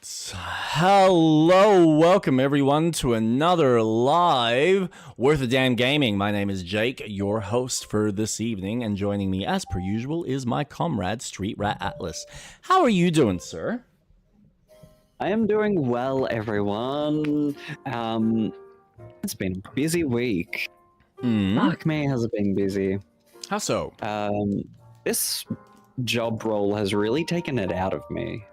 Hello, welcome everyone to another live Worth a Damn Gaming. My name is Jake, your host for this evening, and joining me as per usual is my comrade Street Rat Atlas. How are you doing, sir? I am doing well, everyone. It's been a busy week. Fuck me, has it been busy? How so? This job role has really taken it out of me.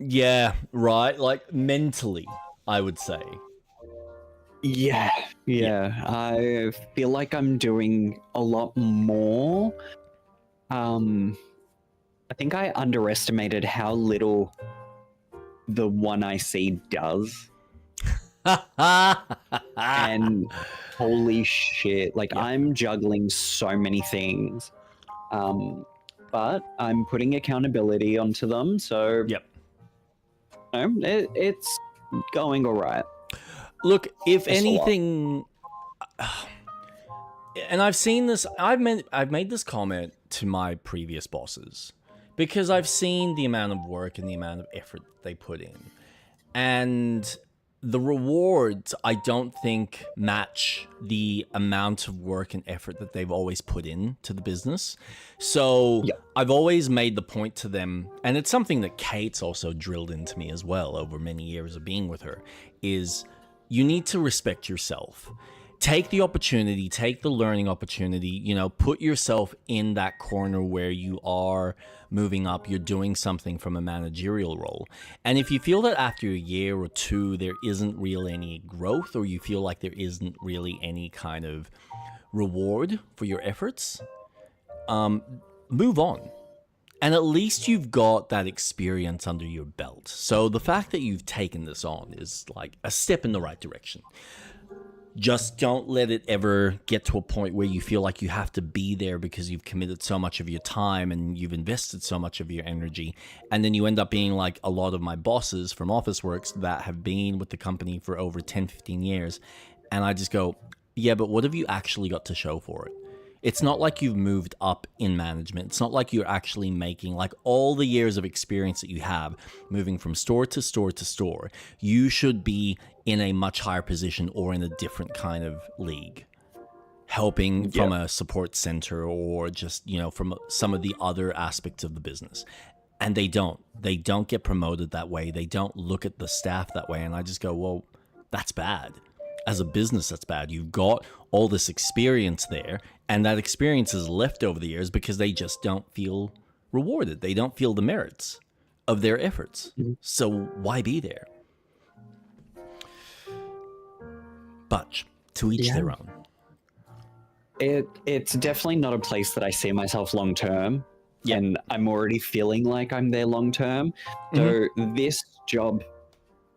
Yeah, right. Like mentally, I would say. Yeah. I feel like I'm doing a lot more. I think I underestimated how little the one I see does. And holy shit, like I'm juggling so many things. But I'm putting accountability onto them, so Yep. It's going all right. Look, if anything, and I've seen this, I've made this comment to my previous bosses because I've seen the amount of work and the amount of effort they put in, and the rewards I don't think match the amount of work and effort that they've always put in to the business. So I've always made the point to them, and it's something that Kate's also drilled into me as well over many years of being with her, is you need to respect yourself. Take the opportunity, take the learning opportunity, put yourself in that corner where you are moving up, you're doing something from a managerial role. And if you feel that after a year or two, there isn't really any growth, or you feel like there isn't really any kind of reward for your efforts, move on. And at least you've got that experience under your belt. So the fact that you've taken this on is like a step in the right direction. Just don't let it ever get to a point where you feel like you have to be there because you've committed so much of your time and you've invested so much of your energy. And then you end up being like a lot of my bosses from Officeworks that have been with the company for over 10, 15 years. And I just go, yeah, but what have you actually got to show for it? It's not like you've moved up in management. It's not like you're actually making, like, all the years of experience that you have moving from store to store to store. You should be in a much higher position or in a different kind of league, helping from a support center or just, from some of the other aspects of the business. And they don't get promoted that way. They don't look at the staff that way. And I just go, well, that's bad. As a business, that's bad. You've got all this experience there, and that experience is left over the years because they just don't feel rewarded. They don't feel the merits of their efforts. So why be there? But to each their own. It's definitely not a place that I see myself long term. And I'm already feeling like I'm there long term. So this job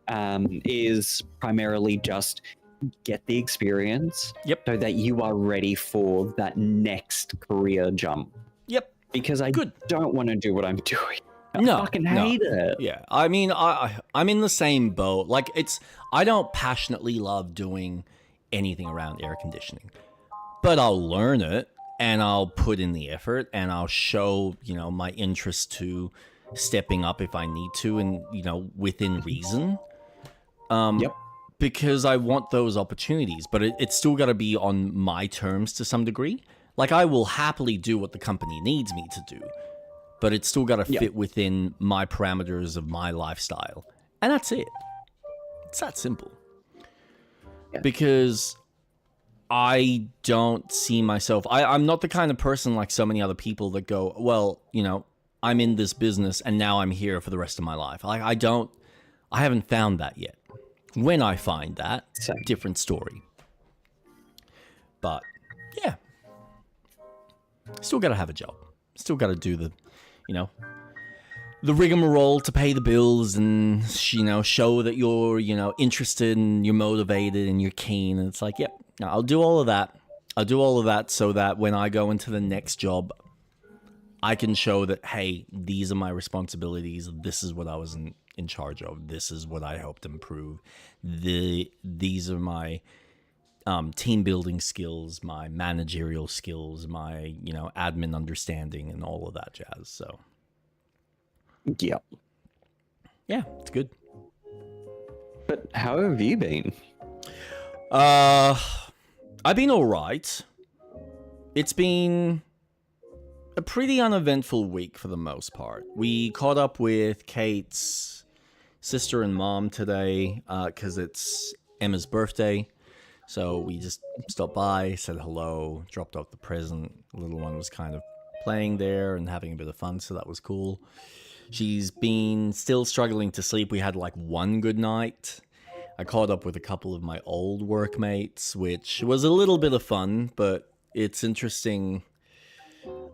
is primarily just get the experience so that you are ready for that next career jump. Because I don't want to do what I'm doing. I fucking hate it. Yeah, I mean, I'm in the same boat. Like, I don't passionately love doing anything around air conditioning, but I'll learn it and I'll put in the effort and I'll show, my interest to stepping up if I need to, and, within reason. Because I want those opportunities, but it's still got to be on my terms to some degree. Like, I will happily do what the company needs me to do, but it's still got to fit within my parameters of my lifestyle. And that's it. It's that simple. Because I don't see myself... I'm not the kind of person like so many other people that go, well, I'm in this business and now I'm here for the rest of my life. Like, I haven't found that yet. When I find that, different story. But, yeah. Still got to have a job. Still got to do the, the rigmarole to pay the bills and, show that you're, interested and you're motivated and you're keen. And it's like, I'll do all of that. I'll do all of that so that when I go into the next job, I can show that, hey, these are my responsibilities. This is what I was in charge of. This is what I helped improve. These are my team building skills, my managerial skills, my admin understanding, and all of that jazz. So, Yeah, it's good. But how have you been? I've been all right. It's been a pretty uneventful week for the most part. We caught up with Kate's sister and mom today because it's Emma's birthday. So we just stopped by, said hello, dropped off the present. The little one was kind of playing there and having a bit of fun, so that was cool. She's been still struggling to sleep. We had like one good night. I caught up with a couple of my old workmates, which was a little bit of fun, but it's interesting.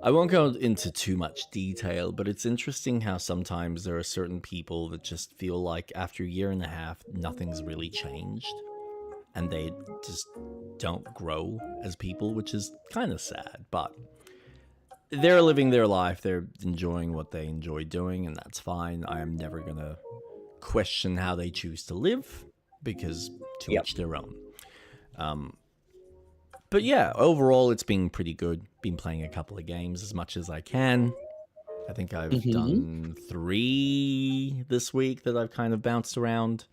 I won't go into too much detail, but it's interesting how sometimes there are certain people that just feel like after a year and a half, nothing's really changed. And they just don't grow as people, which is kind of sad. But they're living their life. They're enjoying what they enjoy doing, and that's fine. I am never going to question how they choose to live, because to each their own. But yeah, overall, it's been pretty good. Been playing a couple of games as much as I can. I think I've done 3 this week that I've kind of bounced around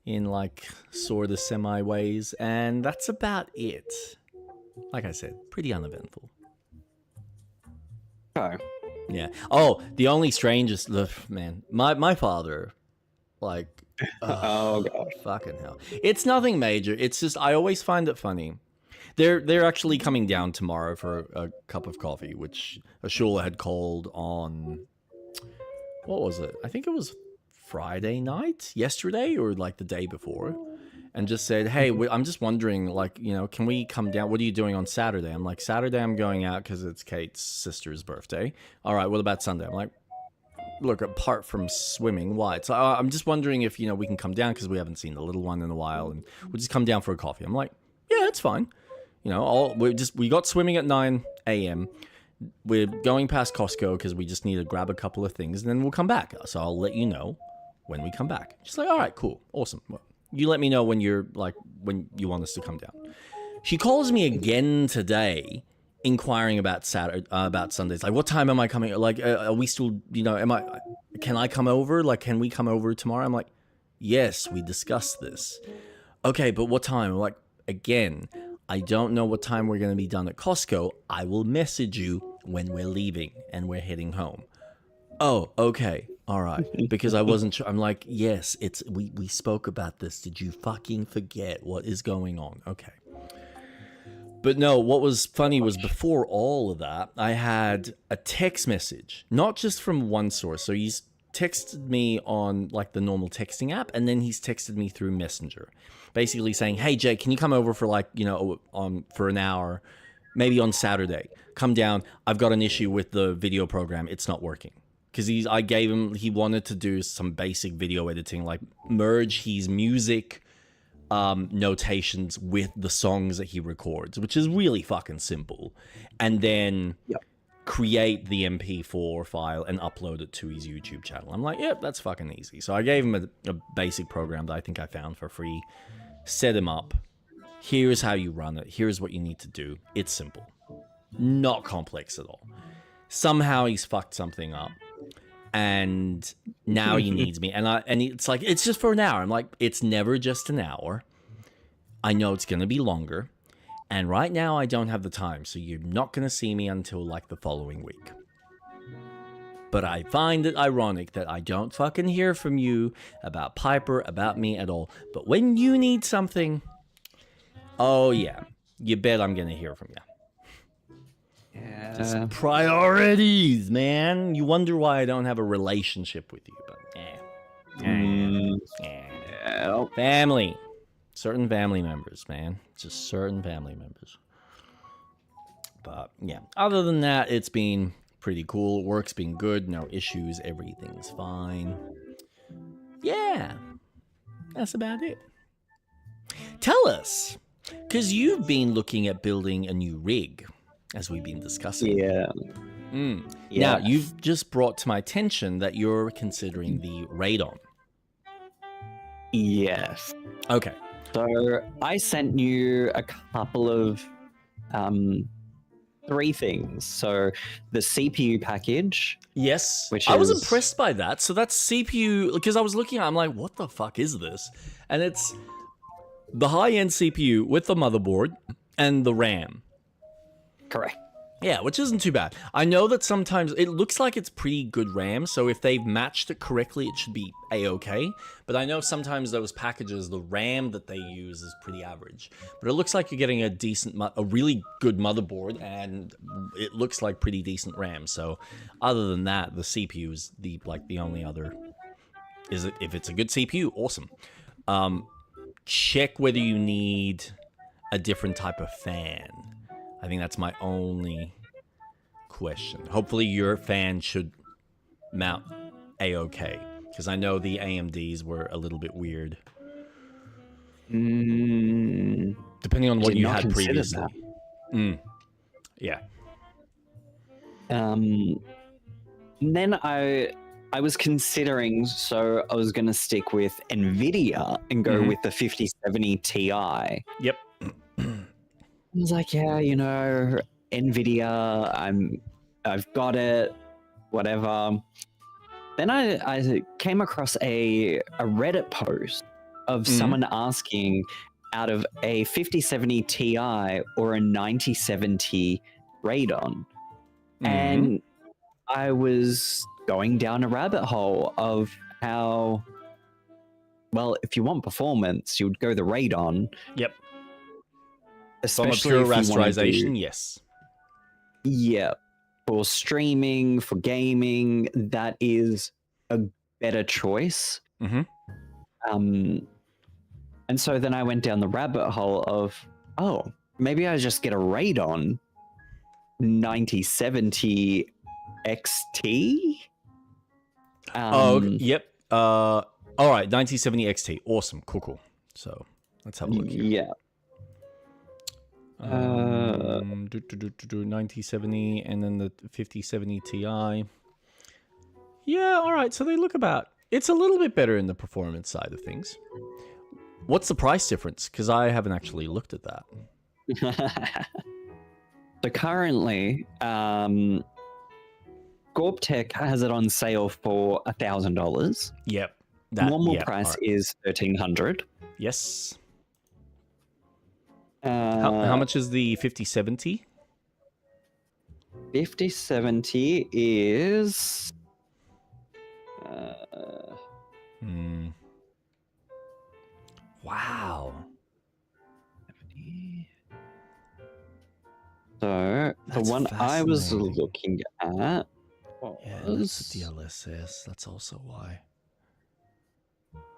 in like sort of semi ways, and that's about it. Like I said, pretty uneventful. Oh. Yeah. Oh, the only strangest, man, my father, like, Oh god. fucking hell. It's nothing major. It's just I always find it funny. They're actually coming down tomorrow for a cup of coffee, which Ashula had called on. What was it? I think it was Friday night, yesterday, or like the day before, and just said, "Hey, I'm just wondering, like, you know, can we come down? What are you doing on Saturday?" I'm like, "Saturday, I'm going out because it's Kate's sister's birthday." All right, what about Sunday? I'm like, "Look, apart from swimming, why?" So I'm just wondering if, you know, we can come down because we haven't seen the little one in a while, and we'll just come down for a coffee. I'm like, "Yeah, it's fine." You know, we got swimming at 9 a.m. We're going past Costco because we just need to grab a couple of things, and then we'll come back. So I'll let you know when we come back. She's like, all right, cool, awesome. Well, you let me know when you're like, when you want us to come down. She calls me again today, inquiring about about Sundays. Like, what time am I coming? Like, are we still, you know, can I come over? Like, can we come over tomorrow? I'm like, yes, we discussed this. Okay, but what time? I'm like, again, I don't know what time we're going to be done at Costco. I will message you when we're leaving and we're heading home. Oh, okay. All right. Because I wasn't sure. I'm like, yes, we spoke about this. Did you fucking forget what is going on? Okay. But no, what was funny was before all of that, I had a text message, not just from one source. So he's texted me on like the normal texting app, and then he's texted me through Messenger, basically saying, "Hey Jay, can you come over for like, you know, for an hour, maybe on Saturday? Come down. I've got an issue with the video program. It's not working." Because he wanted to do some basic video editing, like merge his music notations with the songs that he records, which is really fucking simple, and then create the MP4 file and upload it to his YouTube channel. I'm like, yep, that's fucking easy. So I gave him a basic program that I think I found for free, set him up. Here's how you run it. Here's what you need to do. It's simple, not complex at all. Somehow he's fucked something up, and now he needs me. And it's like, it's just for an hour. I'm like, it's never just an hour. I know it's going to be longer. And right now I don't have the time. So you're not going to see me until like the following week. But I find it ironic that I don't fucking hear from you about Piper, about me at all. But when you need something, oh yeah, you bet I'm going to hear from you. Yeah. Just priorities, man. You wonder why I don't have a relationship with you, but family. Certain family members, man. Just certain family members. But yeah, other than that, it's been pretty cool. Work's been good. No issues. Everything's fine. Yeah, that's about it. Tell us, because you've been looking at building a new rig, as we've been discussing. Yeah. Now, you've just brought to my attention that you're considering the Radon. Yes. Okay. So I sent you a couple of three things. So the CPU package. Yes, Which I was is- impressed by that. So that's CPU, because I was looking at it, I'm like, what the fuck is this? And it's the high-end CPU with the motherboard and the RAM. Correct. Yeah, which isn't too bad. I know that sometimes it looks like it's pretty good RAM, so if they've matched it correctly, it should be A-okay. But I know sometimes those packages, the RAM that they use is pretty average. But it looks like you're getting a really good motherboard, and it looks like pretty decent RAM. So other than that, the CPU is the only other. If it's a good CPU, awesome. Check whether you need a different type of fan. I think that's my only question. Hopefully your fan should mount A-okay, because I know the AMDs were a little bit weird. Depending on what you had previously. Yeah. And then I was considering, so I was going to stick with NVIDIA and go with the 5070 Ti. Yep. I was like, yeah, you know, NVIDIA, I've got it, whatever. Then I came across a Reddit post of someone asking, out of a 5070 Ti or a 9070 Radeon. And I was going down a rabbit hole of how, well, if you want performance, you would go the Radeon. Yep. Especially From a pure if you want to rasterization, do, yes. yeah, for streaming, for gaming, that is a better choice. And so then I went down the rabbit hole of, oh, maybe I just get a Radeon 9070 XT. Yep. All right, 9070 XT. Awesome. Cool. So let's have a look here. Yeah. 9070 and then the 5070 Ti. Yeah, all right. So they look about. It's a little bit better in the performance side of things. What's the price difference? Because I haven't actually looked at that. So currently, GorpTech has it on sale for $1,000. Yep. Normal price is $1,300. Yes. How much is the 5070? 5070 is Wow. So That's the one I was fascinating. looking at Yeah, was that's the DLSS. That's also why.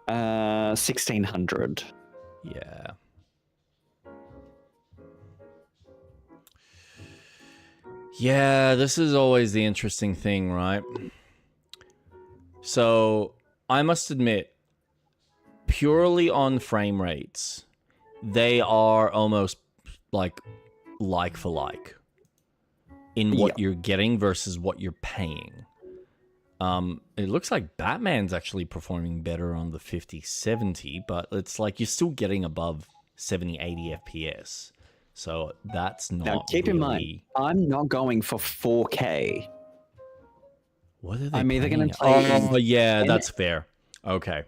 1600. Yeah. Yeah, this is always the interesting thing, right? So, I must admit, purely on frame rates, they are almost like for like in what you're getting versus what you're paying. It looks like Batman's actually performing better on the 5070, but it's like you're still getting above 70, 80 FPS. So that's not. Now keep in mind, I'm not going for 4K. What are they? I'm either going to play. Oh yeah, that's fair. Okay.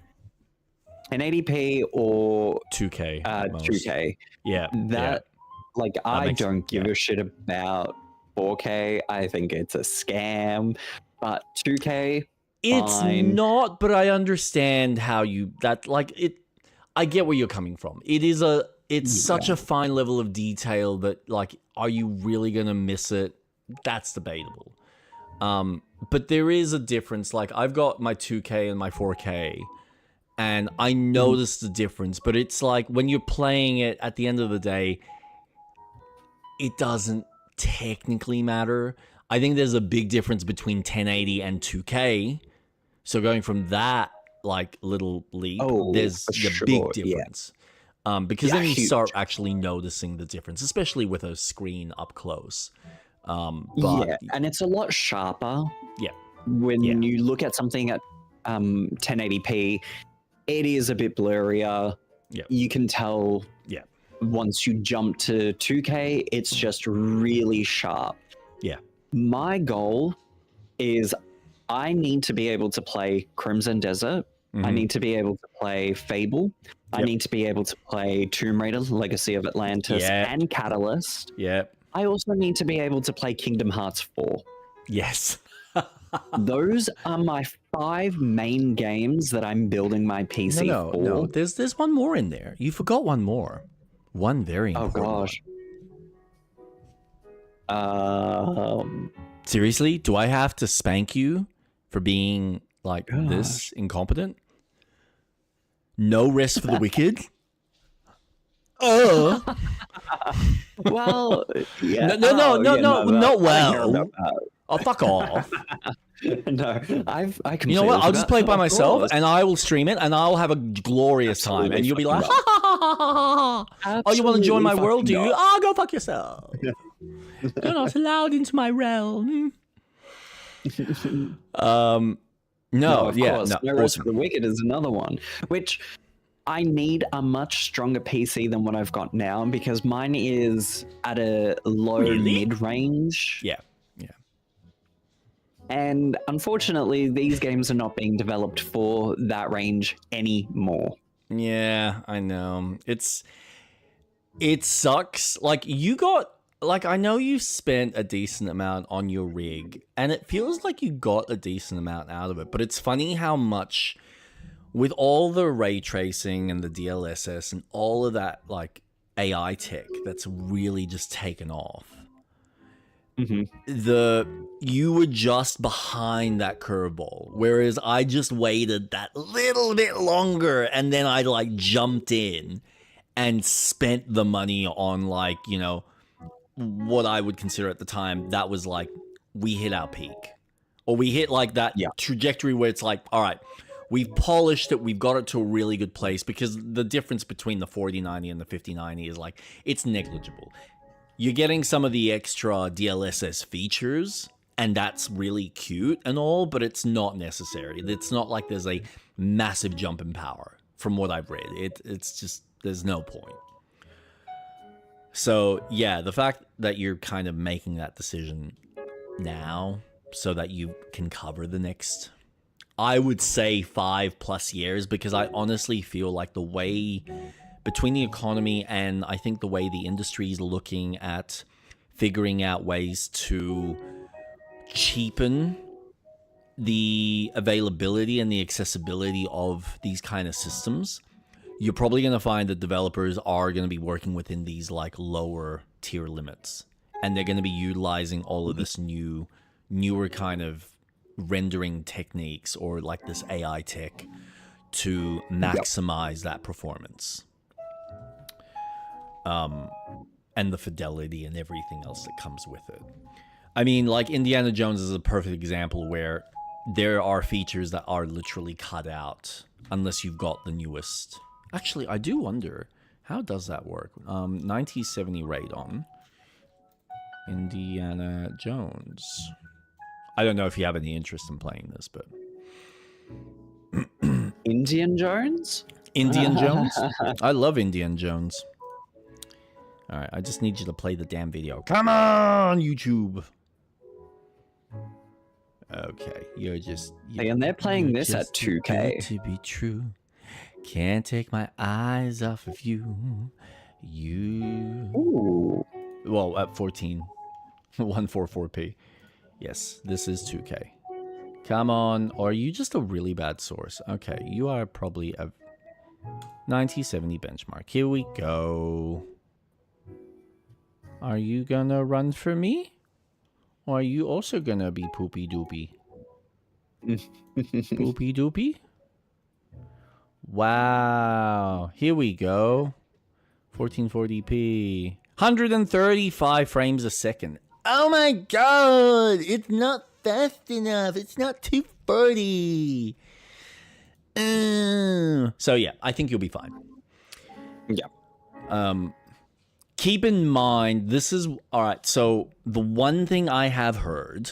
1080p or 2K. at most. 2K. Yeah. That like I makes- don't give a shit about 4K. I think it's a scam. But 2K, It's fine. not, but I understand how you I get where you're coming from. It's such a fine level of detail that like, are you really gonna miss it? That's debatable. But there is a difference. Like I've got my 2K and my 4K, and I noticed the difference. But it's like when you're playing it, at the end of the day, it doesn't technically matter. I think there's a big difference between 1080 and 2K. So going from that like little leap, there's for a sure, big difference. Because then you huge. start actually noticing the difference, especially with a screen up close. But Yeah, and it's a lot sharper. Yeah. When Yeah. you look at something at 1080p, it is a bit blurrier. Yeah. You can tell Yeah. once you jump to 2K, it's just really sharp. Yeah. My goal is I need to be able to play Crimson Desert. I need to be able to play Fable. I need to be able to play Tomb Raider, Legacy of Atlantis, and Catalyst. Yep. I also need to be able to play Kingdom Hearts 4. Yes. Those are my 5 main games that I'm building my PC for. No. There's one more in there. You forgot one more. One very important one. Seriously? Do I have to spank you for being like this incompetent? No rest for the wicked? Well, yeah. Not well. Oh, fuck off. No, I can. You know what? I'll just play it by myself, and I will stream it, and I'll have a glorious time, and you'll be like, ha ha ha ha ha ha. Oh, you want to join my world, do you? Oh, go fuck yourself. You're not allowed into my realm. No, Rest for the Wicked is another one, which I need a much stronger PC than what I've got now because mine is at a low mid range. Yeah. And unfortunately, these games are not being developed for that range anymore. Yeah, I know. It sucks. I know you spent a decent amount on your rig, and it feels like you got a decent amount out of it. But it's funny how much, with all the ray tracing and the DLSS and all of that, like, AI tech that's really just taken off. You were just behind that curveball, whereas I just waited that little bit longer, and then I like jumped in and spent the money on what I would consider at the time that was like we hit our peak, or we hit like that trajectory where it's like, all right, we've polished it, we've got it to a really good place, because the difference between the 4090 and the 5090 is like it's negligible. You're getting some of the extra DLSS features, and that's really cute and all, but it's not necessary. It's not like there's a massive jump in power from what I've read. It's just, there's no point. So, yeah, the fact that you're kind of making that decision now so that you can cover the next, I would say 5+ years, because I honestly feel like the way between the economy and I think the way the industry is looking at figuring out ways to cheapen the availability and the accessibility of these kind of systems, you're probably going to find that developers are going to be working within these like lower tier limits, and they're going to be utilizing all of this newer kind of rendering techniques, or like this AI tech, to maximize that performance. And the fidelity and everything else that comes with it. I mean, like Indiana Jones is a perfect example where there are features that are literally cut out unless you've got the newest. Actually, I do wonder, how does that work? 9070 radon. Indiana Jones. I don't know if you have any interest in playing this, but... Indian Jones? Indian Jones? I love Indian Jones. Alright, I just need you to play the damn video. Come on, YouTube! Okay, and they're playing this at 2K. To be true. Can't take my eyes off of you. Ooh. Well, at 144p. Yes, this is 2K. Come on, or are you just a really bad source? Okay, you are probably a 9070 benchmark. Here we go. Are you gonna run for me? Or are you also gonna be poopy doopy? Poopy doopy? Wow. Here we go. 1440p. 135 frames a second. Oh my god! It's not fast enough. It's not 240. So yeah, I think you'll be fine. Yeah. Keep in mind, this is... Alright, so the one thing I have heard,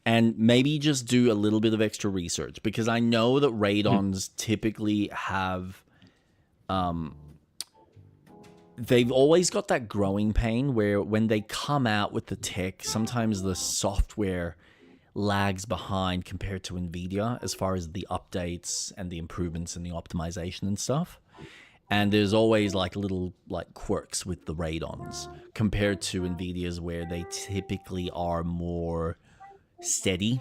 and maybe just do a little bit of extra research, because I know that radons typically have they've always got that growing pain where when they come out with the tech, sometimes the software lags behind compared to Nvidia as far as the updates and the improvements and the optimization and stuff. And there's always like little like quirks with the Raidons compared to Nvidia's, where they typically are more steady.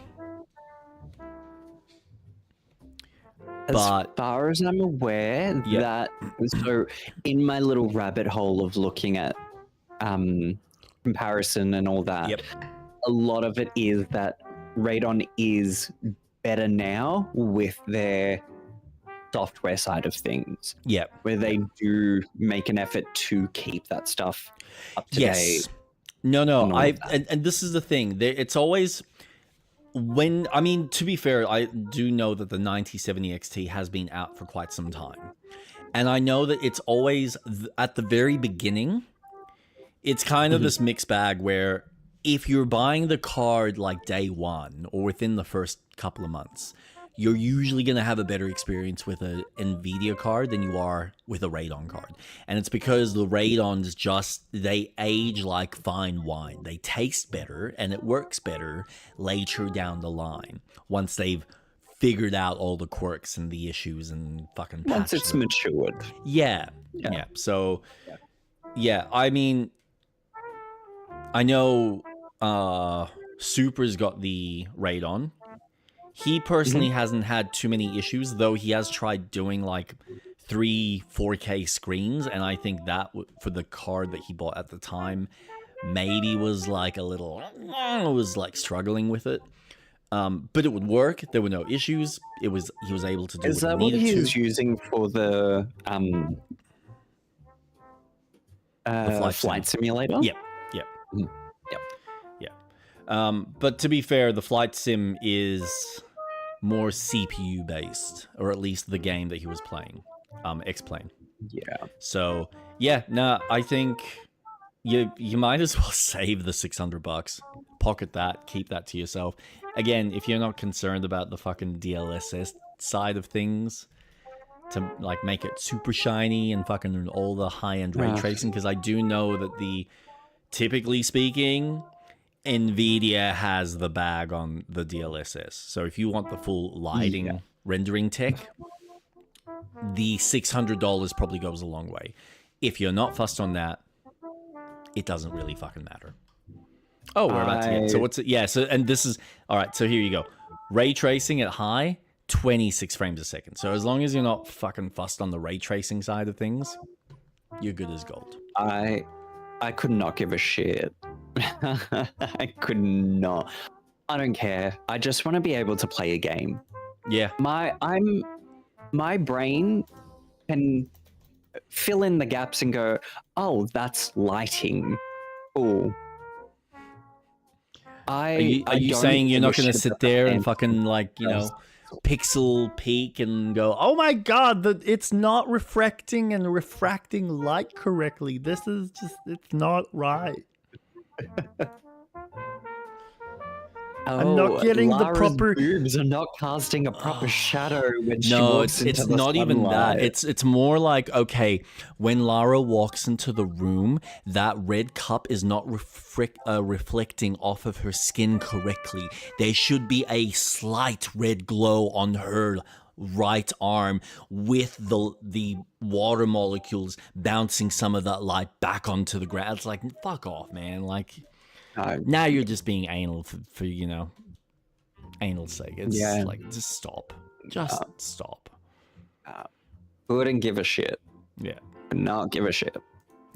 As far as I'm aware, that so in my little rabbit hole of looking at comparison and all that, a lot of it is that Radeon is better now with their software side of things. Where they do make an effort to keep that stuff up to date. No, and this is the thing. It's always when, I mean, to be fair, I do know that the 9070 XT has been out for quite some time. And I know that it's always at the very beginning, it's kind of this mixed bag where if you're buying the card like day one or within the first couple of months, you're usually going to have a better experience with an NVIDIA card than you are with a Radeon card. And it's because the Radeons they age like fine wine. They taste better and it works better later down the line once they've figured out all the quirks and the issues and fucking once it's matured. Yeah. So, I mean, I know Super's got the Radeon. He personally hasn't had too many issues, though he has tried doing like 3 4K screens, and I think that for the card that he bought at the time maybe was like a little, was like struggling with it. But it would work. There were no issues. He was able to do Is that what he's using for the flight simulator? Yep. But to be fair, the flight sim is more CPU based, or at least the game that he was playing, X-Plane. So I think you might as well save the $600, pocket that, keep that to yourself. Again, if you're not concerned about the fucking DLSS side of things, to like make it super shiny and fucking all the high-end ray tracing, because I do know that typically speaking, NVIDIA has the bag on the DLSS. So if you want the full lighting rendering tech, the $600 probably goes a long way. If you're not fussed on that, it doesn't really fucking matter. Oh, we're about to get... So what's it? Yeah, so, and this is... All right, so here you go. Ray tracing at high, 26 frames a second. So as long as you're not fucking fussed on the ray tracing side of things, you're good as gold. I could not give a shit. I could not. I don't care. I just want to be able to play a game. Yeah. My brain can fill in the gaps and go, oh, that's lighting. Oh. Are you saying you're not going to sit there and fucking like, you know, pixel peek and go, oh my god, it's not reflecting and refracting light correctly. This is just, it's not right. I'm not getting Lara's the proper boobs are not casting a proper shadow when she walks into the sunlight. No, it's not even that. It's more like, okay, when Lara walks into the room, that red cup is not reflecting off of her skin correctly. There should be a slight red glow on her right arm with the water molecules bouncing some of that light back onto the ground. It's like, fuck off, man. Like, now you're just being anal for you know, anal's sake. It's like, just stop. Just stop. Wouldn't give a shit. Yeah. Would not give a shit.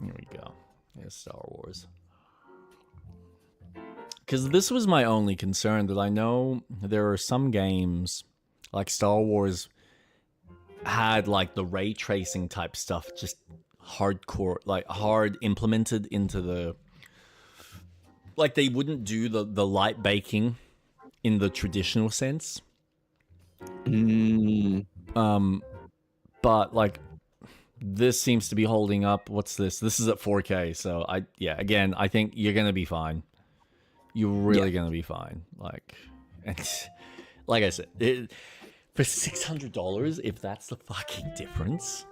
Here we go. Here's Star Wars. Because this was my only concern, that I know there are some games like Star Wars had like the ray tracing type stuff just hardcore, like hard implemented into the, like they wouldn't do the light baking in the traditional sense. But like this seems to be holding up. What's this? This is at 4K. So again, I think you're going to be fine. You're really going to be fine. Like, and like I said, for $600, if that's the fucking difference,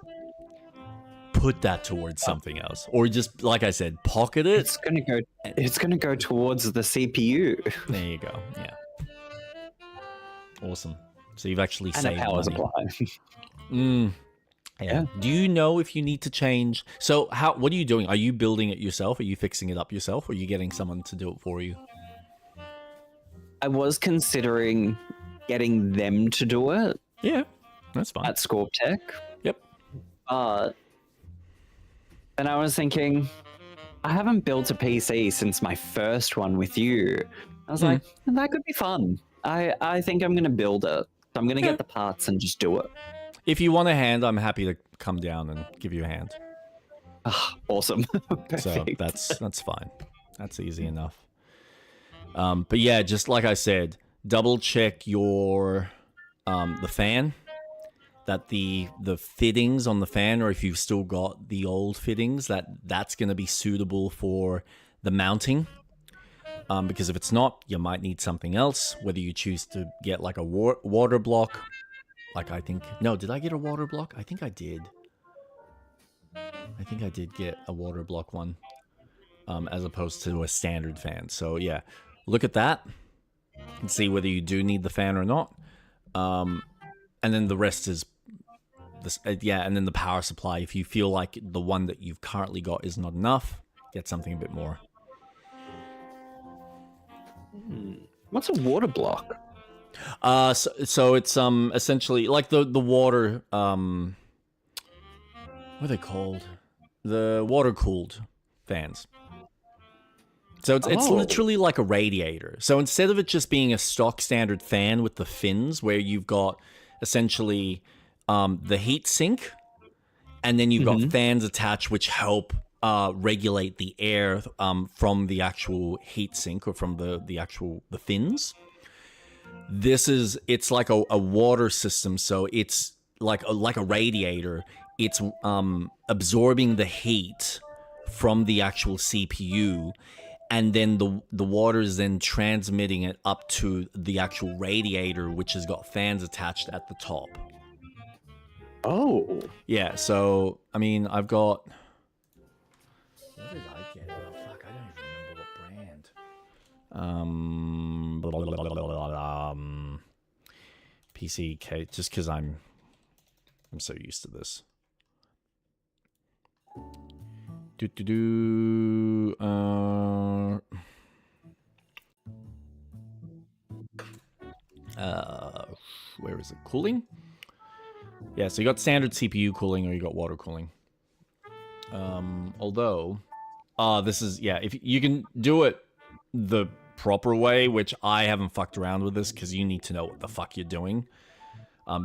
put that towards something else, or just like I said, pocket it. It's gonna go towards the CPU. There you go. Yeah. Awesome. So you've actually And a saved power money. supply. Yeah. Do you know if you need to change? So what are you doing? Are you building it yourself? Are you fixing it up yourself? Or are you getting someone to do it for you? I was considering getting them to do it Yeah, that's fine. at Scorp Tech. Yep. And I was thinking, I haven't built a PC since my first one with you. I was like, that could be fun. I think I'm going to build it. I'm going to get the parts and just do it. If you want a hand, I'm happy to come down and give you a hand. Awesome. So that's fine. That's easy enough. But yeah, just like I said, double check your the fan, that the fittings on the fan, or if you've still got the old fittings, that's going to be suitable for the mounting. Because if it's not, you might need something else. Whether you choose to get like a water block, like did I get a water block? I think I did. I think I did get a water block one, as opposed to a standard fan. So yeah, look at that and see whether you do need the fan or not. And then the rest is this. And then the power supply. If you feel like the one that you've currently got is not enough, get something a bit more. What's a water block? So it's essentially like the water what are they called? The water cooled fans. So it's literally like a radiator. So instead of it just being a stock standard fan with the fins, where you've got essentially the heat sink, and then you've got fans attached which help regulate the air from the actual heat sink, or from the fins. It's like a water system, so it's like a radiator. It's absorbing the heat from the actual CPU, and then the water is then transmitting it up to the actual radiator, which has got fans attached at the top. Oh. Yeah, so, I mean, I've got... What did I get? Oh, fuck, I don't even remember what brand. PCK, just because I'm so used to this. Where is it? Cooling? Yeah, so you got standard CPU cooling, or you got water cooling. Although, this is, yeah, if you can do it the proper way, which I haven't fucked around with this because you need to know what the fuck you're doing.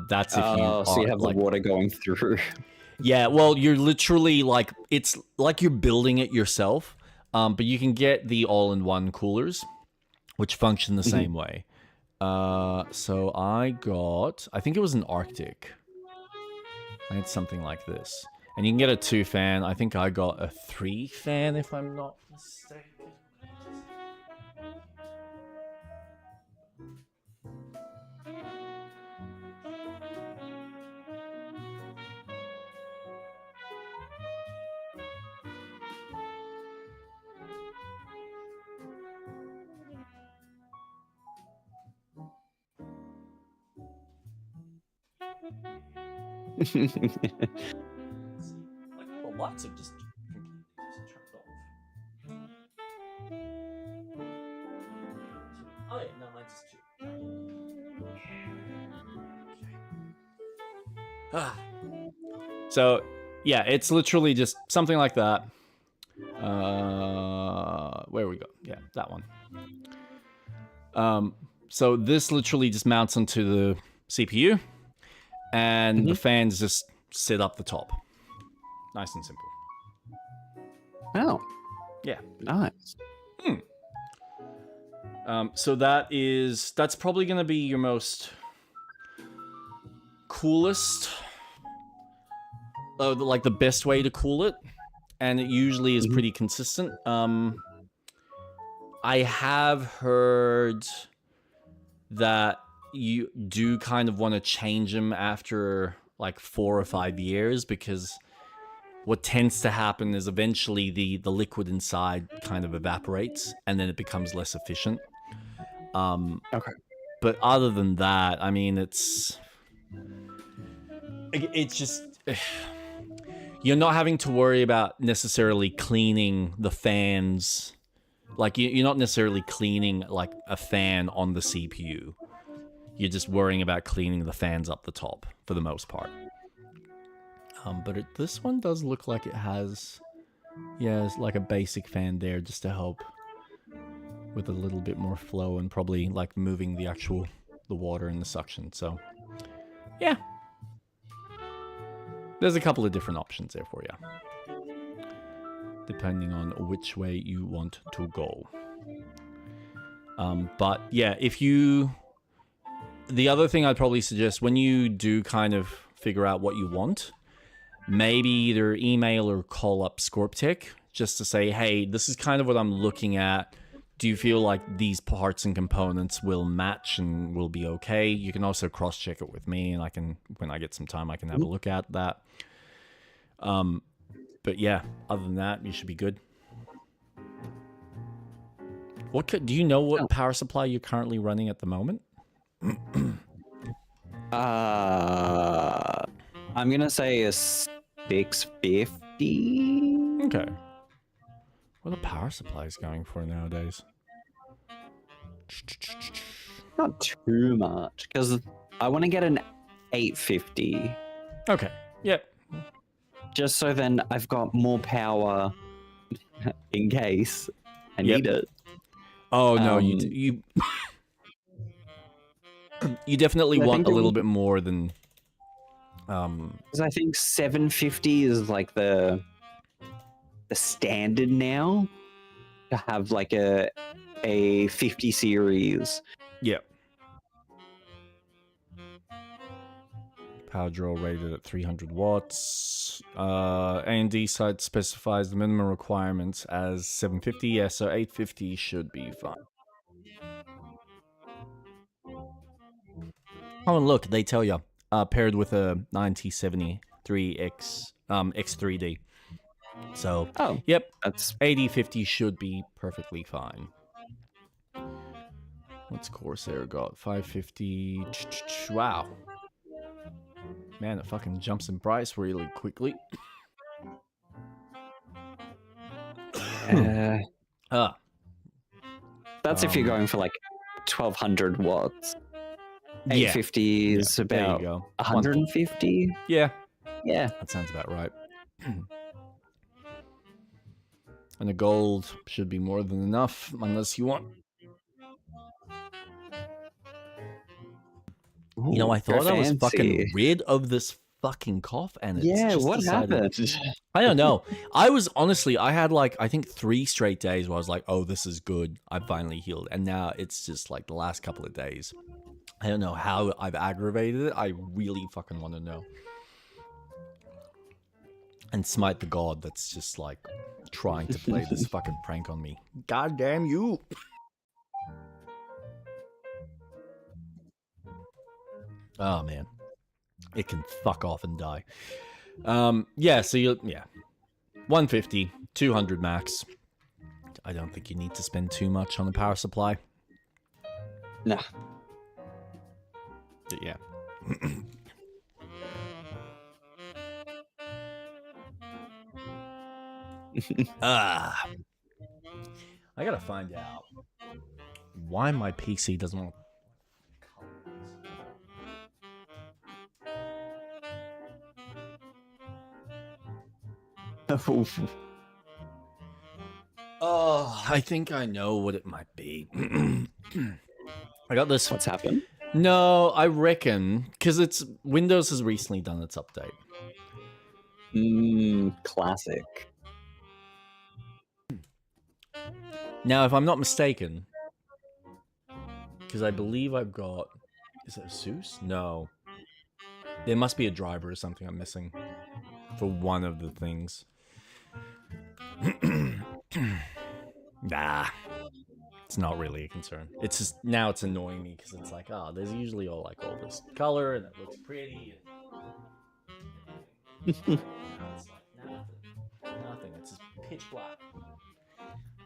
That's if so you have the water going through. Yeah, well, you're literally like, it's like you're building it yourself, but you can get the all-in-one coolers, which function the same way. So I think it was an Arctic. I had something like this. And you can get a 2 fan. I think I got a 3 fan, if I'm not mistaken. Like, the lights have just completely turned off. Oh yeah, no, mine's just 2. Okay. So, yeah, it's literally just something like that. Where we go? Yeah, that one. So this literally just mounts onto the CPU, and the fans just sit up the top. Nice and simple. Oh. Yeah. Nice. So that's probably going to be your most coolest, like the best way to cool it, and it usually is pretty consistent. I have heard that you do kind of want to change them after like 4 or 5 years, because what tends to happen is eventually the liquid inside kind of evaporates, and then it becomes less efficient. Okay. But other than that, I mean, it's just you're not having to worry about necessarily cleaning the fans. Like, you're not necessarily cleaning like a fan on the CPU. You're just worrying about cleaning the fans up the top for the most part. But this one does look like it has, yeah, it's like a basic fan there just to help with a little bit more flow and probably like moving the water in the suction. So, yeah. There's a couple of different options there for you, depending on which way you want to go. But yeah, the other thing I'd probably suggest when you do kind of figure out what you want, maybe either email or call up Scorptech just to say, hey, this is kind of what I'm looking at. Do you feel like these parts and components will match and will be okay? You can also cross-check it with me, and I can, when I get some time, I can have a look at that. But yeah, other than that, you should be good. Do you know what power supply you're currently running at the moment? I'm gonna say a 650. Okay. What are power supplies going for nowadays? Not too much, because I want to get an 850. Okay. Yep. Just so then I've got more power in case I need it. Oh no, you you definitely want a little bit more than. Because I think 750 is like the standard now to have like a 50 series. Yeah. Power draw rated at 300 watts. A&D site specifies the minimum requirements as 750. Yeah, so 850 should be fine. Oh, and look, they tell you. Paired with a 9073X X3D. So, yep, that's 8050 should be perfectly fine. What's Corsair got? 550. Wow. Man, it fucking jumps in price really quickly. That's if you're going for like 1200 watts. 850 is about 150. Yeah. Yeah. That sounds about right. And the gold should be more than enough, unless you want. Ooh, you know, I thought I was fucking rid of this fucking cough, and it's just what happened? I don't know. I had like, I think 3 straight days where I was like, oh, this is good. I finally healed. And now it's just like the last couple of days. I don't know how I've aggravated it. I really fucking want to know. And smite the god that's just like trying to play this fucking prank on me. God damn you. Oh man. It can fuck off and die. Yeah, so 150, 200 max. I don't think you need to spend too much on the power supply. Nah. But yeah. I gotta find out why my PC doesn't want. Oh, I think I know what it might be. I got this. What's happened? No, I reckon because Windows has recently done its update. Classic. Now, if I'm not mistaken, because I believe I've got, is it ASUS? No, there must be a driver or something I'm missing for one of the things. Nah, it's not really a concern. It's just now it's annoying me because it's like, oh, there's usually all this color and it looks pretty. And... now it's like, nah, pitch black.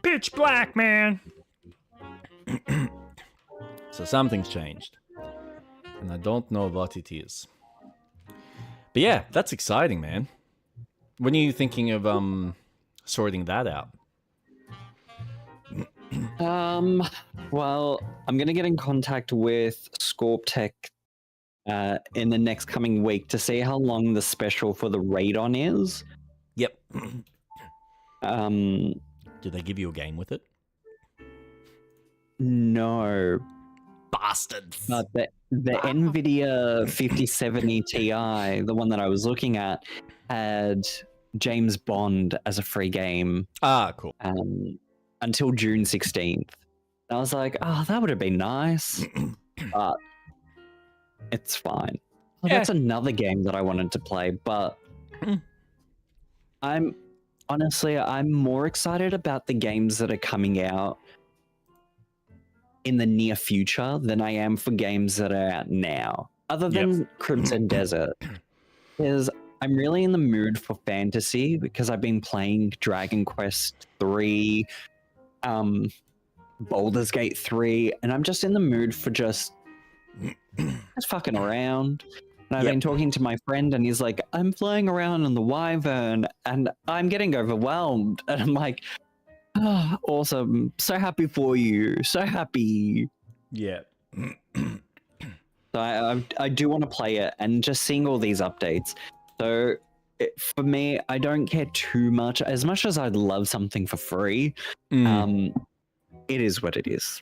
Pitch black, man. So something's changed. And I don't know what it is. But yeah, that's exciting, man. When are you thinking of sorting that out? Well, I'm gonna get in contact with Scorptech in the next coming week to see how long the special for the Radon is. Yep. Did they give you a game with it? No. Bastards. But the NVIDIA 5070 Ti, the one that I was looking at, had James Bond as a free game. Ah, cool. Until June 16th. I was like, oh, that would have been nice. But it's fine. Well, Yeah. That's another game that I wanted to play, but I'm more excited about the games that are coming out in the near future than I am for games that are out now. Other than Crimson Desert. Because I'm really in the mood for fantasy because I've been playing Dragon Quest 3, Baldur's Gate 3, and I'm just in the mood for just fucking around. And I've been talking to my friend, and he's like, I'm flying around on the Wyvern, and I'm getting overwhelmed. And I'm like, oh, awesome. So happy for you. So happy. Yeah. So I do want to play it, and just seeing all these updates. So for me, I don't care too much. As much as I'd love something for free, it is what it is.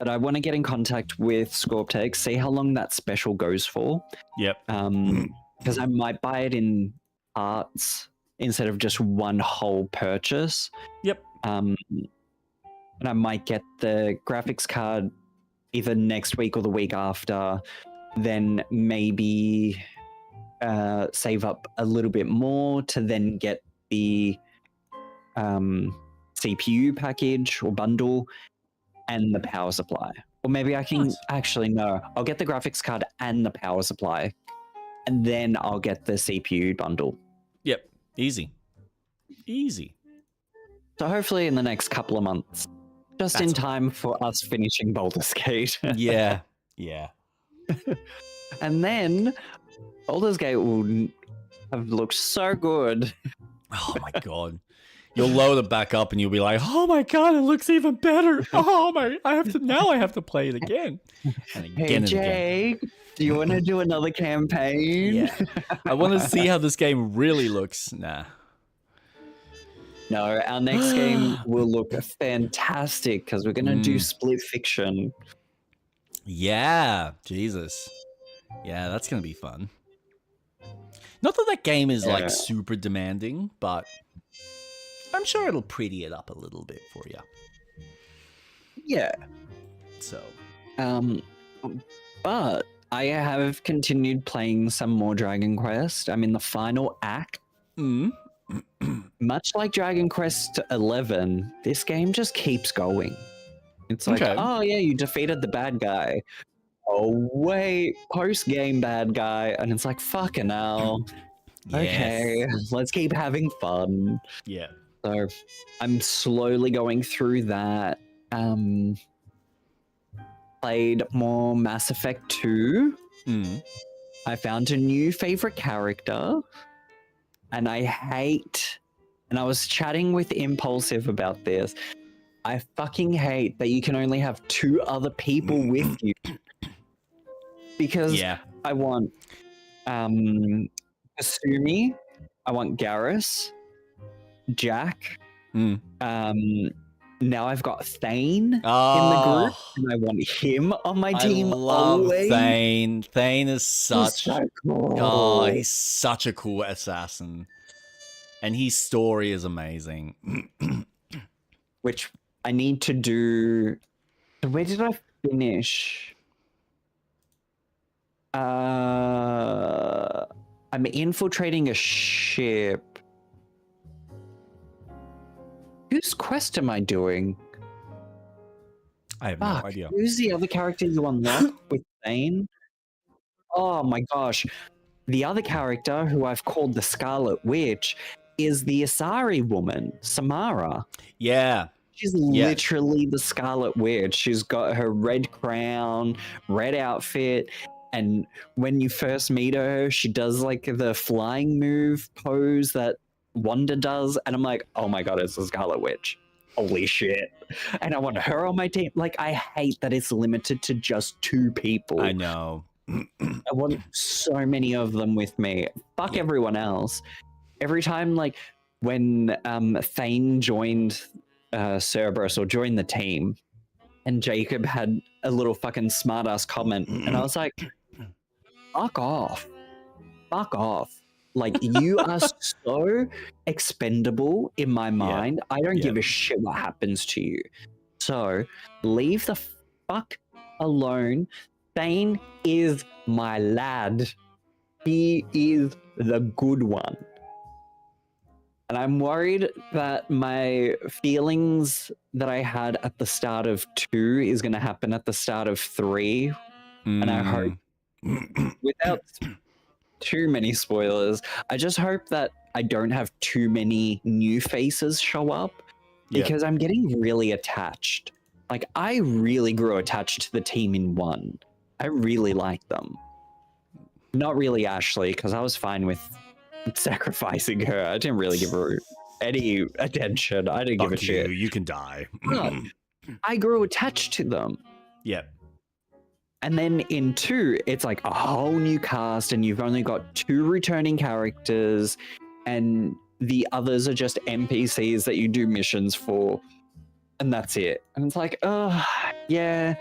But I want to get in contact with Scorptech, see how long that special goes for. Yep. Because I might buy it in parts instead of just one whole purchase. Yep. And I might get the graphics card either next week or the week after, then maybe save up a little bit more to then get the CPU package or bundle and the power supply. Or maybe I can actually, no, I'll get the graphics card and the power supply, and then I'll get the CPU bundle. Yep. Easy. So hopefully in the next couple of months, just in time for us finishing Baldur's Gate. Yeah. And then Baldur's Gate will have looked so good. Oh my god. You'll load it back up and you'll be like, oh my god, it looks even better. Oh my, I have to play it again. And again Hey and Jake, do you want to do another campaign? Yeah. I want to see how this game really looks. Nah. No, our next game will look fantastic because we're going to do Split Fiction. Yeah, Jesus. Yeah, that's going to be fun. Not that game is like super demanding, but I'm sure it'll pretty it up a little bit for you. Yeah. So. But I have continued playing some more Dragon Quest. I'm in the final act. Much like Dragon Quest 11, this game just keeps going. It's like, oh yeah, you defeated the bad guy. Oh wait, post-game bad guy. And it's like, fucking hell. Yes. Okay, let's keep having fun. Yeah. So I'm slowly going through that. Played more Mass Effect 2. I found a new favorite character. And I hate, and I was chatting with Impulsive about this, I fucking hate that you can only have 2 other people with you. Because I want Kasumi, I want Garrus, Jack, now I've got Thane in the group, and I want him on my team. I love always. Thane. Thane is such cool. Oh, he's such a cool assassin. And his story is amazing. Which I need to do. Where did I finish? I'm infiltrating a ship. Whose quest am I doing? I have no idea. Who's the other character you unlock with Thane? Oh my gosh. The other character, who I've called the Scarlet Witch, is the Asari woman, Samara. Yeah. She's literally the Scarlet Witch. She's got her red crown, red outfit, and when you first meet her, she does like the flying move pose that Wanda does, and I'm like, oh my god, it's the Scarlet Witch. Holy shit. And I want her on my team. Like, I hate that it's limited to just 2 people. I know. I want so many of them with me. Fuck everyone else. Every time, like, when Thane joined Cerberus or joined the team, and Jacob had a little fucking smartass comment, and I was like, fuck off. Fuck off. Like, you are so expendable in my mind. I don't give a shit what happens to you. So, leave the fuck alone. Thane is my lad. He is the good one. And I'm worried that my feelings that I had at the start of 2 is going to happen at the start of 3. And I hope, without too many spoilers, I just hope that I don't have too many new faces show up, because I'm getting really attached. Like, I really grew attached to the team in 1. I really like them. Not really Ashley, because I was fine with sacrificing her. I didn't really give her any attention. I didn't give a shit. You can die. But I grew attached to them. Yep. And then in 2, it's like a whole new cast, and you've only got 2 returning characters, and the others are just NPCs that you do missions for, and that's it. And it's like, oh, yeah.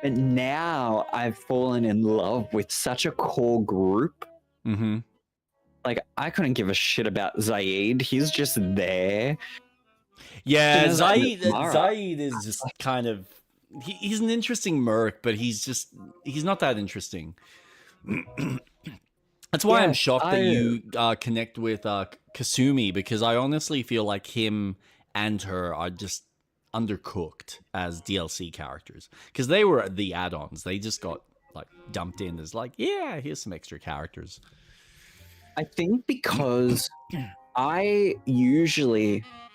But now I've fallen in love with such a core group. Mm-hmm. Like, I couldn't give a shit about Zaid. He's just there. Yeah, Zaid is just kind of... He's an interesting merc, but he's not that interesting. That's why I'm shocked that you connect with Kasumi, because I honestly feel like him and her are just undercooked as DLC characters, because they were the add-ons. They just got like dumped in as like, yeah, here's some extra characters. I think because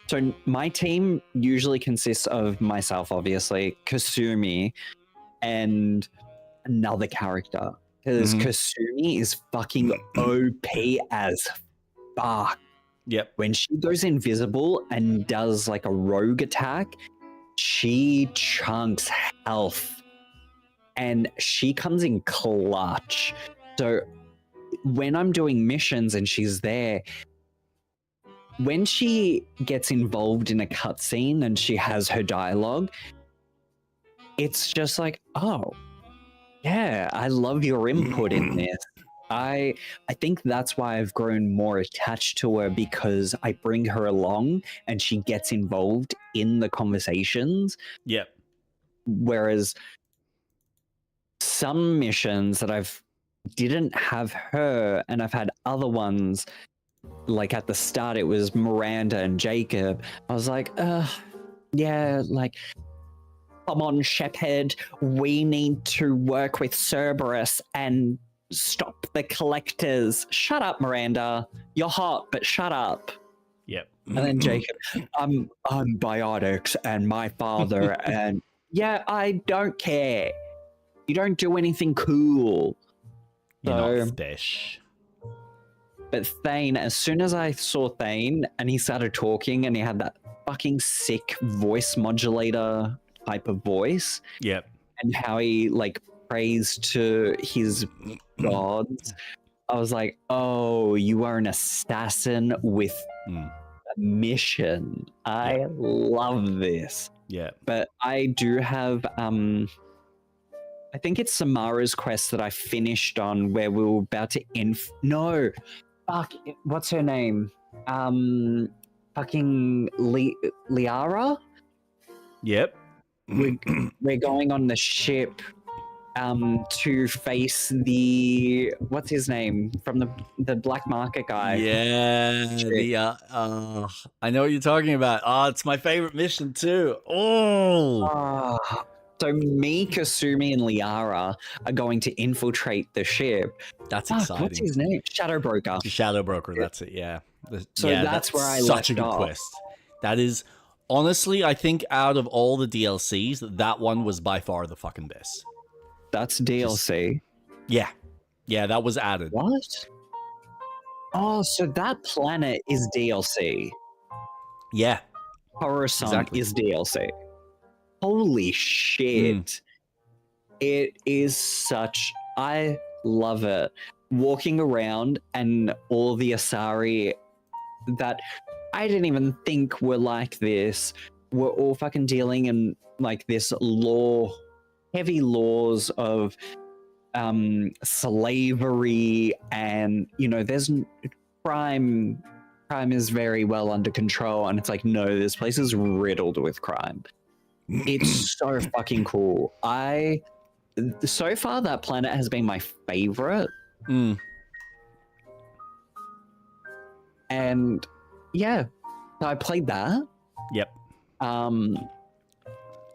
so my team usually consists of myself, obviously, Kasumi, and another character. Because Kasumi is fucking OP as fuck. Yep. When she goes invisible and does like a rogue attack, she chunks health. And she comes in clutch. So when I'm doing missions and she's there, when she gets involved in a cutscene and she has her dialogue, it's just like, oh, yeah, I love your input in this. I think that's why I've grown more attached to her, because I bring her along and she gets involved in the conversations. Yep. Whereas some missions that I've didn't have her, and I've had other ones, like at the start it was Miranda and Jacob. I was like, yeah, like, come on, Shepherd, we need to work with Cerberus and stop the collectors. Shut up, Miranda. You're hot, but shut up. Yep. And then Jacob, I'm biotics and my father, and yeah, I don't care. You don't do anything cool. You're not special. But Thane, as soon as I saw Thane and he started talking and he had that fucking sick voice modulator type of voice. Yep. And how he like prays to his gods, I was like, oh, you are an assassin with a mission. I love this. Yeah. But I do have I think it's Samara's quest that I finished on, where we were about to no. Fuck, what's her name? Fucking Liara? Yep. We're going on the ship to face the, what's his name, from the black market guy. Yeah, I know what you're talking about. Oh, it's my favorite mission too. So me, Kasumi, and Liara are going to infiltrate the ship. That's exciting. What's his name? Shadow Broker. Shadow Broker, that's it, yeah. So that's where I such left a good off. quest. That is, honestly, I think out of all the DLCs, that one was by far the fucking best. That's DLC. Yeah. Yeah, that was added. What? Oh, so that planet is DLC. Yeah. Coruscant Exactly. is DLC. Holy shit. It is such... I love it. Walking around and all the Asari that I didn't even think were like this were all fucking dealing in like this heavy laws of slavery, and there's crime is very well under control, and it's like, no, this place is riddled with crime. It's so fucking cool. So far that planet has been my favorite. And yeah, I played that. Yep.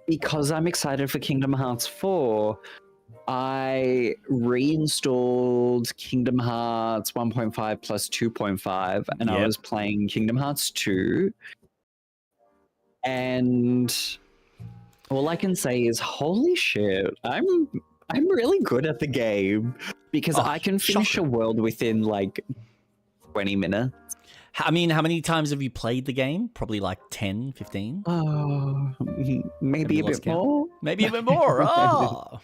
Because I'm excited for Kingdom Hearts 4, I reinstalled Kingdom Hearts 1.5 plus 2.5, and I was playing Kingdom Hearts 2. And all I can say is, holy shit, I'm really good at the game, because I can finish a world within like 20 minutes. I mean, how many times have you played the game? Probably like 10, 15? Maybe a bit more. Maybe a bit more. Oh.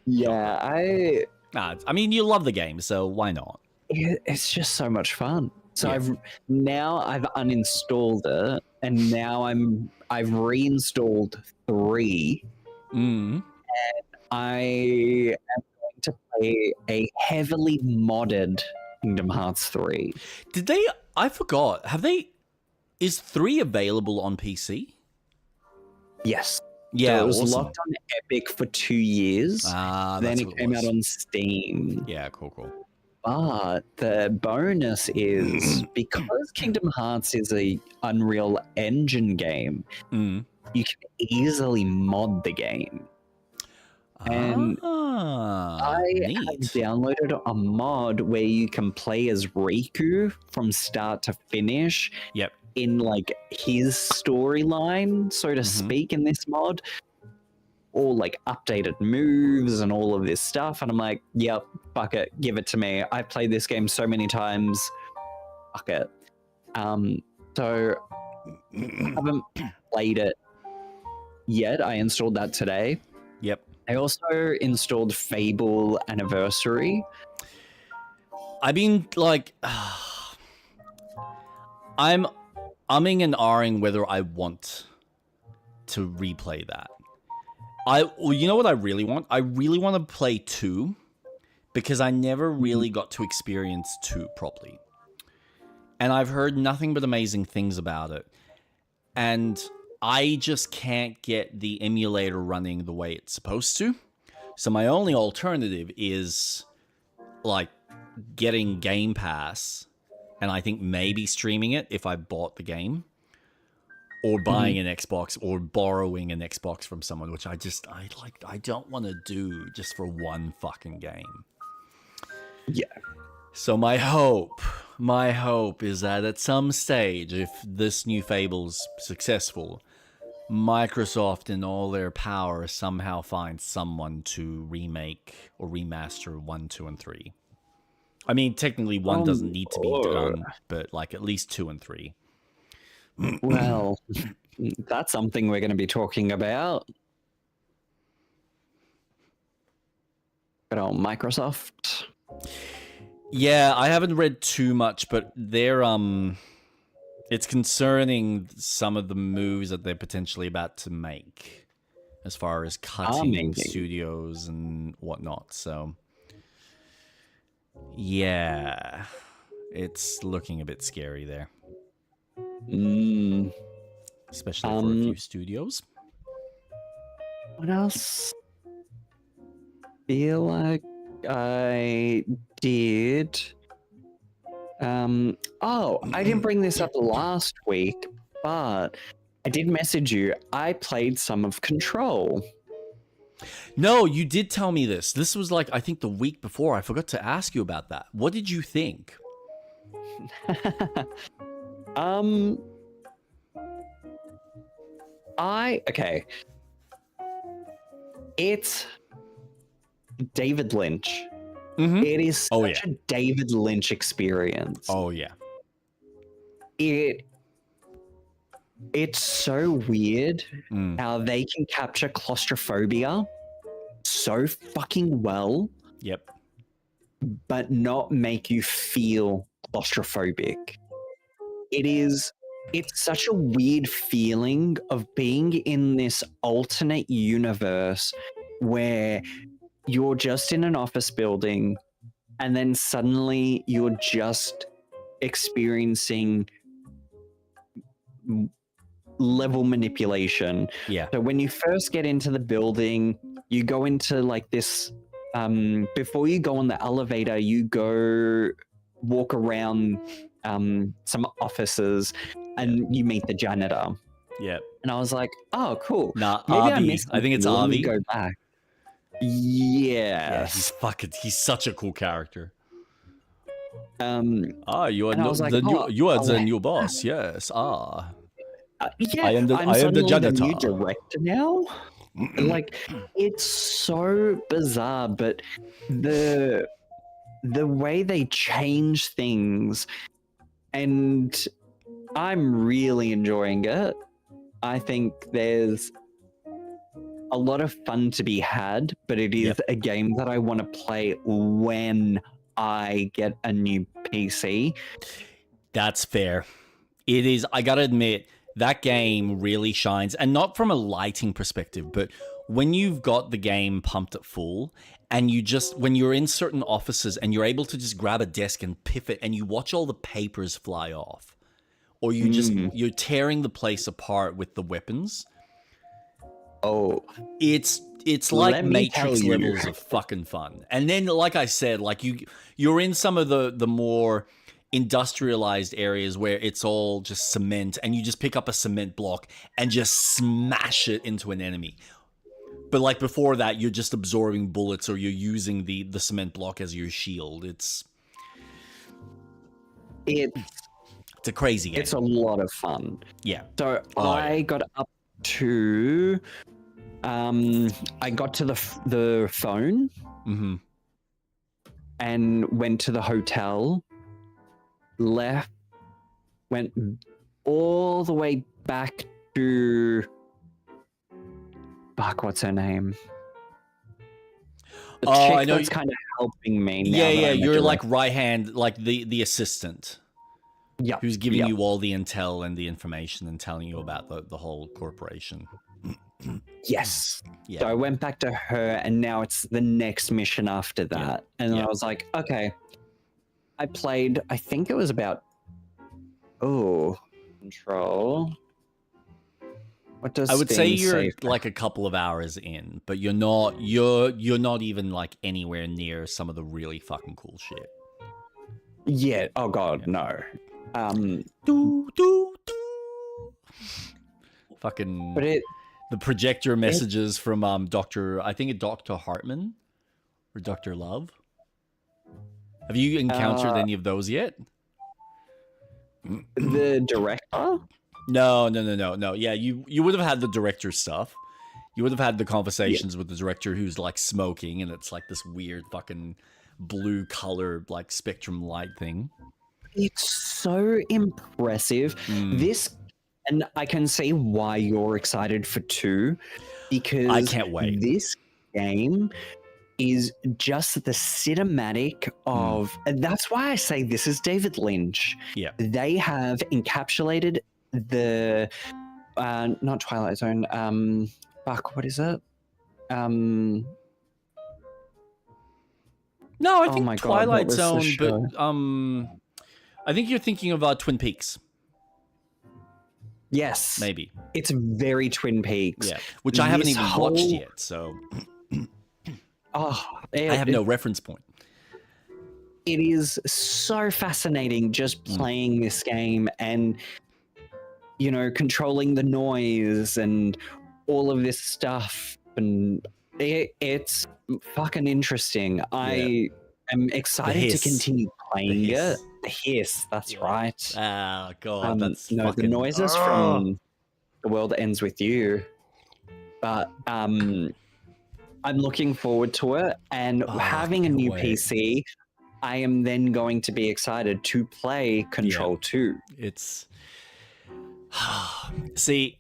Yeah, I mean, you love the game, so why not? It's just so much fun. So I've uninstalled it, and now I've reinstalled 3. And I am going to play a heavily modded Kingdom Hearts 3. Did they? I forgot. Is 3 available on PC? Yes. Yeah, so it was awesome. locked on Epic for 2 years. Then it came out on Steam. Yeah, cool. But the bonus is, because Kingdom Hearts is a Unreal Engine game, you can easily mod the game. And I have downloaded a mod where you can play as Riku from start to finish. Yep. In like his storyline, so to speak, in this mod. All like updated moves and all of this stuff. And I'm like, yep, fuck it, give it to me. I've played this game so many times. Fuck it. So I haven't played it yet. I installed that today. Yep. I also installed Fable Anniversary. I mean, like, I'm umming and ahhing whether I want to replay that. You know what I really want? I really want to play 2, because I never really got to experience 2 properly. And I've heard nothing but amazing things about it. And I just can't get the emulator running the way it's supposed to. So my only alternative is like getting Game Pass, and I think maybe streaming it if I bought the game, or buying an Xbox, or borrowing an Xbox from someone, which I don't want to do just for one fucking game. Yeah. So my hope is that at some stage, if this new Fable's successful, Microsoft in all their power somehow finds someone to remake or remaster 1, 2, and 3. I mean, technically 1 doesn't need to be done, but like at least 2 and 3. Well, that's something we're going to be talking about. Good old Microsoft. Yeah, I haven't read too much, but they're it's concerning some of the moves that they're potentially about to make as far as cutting studios and whatnot. So yeah, it's looking a bit scary there. Especially for a few studios. What else? Feel like I did. I didn't bring this up last week, but I did message you. I played some of Control. No, you did tell me this. This was like, I think the week before. I forgot to ask you about that. What did you think? um, okay. It's David Lynch. Mm-hmm. It is such Oh, yeah. a David Lynch experience. Oh yeah. It's so weird Mm. how they can capture claustrophobia so fucking well, Yep. but not make you feel claustrophobic. It's such a weird feeling of being in this alternate universe where you're just in an office building and then suddenly you're just experiencing level manipulation. Yeah. So when you first get into the building, you go into like this before you go on the elevator, you go walk around some offices and you meet the janitor. Yep. And I was like, oh, cool. Nah, Maybe I Avi. missed I think it's something. Let me Avi. go back. Yeah, Yes. he's such a cool character. You You are and I was like, you are the oh, new boss. Yes. yeah, I am the suddenly the new janitor. director now. Like, it's so bizarre, but the way they change things, and I'm really enjoying it. I think there's a lot of fun to be had, but it is a game that I want to play when I get a new PC. That's fair. It is. I gotta admit, that game really shines, and not from a lighting perspective, but when you've got the game pumped at full, and when you're in certain offices and you're able to just grab a desk and pivot, and you watch all the papers fly off, or you're tearing the place apart with the weapons. Oh, it's like let me Matrix tell you. levels of fucking fun. And then, like I said, like you're in some of the more industrialized areas where it's all just cement, and you just pick up a cement block and just smash it into an enemy. But like before that, you're just absorbing bullets, or you're using the cement block as your shield. It's a crazy game. It's a lot of fun. Yeah. So I got up to I got to the phone and went to the hotel, left, went all the way back to what's her name? The chick I know that's kind of helping me now. Yeah, you're like right hand, like the assistant. Yeah. Who's giving you all the intel and the information and telling you about the whole corporation. Yes. Yeah. So I went back to her, and now it's the next mission after that. And I was like, okay. I played, I think it was about control. What does I would say Steam you're say? like a couple of hours in, but you're not even like anywhere near some of the really fucking cool shit. Yeah. Oh god, no. Fucking. But the projector messages from Dr. Hartman or Dr. Love. Have you encountered any of those yet? The director? No. Yeah, you would have had the director stuff. You would have had the conversations with the director who's like smoking, and it's like this weird fucking blue color like spectrum light thing. It's so impressive. And I can see why you're excited for 2, because I can't wait. This game is just the cinematic of, and that's why I say this is David Lynch. Yeah. They have encapsulated the not Twilight Zone, what is it? No, I think Twilight Zone, but I think you're thinking of Twin Peaks. Yes. Maybe. It's very Twin Peaks. Yeah, which I haven't even watched yet, so I have no reference point. It is so fascinating just playing this game and, you know, controlling the noise and all of this stuff. And it's fucking interesting. I am excited to continue playing hiss. it. The hiss, that's right. Oh god, that's no, fucking... the noises from The World Ends With You. But I'm looking forward to it, and having a can't new wait. PC, I am then going to be excited to play Control 2. It's... See,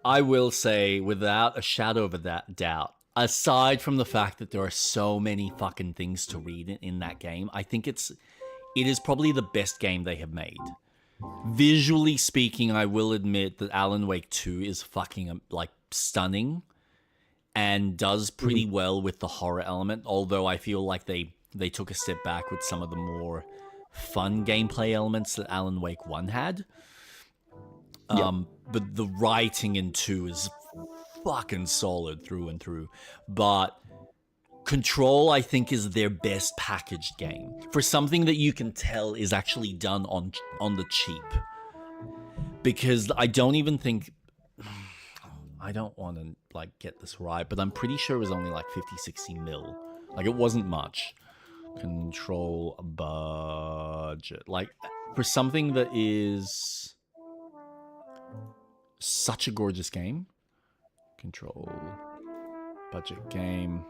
I will say, without a shadow of a doubt, aside from the fact that there are so many fucking things to read in that game, I think it is probably the best game they have made. Visually speaking, I will admit that Alan Wake 2 is fucking, like, stunning and does pretty well with the horror element, although I feel like they took a step back with some of the more fun gameplay elements that Alan Wake 1 had. But the writing in 2 is fucking solid through and through. But Control, I think, is their best packaged game for something that you can tell is actually done on the cheap. Because I don't even think... I don't want to, like, get this right, but I'm pretty sure it was only like 50-60 mil. Like, it wasn't much. Control budget. Like, for something that is such a gorgeous game. Control budget game.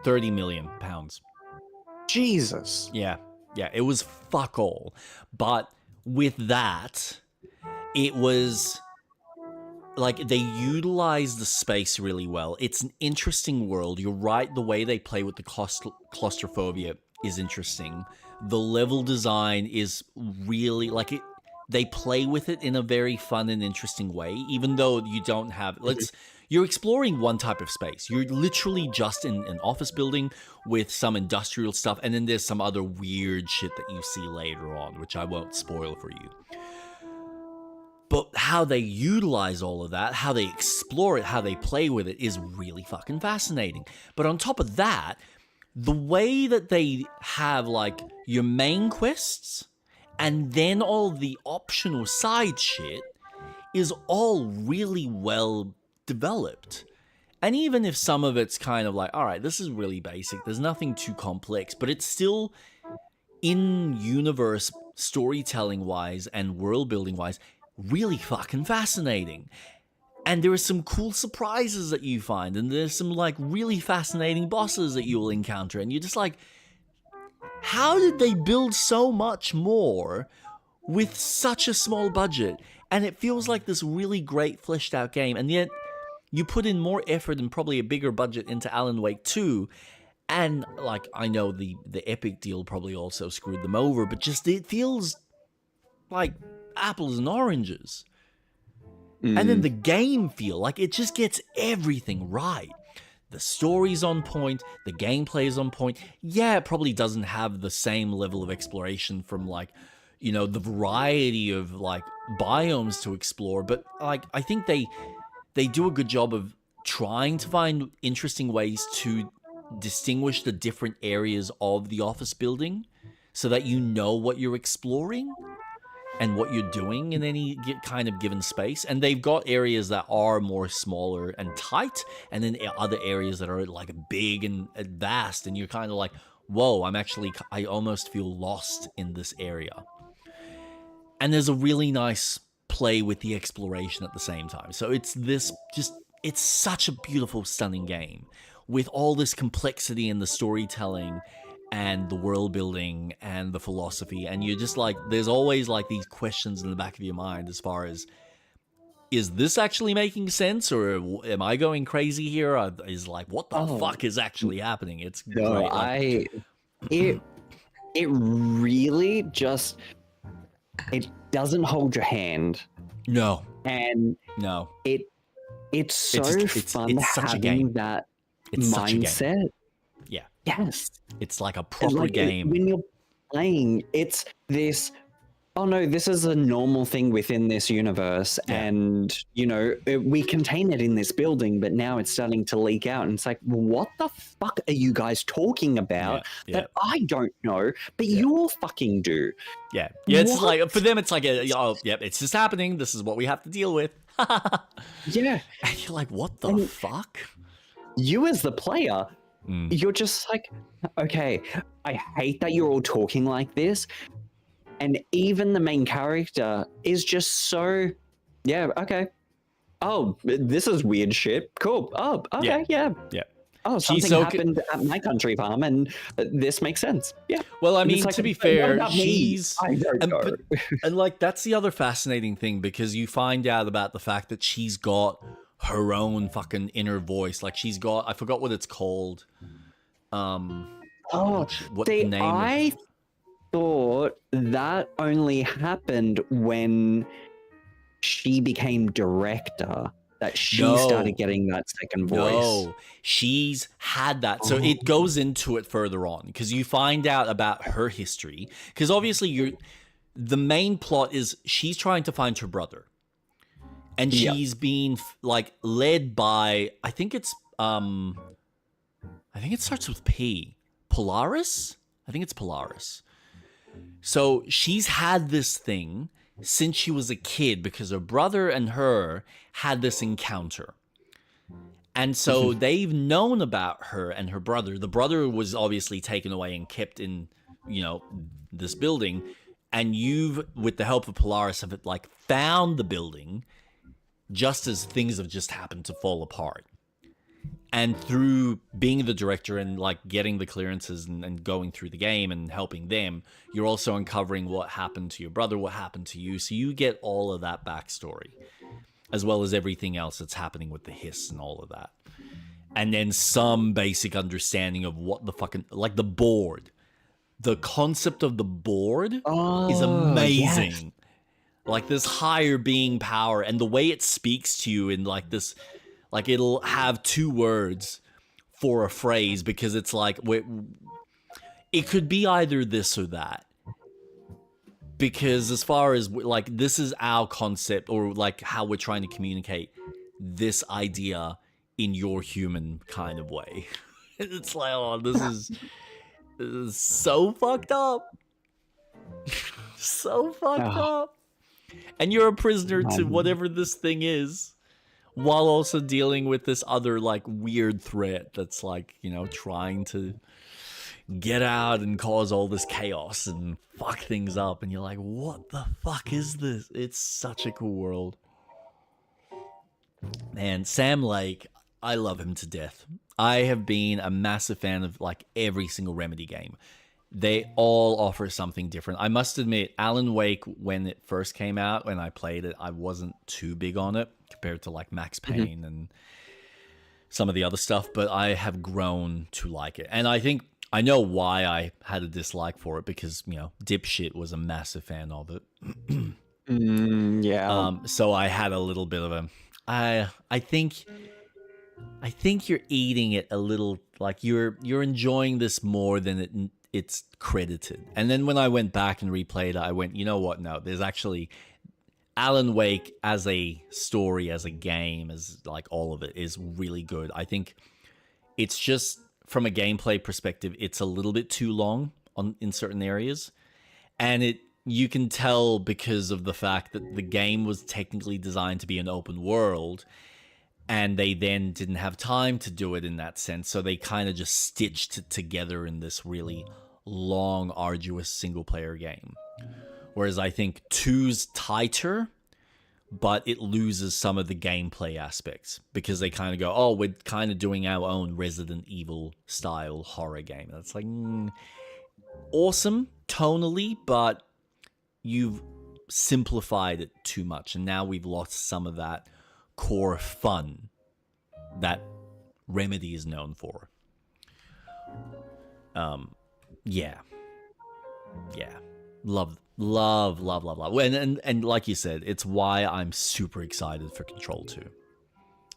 30 million pounds. Jesus. Yeah, it was fuck all. But with that, it was like they utilized the space really well. It's an interesting world. You're right, the way they play with the claustrophobia is interesting. The level design is really like it. They play with it in a very fun and interesting way, even though you don't have... You're exploring one type of space. You're literally just in an office building with some industrial stuff, and then there's some other weird shit that you see later on, which I won't spoil for you. But how they utilize all of that, how they explore it, how they play with it is really fucking fascinating. But on top of that, the way that they have, like, your main quests and then all the optional side shit is all really well developed. And even if some of it's kind of like, all right, this is really basic, there's nothing too complex, but it's still in-universe storytelling-wise and world-building-wise really fucking fascinating. And there are some cool surprises that you find, and there's some, like, really fascinating bosses that you will encounter, and you're just like, how did they build so much more with such a small budget? And it feels like this really great fleshed out game, and yet you put in more effort and probably a bigger budget into Alan Wake 2, and, like, I know the Epic deal probably also screwed them over, but just it feels like apples and oranges. And then the game feel like it just gets everything right. The story's on point, the gameplay is on point. Yeah, it probably doesn't have the same level of exploration from, like, you know, the variety of, like, biomes to explore, but, like, I think they do a good job of trying to find interesting ways to distinguish the different areas of the office building so that you know what you're exploring and what you're doing in any kind of given space. And they've got areas that are more smaller and tight, and then other areas that are, like, big and vast, and you're kind of like, whoa, I almost feel lost in this area. And there's a really nice play with the exploration at the same time. So it's such a beautiful, stunning game with all this complexity in the storytelling and the world building and the philosophy, and you're just like, there's always, like, these questions in the back of your mind as far as, is this actually making sense, or am I going crazy here? Or is, like, what the fuck is actually happening? It's great. Like, it really just, it doesn't hold your hand. No. And no. It's so fun having that mindset. Yeah. Yes. It's like a proper game. When you're playing, it's this, oh no, this is a normal thing within this universe. Yeah. And, you know, we contain it in this building, but now it's starting to leak out. And it's like, what the fuck are you guys talking about that I don't know, but you all fucking do? Yeah. Yeah, it's like, for them, it's like, it's just happening. This is what we have to deal with. Yeah. And you're like, what the fuck? You as the player, you're just like, okay, I hate that you're all talking like this. And even the main character is just so, yeah, okay. Oh, this is weird shit. Cool. Oh, okay, yeah. Oh, She's something happened at my country farm, and this makes sense. Yeah. Well, I And it's mean, like, to be "What fair, about me? she's I don't and, know." but- and like that's the other fascinating thing, because you find out about the fact that she's got her own fucking inner voice. Like she's got, I forgot what it's called. Oh, What see, the name? I thought that only happened when she became director, that she No. started getting that second voice. No, she's had that. So it goes into it further on, because you find out about her history. Because obviously, the main plot is she's trying to find her brother, and she's being like led by, I think it starts with P. Polaris? I think it's Polaris. So she's had this thing since she was a kid, because her brother and her had this encounter. And so they've known about her and her brother. The brother was obviously taken away and kept in, this building. And you've, with the help of Polaris, have like found the building just as things have just happened to fall apart. And through being the director and like getting the clearances and going through the game and helping them, you're also uncovering what happened to your brother, what happened to you. So you get all of that backstory, as well as everything else that's happening with the hiss and all of that. And then some basic understanding of what the fucking, like the board. The concept of the board is amazing. Yes. Like this higher being power, and the way it speaks to you in like this, like it'll have two words for a phrase, because it's like, it could be either this or that. Because as far as like, this is our concept, or like how we're trying to communicate this idea in your human kind of way. It's like, oh, this is so fucked up. So fucked up. And you're a prisoner to whatever this thing is, while also dealing with this other like weird threat that's like, trying to get out and cause all this chaos and fuck things up. And you're like, what the fuck is this? It's such a cool world. And Sam Lake, I love him to death. I have been a massive fan of like every single Remedy game. They all offer something different. I must admit, Alan Wake, when it first came out, when I played it, I wasn't too big on it compared to like Max Payne and some of the other stuff, but I have grown to like it. And I think I know why I had a dislike for it, because, Dipshit was a massive fan of it. So I had a little bit of a... I think you're eating it a little, like you're enjoying this more than it's credited. And then when I went back and replayed it, I went, you know what? No, there's actually Alan Wake as a story, as a game, as like all of it is really good. I think it's just from a gameplay perspective, it's a little bit too long in certain areas, and you can tell because of the fact that the game was technically designed to be an open world. And they then didn't have time to do it in that sense. So they kind of just stitched it together in this really long, arduous single-player game. Whereas I think 2's tighter, but it loses some of the gameplay aspects. Because they kind of go, oh, we're kind of doing our own Resident Evil-style horror game. That's like, awesome, tonally, but you've simplified it too much. And now we've lost some of that core fun that Remedy is known for. Yeah. Love. And like you said, it's why I'm super excited for Control 2.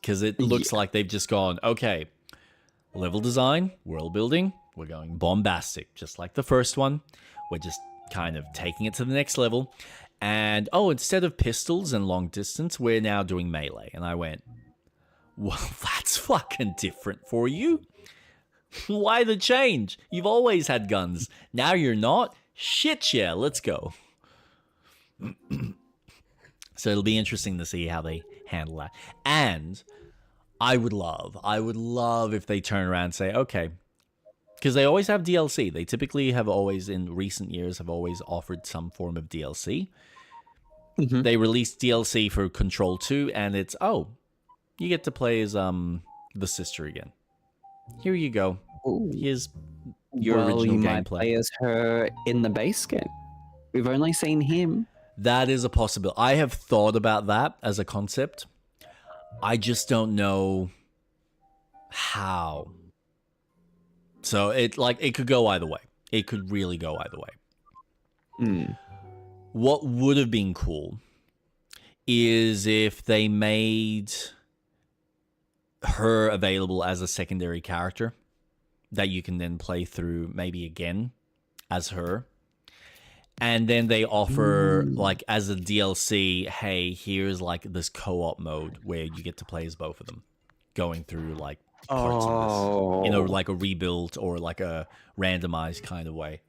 Because it looks like they've just gone, okay, level design, world building, we're going bombastic, just like the first one. We're just kind of taking it to the next level. And, instead of pistols and long distance, we're now doing melee. And I went, well, that's fucking different for you. Why the change? You've always had guns. Now you're not? Shit, yeah, let's go. So it'll be interesting to see how they handle that. And I would love if they turn around and say, okay, because they always have DLC. They typically have always, in recent years, have always offered some form of DLC. Mhm. They released DLC for Control 2, and it's, oh, you get to play as the sister again. Here you go. Ooh. Here's your Well, original you might gameplay. play as her in the base game. We've only seen him. That is a possibility. I have thought about that as a concept. I just don't know how. So it could go either way. It could really go either way. Mm. What would have been cool is if they made her available as a secondary character that you can then play through maybe again as her. And then they offer, like, as a DLC, hey, here's, like, this co-op mode where you get to play as both of them, going through, like, parts of this, like a rebuild or, like, a randomized kind of way.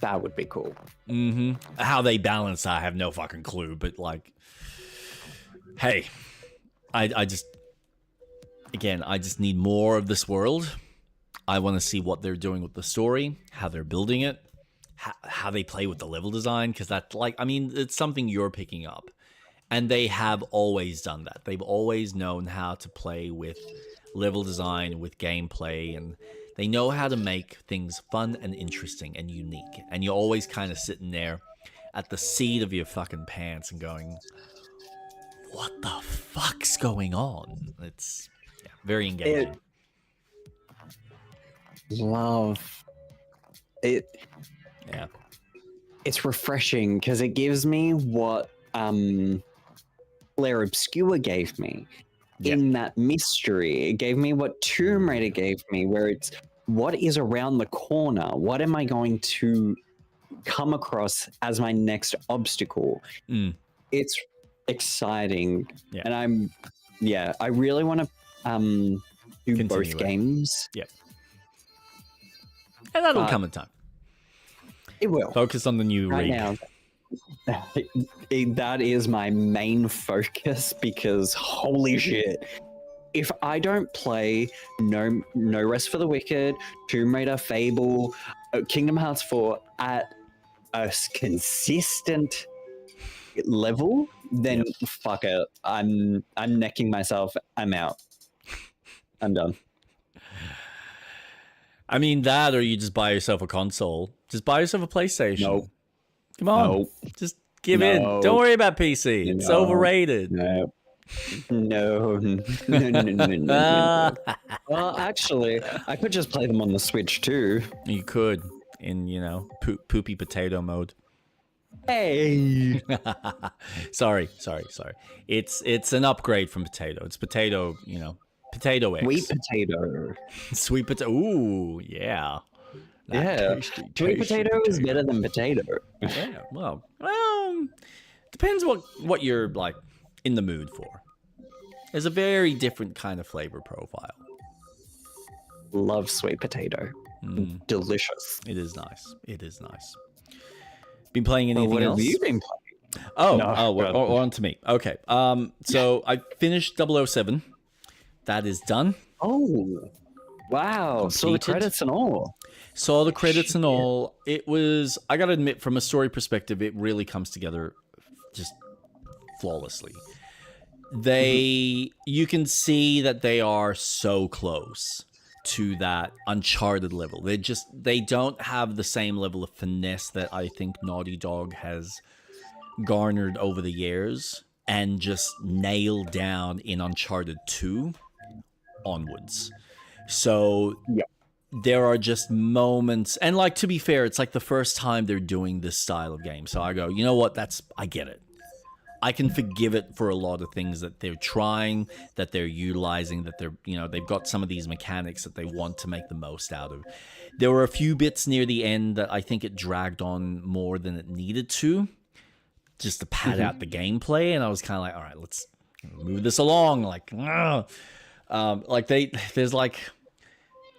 That would be cool. Mm-hmm. How they balance, I have no fucking clue, but, like, hey, I just need more of this world. I want to see what they're doing with the story, how they're building it, how they play with the level design, because that, like, I mean, it's something you're picking up. And they have always done that. They've always known how to play with level design, with gameplay, and they know how to make things fun and interesting and unique. And you're always kind of sitting there at the seat of your fucking pants and going, what the fuck's going on? It's very engaging. Love it. Yeah, it's refreshing because it gives me what Claire Obscure gave me in that mystery. It gave me what Tomb Raider gave me, where it's what is around the corner, what am I going to come across as my next obstacle. It's exciting. And I really want to do both games. And that'll come in time. It will. Focus on the new right rig. now. That is my main focus because holy shit. If I don't play No Rest for the Wicked, Tomb Raider, Fable, Kingdom Hearts 4 at a consistent level, then fuck it. I'm necking myself. I'm out. I'm done. I mean, that or you just buy yourself a console. Just buy yourself a PlayStation. Nope. Come on. Nope. Just give in. Don't worry about PC. It's overrated. No. No. Well, actually, I could just play them on the Switch too. You could, in, poopy potato mode. Hey. Sorry. It's an upgrade from potato. It's potato, potato X. Sweet potato. Sweet potato. Ooh, yeah. Sweet potato is better than potato. Yeah, well, depends what you're, like, in the mood for. There's a very different kind of flavor profile. Love sweet potato. Delicious. It is nice. Been playing anything else? What have you been playing? We're on to me. Okay. So I finished 007. That is done. Oh, wow. Saw the credits and all. Saw the credits and all. It was, I gotta admit, from a story perspective, it really comes together just flawlessly. You can see that they are so close to that Uncharted level. They don't have the same level of finesse that I think Naughty Dog has garnered over the years and just nailed down in Uncharted 2 onwards. So there are just moments, and, like, to be fair, it's like the first time they're doing this style of game. So I go, you know what? I get it. I can forgive it for a lot of things that they're trying, that they're utilizing, that they've got some of these mechanics that they want to make the most out of. There were a few bits near the end that I think it dragged on more than it needed to, just to pad out the gameplay. And I was kind of like, all right, let's move this along. Like, there's like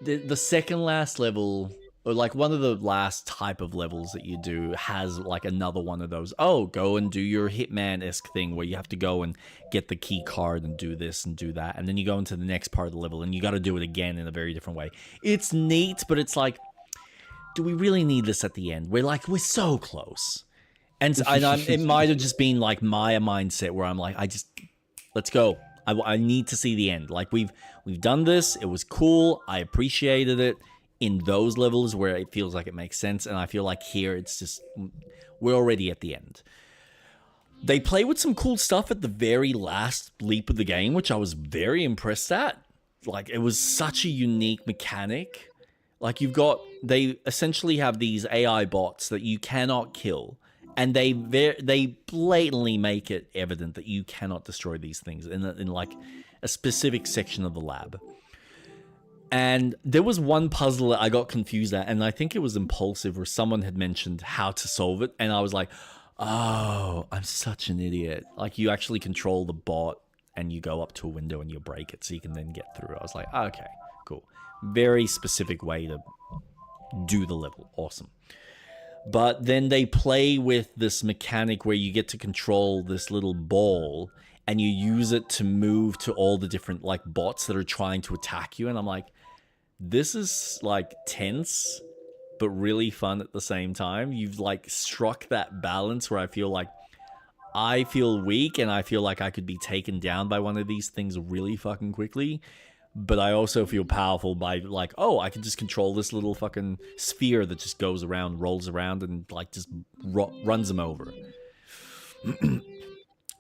the second last level or like one of the last type of levels that you do has like another one of those, oh, go and do your Hitman-esque thing where you have to go and get the key card and do this and do that, and then you go into the next part of the level and you got to do it again in a very different way. It's neat, but it's like, do we really need this at the end? We're so close. And it might have just been like my mindset where I'm like, let's go. I need to see the end. Like we've done this. It was cool. I appreciated it in those levels where it feels like it makes sense. And I feel like here it's just, we're already at the end. They play with some cool stuff at the very last leap of the game, which I was very impressed at. Like it was such a unique mechanic. Like they essentially have these AI bots that you cannot kill. And they blatantly make it evident that you cannot destroy these things in like a specific section of the lab. And there was one puzzle that I got confused at, and I think it was Impulsive, where someone had mentioned how to solve it, and I was like, oh, I'm such an idiot. Like, you actually control the bot, and you go up to a window and you break it so you can then get through. I was like, okay, cool. Very specific way to do the level. Awesome. But then they play with this mechanic where you get to control this little ball and you use it to move to all the different like bots that are trying to attack you. And I'm like, this is like tense, but really fun at the same time. You've like struck that balance where I feel weak and I feel like I could be taken down by one of these things really fucking quickly. But I also feel powerful by like, oh, I can just control this little fucking sphere that just goes around, rolls around, and like just runs them over.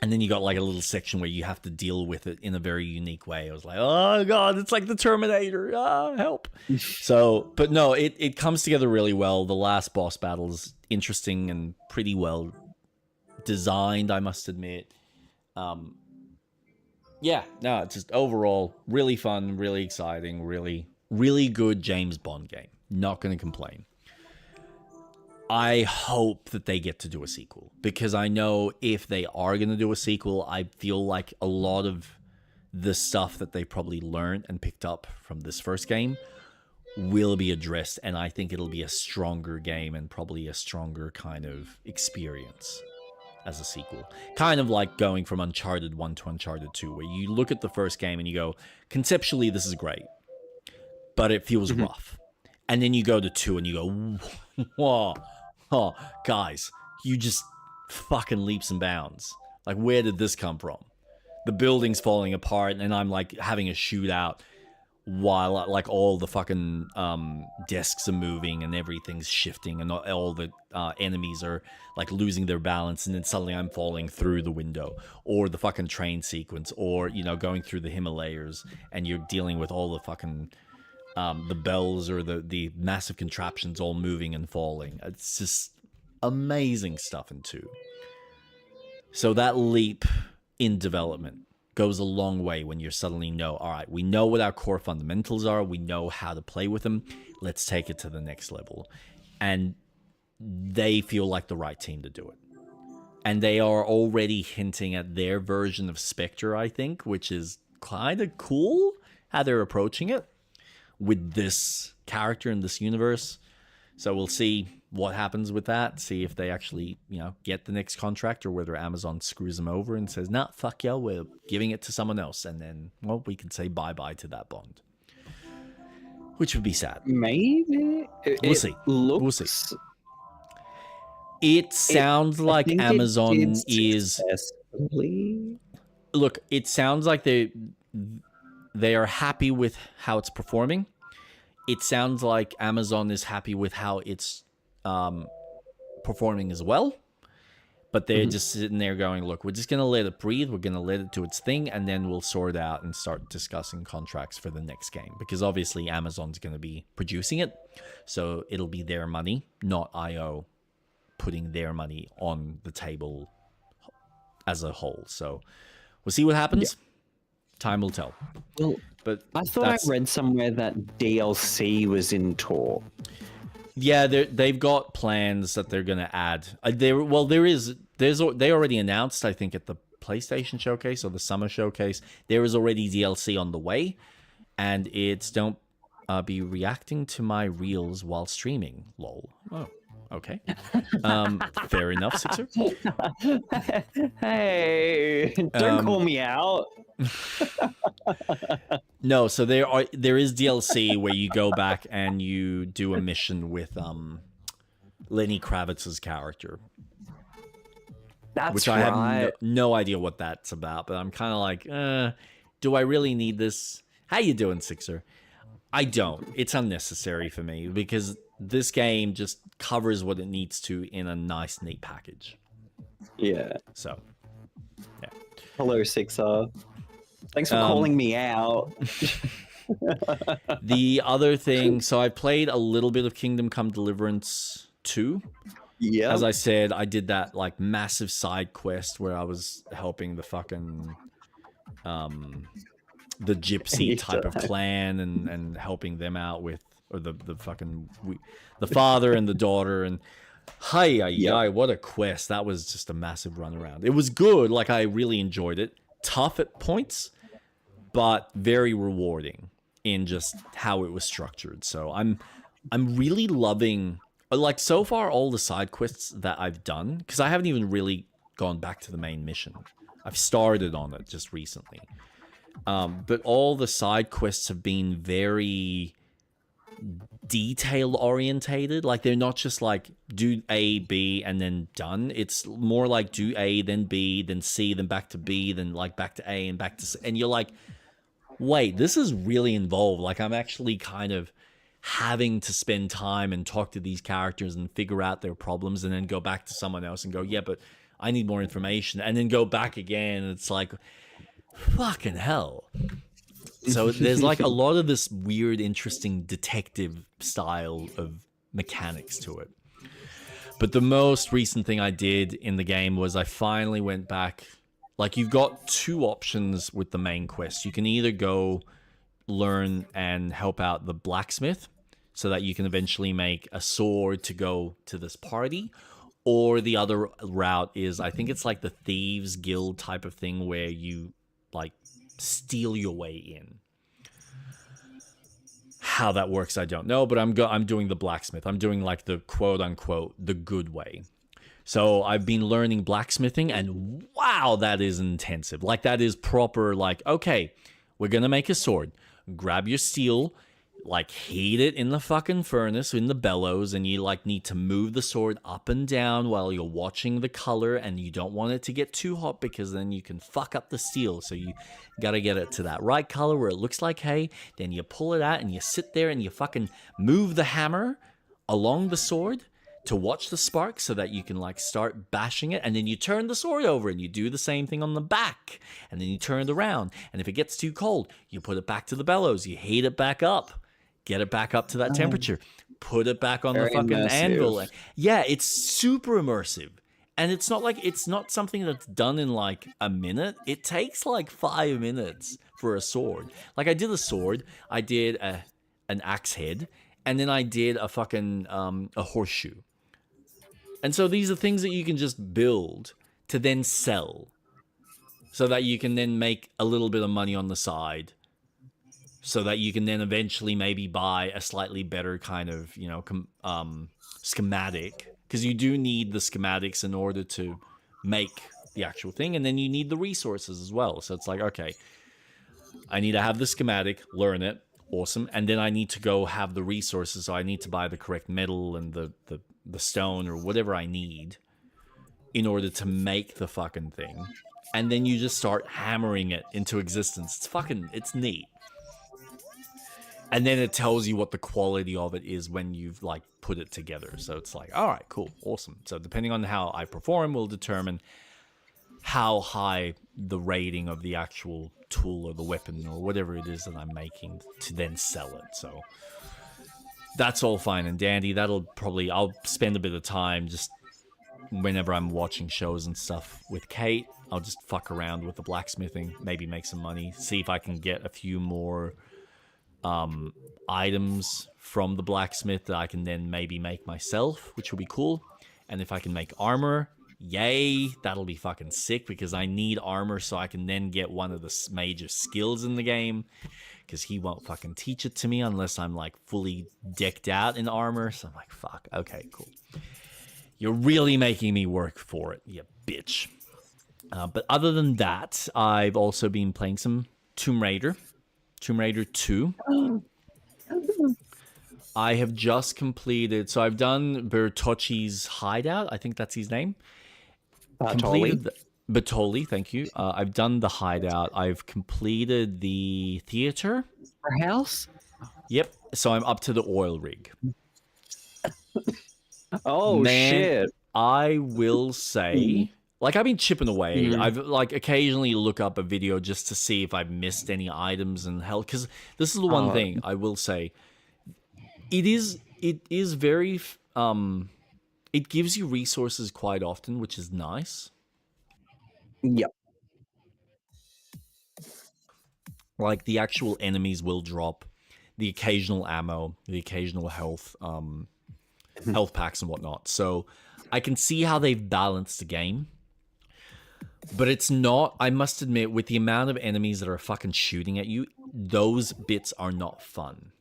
And then you got like a little section where you have to deal with it in a very unique way. I was like, oh god, it's like the Terminator. Help. So, but no, it comes together really well. The last boss battle is interesting and pretty well designed, I must admit. Yeah, no, it's just overall really fun, really exciting, really, really good James Bond game. Not going to complain. I hope that they get to do a sequel, because I know if they are going to do a sequel, I feel like a lot of the stuff that they probably learned and picked up from this first game will be addressed, and I think it'll be a stronger game and probably a stronger kind of experience as a sequel. Kind of like going from Uncharted 1 to Uncharted 2, where you look at the first game and you go, conceptually this is great, but it feels rough. And then you go to 2 and you go, whoa, oh, guys, you just fucking leaps and bounds. Like, where did this come from? The building's falling apart and I'm like having a shootout while like all the fucking desks are moving and everything's shifting and all the enemies are like losing their balance, and then suddenly I'm falling through the window, or the fucking train sequence, or, you know, going through the Himalayas and you're dealing with all the fucking the bells or the massive contraptions all moving and falling. It's just amazing stuff in 2. So that leap in development goes a long way when you suddenly know, all right, we know what our core fundamentals are, we know how to play with them, let's take it to the next level. And they feel like the right team to do it. And they are already hinting at their version of Spectre, I think, which is kind of cool how they're approaching it with this character in this universe. So we'll see what happens with that, see if they actually, you know, get the next contract, or whether Amazon screws them over and says, nah, fuck yeah, we're giving it to someone else. And then, well, we can say bye-bye to that bond. Which would be sad. Maybe. We'll see. We'll see. It sounds like Amazon is... Look, it sounds like they are happy with how it's performing. It sounds like Amazon is happy with how it's performing as well. But they're just sitting there going, look, we're just going to let it breathe. We're going to let it do its thing. And then we'll sort it out and start discussing contracts for the next game. Because obviously Amazon's going to be producing it. So it'll be their money, not IO putting their money on the table as a whole. So we'll see what happens. Yeah. Time will tell. Well, but I thought I read somewhere that DLC was in talk. Yeah, they've got plans that they're going to add. They already announced, I think, at the PlayStation Showcase or the Summer Showcase, there is already DLC on the way, and it's don't be reacting to my reels while streaming. Lol. Oh, okay. Fair enough, Sixer. Hey, don't call me out. No, so there is DLC where you go back and you do a mission with Lenny Kravitz's character. That's which I have no idea what that's about, but I'm kind of like, do I really need this? How you doing, Sixer? I don't. It's unnecessary for me because this game just covers what it needs to in a nice, neat package. Yeah. So, yeah. Hello, Sixer. Thanks for calling me out. The other thing, so I played a little bit of Kingdom Come Deliverance 2. Yeah. As I said, I did that like massive side quest where I was helping the fucking the gypsy type of clan and helping them out with, or the father and the daughter, and hi, what a quest. That was just a massive runaround. It was good, like I really enjoyed it. Tough at points, but very rewarding in just how it was structured. So I'm really loving, like, so far all the side quests that I've done, because I haven't even really gone back to the main mission. I've started on it just recently. But all the side quests have been very detail orientated. Like, they're not just like do A, B, and then done. It's more like do A, then B, then C, then back to B, then like back to A and back to C. And you're like, wait, this is really involved. Like, I'm actually kind of having to spend time and talk to these characters and figure out their problems and then go back to someone else and go, yeah, but I need more information, and then go back again. It's like, fucking hell. So there's like a lot of this weird, interesting detective style of mechanics to it. But the most recent thing I did in the game was I finally went back. Like, you've got two options with the main quest. You can either go learn and help out the blacksmith so that you can eventually make a sword to go to this party, or the other route is, I think it's like the Thieves Guild type of thing where you like steal your way in. How that works, I don't know, but I'm doing the blacksmith. I'm doing like the quote unquote the good way. So I've been learning blacksmithing, and wow, that is intensive. Like, that is proper, like, okay, we're gonna make a sword. Grab your steel, like heat it in the fucking furnace, in the bellows, and you like need to move the sword up and down while you're watching the color, and you don't want it to get too hot because then you can fuck up the steel. So you gotta get it to that right color where it looks like hay. Then you pull it out and you sit there and you fucking move the hammer along the sword to watch the spark so that you can like start bashing it, and then you turn the sword over and you do the same thing on the back, and then you turn it around, and if it gets too cold, you put it back to the bellows, you heat it back up, get it back up to that temperature, put it back on the fucking anvil. Yeah, it's super immersive. And it's not something that's done in like a minute. It takes like 5 minutes for a sword. Like, I did a sword, I did an axe head, and then I did a fucking a horseshoe. And so these are things that you can just build to then sell, so that you can then make a little bit of money on the side, so that you can then eventually maybe buy a slightly better kind of, you know, schematic, because you do need the schematics in order to make the actual thing, and then you need the resources as well. So it's like, okay, I need to have the schematic, learn it, awesome, and then I need to go have the resources, so I need to buy the correct metal and the stone or whatever I need in order to make the fucking thing, and then you just start hammering it into existence. It's neat. And then it tells you what the quality of it is when you've like put it together. So it's like, all right, cool, awesome. So depending on how I perform will determine how high the rating of the actual tool or the weapon or whatever it is that I'm making to then sell it. So that's all fine and dandy. I'll spend a bit of time just whenever I'm watching shows and stuff with Kate. I'll just fuck around with the blacksmithing, maybe make some money, see if I can get a few more items from the blacksmith that I can then maybe make myself, which will be cool. And if I can make armor, Yay, that'll be fucking sick because I need armor so I can then get one of the major skills in the game. Because he won't fucking teach it to me unless I'm like fully decked out in armor. So I'm like, fuck, okay, cool. You're really making me work for it, you bitch. But other than that, I've also been playing some Tomb Raider 2. I have just completed, so I've done Bertocci's Hideout. I think that's his name. Completed Bertoli, thank you. I've done the Hideout. I've completed the theater. House? Yep. So I'm up to the oil rig. Oh, Man, shit. I will say, like, I've been chipping away. I've like occasionally look up a video just to see if I've missed any items and hell. Because this is the one thing I will say. It is very it gives you resources quite often, which is nice. Yep. Like the actual enemies will drop the occasional ammo, the occasional health health packs and whatnot. So I can see how they've balanced the game. But it's not, I must admit, with the amount of enemies that are fucking shooting at you, those bits are not fun.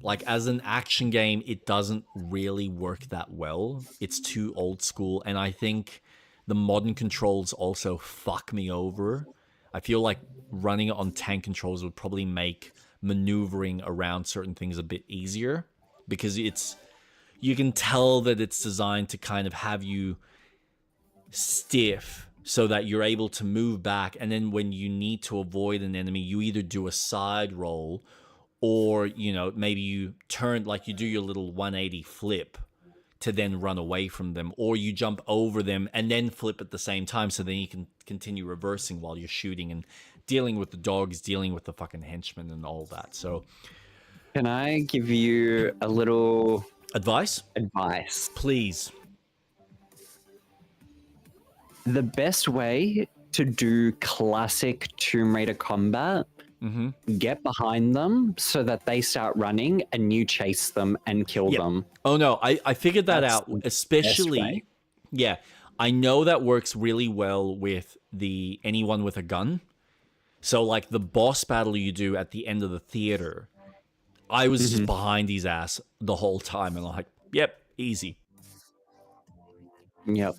Like, as an action game, it doesn't really work that well. It's too old school, and I think the modern controls also fuck me over. I feel like running it on tank controls would probably make maneuvering around certain things a bit easier, because you can tell that it's designed to kind of have you stiff so that you're able to move back, and then when you need to avoid an enemy, you either do a side roll or, you know, maybe you turn, like you do your little 180 flip to then run away from them, or you jump over them and then flip at the same time, so then you can continue reversing while you're shooting and dealing with the dogs, dealing with the fucking henchmen and all that. So can I give you a little advice? Please. The best way to do classic Tomb Raider combat, get behind them so that they start running and you chase them and kill them. Oh no, I figured that out, especially, yeah, I know that works really well with the anyone with a gun. So like the boss battle you do at the end of the theater, I was just behind his ass the whole time and I'm like, yep, easy. Yep.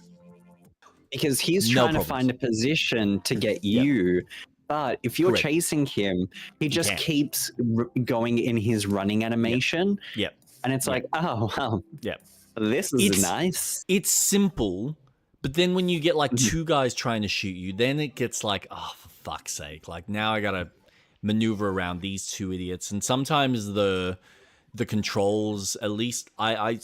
Because he's trying to find a position to get you. But if you're chasing him, he just keeps going in his running animation. Yep. And it's like, oh, wow. Yep. This is nice. It's simple, but then when you get like two guys trying to shoot you, then it gets like, oh, for fuck's sake. Like now I gotta maneuver around these two idiots. And sometimes the controls, at least I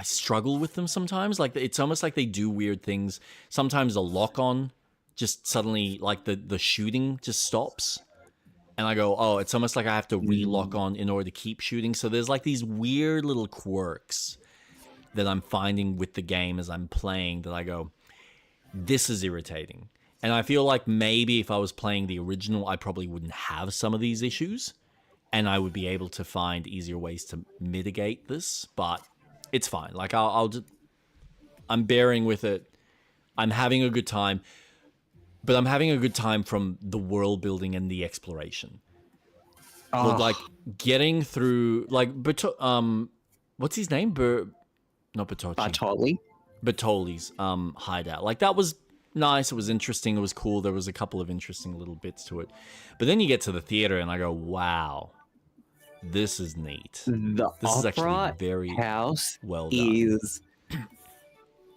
struggle with them sometimes. Like it's almost like they do weird things. Sometimes a lock on just suddenly, like the shooting just stops, and I go, oh, it's almost like I have to re-lock on in order to keep shooting. So there's like these weird little quirks that I'm finding with the game as I'm playing that I go, this is irritating. And I feel like maybe if I was playing the original, I probably wouldn't have some of these issues, and I would be able to find easier ways to mitigate this. But it's fine. Like I'm bearing with it. I'm having a good time. But I'm having a good time from the world building and the exploration. But like getting through, like, what's his name? Not Bertocci. Bertoli's hideout. Like that was nice. It was interesting. It was cool. There was a couple of interesting little bits to it. But then you get to the theater and I go, wow, this is neat. This is actually very house well done.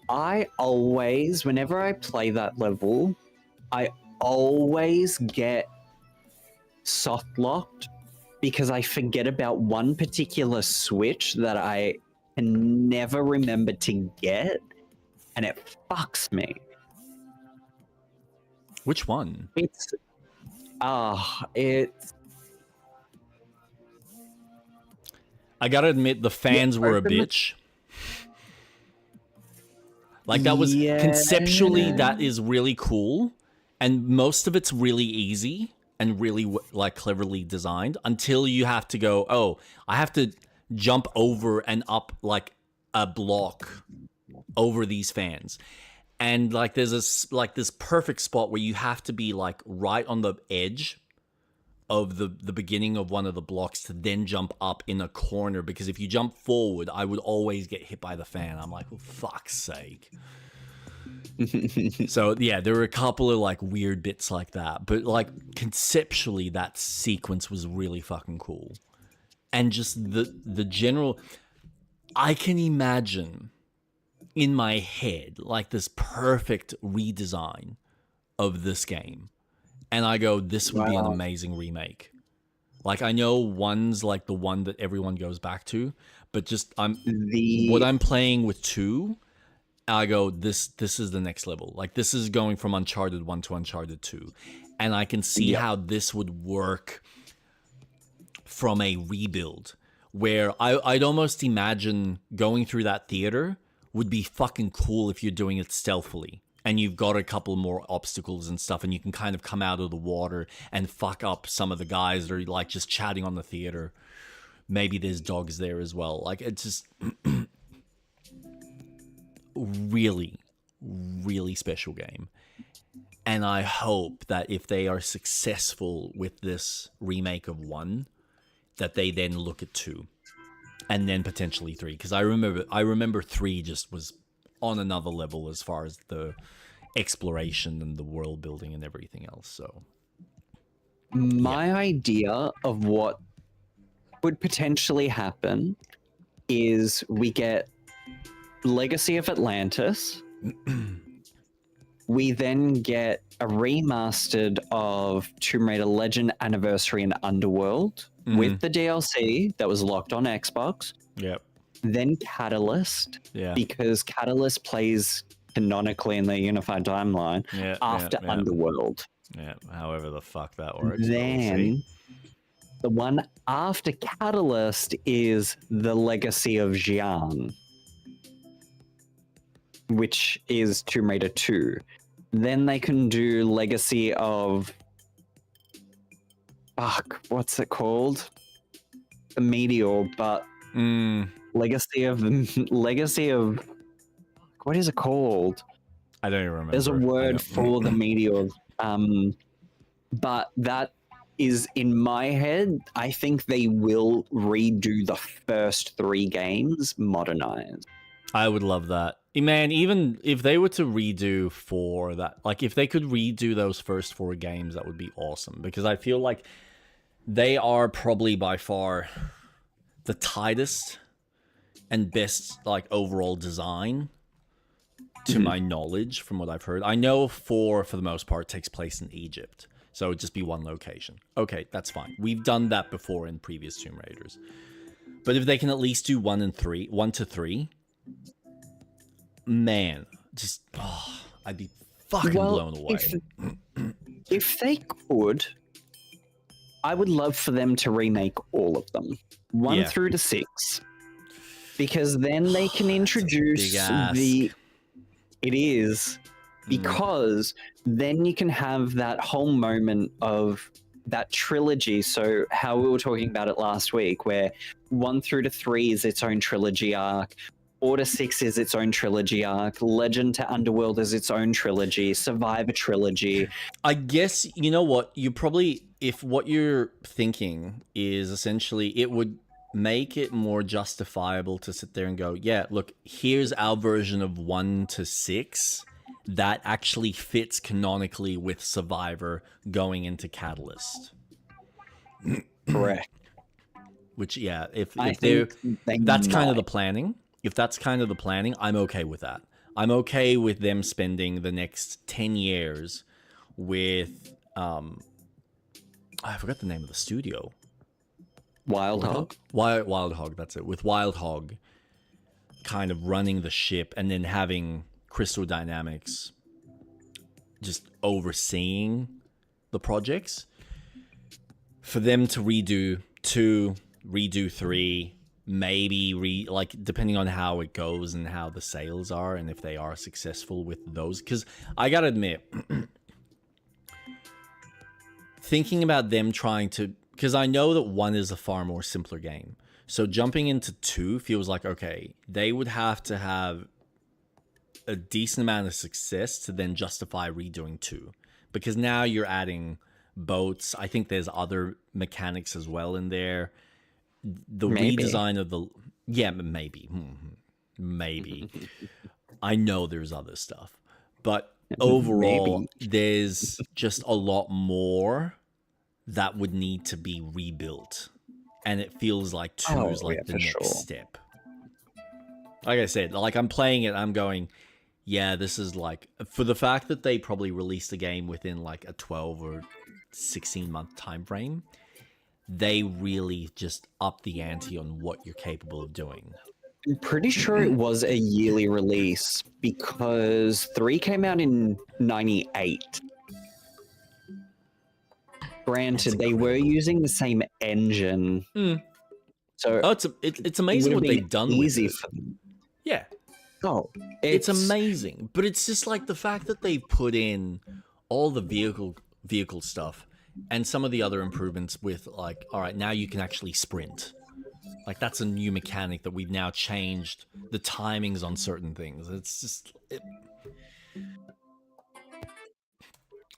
I always, whenever I play that level, I always get soft locked because I forget about one particular switch that I can never remember to get, and it fucks me. Which one? It's I gotta admit, the fans were a bitch. Like that was conceptually, that is really cool. And most of it's really easy and really like cleverly designed until you have to go, oh, I have to jump over and up like a block over these fans. And like there's this perfect spot where you have to be like right on the edge of the beginning of one of the blocks to then jump up in a corner, because if you jump forward, I would always get hit by the fan. I'm like, well, fuck's sake. So yeah, there were a couple of like weird bits like that, but like conceptually that sequence was really fucking cool. And just the general, I can imagine in my head like this perfect redesign of this game, and I go, this would be an amazing remake. Like, I know one's like the one that everyone goes back to, but just what I'm playing with 2, I go, this is the next level. Like, this is going from Uncharted 1 to Uncharted 2, and I can see how this would work from a rebuild, where I'd almost imagine going through that theater would be fucking cool if you're doing it stealthily and you've got a couple more obstacles and stuff, and you can kind of come out of the water and fuck up some of the guys that are like just chatting on the theater. Maybe there's dogs there as well. Like, it's just really, really special game. And I hope that if they are successful with this remake of 1, that they then look at 2 and then potentially 3, because I remember 3 just was on another level as far as the exploration and the world building and everything else. So my idea of what would potentially happen is we get Legacy of Atlantis. We then get a remastered of Tomb Raider Legend Anniversary and Underworld with the DLC that was locked on Xbox. Yep. Then Catalyst, because Catalyst plays canonically in the unified timeline after Underworld. Yeah, however the fuck that works. Then the one after Catalyst is the Legacy of Xian, which is Tomb Raider 2. Then they can do Legacy of... Fuck, what's it called? The Meteor, but... Legacy of... What is it called? I don't even remember. There's a word for the Meteor. But that is, in my head, I think they will redo the first 3 games modernized. I would love that. Man, even if they were to redo 4, that, like, if they could redo those first 4 games, that would be awesome, because I feel like they are probably by far the tightest and best, like, overall design to my knowledge from what I've heard. I know 4 for the most part takes place in Egypt, so it'd just be one location. Okay, that's fine. We've done that before in previous Tomb Raiders. But if they can at least do 1 to 3, man, just I'd be fucking blown away. If they could, I would love for them to remake all of them, 1 through to 6, because then they can introduce the. It is, because then you can have that whole moment of that trilogy. So how we were talking about it last week, where 1 through to 3 is its own trilogy arc. 4 to 6 is its own trilogy arc. Legend to Underworld is its own trilogy. Survivor trilogy. I guess, you know what? You probably, if what you're thinking is essentially, it would make it more justifiable to sit there and go, yeah, look, here's our version of 1 to 6 that actually fits canonically with Survivor going into Catalyst. Correct. Which, yeah, if that's kind of the planning. If that's kind of the planning, I'm okay with that. I'm okay with them spending the next 10 years with, I forgot the name of the studio. Wild Hog? Wild Hog, that's it. With Wild Hog kind of running the ship, and then having Crystal Dynamics just overseeing the projects. For them to redo 2, redo 3, maybe like depending on how it goes and how the sales are and if they are successful with those, because I gotta admit, thinking about them trying to, because I know that 1 is a far more simpler game, so jumping into 2 feels like, okay, they would have to have a decent amount of success to then justify redoing 2, because now you're adding boats. I think there's other mechanics as well in there. The Maybe. redesign of the maybe. I know there's other stuff, but overall, there's just a lot more that would need to be rebuilt, and it feels like 2 is like the next step. Like I said, like I'm playing it, I'm going, yeah, this is like, for the fact that they probably released the game within like a 12 or 16 month time frame, they really just upped the ante on what you're capable of doing. I'm pretty sure it was a yearly release because 3 came out in 98. Granted, they were using the same engine. So it's amazing what they've done with it. For them. Yeah. Oh, it's amazing. But it's just like the fact that they've put in all the vehicle stuff and some of the other improvements with like, all right, now you can actually sprint. Like that's a new mechanic that we've now changed the timings on certain things. It's just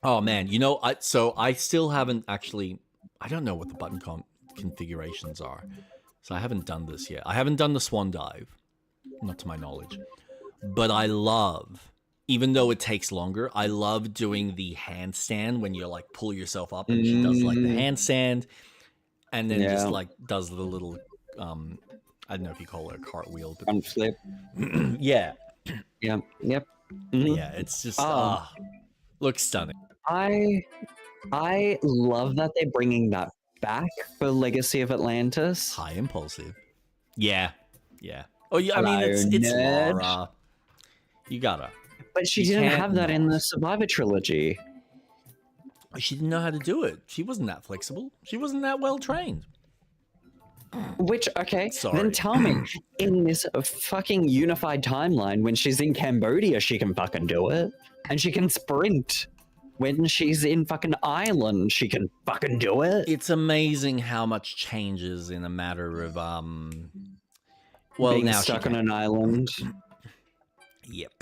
oh man, you know, I still haven't actually, I don't know what the button configurations are. So I haven't done this yet. I haven't done the swan dive, not to my knowledge. But I love, even though it takes longer, I love doing the handstand when you like pull yourself up and she does like the handstand and then just like does the little I don't know if you call it a cartwheel, but front flip. Yeah. Yep. Yeah, it's just looks stunning. I love that they're bringing that back for Legacy of Atlantis. High impulsive. Yeah. Oh yeah, I mean it's Lara. You gotta. But she didn't have that in the Survivor trilogy. She didn't know how to do it. She wasn't that flexible. She wasn't that well trained. Which, okay, then tell me, in this fucking unified timeline, when she's in Cambodia, she can fucking do it. And she can sprint. When she's in fucking Ireland, she can fucking do it. It's amazing how much changes in a matter of, being now stuck on an island. Yep.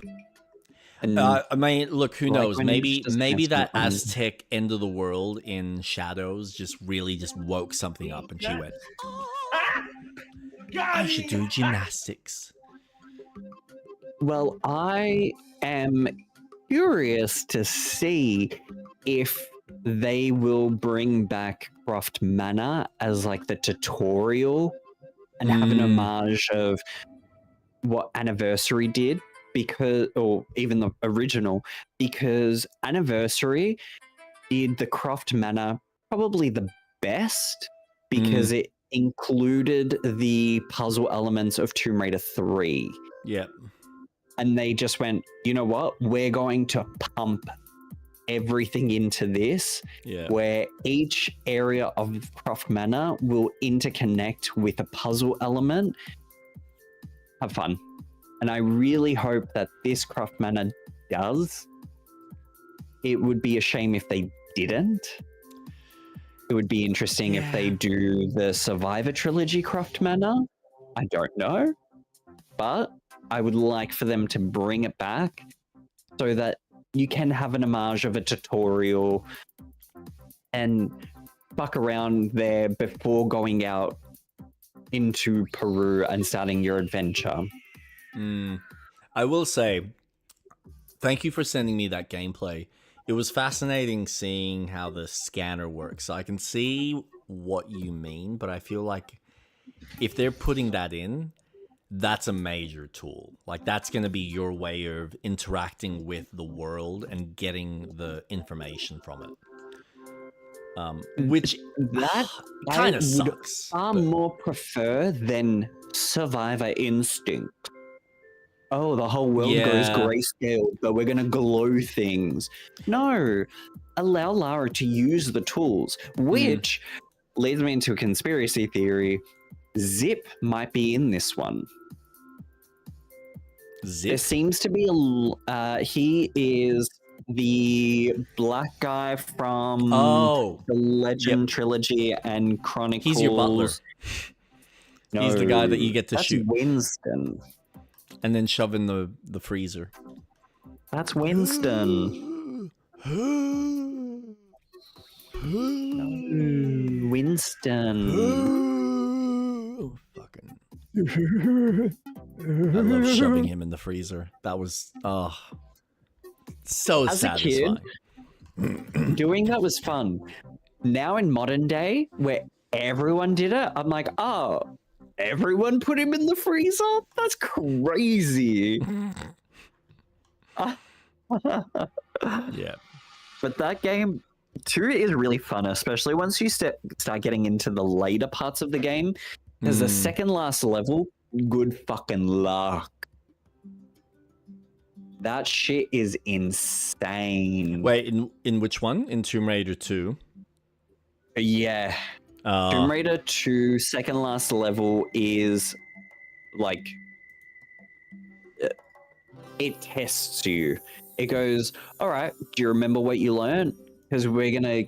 I mean, look, who knows? Maybe that Aztec end of the world in Shadows just really just woke something up, and she went, I should do gymnastics. Well, I am curious to see if they will bring back Croft Manor as like the tutorial and have an homage of what Anniversary did, because, or even the original, because Anniversary did the Croft Manor probably the best because it included the puzzle elements of Tomb Raider 3. Yep. And they just went, you know what? We're going to pump everything into this, where each area of Croft Manor will interconnect with a puzzle element. Have fun. And I really hope that this Croft Manor does. It would be a shame if they didn't. It would be interesting if they do the Survivor trilogy Croft Manor. I don't know. But I would like for them to bring it back so that you can have an homage of a tutorial and fuck around there before going out into Peru and starting your adventure. I will say, thank you for sending me that gameplay. It was fascinating seeing how the scanner works. I can see what you mean, but I feel like if they're putting that in, that's a major tool. Like, that's going to be your way of interacting with the world and getting the information from it. Which that kind of sucks. Far more prefer than Survivor Instinct. Oh, the whole world goes grayscale, but we're going to glow things. No, allow Lara to use the tools, which leads me into a conspiracy theory. Zip might be in this one. Zip? There seems to be he is the black guy from the Legend trilogy and Chronicles. He's your butler. No, he's the guy that you get to that's shoot. Winston. And then shove in the freezer. That's Winston. Winston. Fucking. I love shoving him in the freezer. That was so As a satisfying. kid, doing that was fun. Now in modern day, where everyone did it, I'm like, oh, everyone put him in the freezer? That's crazy. Yeah. But that game, 2 is really fun, especially once you start getting into the later parts of the game. Because the second last level, good fucking luck. That shit is insane. Wait, in which one? In Tomb Raider 2? Yeah. Tomb Raider 2 second last level is like it tests you. It goes, all right, do you remember what you learned? Because we're gonna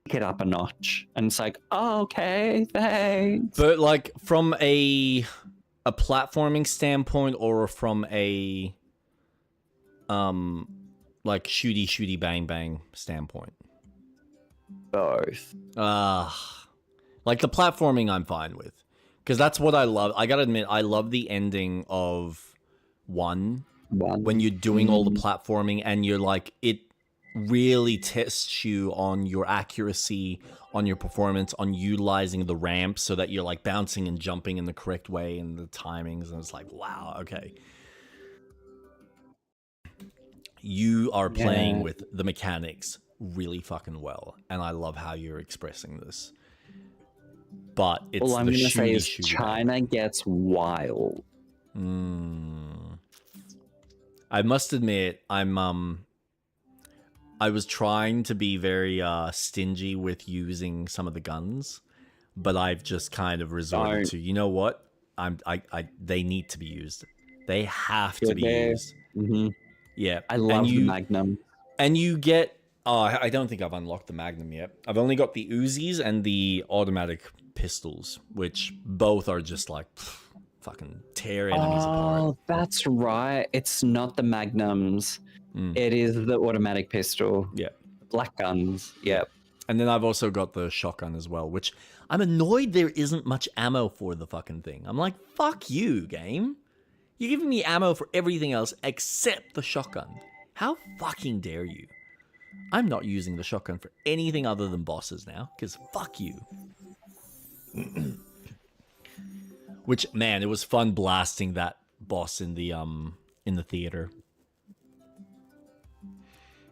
pick it up a notch. And it's like, oh, okay, thanks. But like from a platforming standpoint, or from a like shooty bang bang standpoint? Both. Like the platforming I'm fine with, because that's what I love. I gotta admit, I love the ending of one when you're doing all the platforming and you're like, it really tests you on your accuracy, on your performance, on utilizing the ramp so that you're like bouncing and jumping in the correct way and the timings, and it's like, wow, okay. You are playing with the mechanics really fucking well, and I love how you're expressing this. But it's all I'm the gonna say is shooty China gets wild. I must admit, I was trying to be very stingy with using some of the guns, but I've just kind of resorted to, you know what? They need to be used. They have to be used. Yeah, I love the Magnum. And you get... I don't think I've unlocked the Magnum yet. I've only got the Uzis and the automatic pistols, which both are just like... fucking tear enemies apart. Oh, that's right. It's not the Magnums. It is the automatic pistol. Yeah. Black guns. Yep. And then I've also got the shotgun as well, which I'm annoyed there isn't much ammo for the fucking thing. I'm like, fuck you, game. You're giving me ammo for everything else except the shotgun. How fucking dare you? I'm not using the shotgun for anything other than bosses now, because fuck you. Which, man, it was fun blasting that boss in the theater.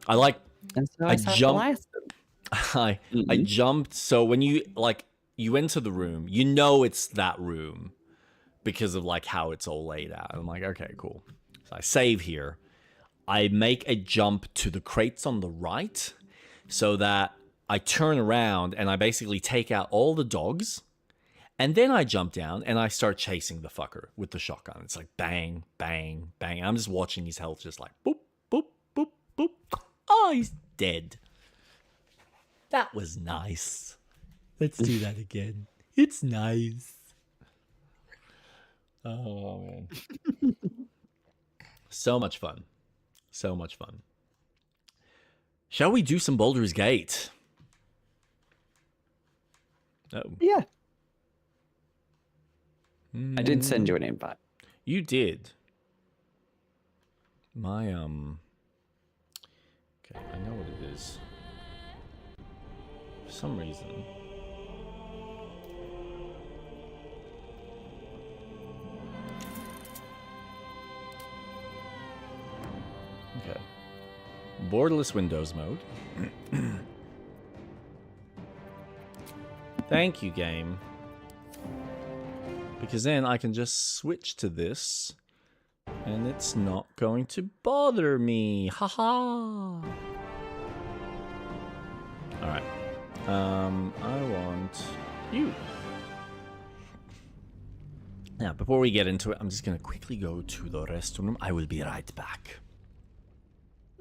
I jumped. So when you enter the room, you know it's that room because of like how it's all laid out. I'm like, okay, cool. So I save here. I make a jump to the crates on the right so that I turn around and I basically take out all the dogs. And then I jump down and I start chasing the fucker with the shotgun. It's like bang, bang, bang. I'm just watching his health just like boop, boop, boop, boop. Oh, he's dead. That was nice. Let's do that again. It's nice. Oh, man. So much fun. So much fun. Shall we do some Baldur's Gate? Oh. Yeah. I did send you an invite. You did. My, okay, I know what it is. For some reason. Okay. Borderless Windows mode. Thank you, game. Because then I can just switch to this, and it's not going to bother me. Haha. Alright. I want you. Now, before we get into it, I'm just going to quickly go to the restroom. I will be right back.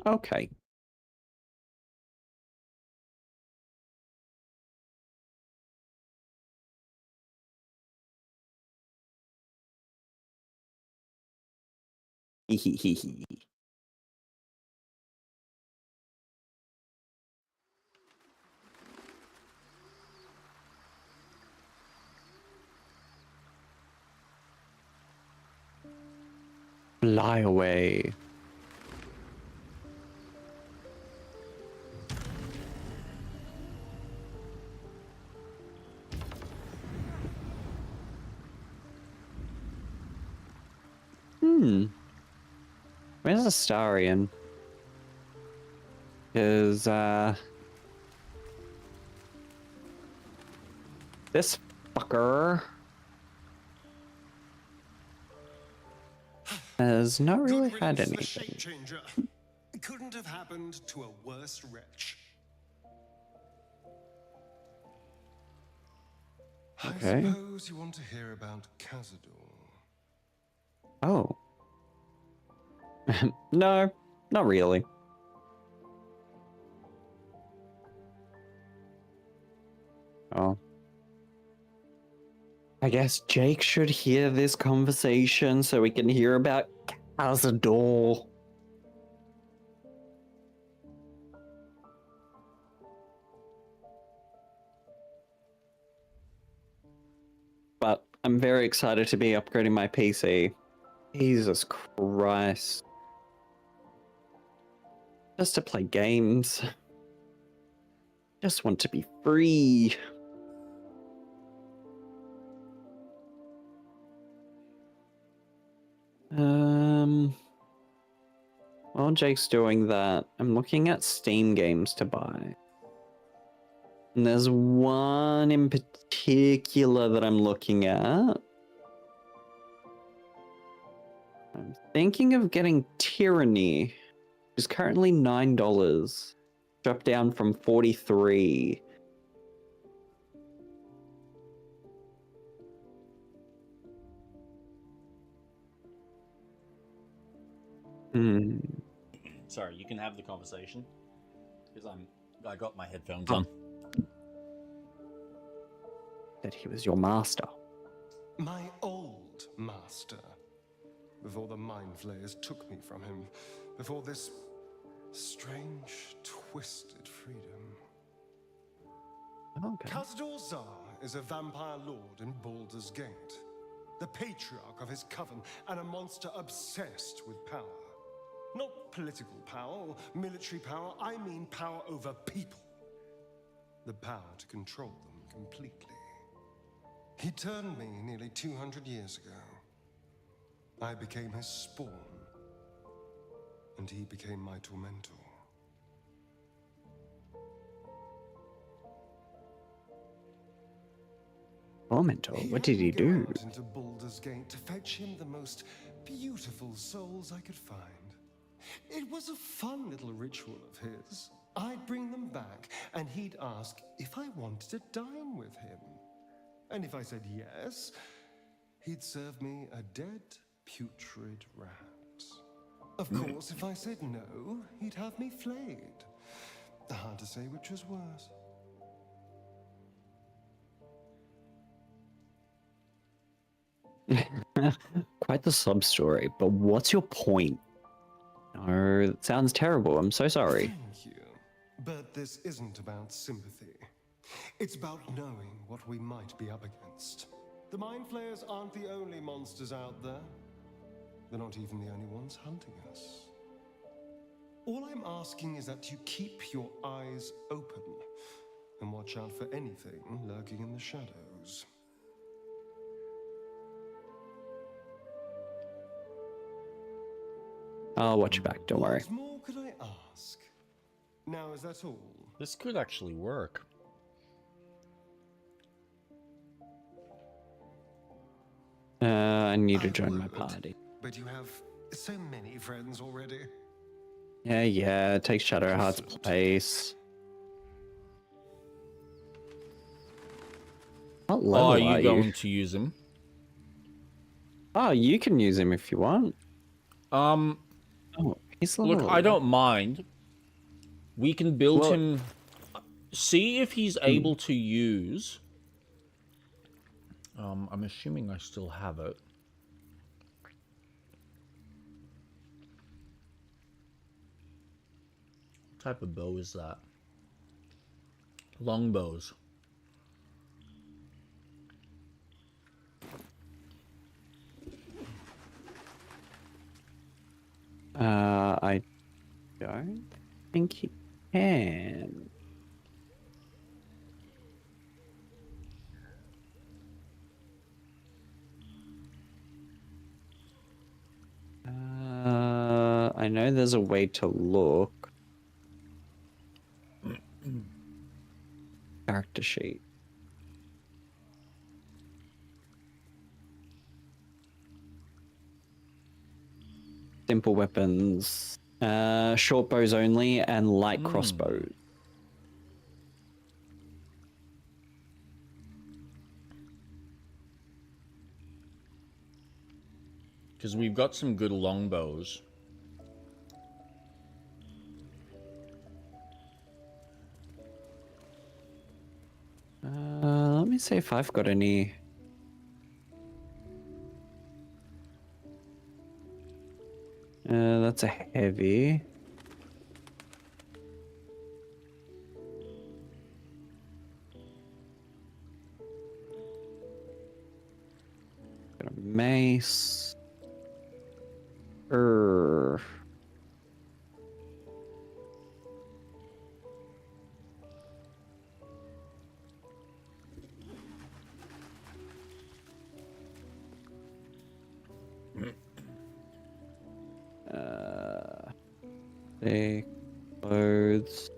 Okay. Hee hee hee hee. die away. Where's Astarion? Because, this fucker has not really had anything. Changer. It couldn't have happened to a worse wretch. Okay. I suppose you want to hear about Cazador. Oh. No, not really. Oh. I guess Jake should hear this conversation so we can hear about Cazador. But I'm very excited to be upgrading my PC. Jesus Christ. Just to play games. Just want to be free. While Jake's doing that, I'm looking at Steam games to buy. And there's one in particular that I'm looking at. I'm thinking of getting Tyranny, which is currently $9. Dropped down from 43. Sorry, you can have the conversation because I got my headphones on. That he was your master. My old master. Before the mind flayers took me from him. Before this strange, twisted freedom. Okay. Cazador Zar is a vampire lord in Baldur's Gate. The patriarch of his coven and a monster obsessed with power. Not political power or military power, I mean power over people. The power to control them completely. He turned me nearly 200 years ago. I became his spawn, and he became my tormentor. Tormentor? What did he do? Out into Baldur's Gate to fetch him the most beautiful souls I could find. It was a fun little ritual of his. I'd bring them back, and he'd ask if I wanted to dine with him. And if I said yes, he'd serve me a dead, putrid rat. Of course, if I said no, he'd have me flayed. Hard to say which was worse. Quite the sub story, but what's your point? No, that sounds terrible. I'm so sorry. Thank you. But this isn't about sympathy. It's about knowing what we might be up against. The Mind Flayers aren't the only monsters out there. They're not even the only ones hunting us. All I'm asking is that you keep your eyes open and watch out for anything lurking in the shadows. I'll watch your back, don't worry. What more could I ask? Now, is that all? This could actually work. I need to I join my would, party. But you have so many friends already. Yeah, take Shadowheart's place. What level Are are you going to use him? Oh, you can use him if you want. Oh, he's level Look, I don't mind. We can build Well- him. See if he's able to use. I'm assuming I still have it. What type of bow is that? Longbows. don't think he can. I know there's a way to look. Character sheet. Simple weapons. Short bows only and light crossbows. Because we've got some good longbows. Let me see if I've got any. That's a heavy. Got a mace. Thick clothes.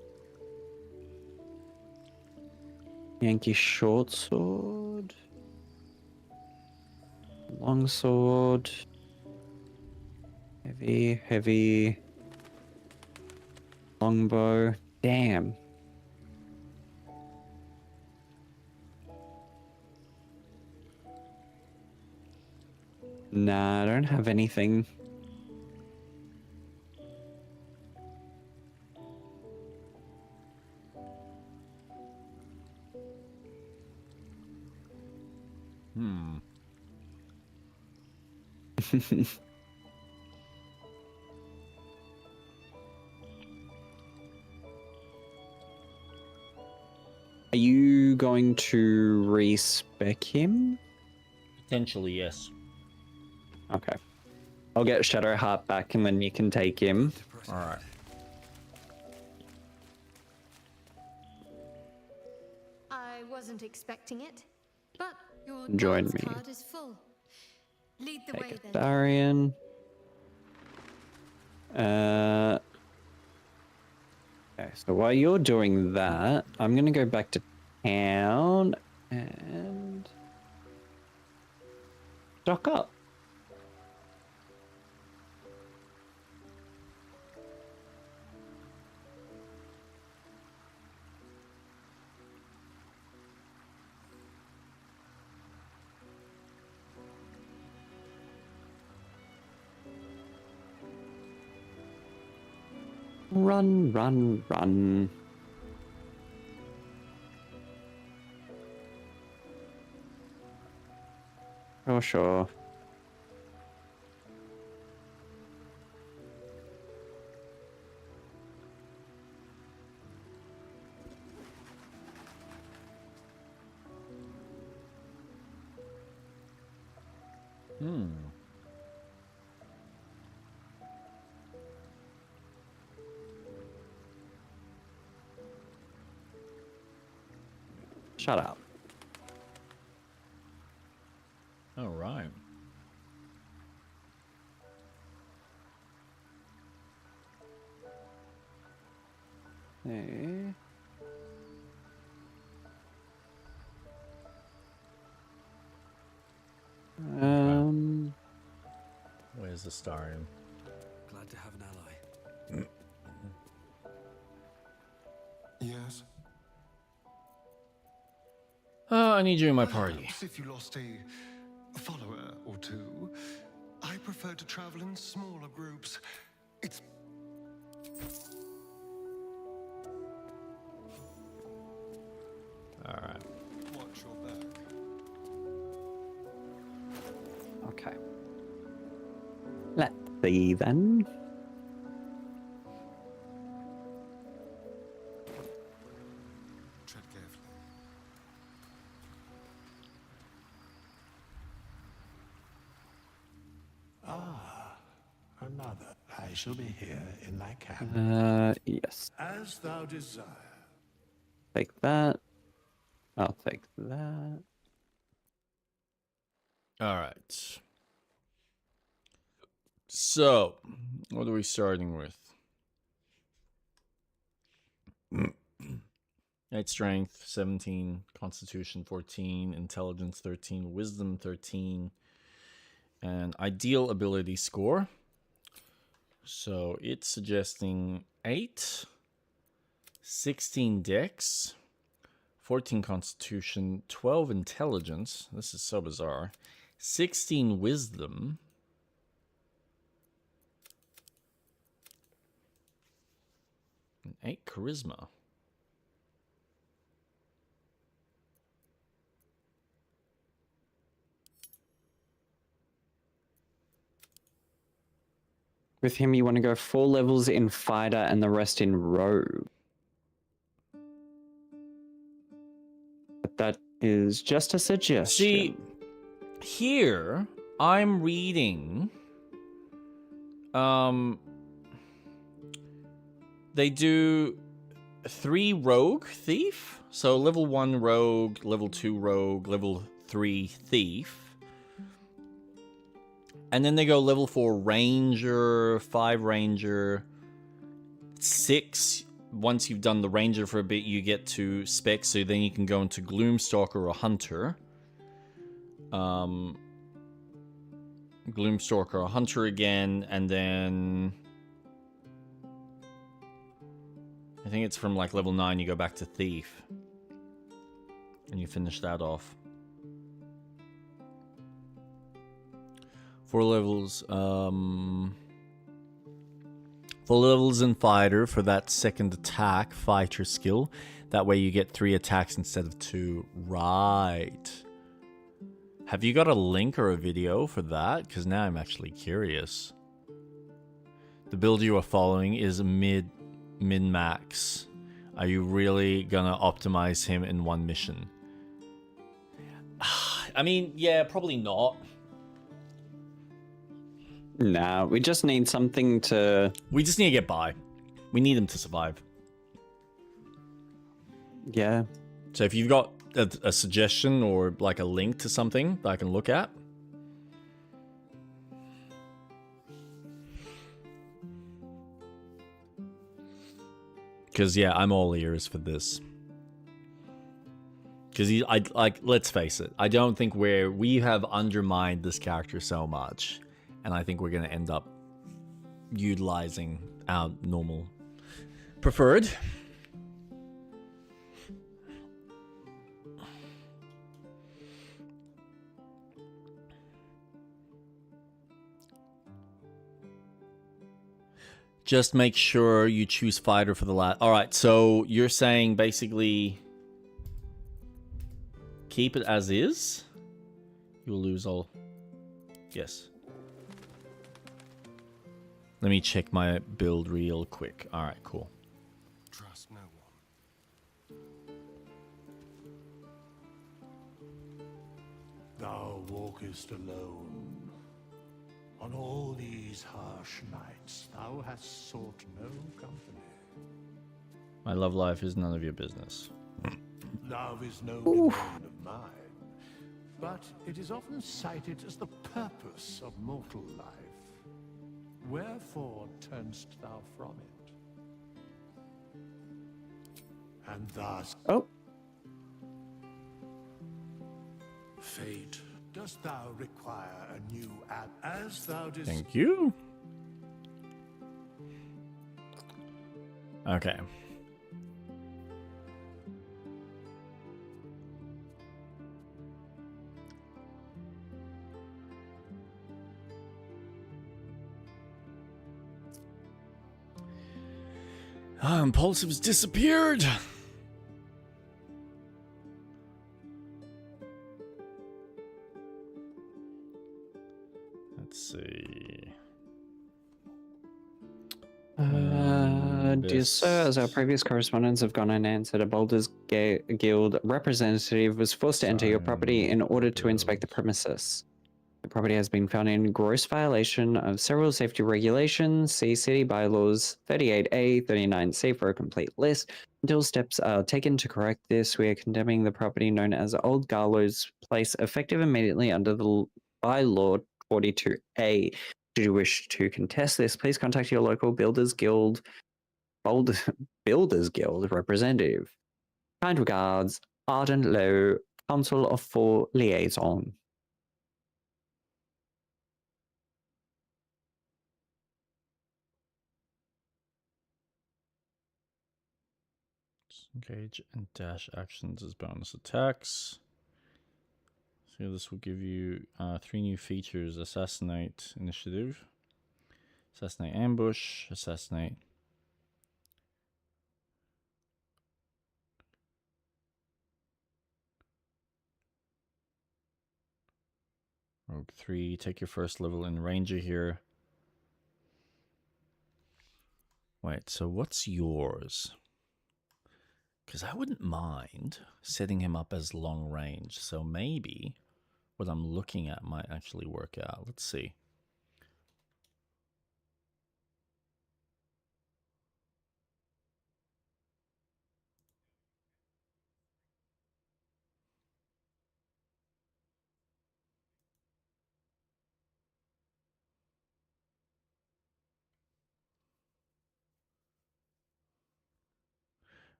Yankee short sword. Long sword. Heavy. Longbow. Damn. Nah, I don't have anything. Are you going to respec him? Potentially, yes. Okay. I'll get Shadowheart back and then you can take him. Alright. I wasn't expecting it, but your Join dance me. card is full. Lead the way Take a then. Darian. Okay, so while you're doing that, I'm gonna go back to town and stock up. Run. Sure. Shut up. Alright. Hey. Where's the Starium? Glad to have an ally. Yes? I need you in my party. Perhaps if you lost a follower or two, I prefer to travel in smaller groups. It's Alright. watch your back. Okay. Let's see then. Tread carefully. Another I shall be here in my cabinet. Yes. As thou desire. Take that. I'll take that. All right. So, what are we starting with? 8 strength, 17, constitution 14, intelligence 13, wisdom 13, and ideal ability score. So it's suggesting 8, 16 dex, 14 constitution, 12 intelligence. This is so bizarre. 16 wisdom. And 8 charisma. With him, you want to go 4 levels in fighter and the rest in rogue. But that is just a suggestion. See, here I'm reading. They do 3 rogue thief. So level 1 rogue, level 2 rogue, level 3 thief. And then they go level 4 ranger, 5 ranger, 6. Once you've done the ranger for a bit, you get to spec, so then you can go into gloomstalker or hunter. Gloomstalker or hunter again, and then I think it's from like level 9 you go back to thief. And you finish that off. 4 levels, 4 levels in fighter for that second attack, fighter skill. That way you get 3 attacks instead of 2. Right. Have you got a link or a video for that? Because now I'm actually curious. The build you are following is min-max. Are you really gonna optimize him in one mission? I mean, yeah, probably not. Nah, we just need something to... We just need to get by. We need him to survive. Yeah. So if you've got a suggestion or like a link to something that I can look at. Because, yeah, I'm all ears for this. Because, let's face it, I don't think we have undermined this character so much. And I think we're going to end up utilizing our normal preferred. Just make sure you choose fighter for the last. All right, so you're saying basically keep it as is. You'll lose all. Yes. Let me check my build real quick. All right, cool. Trust no one. Thou walkest alone. On all these harsh nights, thou hast sought no company. My love life is none of your business. Love is no domain of mine, but it is often cited as the purpose of mortal life. Wherefore turnst thou from it? And thus... Oh. Fate, dost thou require a new app as thou desires? Thank you. Okay. Impulsives disappeared. Let's see. Dear sir, as our previous correspondents have gone unanswered, a Baldur's Guild representative was forced to enter your property in order to inspect the premises. The property has been found in gross violation of several safety regulations. See City Bylaws 38A, 39C for a complete list. Until steps are taken to correct this, we are condemning the property known as Old Gallows Place, effective immediately under the bylaw 42A. Should you wish to contest this, please contact your local Builders Guild representative. Kind regards, Arden Low, Council of Four Liaison. Engage and dash actions as bonus attacks. So this will give you 3 new features: Assassinate Initiative, Assassinate Ambush, Assassinate. Rogue 3, take your first level in Ranger here. Wait, so what's yours? Because I wouldn't mind setting him up as long range, so maybe what I'm looking at might actually work out. Let's see.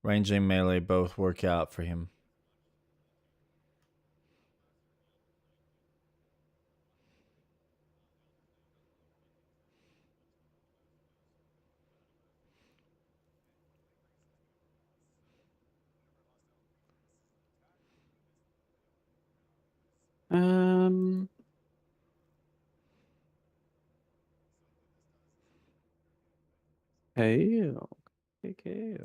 Range and melee both work out for him. Hey, okay.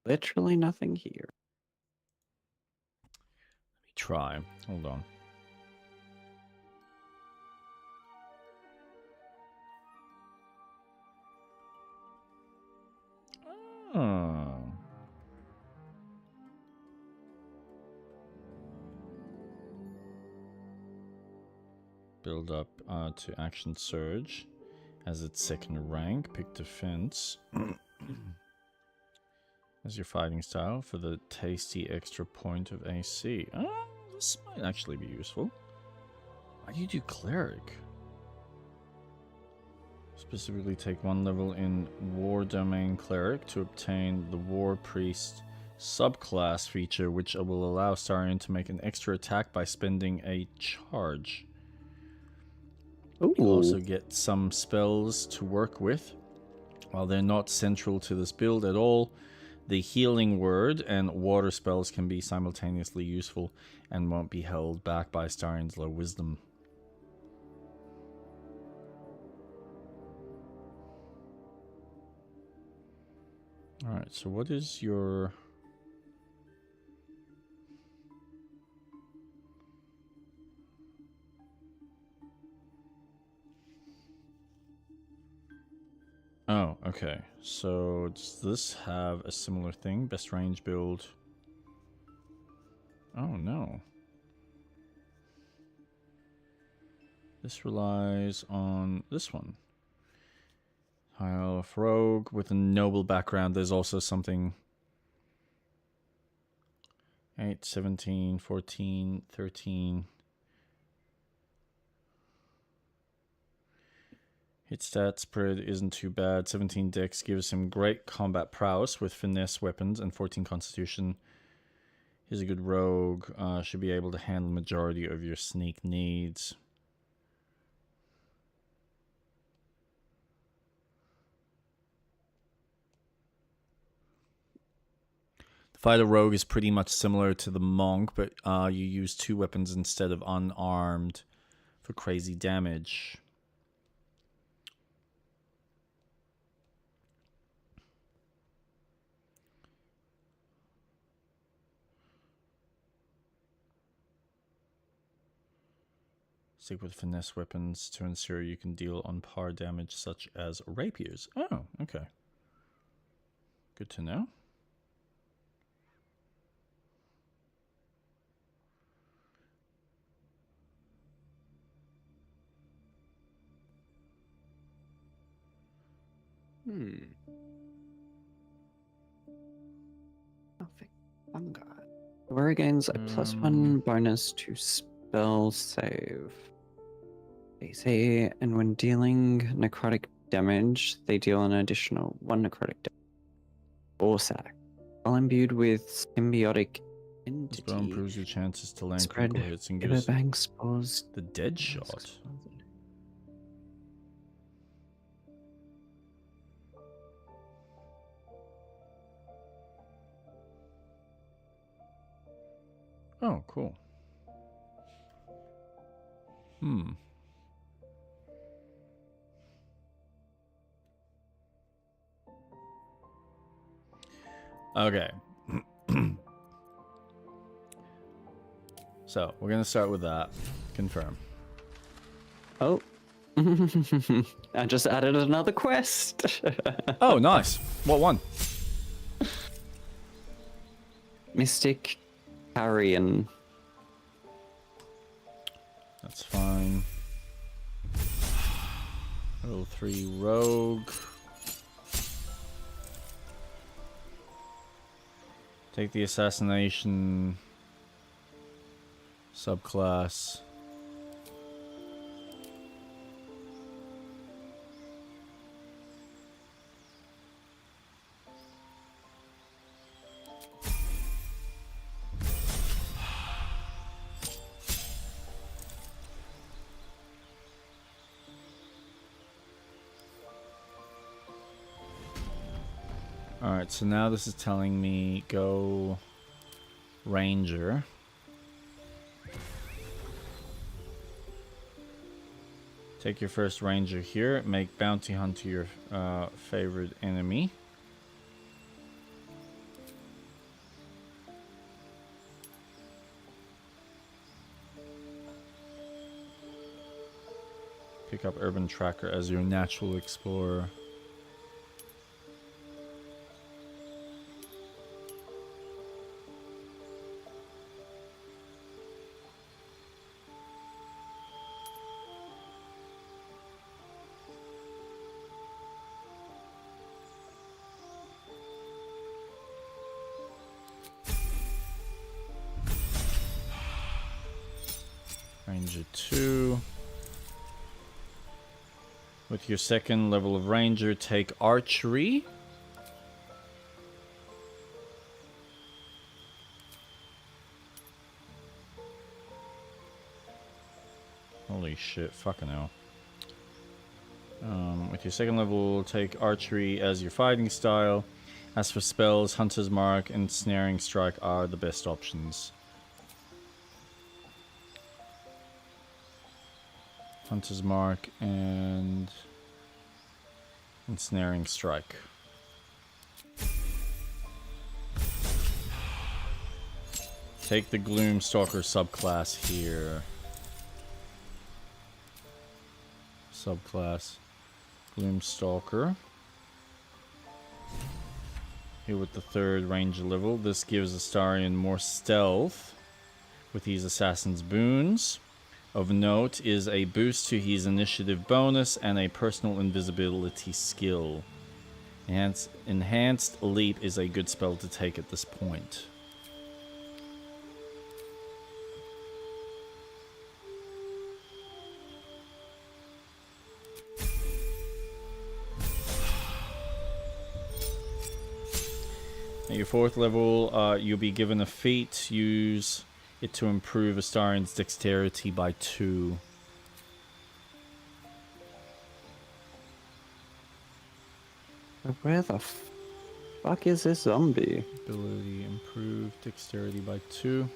Literally nothing here. Let me try. Hold on. Oh. Build up to Action Surge as its second rank. Pick Defense as your fighting style for the tasty extra point of AC. Oh, this might actually be useful. Why do you do Cleric? Specifically take 1 level in War Domain Cleric to obtain the War Priest subclass feature, which will allow Starion to make an extra attack by spending a charge. Ooh. You'll also get some spells to work with. While they're not central to this build at all, the Healing Word and water spells can be simultaneously useful and won't be held back by Starion's low wisdom. Alright, so what is your... Oh, okay. So does this have a similar thing? Best range build. Oh, no. This relies on this one. High Elf Rogue with a noble background. There's also something... 8, 17, 14, 13... Hit stat spread isn't too bad. 17 dex gives him great combat prowess with finesse weapons and 14 constitution. He's a good rogue. Should be able to handle majority of your sneak needs. The fighter rogue is pretty much similar to the monk, but you use 2 weapons instead of unarmed for crazy damage. Stick with finesse weapons to ensure you can deal on par damage such as rapiers. Oh, okay. Good to know. Perfect. Fungi. Aurora gains a +1 bonus to spell save. AC, and when dealing necrotic damage, they deal an additional 1 necrotic damage. Orsac. While imbued with symbiotic This spell entity, improves your chances to land spread critical hits and gives bang spores. the dead shot. Oh, cool. Okay. So, we're going to start with that. Confirm. Oh. I just added another quest. Oh, nice. What one? Mystic Carrion. That's fine. Level 3 rogue. Take the assassination subclass. Alright, so now this is telling me go Ranger. Take your first Ranger here. Make Bounty Hunter your favorite enemy. Pick up Urban Tracker as your natural explorer. Ranger 2. With your second level of Ranger, take Archery. Holy shit, fucking hell. With your second level, take Archery as your fighting style. As for spells, Hunter's Mark and Snaring Strike are the best options. Hunter's Mark and Ensnaring Strike. Take the Gloomstalker subclass here. Subclass Gloomstalker. Here with the third Ranger level. This gives Astarion more stealth with his Assassin's Boons. Of note is a boost to his initiative bonus and a personal invisibility skill. Enhanced Leap is a good spell to take at this point. At your fourth level, you'll be given a feat. Use it to improve Astarion's dexterity by 2. Where the fuck is this zombie? Ability improve dexterity by 2.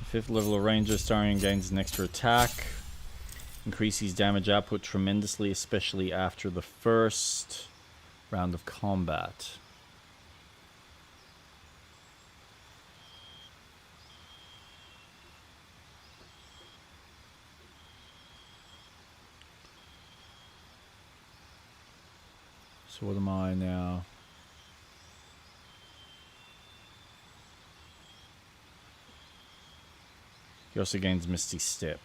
Fifth level of Ranger, Astarion gains an extra attack. Increases damage output tremendously, especially after the first round of combat. So what am I now? He also gains Misty Step.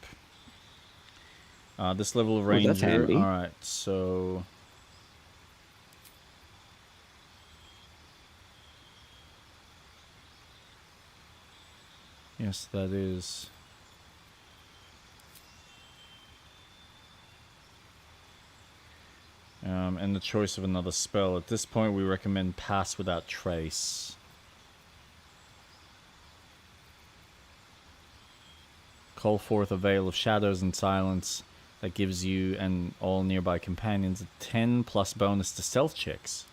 This level of Ooh, that's Ranger. handy. Alright, so... Yes, that is... and the choice of another spell. At this point, we recommend Pass Without Trace. Call forth a veil of shadows and silence that gives you and all nearby companions a 10 plus bonus to stealth checks.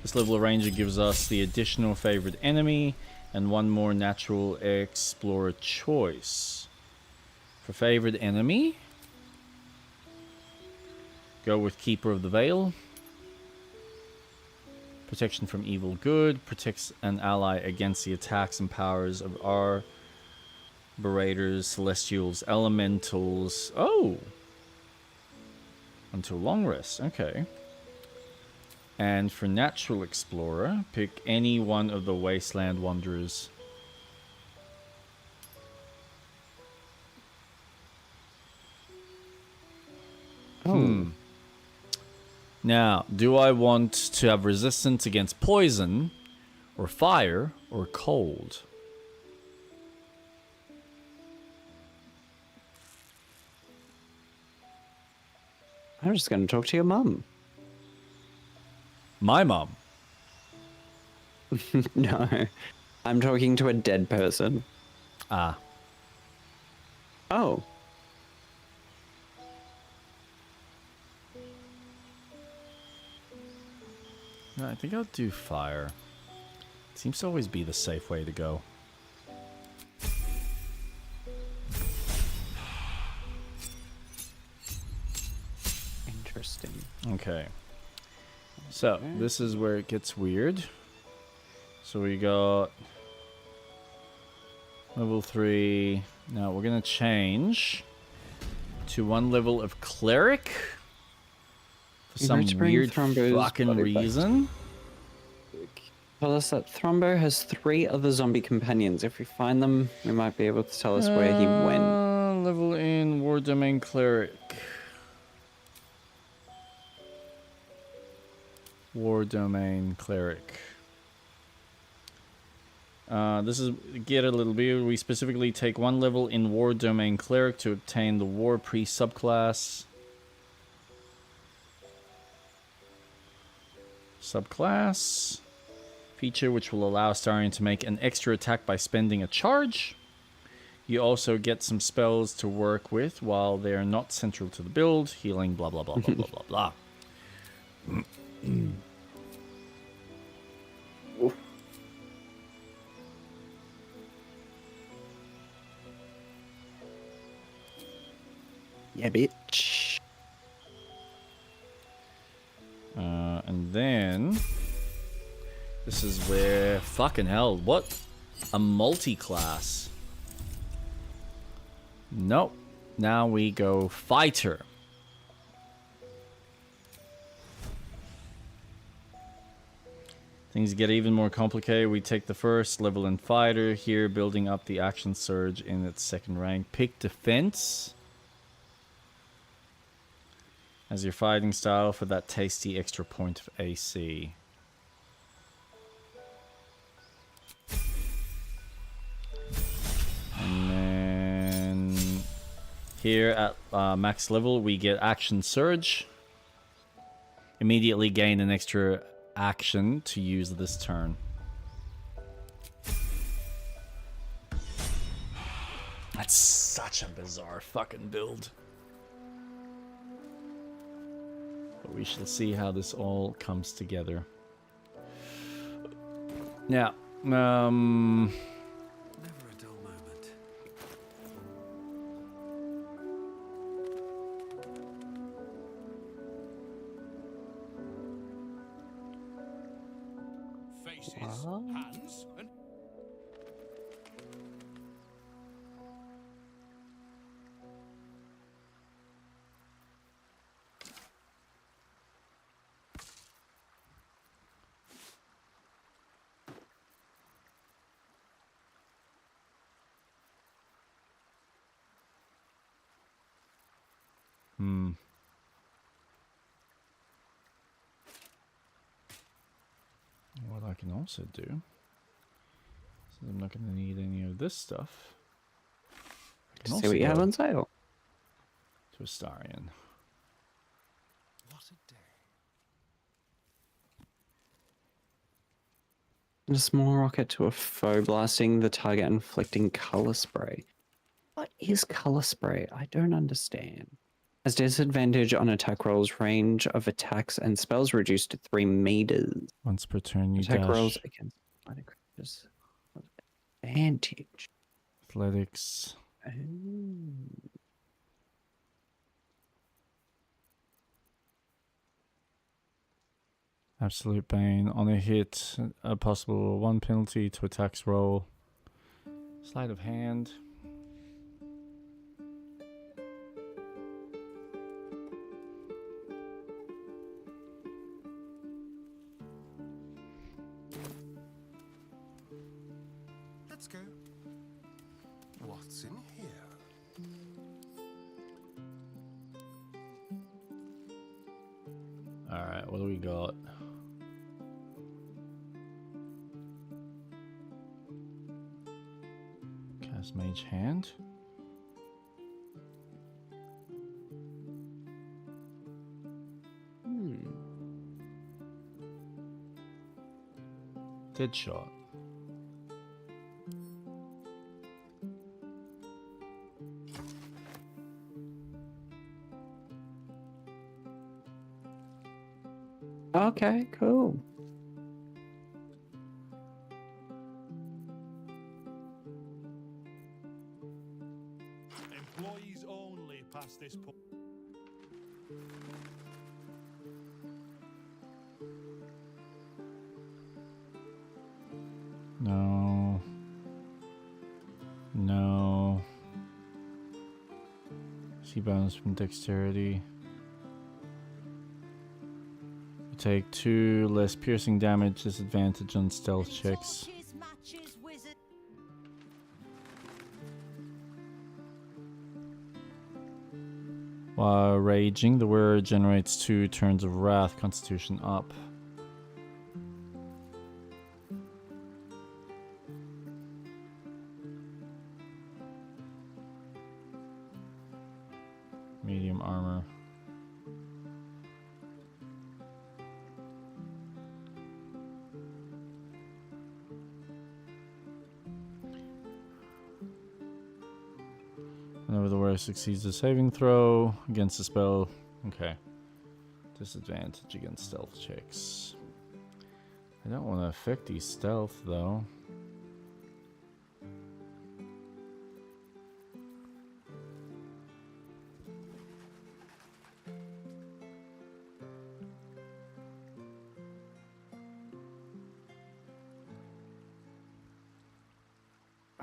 This level of Ranger gives us the additional favorite enemy and one more natural explorer choice. For favorite enemy, go with Keeper of the Veil. Protection from evil good. Protects an ally against the attacks and powers of Arborators, Celestials, Elementals. Oh! Until long rest. Okay. And for Natural Explorer, pick any one of the Wasteland Wanderers. Now, do I want to have resistance against poison, or fire, or cold? I'm just going to talk to your mum. My mom. No, I'm talking to a dead person. Ah. Oh. No, I think I'll do fire. Seems to always be the safe way to go. Interesting. Okay. So, this is where it gets weird. So we got level 3. Now we're going to change to one level of Cleric. For some weird fucking reason. Tell us that Thrombo has 3 other zombie companions. If we find them, we might be able to tell us where he went. Level in War Domain Cleric. War Domain Cleric. This is get a little bit. We specifically take one level in War Domain Cleric to obtain the War Priest subclass. Subclass. Feature which will allow Astarion to make an extra attack by spending a charge. You also get some spells to work with while they are not central to the build. Healing, blah, blah, blah, blah, blah, blah, blah. Yeah, bitch. And then this is where fucking hell, what? A multi-class. Nope. Now we go fighter. Things get even more complicated. We take the first level in fighter here, building up the action surge in its second rank. Pick defense as your fighting style for that tasty extra point of AC. And then here at max level, we get action surge. Immediately gain an extra action to use this turn. That's such a bizarre fucking build. But we shall see how this all comes together. Now, Never a dull moment. faces, What? hands, and Hmm. What I can also do, since I'm not going to need any of this stuff, I can See what you have go on sale. to Astarion. What a day. A small rocket to a foe, blasting the target, inflicting color spray. What is color spray? I don't understand. Has disadvantage on attack rolls, range of attacks and spells reduced to 3 meters. Once per turn, you Attack rolls dash. against minor creatures. Advantage. Athletics. Oh. Absolute Bane. On a hit, a possible 1 penalty to attacks roll. Sleight of hand. Let's go. What's in here? Alright, what do we got? Cast Mage Hand. Dead Shot. Okay, cool. employees only past this point. No. No. See bonus from dexterity. You take 2 less piercing damage, disadvantage on stealth checks. While raging, the wearer generates 2 turns of wrath, constitution up. Medium armor. Whenever the wearer succeeds a saving throw against the spell, okay. Disadvantage against stealth checks. I don't want to affect these stealth though.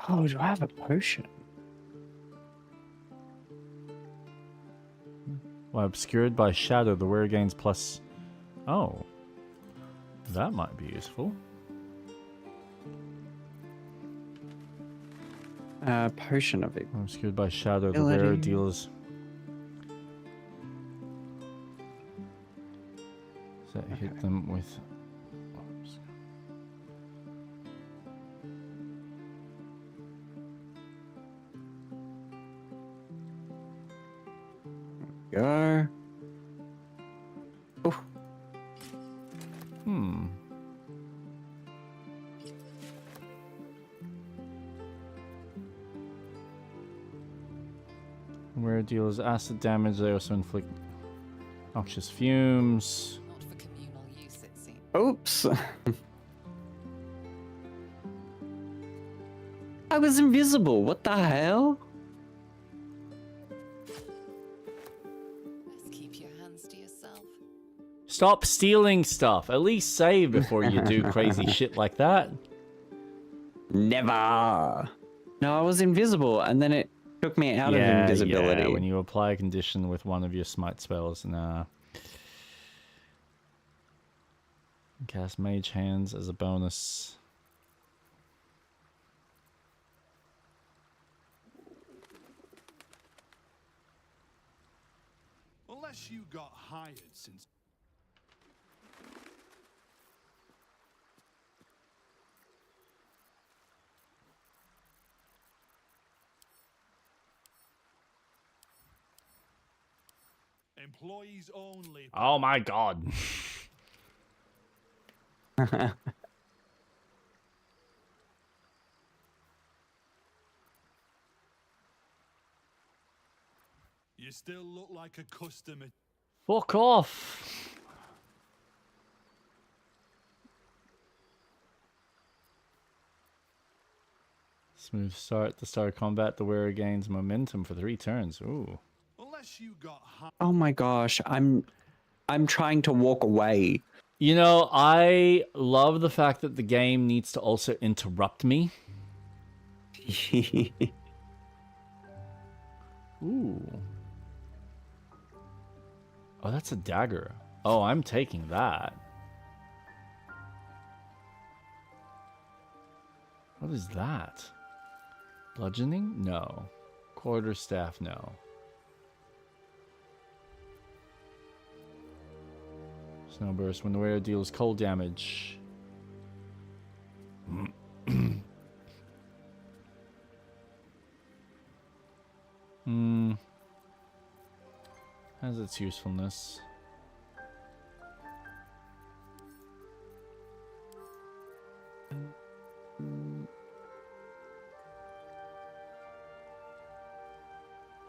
Oh, do I have a potion? While obscured by shadow, the wearer gains plus... Oh. That might be useful. Potion of it. While obscured by shadow, the wearer Ability. deals... Does that hit them with... Oops. Go. Oh, Hmm. Where it deals acid damage, they also inflict noxious fumes. Not for communal use, it seems. oops. I was invisible. What the hell? Best keep your hands to yourself. Stop stealing stuff. At least save before you do crazy shit like that. Never. No, I was invisible, and then it took me out of invisibility. Yeah, when you apply a condition with one of your smite spells, nah. Cast Mage Hands as a bonus. Unless you got hired since... Employees only. Oh my god. You still look like a customer. Fuck off. Smooth start to start combat. The wearer gains momentum for 3 turns. Ooh. Unless you got Oh my gosh, I'm trying to walk away. You know, I love the fact that the game needs to also interrupt me. Ooh. Oh, that's a dagger. Oh, I'm taking that. What is that? Bludgeoning? No. Quarterstaff? No. Snowburst. When the wearer deals cold damage. Has its usefulness.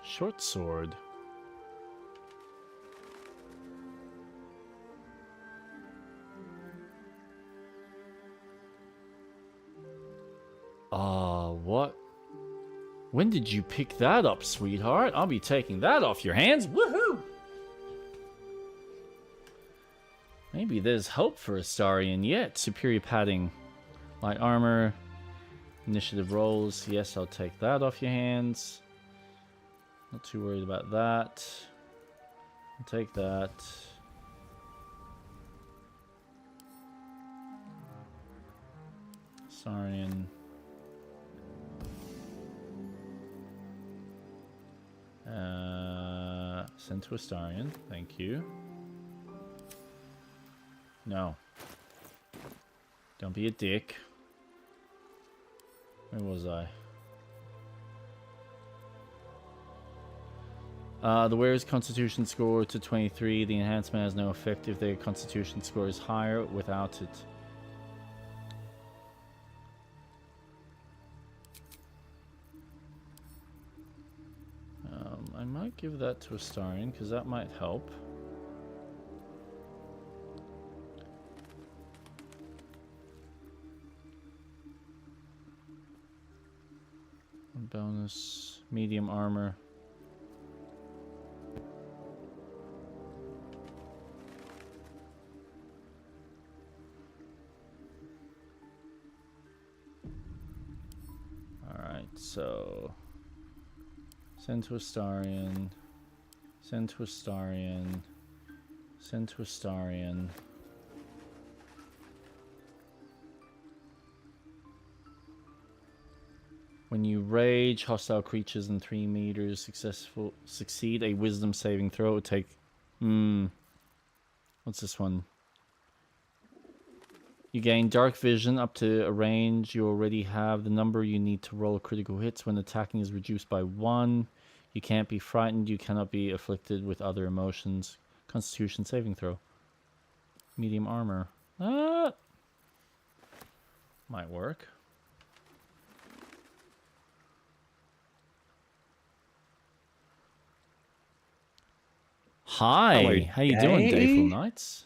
Short sword. What? When did you pick that up, sweetheart? I'll be taking that off your hands. Woohoo! Maybe there's hope for Astarion yet. Superior padding. Light armor. Initiative rolls. Yes, I'll take that off your hands. Not too worried about that. I'll take that. Astarion. Send to Astarion. Thank you. No. Don't be a dick. Where was I? The wearer's constitution score to 23. The enhancement has no effect if their constitution score is higher without it. I might give that to Astarion because that might help. Bonus, medium armor. Alright, so send to Astarion, send to Astarion, send to Astarion. When you rage, hostile creatures in 3 meters succeed a wisdom saving throw. Take... What's this one? You gain dark vision up to a range you already have. The number you need to roll critical hits when attacking is reduced by 1. You can't be frightened. You cannot be afflicted with other emotions. Constitution saving throw. Medium armor. Might work. Hi, how you doing, Dayful Knights?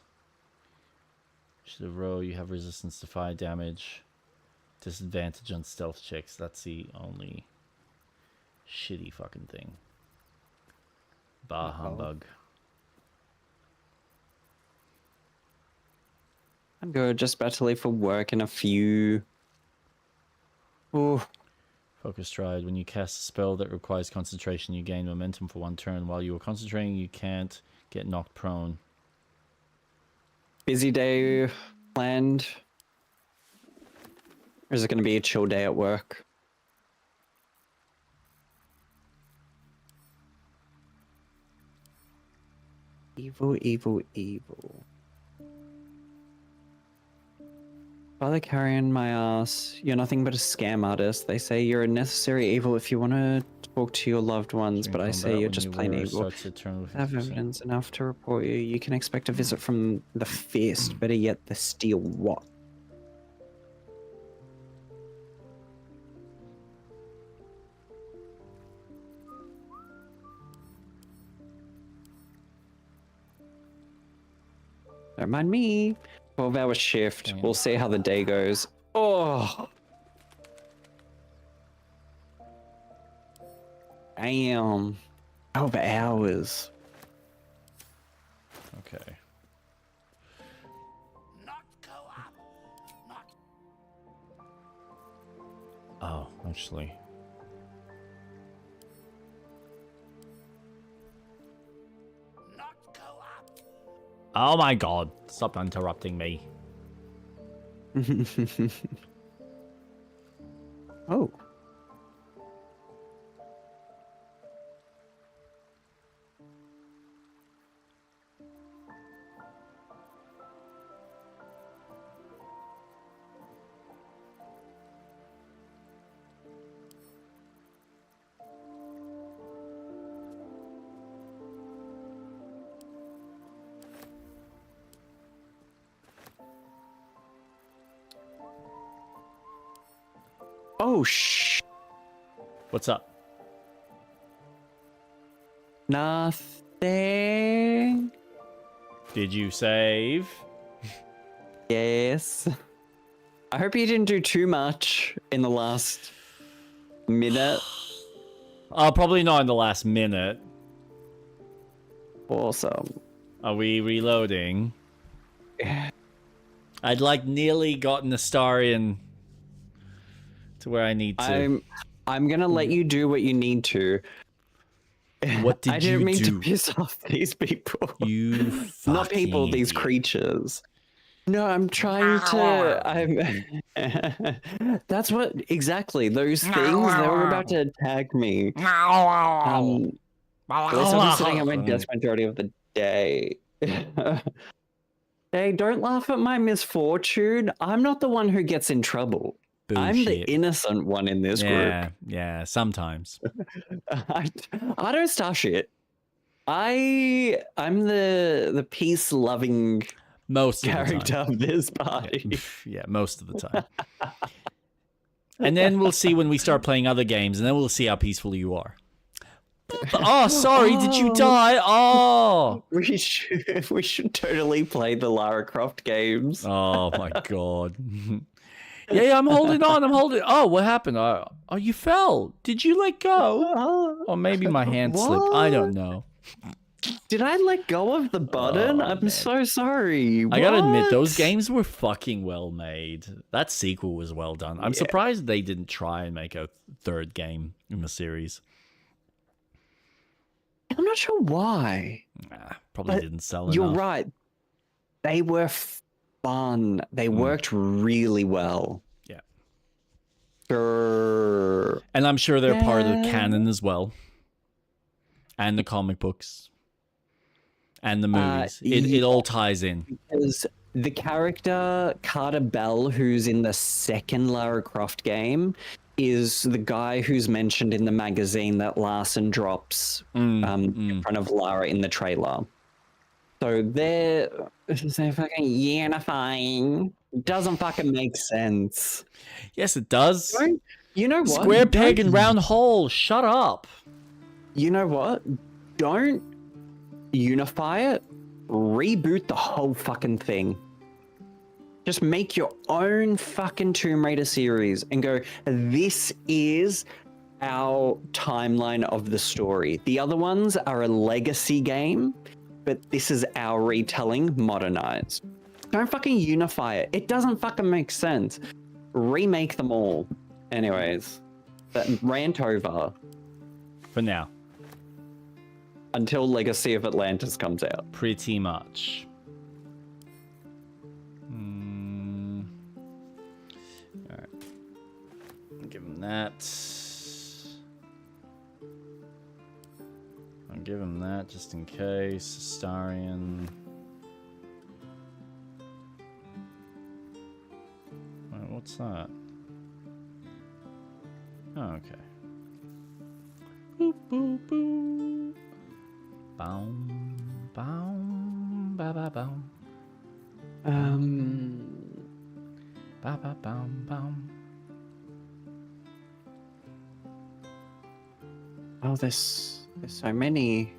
Should have roll. You have resistance to fire damage, disadvantage on stealth checks. That's the only shitty fucking thing. Bah humbug. I'm good. Just about to leave for work in a few. Oh, Focus stride. When you cast a spell that requires concentration, you gain momentum for 1 turn. While you are concentrating, you can't get knocked prone. busy day planned. Or is it going to be a chill day at work? Evil, evil, evil. Father carrying my ass. You're nothing but a scam artist. They say you're a necessary evil if you want to talk to your loved ones, but I say you're just plain evil. I have evidence enough to report you. You can expect a visit from the fist, better yet, the steel what? Don't mind me. 12-hour shift. Damn. We'll see how the day goes. Oh. Damn. 12 hours. Okay. Oh, actually. Oh my god, stop interrupting me. Oh. Oh, What's up? Nothing. Did you save? Yes. I hope you didn't do too much in the last minute. Probably not in the last minute. Awesome. Are we reloading? I'd like nearly gotten Astarion to where I need to. I'm gonna let you do what you need to. What did I didn't you mean do? to piss off these people. You Not people, fucking these idiot. creatures. No, I'm trying to. That's what exactly those things. They were about to attack me. At least I'll be sitting at my desk majority of the day. Hey, don't laugh at my misfortune. I'm not the one who gets in trouble. I'm the Bullshit. innocent one in this group. Yeah, sometimes. I don't start shit. I'm the peace-loving Most of the character time. of this party. Yeah, most of the time. And then we'll see when we start playing other games, and then we'll see how peaceful you are. Oh, sorry, did you die? Oh! We should totally play the Lara Croft games. Oh my god. Yeah, I'm holding on. Oh, what happened? Oh, you fell. Did you let go? Or maybe my hand slipped. I don't know. Did I let go of the button? Oh, I'm man. so sorry. I gotta admit, What? those games were fucking well made. That sequel was well done. I'm surprised they didn't try and make a third game in the series. I'm not sure why. Probably But didn't sell enough. You're right. They were fun. They worked really well. Yeah. Sure. And I'm sure they're part of the Yeah. canon as well. And the comic books. And the movies. It all ties in. Because the character Carter Bell, who's in the second Lara Croft game, is the guy who's mentioned in the magazine that Larson drops in front of Lara in the trailer. So they're fucking unifying. Doesn't fucking make sense. Yes, it does. Don't, you know what? Square peg Don't- and round hole. Shut up. You know what? Don't unify it. Reboot the whole fucking thing. Just make your own fucking Tomb Raider series and go, this is our timeline of the story. The other ones are a legacy game, but this is our retelling modernized. Don't fucking unify it. It doesn't fucking make sense. Remake them all. Anyways, that rant over For now. until Legacy of Atlantis comes out. Pretty much. Alright. Give him that. I'll give him that just in case. Astarion. Wait, what's that? Oh, okay. Boop, boop, boop. Boom, boom, ba ba boom. Ba ba boom, boom. Oh, there's so many.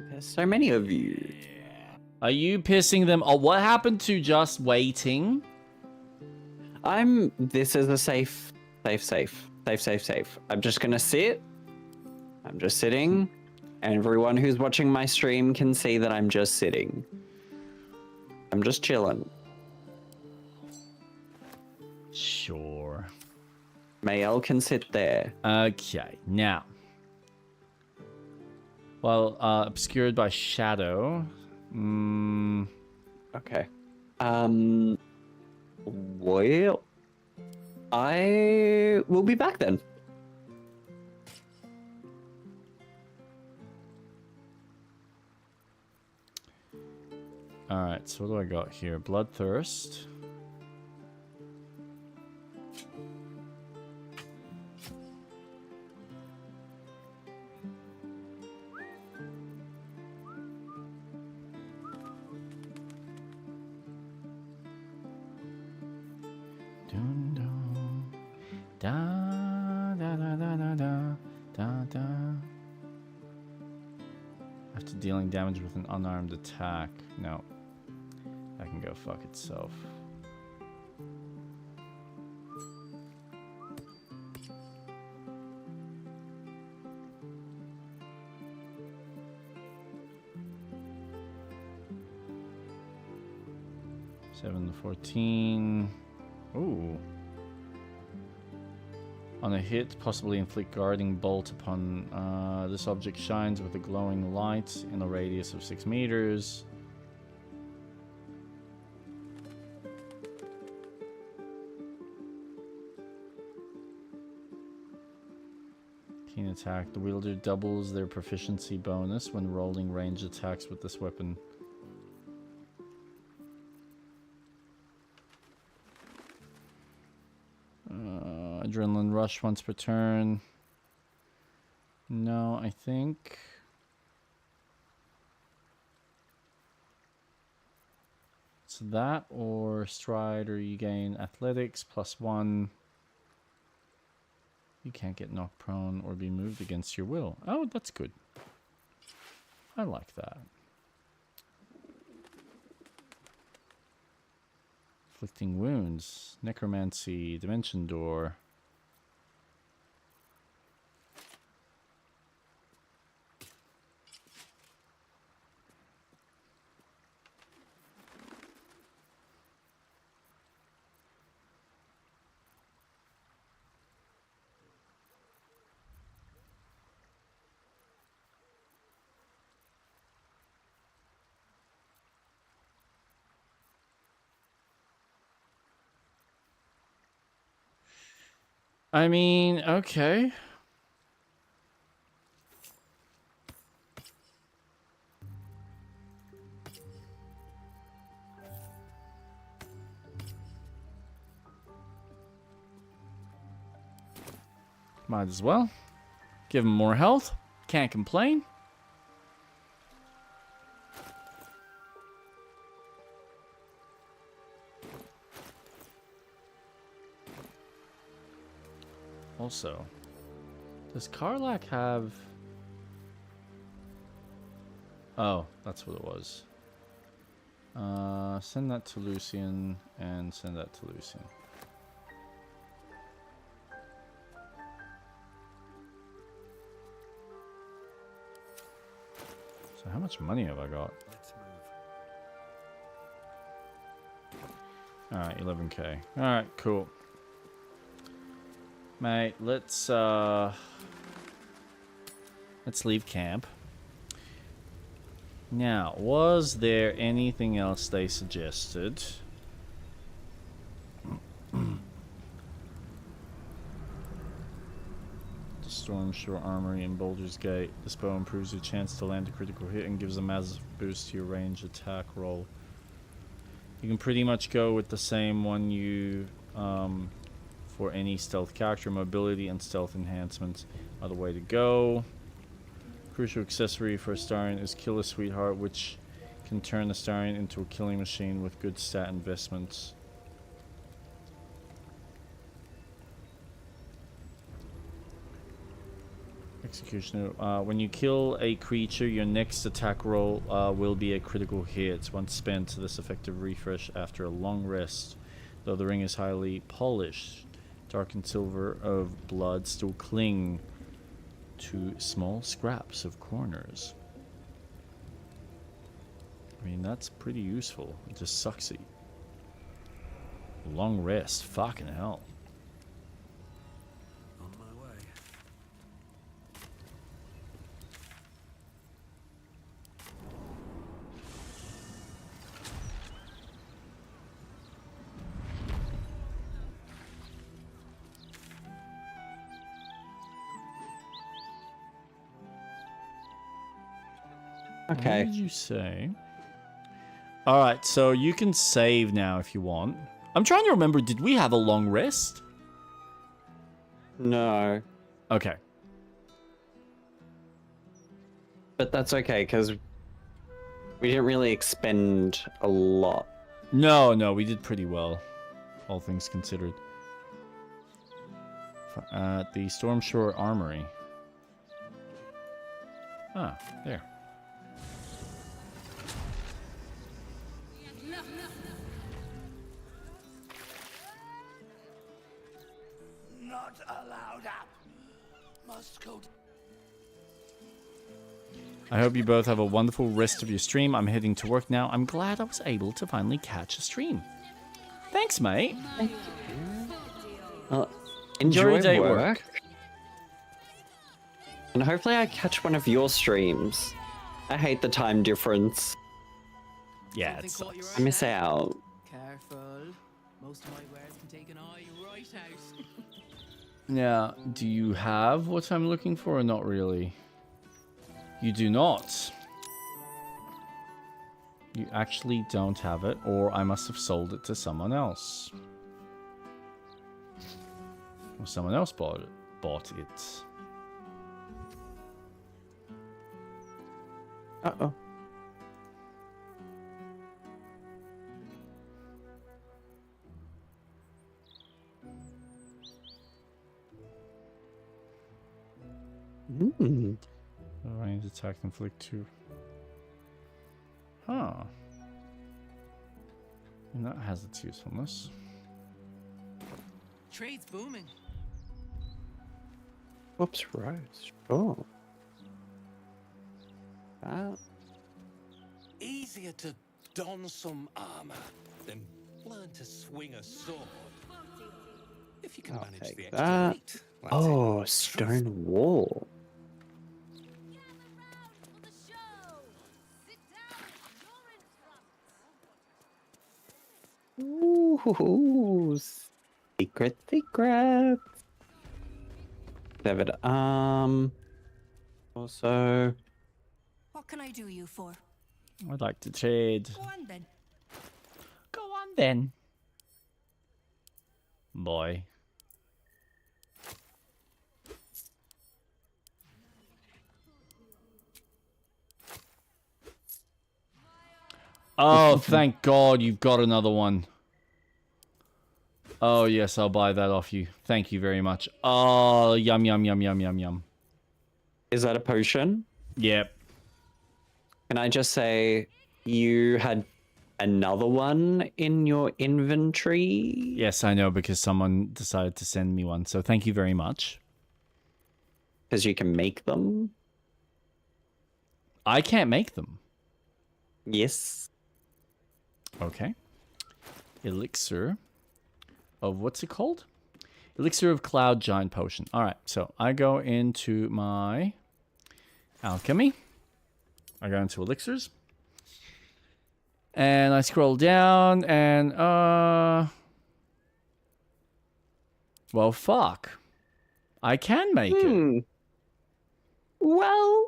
There's so many of you. Are you pissing them? Oh, what happened to just waiting? This is a safe. I'm just gonna sit. I'm just sitting. And everyone who's watching my stream can see that I'm just sitting. I'm just chilling. Sure. Mael can sit there. Okay, now. Well, obscured by shadow. Okay. Well, I will be back then. Alright, so what do I got here? Bloodthirst. Dun, dun. Da, da, da, da, da, da, da, da. After dealing damage with an unarmed attack. No. That can go fuck itself. Seven to 14. Ooh. On a hit, possibly inflict guarding bolt upon this object shines with a glowing light in a radius of 6 meters. Keen attack. The wielder doubles their proficiency bonus when rolling ranged attacks with this weapon. Adrenaline rush once per turn. No, I think. It's that or stride, or you gain athletics +1. You can't get knocked prone or be moved against your will. Oh, that's good. I like that. Inflicting wounds, necromancy, dimension door. I mean, okay. Might as well. Give him more health. Can't complain. Also, does Karlak have... Oh, that's what it was. Send that to Lucian and send that to Lucian. So how much money have I got? Let's move. Alright, 11k. Alright, cool. Mate, let's leave camp. Now, was there anything else they suggested? The Stormshore Armory in Baldur's Gate. This bow improves your chance to land a critical hit and gives a massive boost to your range attack roll. You can pretty much go with the same one you for any stealth character. Mobility and stealth enhancements are the way to go. Crucial accessory for Astarion is Killer Sweetheart, which can turn Astarion into a killing machine with good stat investments. Executioner. When you kill a creature, your next attack roll will be a critical hit. Once spent, this effective refresh after a long rest. Though the ring is highly polished, dark and silver of blood still cling to small scraps of corners. I mean, that's pretty useful. It just sucksy. Long rest. Fucking hell. On my way. Okay. What did you say? Alright, so you can save now if you want. I'm trying to remember, did we have a long rest? No. Okay. But that's okay, because we didn't really expend a lot. No, we did pretty well. All things considered. At the Stormshore Armory. Ah, there. Not allowed up. Must go. I hope you both have a wonderful rest of your stream. I'm heading to work now. I'm glad I was able to finally catch a stream. Thanks, mate. Enjoy your day at work. And hopefully I catch one of your streams. I hate the time difference. Yeah, it sucks. I miss out. Careful. Most of my wares can take an eye right out. Now, do you have what I'm looking for or not really? You do not. You actually don't have it, or I must have sold it to someone else. Or someone else bought it. Uh-oh. Range attack inflict 2. Huh. And that has its usefulness. Trade's booming. Whoops, right. Oh. Easier to don some armor than learn to swing a sword. If you can I'll manage take the extra that. weight. Oh, stone wall. Ooh, secret. David, also. What can I do you for? I'd like to trade. Go on then. Go on then. Boy. Oh, thank God you've got another one. Oh, yes, I'll buy that off you. Thank you very much. Oh, yum, yum, yum, yum, yum, yum. Is that a potion? Yep. Can I just say you had another one in your inventory? Yes, I know, because someone decided to send me one. So thank you very much. Because you can make them? I can't make them. Yes. Okay. elixir of, what's it called? Elixir of Cloud Giant Potion. All right, so I go into my alchemy. I go into elixirs. And I scroll down and, well, fuck. I can make it. Well.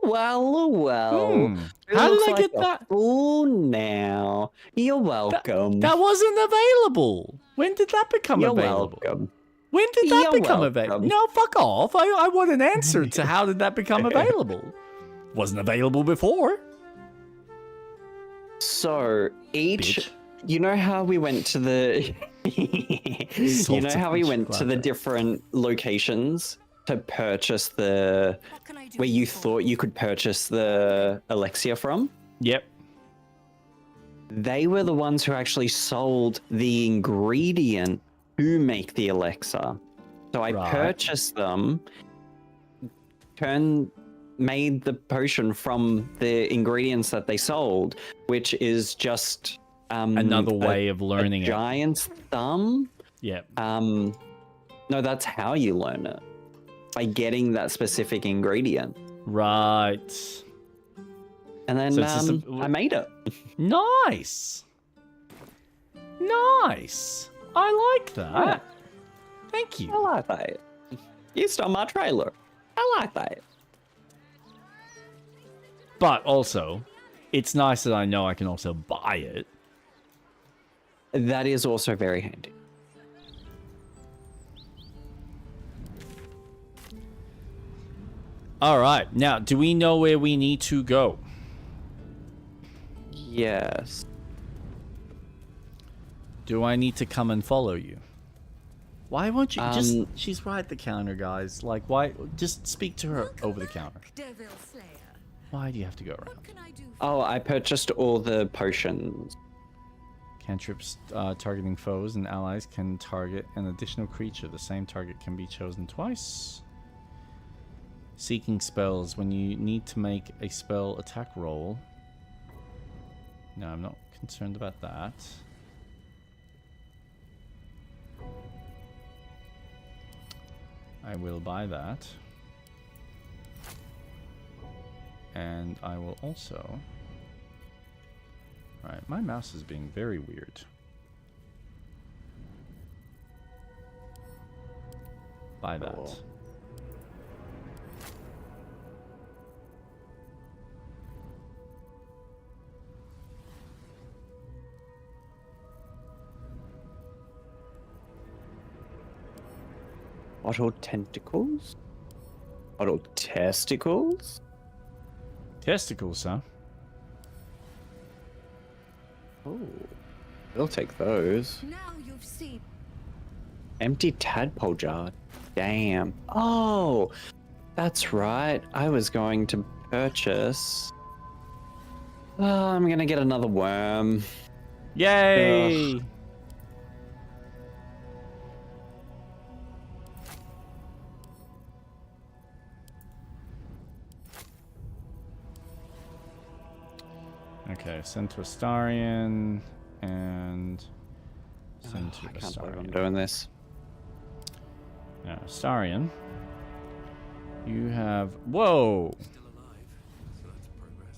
How did I get that? Oh, now. You're welcome. That wasn't available. When did that become You're available? welcome. When did that You're become available? welcome. No, fuck off. I want an answer to how did that become available. Wasn't available before. So, each... Bitch. You know how we went to the... you know how we went to the different locations to purchase the... Where you thought you could purchase the elixir from? Yep. They were the ones who actually sold the ingredient to make the elixir. So I purchased them, made the potion from the ingredients that they sold, which is just another way of learning it. Giant's thumb. Yep. No, that's how you learn it, by getting that specific ingredient. Right. And then So I made it. Nice. Nice. I like that. Yeah. Thank you. I like that. You stole my trailer. I like that. But also, it's nice that I know I can also buy it. That is also very handy. All right. Now, do we know where we need to go? Yes. Do I need to come and follow you? Why won't you just... She's right at the counter, guys. Like, why... Just speak to her over the counter. Why do you have to go around? Oh, I purchased all the potions. Cantrips targeting foes and allies can target an additional creature. The same target can be chosen twice. Seeking spells. When you need to make a spell attack roll. No, I'm not concerned about that. I will buy that. And I will also... Alright, my mouse is being very weird. Buy that. Cool. Auto tentacles? Auto testicles? Testicles, huh? Oh, we'll take those. Now you've seen. Empty tadpole jar. Damn. Oh, that's right. I was going to purchase... Oh, I'm gonna get another worm. Yay! Ugh. Okay, send to Astarion and send to I can't believe I'm Astarion. doing this. Now, Astarion, you have... Whoa! Still alive, so that's progress.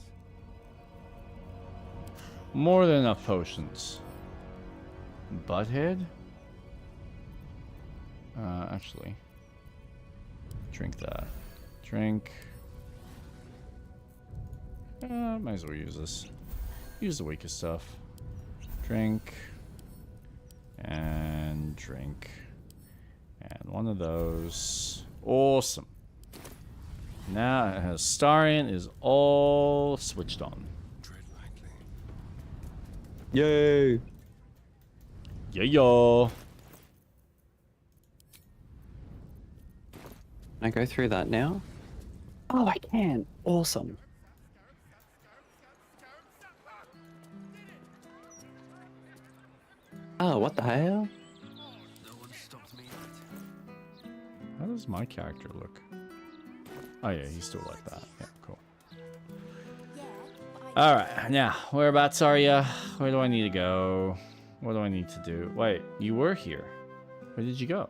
More than enough potions. Butthead? Actually. Drink that. Drink. Might as well use this. Use the weakest stuff. Drink. And drink. And one of those. Awesome. Now it has Astarion is all switched on. Tread lightly. Yay! Yeah, yo. Can I go through that now? Oh, I can. Awesome. Oh, what the hell? No one stops me yet. How does my character look? Oh yeah, he's still like that. Yeah, cool. Alright, now, whereabouts are ya? Where do I need to go? What do I need to do? Wait, you were here. Where did you go?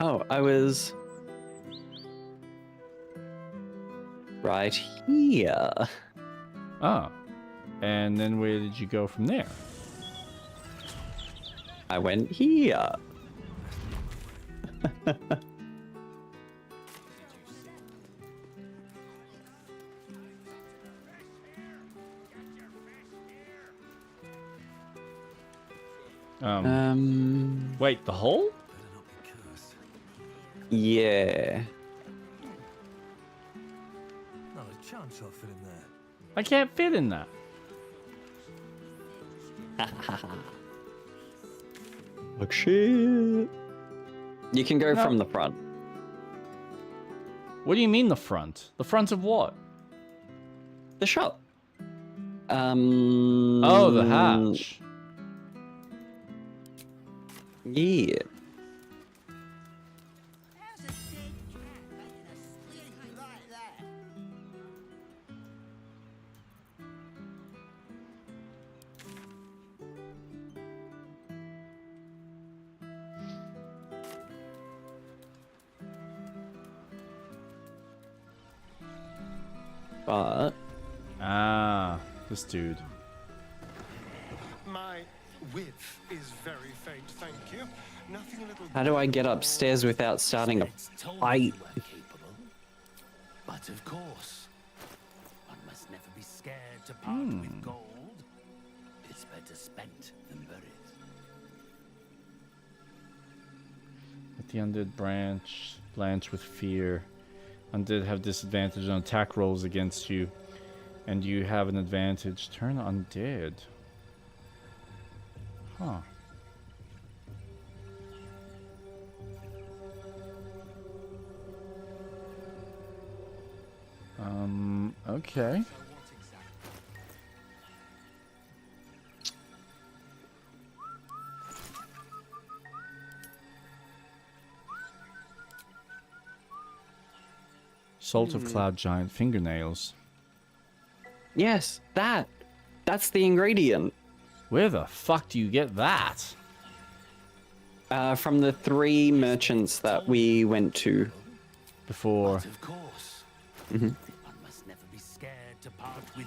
Oh, I was right here. Oh. And then where did you go from there? I went here. Wait, the hole? Yeah. Not a chance I'll fit in there. I can't fit in that. Look, shit. You can go from the front. What do you mean the front? The front of what? The shop. Oh, the hatch. Yeah. But This dude. My width is very faint, thank you. Nothing a little. how do I get upstairs without starting a fight? But of course, one must never be scared to part with gold. It's better spent than buried. At the undead blanch with fear. Undead have disadvantage on attack rolls against you. And you have an advantage. Turn undead. Huh. Okay. Salt of Cloud Giant fingernails. Yes, that's the ingredient. Where the fuck do you get that? From the 3 merchants that we went to Before. But of course, one must never be scared to part with.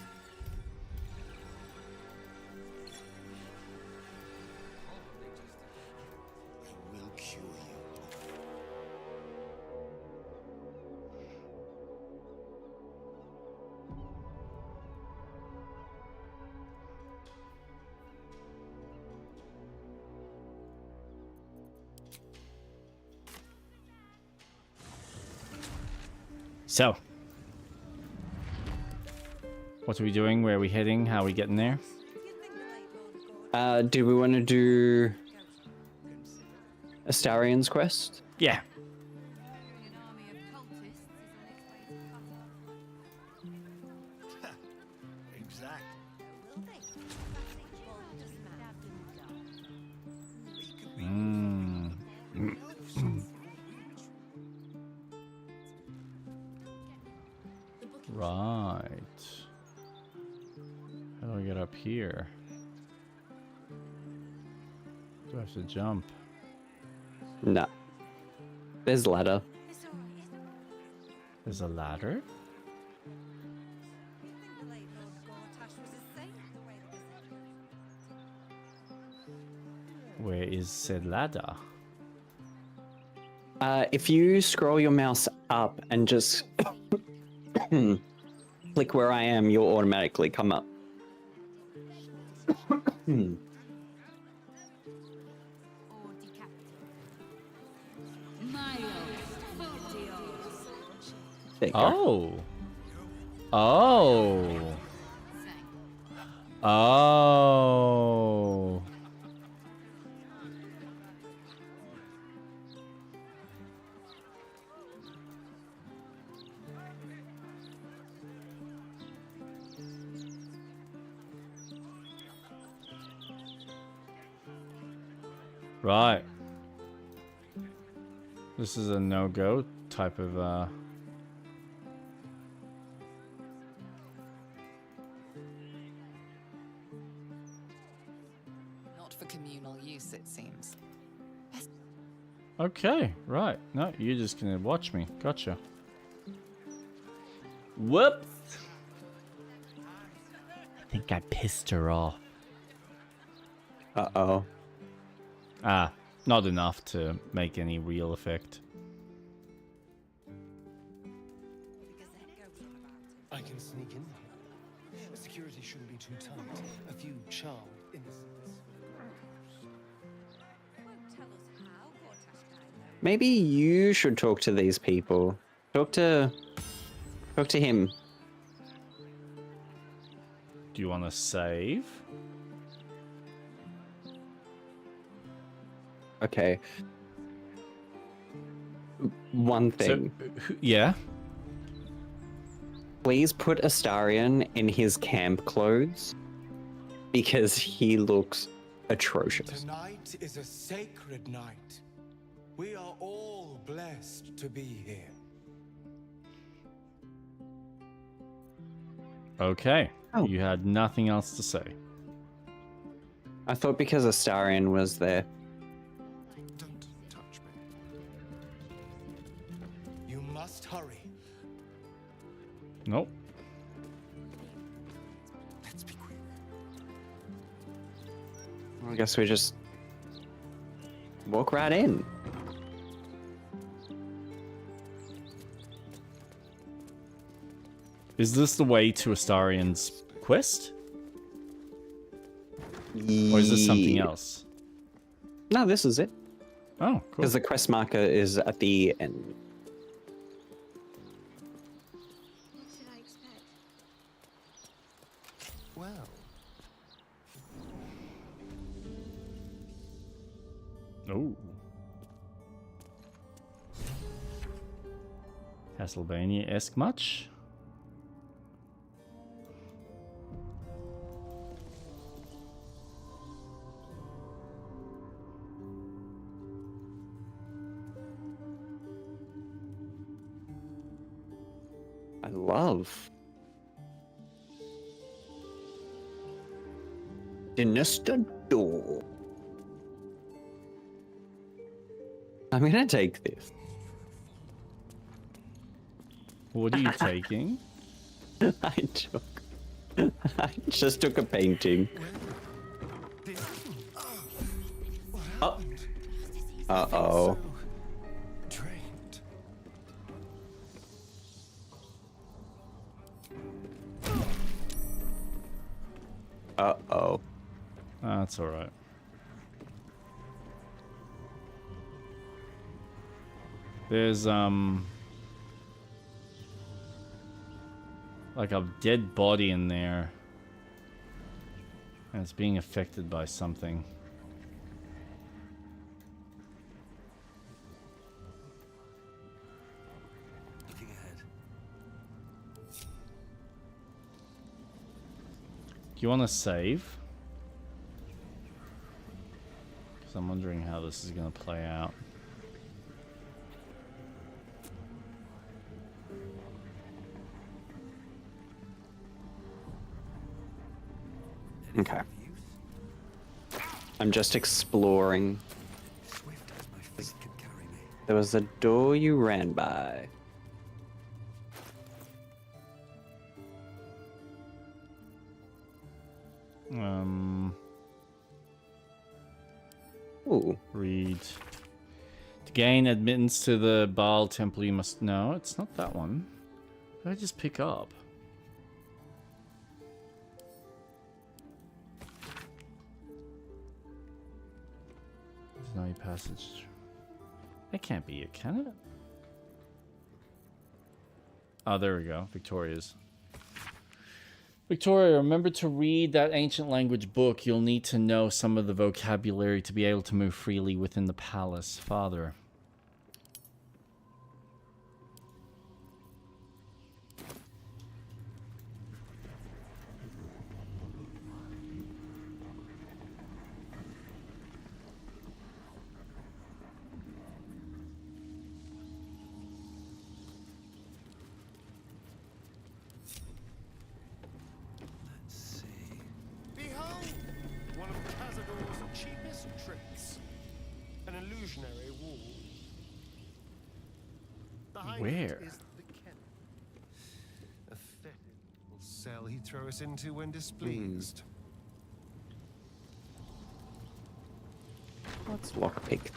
I will cure you. So. What are we doing? Where are we heading? How are we getting there? do we want to do Astarion's quest? Yeah. Right. How do I get up here? Do I have to jump? No. There's a ladder. There's a ladder? Where is said ladder? If you scroll your mouse up and just click where I am, you'll automatically come up. There you go. Oh. Oh. Oh. Right. This is a no-go type of use, it seems. Okay, right. No, you're just gonna watch me. Gotcha. Whoops. I think I pissed her off. Uh-oh. Ah, not enough to make any real effect. I can sneak in here. Security shouldn't be too tight. A few charmed innocents. Maybe you should talk to these people. Talk to him. Do you want to save? Okay. One thing. So, yeah. Please put Astarion in his camp clothes because he looks atrocious. Tonight is a sacred night. We are all blessed to be here. Okay. Oh. You had nothing else to say. I thought because Astarion was there. Don't touch me. You must hurry. Nope. Let's be quick. I guess we just walk right in. Is this the way to Astarion's quest? Or is this something else? No, this is it. Oh, cool. Because the quest marker is at the end. What should I expect? Well, Oh. Castlevania-esque much? I love. Sinister door. I'm gonna take this. What are you taking? I just took a painting. Oh. Uh-oh. trained. Uh-oh. That's alright. There's, like a dead body in there. And it's being affected by something. Looking ahead. Do you want to save? Because I'm wondering how this is going to play out. Okay. I'm just exploring. Swift as my feet can carry me. There was a door you ran by. Ooh. Read. To gain admittance to the Baal temple, you must... No, it's not that one. What did I just pick up? Snowy passage. That can't be it, can it? Oh, there we go. Victoria's. Victoria, remember to read that ancient language book. You'll need to know some of the vocabulary to be able to move freely within the palace. Father. Behold, one of Cazador's cheapest tricks. behind Where? it is the kennel. A fetid little cell he'd throw us into when displeased. Let's lockpick.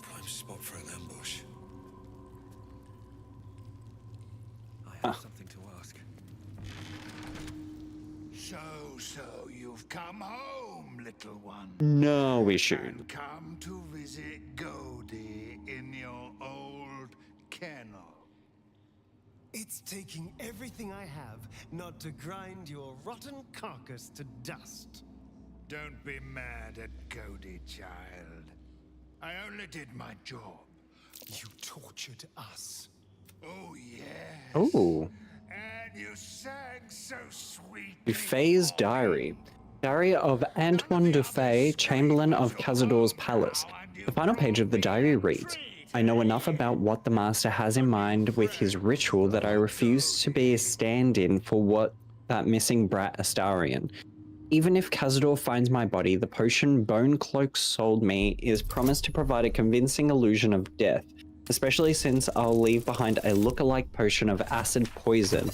Prime spot for an ambush. I have something to ask. So you've come home, little one. No issue. And come to visit Goldie in your old kennel. It's taking everything I have not to grind your rotten carcass to dust. Don't be mad at Goldie, child. I only did my job. You tortured us. Oh, yes. Oh. And you sang so sweet. Dufay's Diary. Diary of Antoine Dufay, Chamberlain of Cazador's Palace. The final page of the diary reads, I know enough about what the Master has in mind with his ritual that I refuse to be a stand-in for what that missing brat Astarion. Even if Cazador finds my body, the potion Bone Cloak sold me is promised to provide a convincing illusion of death, especially since I'll leave behind a look-alike potion of acid poison.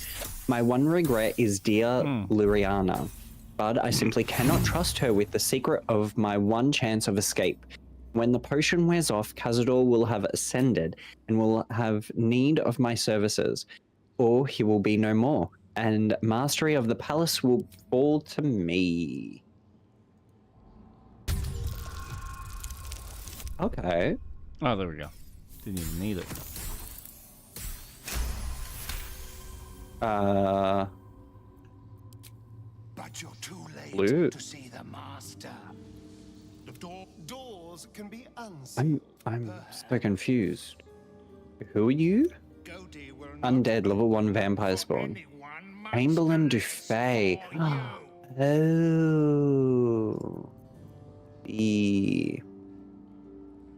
My one regret is dear Luriana, but I simply cannot trust her with the secret of my one chance of escape. When the potion wears off, Cazador will have ascended and will have need of my services, or he will be no more, and mastery of the palace will fall to me. Okay. Oh, there we go. Didn't even need it. But you're too late Loot. to see the Master. The doors can be unsealed. I'm so confused. Who are you? Undead level 1 vampire spawn. Chamberlain Dufay. Oh.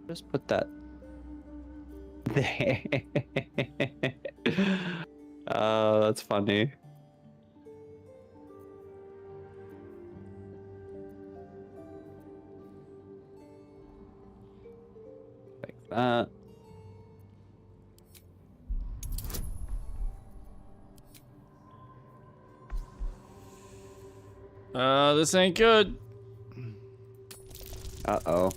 Just put that there. Oh, that's funny. Like that. This ain't good. Uh-oh.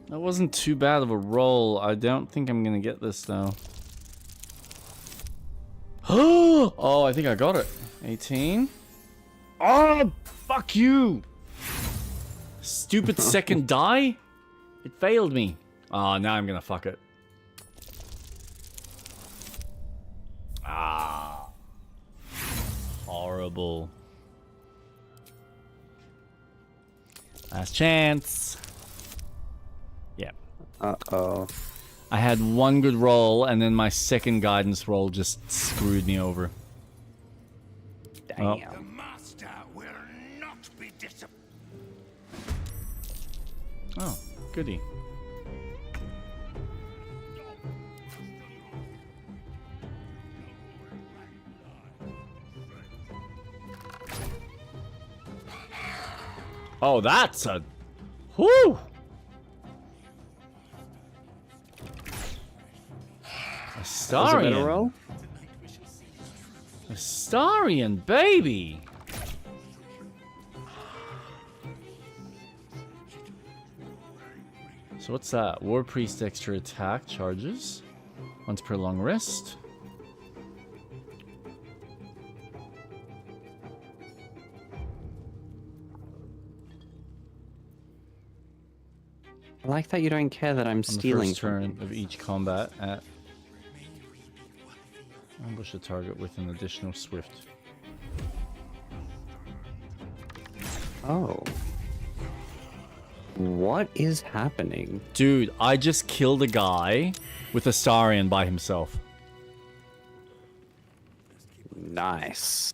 That wasn't too bad of a roll. I don't think I'm gonna get this though. Oh, I think I got it. 18. Oh, fuck you! Stupid second die? It failed me. Oh, now I'm gonna fuck it. Ah. Horrible. Last chance. Yeah. Uh-oh. I had one good roll, and then my second guidance roll just screwed me over. Damn. Oh. The Master will not be disappointed. Oh, goody. Oh, that's a... Whoo! Astarion. Roll? Astarion, baby! So what's that? War Priest extra attack charges. Once per long rest. I like that you don't care that I'm On stealing the first turn of each combat at... Ambush a target with an additional swift. Oh. What is happening? Dude, I just killed a guy with Astarion by himself. Nice.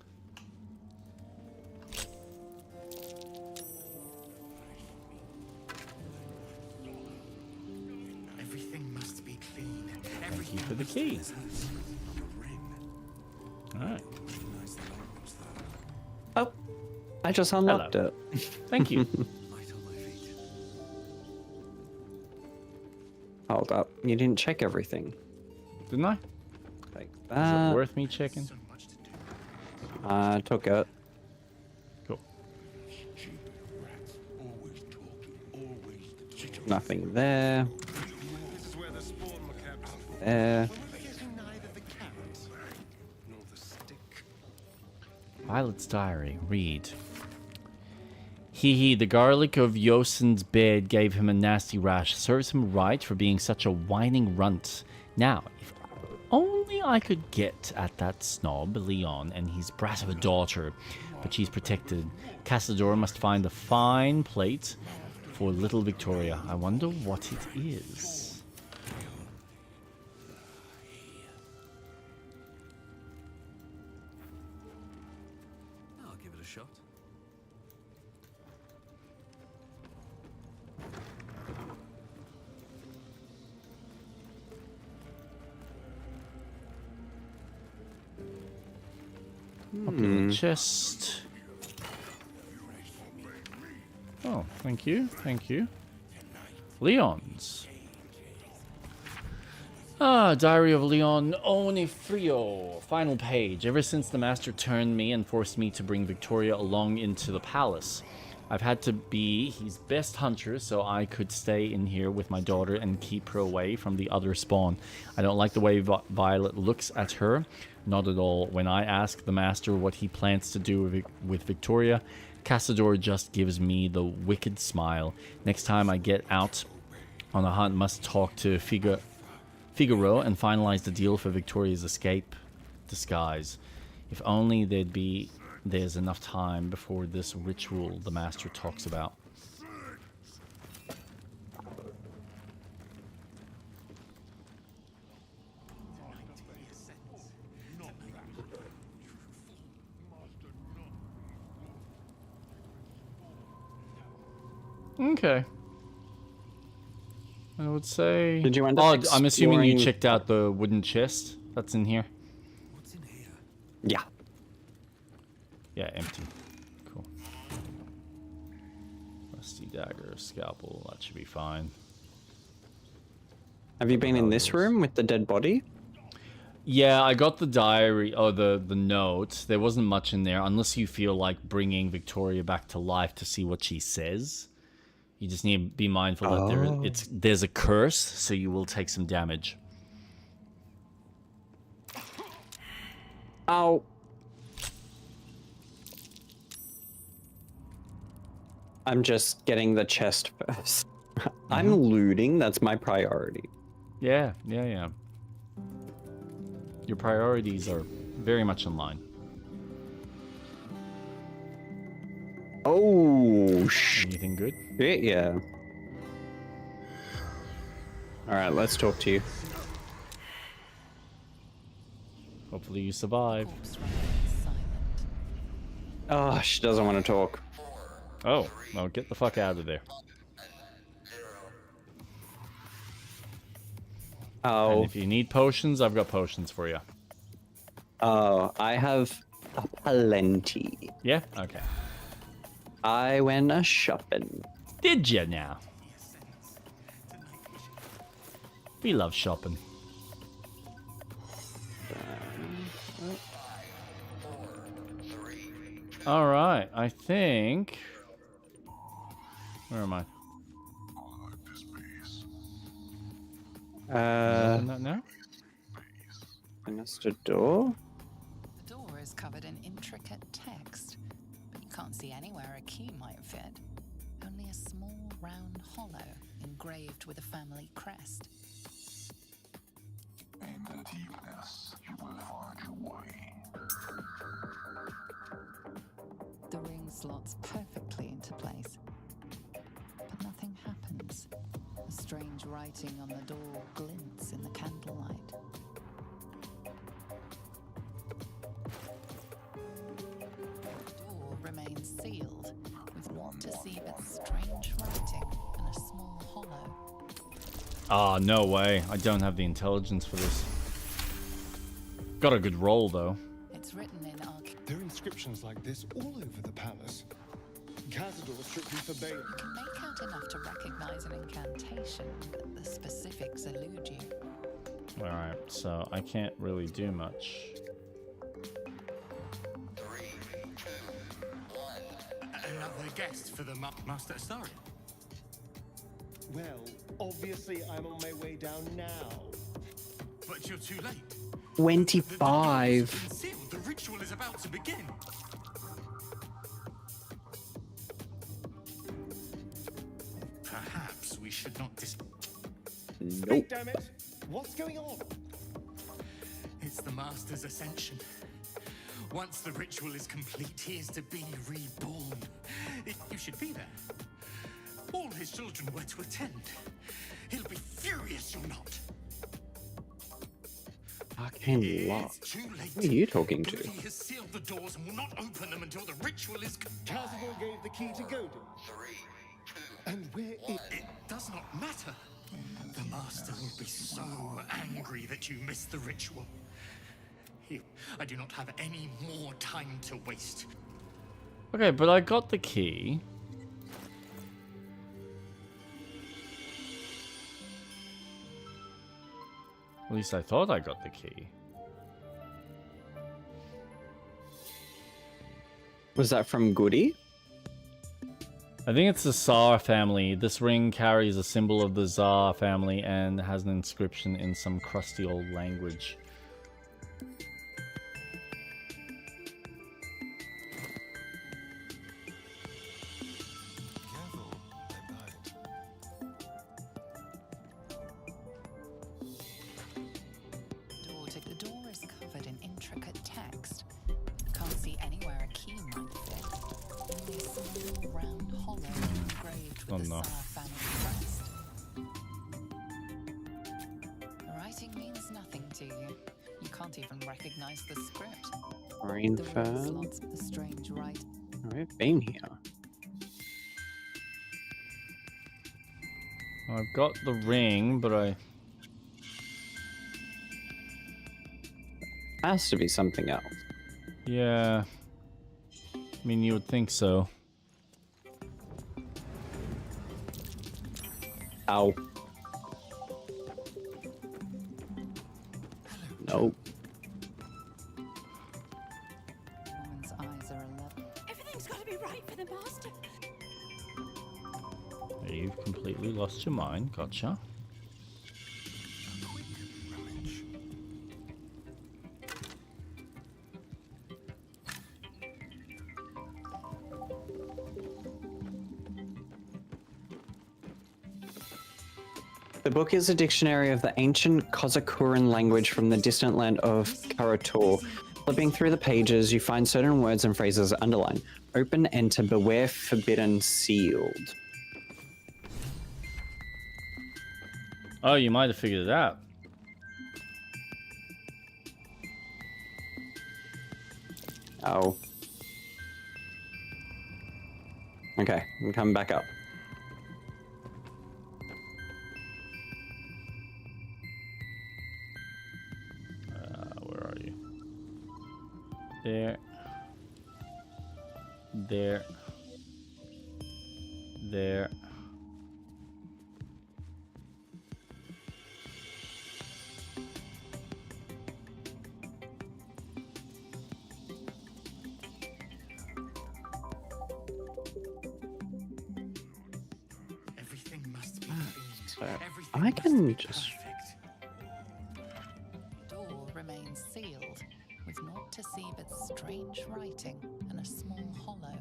Everything must be clean. Thank you for the key. Alright. I just unlocked Hello. it. Thank you. Light on my feet. Hold up. You didn't check everything. Didn't I? Take Is that. it worth me checking? I took it. Cool. Nothing there. This is where the spawn were kept. There. We're getting neither the carrot nor the stick. Violet's diary. Read. Hee, the garlic of Yosin's bed gave him a nasty rash. Serves him right for being such a whining runt. Now, if only I could get at that snob, Leon, and his brat of a daughter. But she's protected. Casador must find a fine plate for little Victoria. I wonder what it is. I'll give it a shot. Open the chest. Oh, thank you, thank you. Leon's. Diary of Leon Onifrio. Final page. Ever since the master turned me and forced me to bring Victoria along into the palace, I've had to be his best hunter so I could stay in here with my daughter and keep her away from the other spawn. I don't like the way Violet looks at her. Not at all. When I ask the master what he plans to do with Victoria, Casador just gives me the wicked smile. Next time I get out on a hunt, must talk to Figaro and finalize the deal for Victoria's escape disguise. If only there's enough time before this ritual the master talks about. Okay. I would say... Did you end up I'm assuming you exploring- checked out the wooden chest that's in here. What's in here? Yeah. Yeah, empty. Cool. Rusty dagger, scalpel, that should be fine. Have you been in this room with the dead body? Yeah, I got the diary, the note. There wasn't much in there, unless you feel like bringing Victoria back to life to see what she says. You just need to be mindful that there's a curse, so you will take some damage. Ow. I'm just getting the chest first. I'm looting, that's my priority. Yeah. Your priorities are very much in line. Oh, shit, Anything good? yeah. Alright, let's talk to you. Hopefully you survive. Corpse remains silent. Oh, she doesn't want to talk. Oh, well, get the fuck out of there. Oh. And if you need potions, I've got potions for you. Oh, I have a plenty. Yeah? Okay. I went a shopping. Did you now? We love shopping. Alright, I think... Where am I? Not now? Mr. Door? The door is covered in intricate text, but you can't see anywhere a key might fit. Only a small round hollow engraved with a family crest. In the deepness, you will find your way. The ring slots perfectly into place, but nothing happens. A strange writing on the door glints in the candlelight. The door remains sealed, with naught to see but strange writing and a small hollow. Ah, no way. I don't have the intelligence for this. Got a good roll, though. It's written in arcane. There are inscriptions like this all over the palace. Cazador strictly forbade. You can make out enough to recognize an incantation, but the specifics elude you. Alright, so I can't really do much. 3, 2, 1. Another guest for the Master Astarion. Well, obviously I'm on my way down now. But you're too late. 25. Sealed. The ritual is about to begin. Perhaps we should not Nope. Damn it! What's going on? It's the Master's ascension. Once the ritual is complete, he is to be reborn. You should be there. All his children were to attend. He'll be furious you're not. Arcane lock. It's too late. Who are you talking to? He has sealed the doors and will not open them until the ritual is Cazador gave the key to Godin. 3, 2, And where is... It does not matter. The Master will be so angry that you missed the ritual. I do not have any more time to waste. Okay, but I got the key. At least I thought I got the key. Was that from Goody? I think it's the Tsar family. This ring carries a symbol of the Tsar family and has an inscription in some crusty old language. Careful, they bite. The door is covered in intricate text. Can't see anywhere a key might fit. Only a small round hollow engraved with the Tsar family crest. The writing means nothing to you. You can't even recognize the script. Marine The ring Fern. slots the strange writing. I've been here. I've got the ring, but I... Has to be something else. Yeah. I mean, you would think so. Ow. Nope. Woman's eyes are 11. Everything's got to be right for the Master. You've completely lost your mind. Gotcha. The book is a dictionary of the ancient Kozakuran language from the distant land of Karator. Flipping through the pages, you find certain words and phrases underlined. Open, enter, beware, forbidden, sealed. Oh, you might have figured it out. Oh. Okay, I'm coming back up. Where are you? There. There. There. Everything must be So Everything I must can be just... perfect. The door remains sealed, with naught to see but strange writing and a small hollow.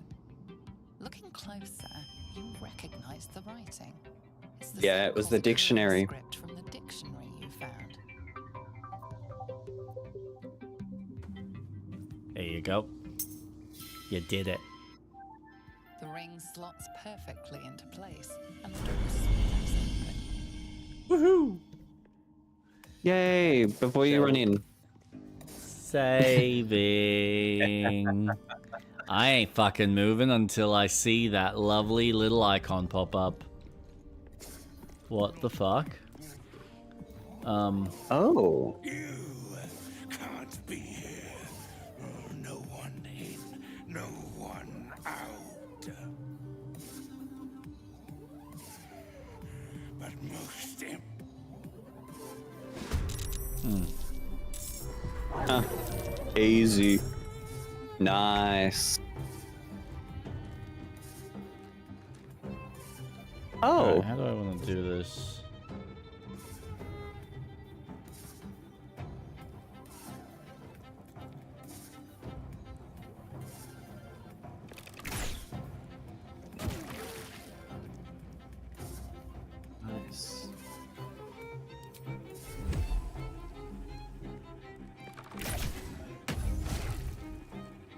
Looking closer, you recognize the writing. It's the Yeah, same it was the Kozakuran dictionary. script from the dictionary you found. There you go. You did it. The ring slots perfectly into place, and the door swings open. Woohoo! Yay! Before you run in. Saving. I ain't fucking moving until I see that lovely little icon pop up. What the fuck? Oh. You can't be here. No one Huh. Easy. Nice. Oh. Alright, how do I want to do this? Nice.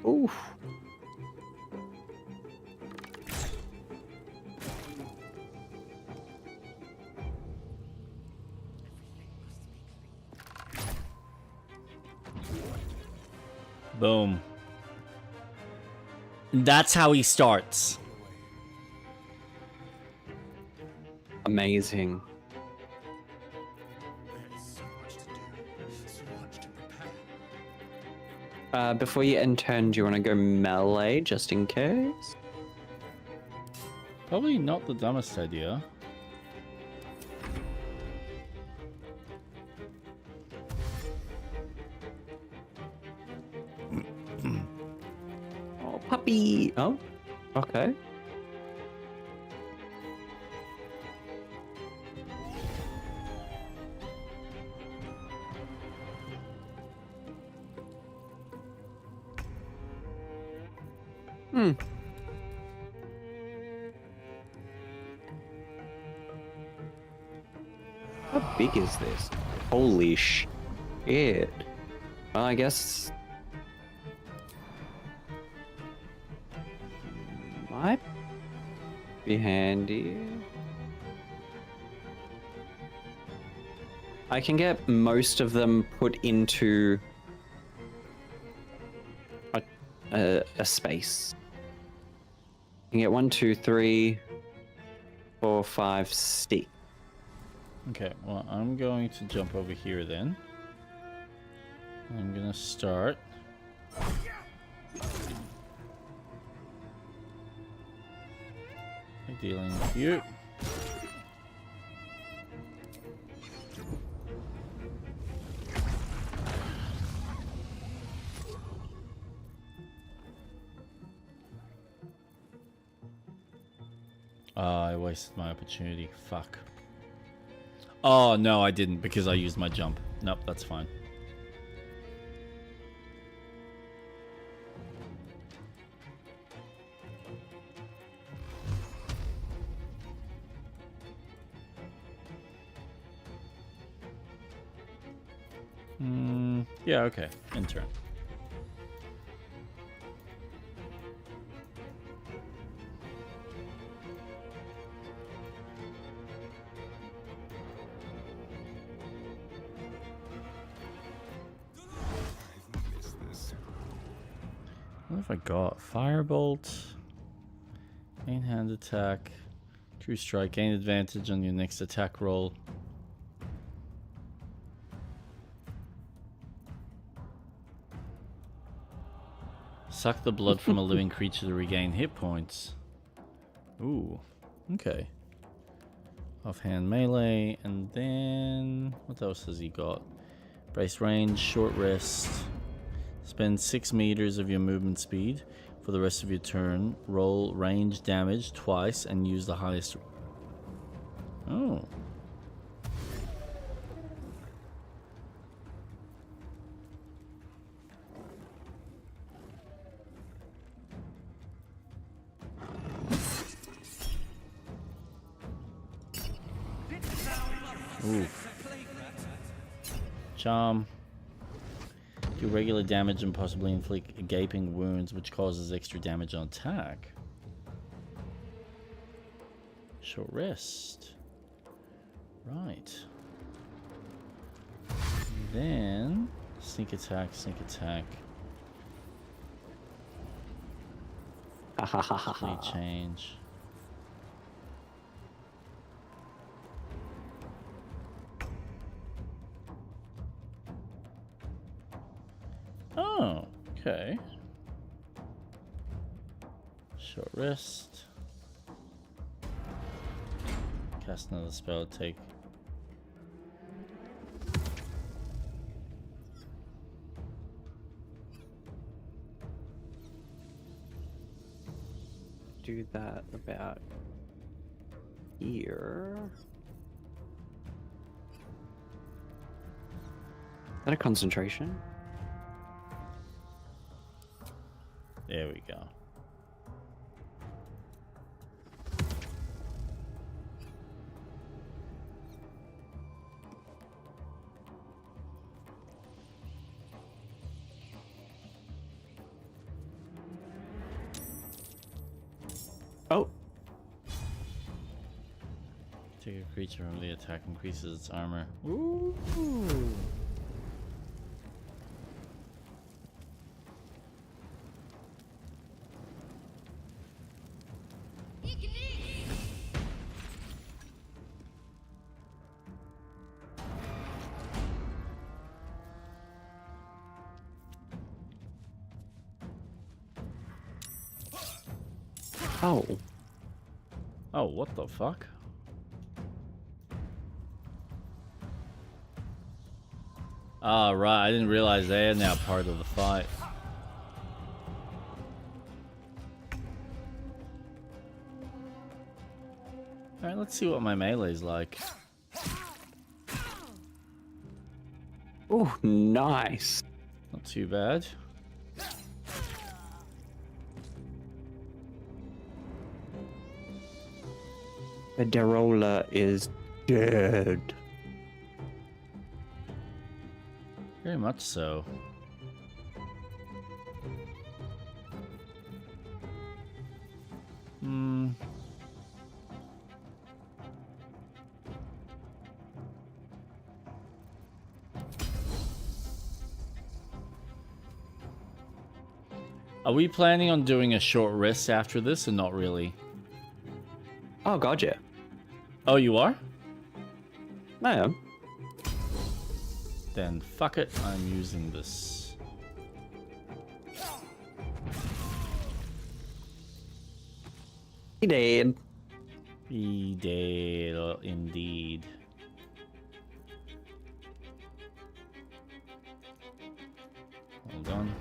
Oof. Boom. That's how he starts. Amazing. There's so much to do, so much to prepare. Before you end turn, do you want to go melee just in case? Probably not the dumbest idea. Oh, puppy. Oh, okay. Hmm. How big is this? Holy shit. Well, I guess... might be handy. I can get most of them put into a space. You can get 1, 2, 3, 4, 5, 6. Okay, well, I'm going to jump over here then. I'm gonna start. Dealing with you. I wasted my opportunity. Fuck. Oh, no, I didn't because I used my jump. Nope, that's fine. Yeah, okay. In turn. What have I got? Firebolt. Main hand attack. True strike. Gain advantage on your next attack roll. Suck the blood from a living creature to regain hit points. Ooh, okay. Offhand melee, and then what else has he got? Brace range, short rest. Spend 6 meters of your movement speed for the rest of your turn. Roll range damage twice and use the highest. Oh. Oof. Charm. Do regular damage and possibly inflict gaping wounds, which causes extra damage on attack. Short rest. Right. And then sneak attack, sneak attack. Complete change. Oh, okay. Short rest. Cast another spell, take. do that about here. Is that a concentration? There we go. Oh. Take a creature from the attack, increases its armor. Ooh. Oh. Oh, what the fuck? Ah, right. I didn't realize they are now part of the fight. Alright, let's see what my melee's like. Oh, nice. Not too bad. The Darola is dead. Very much so. Hmm. Are we planning on doing a short rest after this or not really? Oh, God, yeah. Oh, you are? I am. Then fuck it, I'm using this. He did. He did, indeed. Hold on.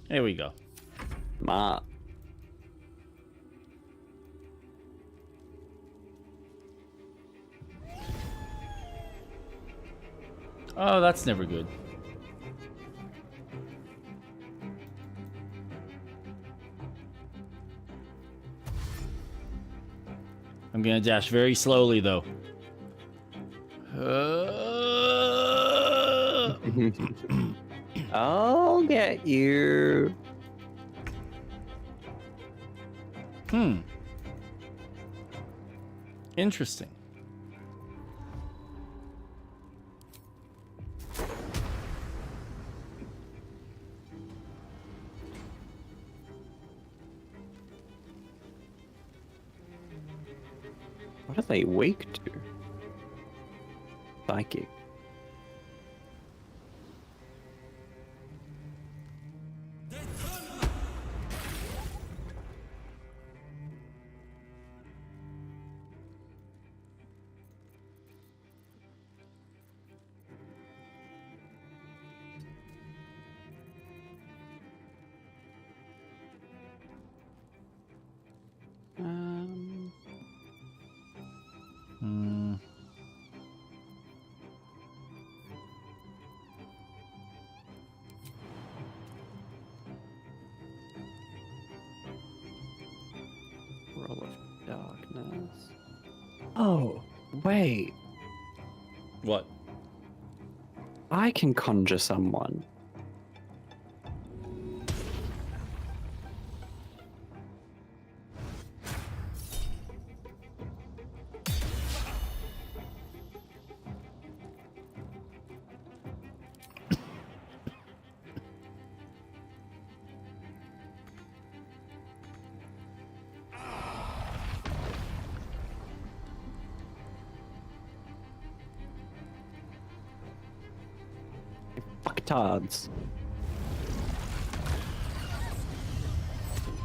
Here we go. Ma. Oh, that's never good. I'm gonna dash very slowly though. I'll get you. Interesting. What are they weak to? Psychic. Roll of darkness. Oh, wait. What? I can conjure someone. petards.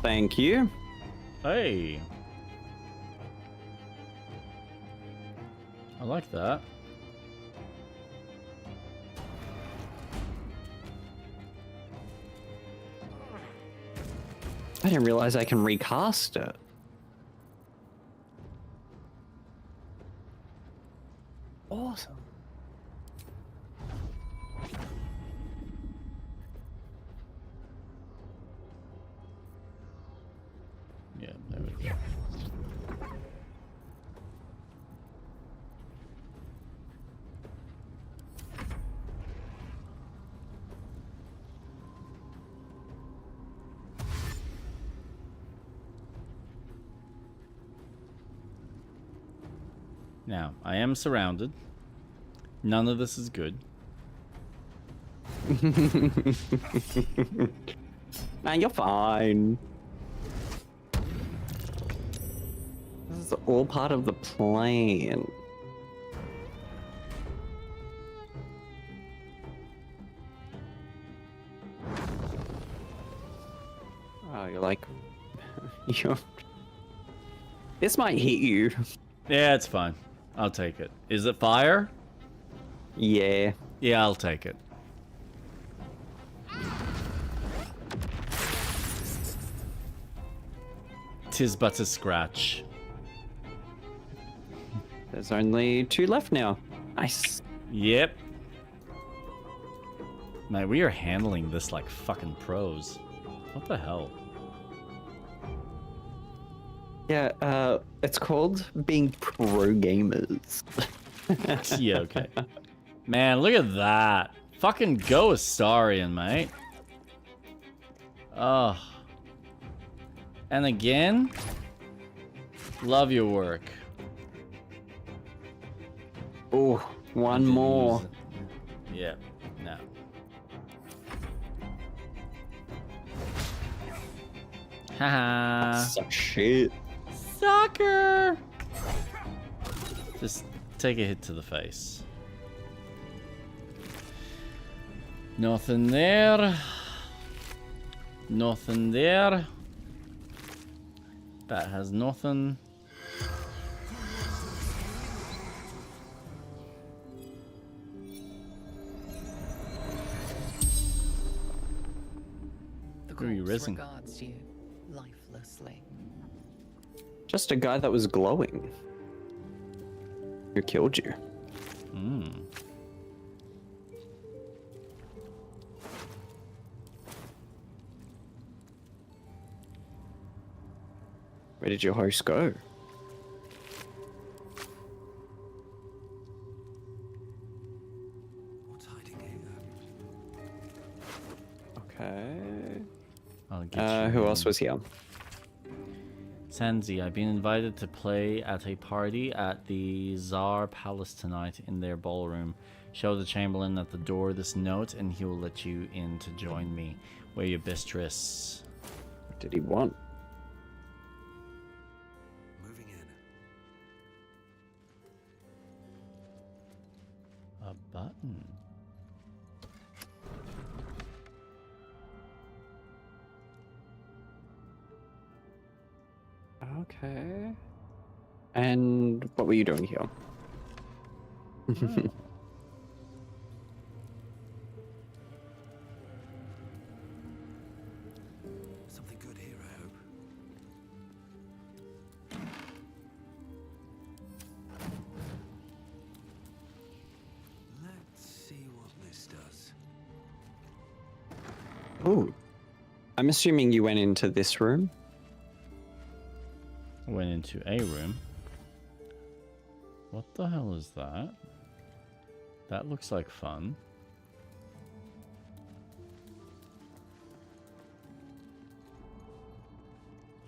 Thank you. Hey. I like that. I didn't realize I can recast it. Awesome. Yeah, there we go. Now, I am surrounded. None of this is good. Man, you're fine. This is all part of the plan. Oh, you're like... you're... This might hit you. Yeah, it's fine. I'll take it. Is it fire? Yeah. Yeah, I'll take it. Tis but a scratch. There's only 2 left now. Nice. Yep. Mate, we are handling this like fucking pros. What the hell? Yeah, it's called being pro gamers. Yeah, okay. Man, look at that. Fucking go Astarion, mate. Oh. And again, love your work. Oh, one more. Yeah, no. Haha. Suck shit. Sucker! Just take a hit to the face. Nothing there. Nothing there. Bat has nothing. The Who are you corpse risen? regards you lifelessly. Just a guy that was glowing. Who killed you? Hmm. Where did your host go? What's hiding here? Okay. I'll get Who you else was here? Sanzi, I've been invited to play at a party at the Tsar Palace tonight in their ballroom. Show the Chamberlain at the door this note and he will let you in to join me. Wear your best dress. What did he want? Moving in. A button. Okay. And what were you doing here? Something good here, I hope. Let's see what this does. Oh. I'm assuming you went into this room. Went into a room. What the hell is that? That looks like fun.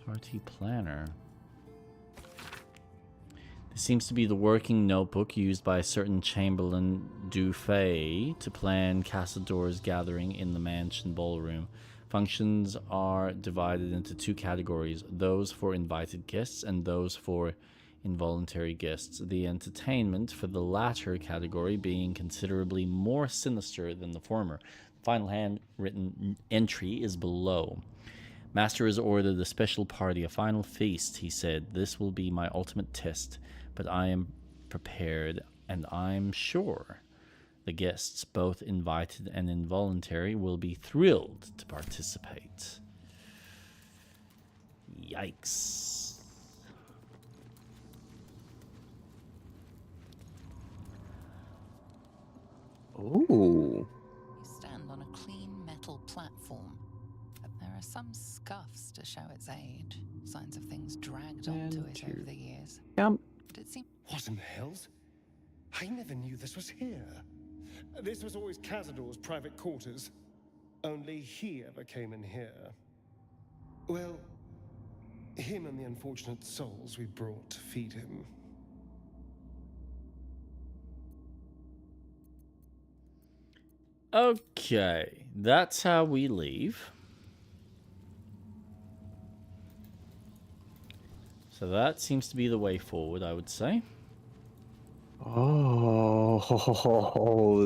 Party planner. This seems to be the working notebook used by a certain Chamberlain Dufay to plan Cassador's gathering in the mansion ballroom. Functions are divided into 2 categories, those for invited guests and those for involuntary guests, the entertainment for the latter category being considerably more sinister than the former. Final handwritten entry is below. Master has ordered a special party, a final feast, he said. This will be my ultimate test, but I am prepared, and I'm sure the guests, both invited and involuntary, will be thrilled to participate. Yikes. Ooh. You stand on a clean metal platform, but there are some scuffs to show its age, signs of things dragged onto it over the years. Jump. But it seems What in the hells? I never knew this was here. This was always Cazador's private quarters. Only he ever came in here. Well, him and the unfortunate souls we brought to feed him. Okay, that's how we leave. So that seems to be the way forward, I would say. Oh,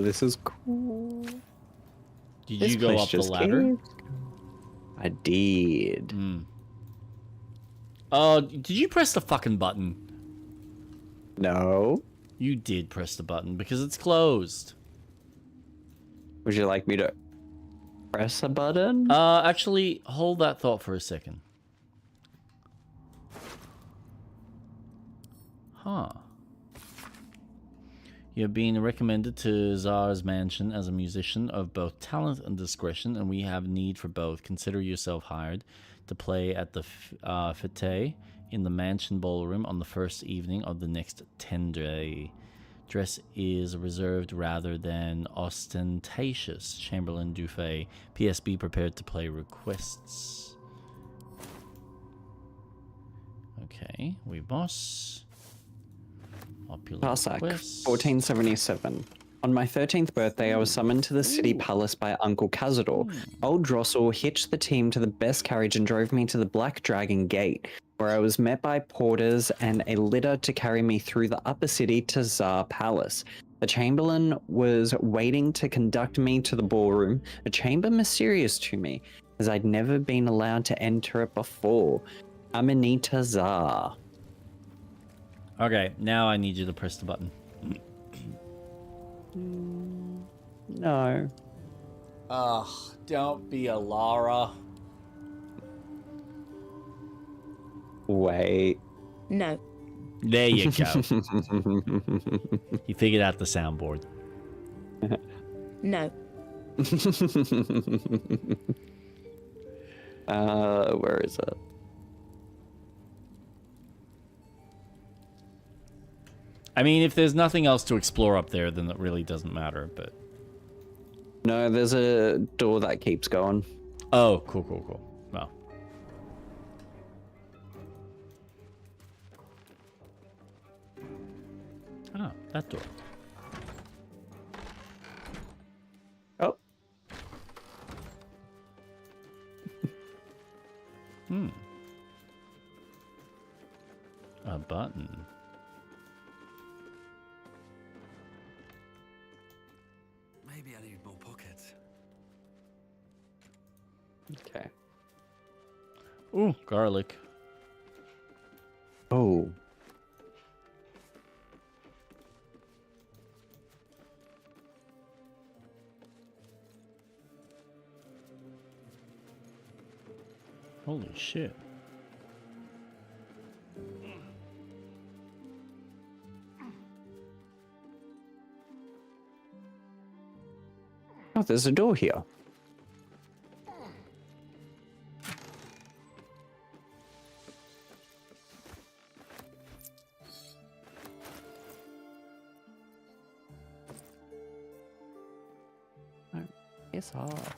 this is cool. Did This you go place up the just ladder? keeps going. I did. Oh, did you press the fucking button? No. You did press the button because it's closed. Would you like me to press a button? Actually, hold that thought for a second. Huh. You have been recommended to Czar's mansion as a musician of both talent and discretion, and we have need for both. Consider yourself hired to play at the fete in the mansion ballroom on the first evening of the next tendre. Dress is reserved rather than ostentatious. Chamberlain Dufay. P.S. Be prepared to play requests. Okay, we boss. Tarsak, 1477. On my 13th birthday, I was summoned to the city palace by Uncle Cazador. Old Drossel hitched the team to the best carriage and drove me to the Black Dragon Gate, where I was met by porters and a litter to carry me through the upper city to Czar Palace. The Chamberlain was waiting to conduct me to the ballroom, a chamber mysterious to me, as I'd never been allowed to enter it before. Amanita Czar. Okay, now I need you to press the button. No. Ugh, don't be a Lara. Wait. No. There you go. You figured out the soundboard. No. Where is it? I mean, if there's nothing else to explore up there, then it really doesn't matter, but... No, there's a door that keeps going. Oh, cool, cool, cool. Well. Ah, that door. Oh. A button. Maybe I need more pockets. Okay. Ooh, garlic. Oh. Holy shit. Oh, there's a door here. Oh, piss off.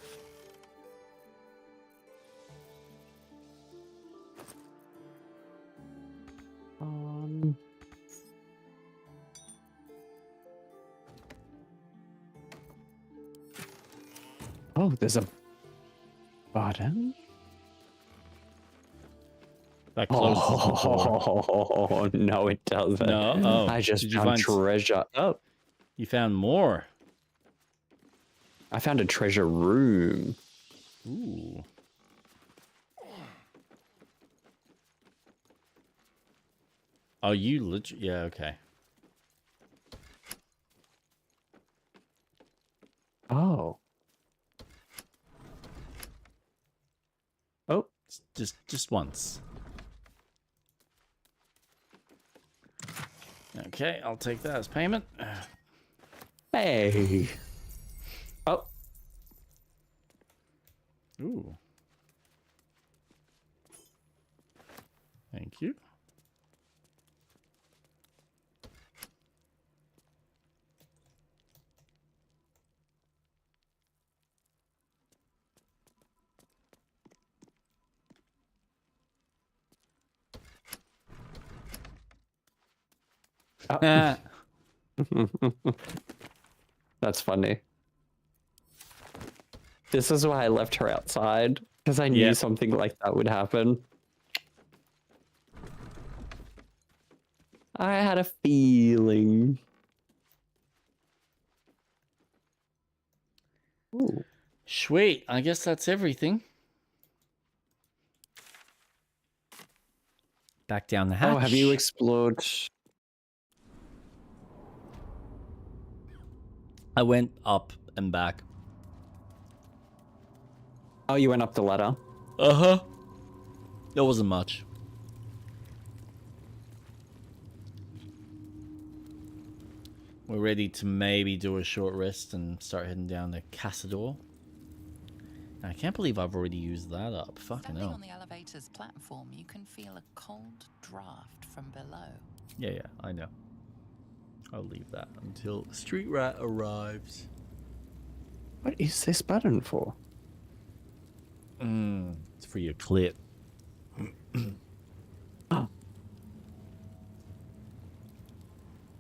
Oh, there's a button. That closes the door. Oh, no, it doesn't. No? Oh. I just Did you found find treasure. Oh, You found more. I found a treasure room. Ooh. Oh, you literally... Yeah, okay. Oh. Oh. Just once. Okay, I'll take that as payment. Hey. Oh. Ooh. Thank you. Oh. That's funny. This is why I left her outside, because I knew something like that would happen. I had a feeling. Ooh. Sweet. I guess that's everything. Back down the hatch. Oh, have you explored? I went up and back. Oh, you went up the ladder? Uh-huh. There wasn't much. We're ready to maybe do a short rest and start heading down to Casador. I can't believe I've already used that up. Fucking Standing hell. on the elevator's platform, you can feel a cold draft from below. Yeah, I know. I'll leave that until Street Rat arrives. What is this button for? It's for your clit. Oh.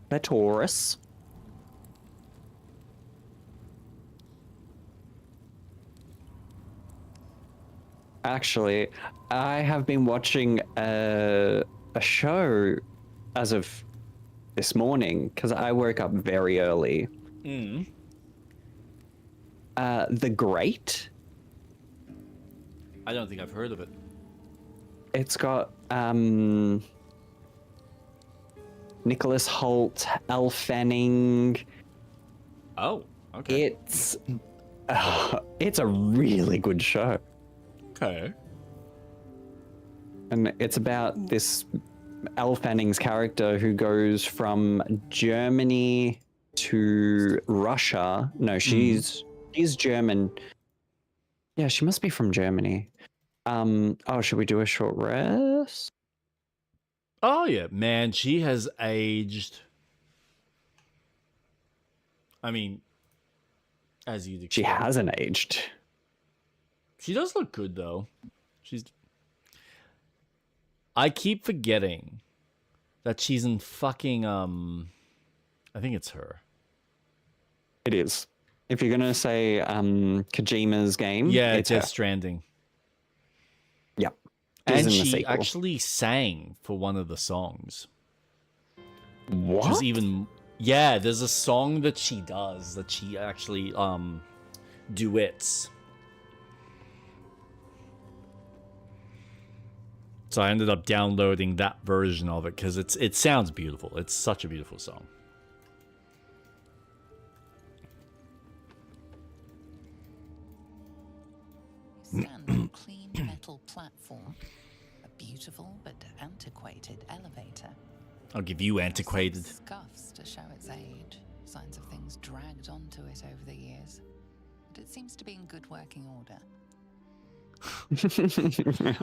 The Taurus. Actually, I have been watching a show as of this morning because I woke up very early. The Great. I don't think I've heard of it. It's got Nicholas Hoult, Elle Fanning. Oh, okay. It's a really good show. Okay. And it's about this Elle Fanning's character who goes from Germany to Russia. No, she's German. Yeah, she must be from Germany. Oh, should we do a short rest? Oh, yeah. Man, she has aged. I mean, as you'd expect. She hasn't aged. She does look good, though. I keep forgetting that she's in fucking, I think it's her. It is. If you're gonna say Kojima's game, Yeah, it's Death her. Stranding. Yep. And she actually sang for one of the songs. What? Which is even... Yeah, there's a song that she does that she actually duets. So I ended up downloading that version of it because it sounds beautiful. It's such a beautiful song. You stand on a clean metal platform, a beautiful but antiquated elevator. I'll give you antiquated. Scuffs to show its age, signs of things dragged onto it over the years. But it seems to be in good working order.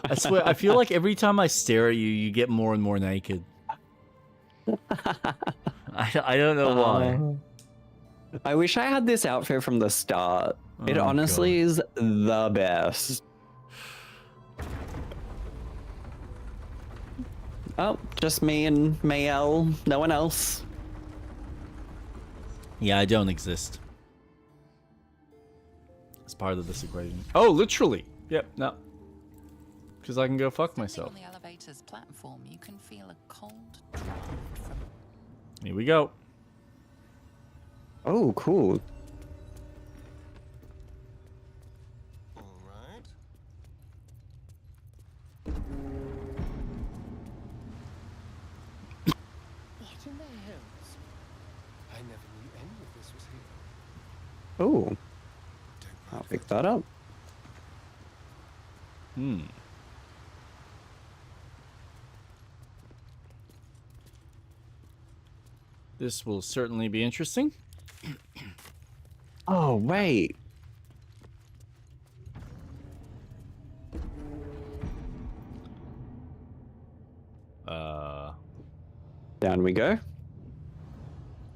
I swear, I feel like every time I stare at you, you get more and more naked. I don't know why. I wish I had this outfit from the start. It Oh, honestly is the best. Oh, just me and Mayel, no one else. Yeah, I don't exist. It's part of this equation. Oh, literally. Yep, no. Because I can go fuck myself. On the elevator's enters platform, you can feel a cold draft from... Here we go. Oh, cool. All right. What in the hells? I never knew any of this was here. Oh, Don't I'll mind pick if I that up. This will certainly be interesting. Oh, wait. Down we go.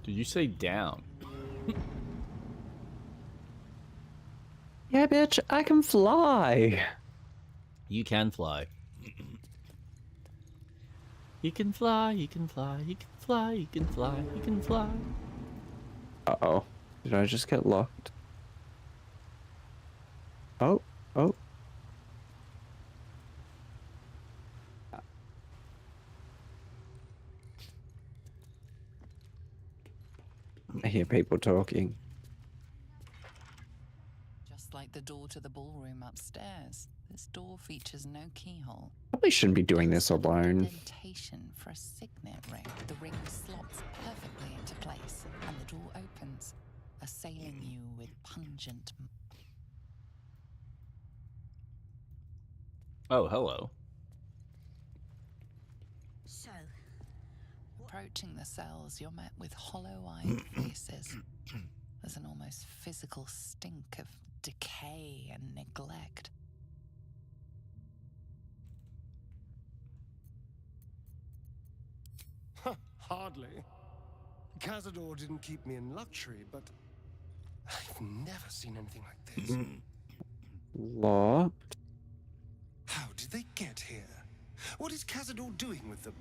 Did you say down? Yeah, bitch, I can fly. You can fly. You can fly, you can fly, you can fly, you can fly, you can fly. Uh-oh. Did I just get locked? Oh, oh. I hear people talking. Just like the door to the ballroom upstairs, this door features no keyhole. Probably shouldn't be doing this alone. Indentation for a signet ring. The ring slots perfectly into place, and the door opens, assailing you with pungent... Oh, hello. So, Approaching the cells, you're met with hollow-eyed faces. There's an almost physical stink of decay and neglect. Hardly. Cazador didn't keep me in luxury, but I've never seen anything like this. Locked. How did they get here? What is Cazador doing with them?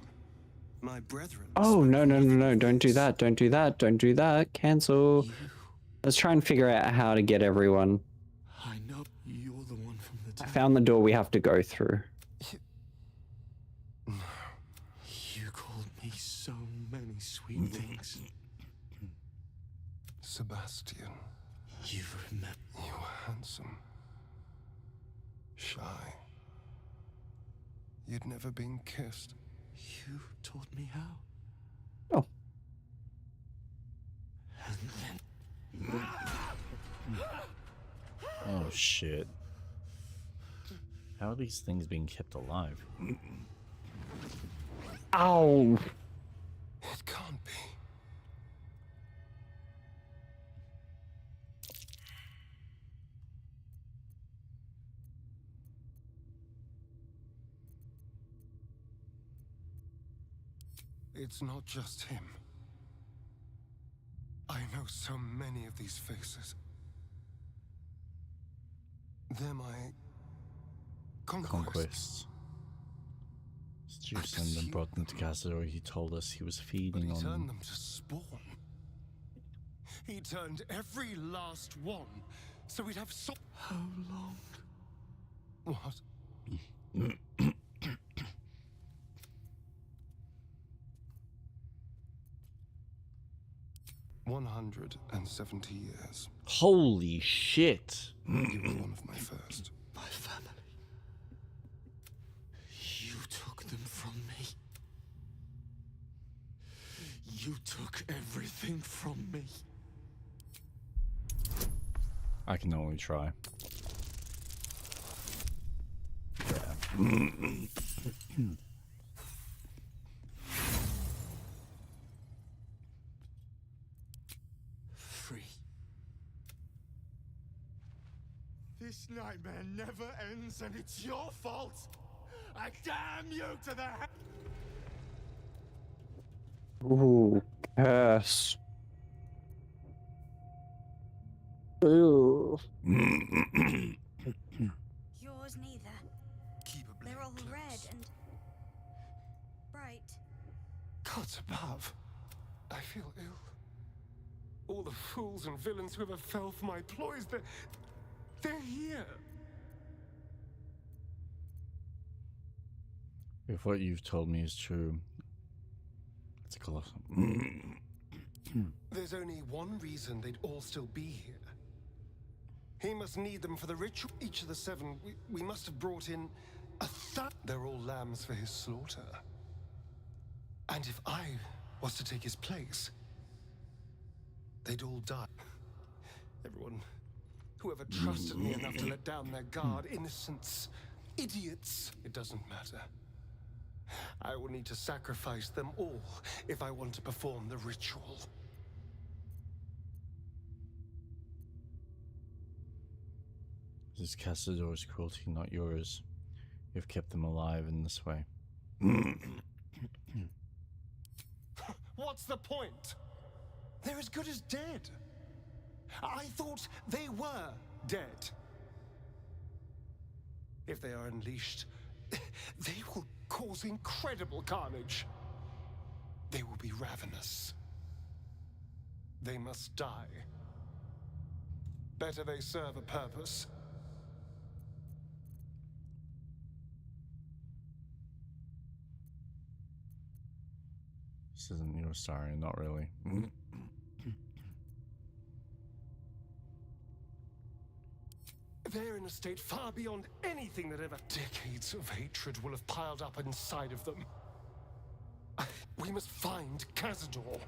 My brethren. Oh, no, no, no, no. Don't do that. Don't do that. Don't do that. Cancel. Let's try and figure out how to get everyone. I know you're the one from the I found the door we have to go through. You called me so many sweet things. Sebastian, You remember. you were handsome. Shy. You'd never been kissed. You taught me how. Oh. And then Oh, shit. How are these things being kept alive? Ow. It can't be. It's not just him. I know so many of these faces. They're my Conquests. Seduced them and brought them to Cazador. He told us he was feeding But he on turned them. them to spawn. He turned every last one, so we'd have so. how long? What? 170 years. Holy shit. You were one of my first. My family. You took them from me. You took everything from me. I can only try. Free. This nightmare never ends, and it's your fault. I damn you to the Ooh, curse. Ooh. yours neither. Keep a blade They're all close. red and bright. Gods above. I feel ill. All the fools and villains who ever fell for my ploys, they're here. If what you've told me is true, it's colossal. There's only one reason they'd all still be here. He must need them for the ritual. Each of the 7, we must have brought in They're all lambs for his slaughter. And if I was to take his place, they'd all die. Everyone, whoever trusted me enough to let down their guard, innocents, idiots, it doesn't matter. I will need to sacrifice them all if I want to perform the ritual. This is Cazador's cruelty, not yours. You've kept them alive in this way. What's the point? They're as good as dead. I thought they were dead. If they are unleashed, they will cause incredible carnage. They will be ravenous. They must die. Better they serve a purpose. This isn't your story, not really. They're in a state far beyond anything that ever... Decades of hatred will have piled up inside of them. We must find Cazador.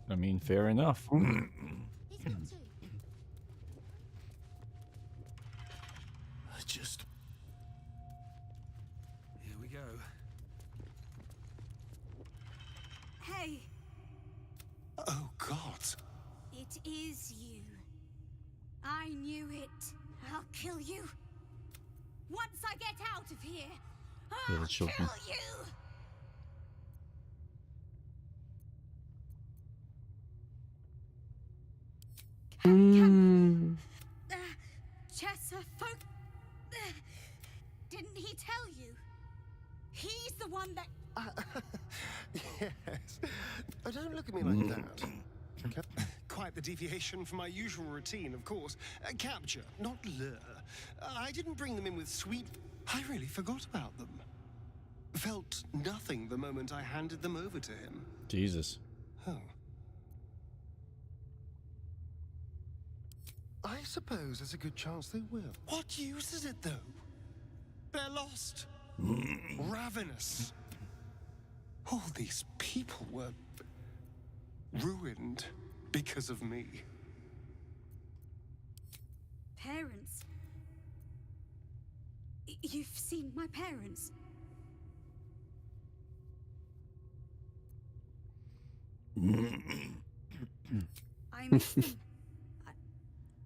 I mean, fair enough. He's got two. Just... Here we go. Hey, Oh, God. it is you. I knew it. I'll kill you. Once I get out of here, You're the I'll children. kill you. Chessa folk. Didn't he tell you? He's the one that. Yes. Oh, don't look at me like that. Quite the deviation from my usual routine, of course. Capture, not lure. I didn't bring them in with sweet... I really forgot about them. Felt nothing the moment I handed them over to him. Jesus. Oh. I suppose there's a good chance they will. What use is it, though? They're lost. Ravenous. All these people were ruined because of me. Parents. You've seen my parents. I miss them.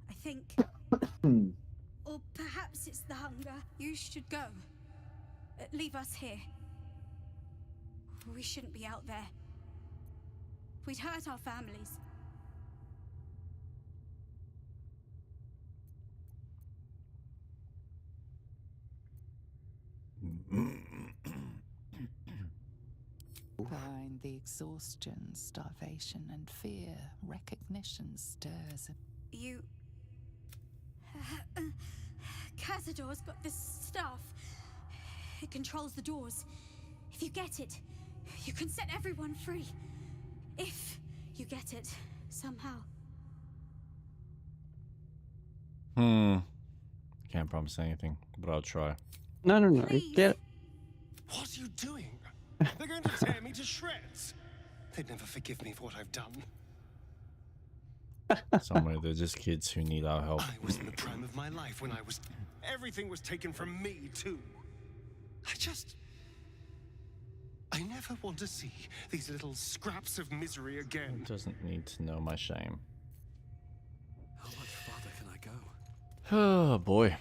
I think. Or perhaps it's the hunger. You should go. Leave us here. We shouldn't be out there. We'd hurt our families. Behind the exhaustion, starvation, and fear, recognition stirs. You... Cazador's got this staff. It controls the doors. If you get it, you can set everyone free. If you get it, somehow. Can't promise anything, but I'll try. No. Please. Get it. What are you doing? They're going to tear me to shreds. They'd never forgive me for what I've done. Somewhere they're just kids who need our help. I was in the prime of my life when I was... Everything was taken from me, too. I never want to see these little scraps of misery again. Doesn't need to know my shame. How much farther can I go? Oh boy.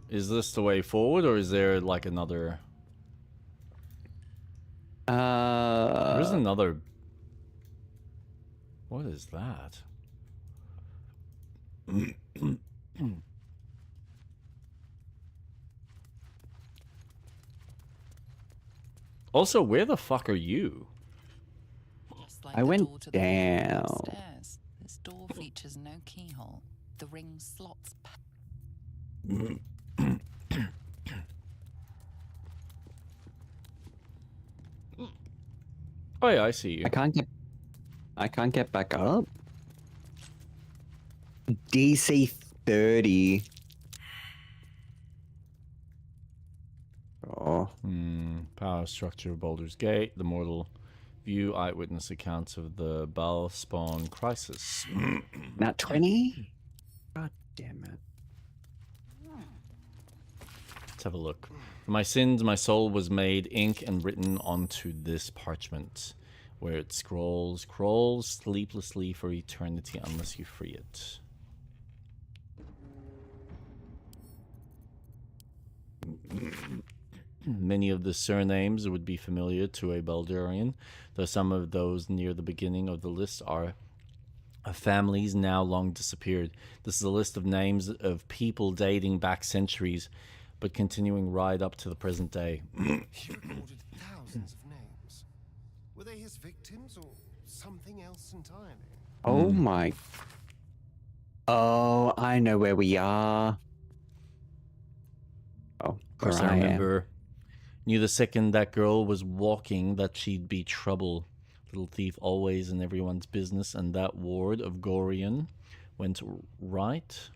Is this the way forward, or is there like another? There's another. What is that? Also, where the fuck are you? Just like I the went door to the hallway down. upstairs, this door features no keyhole. The ring slots Oh yeah, I see you. I can't get back up. DC 30. Oh. Power structure of Baldur's Gate. The mortal view eyewitness accounts of the Bal spawn crisis. Not 20? God damn it. Let's have a look. For my sins, my soul was made ink and written onto this parchment, where it crawls sleeplessly for eternity unless you free it. Many of the surnames would be familiar to a Baldurian, though some of those near the beginning of the list are of families now long disappeared. This is a list of names of people dating back centuries, but continuing right up to the present day. He recorded thousands of names. Were they his victims or something else entirely? Oh my. Oh, I know where we are. Oh, Of course, I remember. Knew the second that girl was walking that she'd be trouble. Little thief always in everyone's business, and that ward of Gorion went right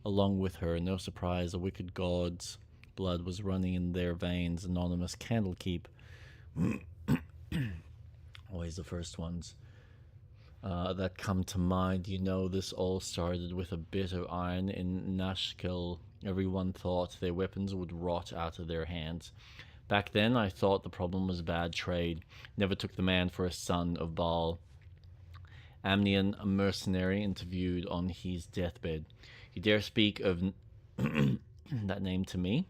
along with her. No surprise, the wicked god's blood was running in their veins. Anonymous Candlekeep. Always the first ones that come to mind. You know, this all started with a bit of iron in Nashkel. Everyone thought their weapons would rot out of their hands. Back then, I thought the problem was bad trade. Never took the man for a son of Baal. Amnion, a mercenary, interviewed on his deathbed. You dare speak of that name to me?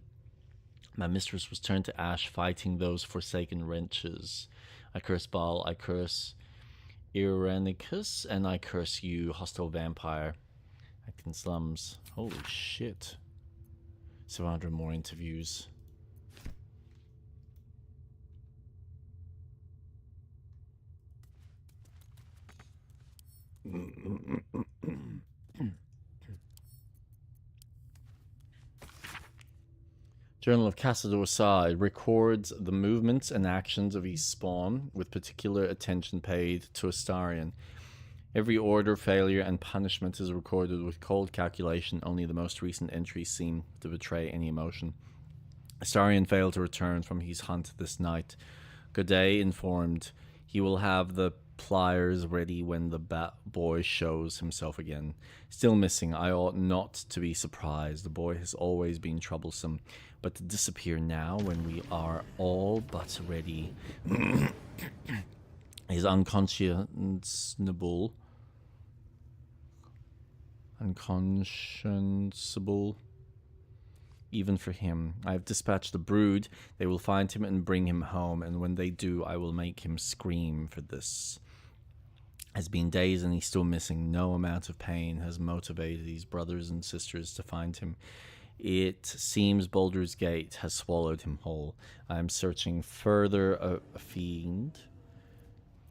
My mistress was turned to ash fighting those forsaken wretches. I curse Baal, I curse Irenicus, and I curse you, hostile vampire. Acting slums. Holy shit. 700 more interviews. Journal of Cassador Side records the movements and actions of his spawn with particular attention paid to Astarion. Every order, failure, and punishment is recorded with cold calculation. Only the most recent entries seem to betray any emotion. Astarion failed to return from his hunt this night. Godet informed he will have the pliers ready when the boy shows himself again. Still missing. I ought not to be surprised. The boy has always been troublesome, but to disappear now when we are all but ready is unconscionable. Unconscionable. Even for him. I have dispatched the brood. They will find him and bring him home, and when they do, I will make him scream for this. Has been days and he's still missing. No amount of pain has motivated his brothers and sisters to find him. It seems Baldur's Gate has swallowed him whole. I am searching further afield,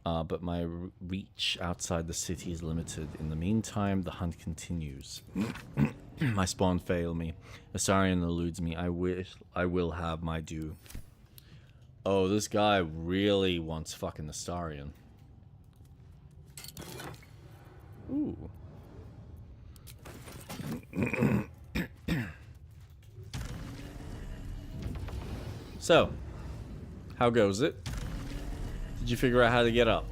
but my reach outside the city is limited. In the meantime, the hunt continues. My spawn failed me. Astarion eludes me. I will have my due. Oh, this guy really wants fucking Astarion. Ooh. So, how goes it? Did you figure out how to get up?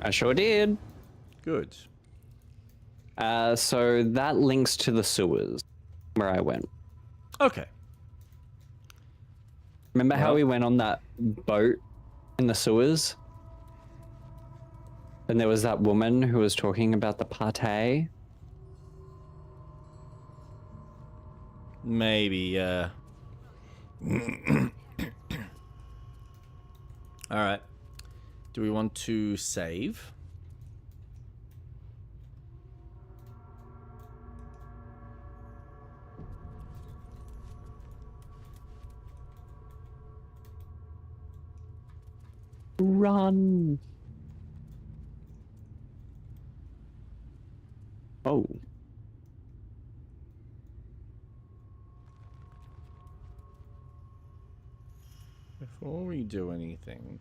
I sure did. Good. So that links to the sewers where I went. Okay. Remember how we went on that boat in the sewers? And there was that woman who was talking about the pate? Maybe, yeah. Alright. Do we want to save? Run! Oh. Before we do anything.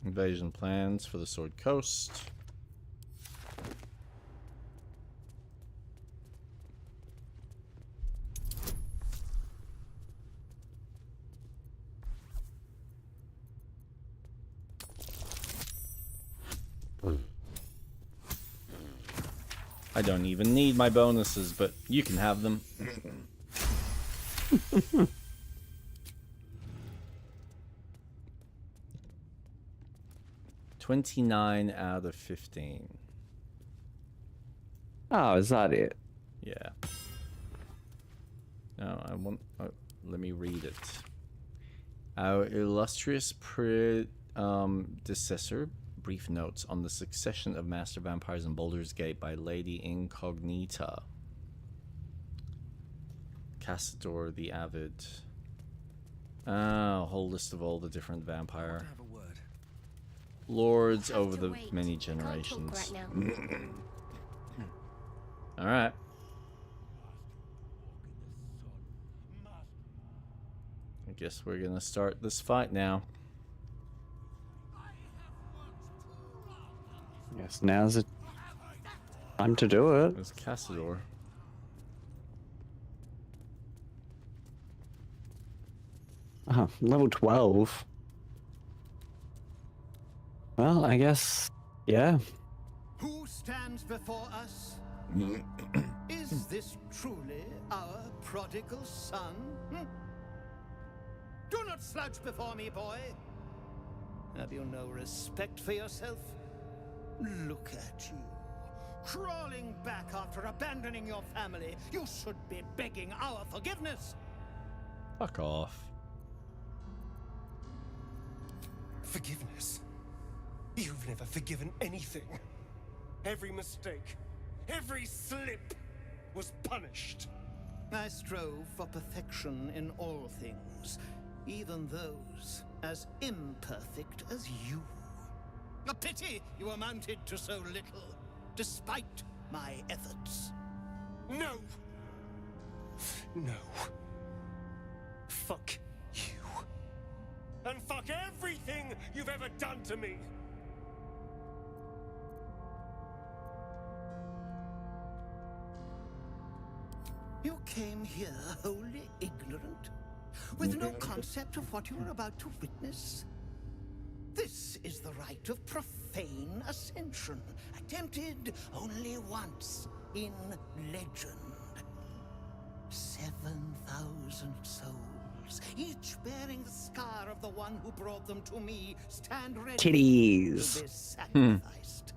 Invasion plans for the Sword Coast. I don't even need my bonuses, but you can have them. 29 out of 15. Oh, is that it? Yeah. No, I want. Let me read it. Our illustrious predecessor. Brief notes on the succession of master vampires in Baldur's Gate by Lady Incognita. Cassador the Avid. A whole list of all the different vampire lords over the many generations. All right. I guess we're gonna start this fight now. Yes, now's the time to do it. There's Cassador. Level 12. Well, I guess, yeah. Who stands before us? Is this truly our prodigal son? Do not slouch before me, boy. Have you no respect for yourself? Look at you, crawling back after abandoning your family. You should be begging our forgiveness. Fuck off. Forgiveness? You've never forgiven anything. Every mistake, every slip was punished. I strove for perfection in all things, even those as imperfect as you. A pity you amounted to so little, despite my efforts. No! No. Fuck you. And fuck everything you've ever done to me! You came here wholly ignorant, with no concept of what you were about to witness. This is the rite of profane ascension, attempted only once in legend. 7,000 souls, each bearing the scar of the one who brought them to me, stand ready Titties. to be sacrificed.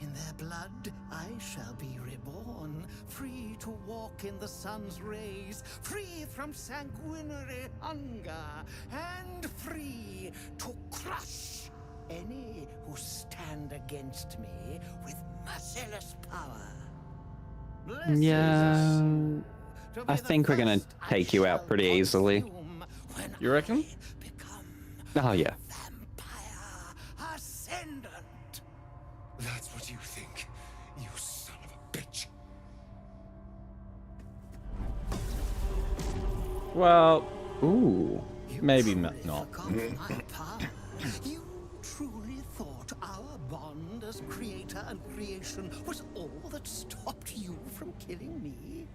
In their blood, I shall be reborn, free to walk in the sun's rays, free from sanguinary hunger, and free to crush any who stand against me with merciless power. Blessed Yeah, I think we're gonna take you out pretty easily. You reckon? Oh yeah. Ascendant. That's what you think, you son of a bitch. Well, ooh, maybe not. You truly thought our bond as creator and creation was all that stopped you from killing me?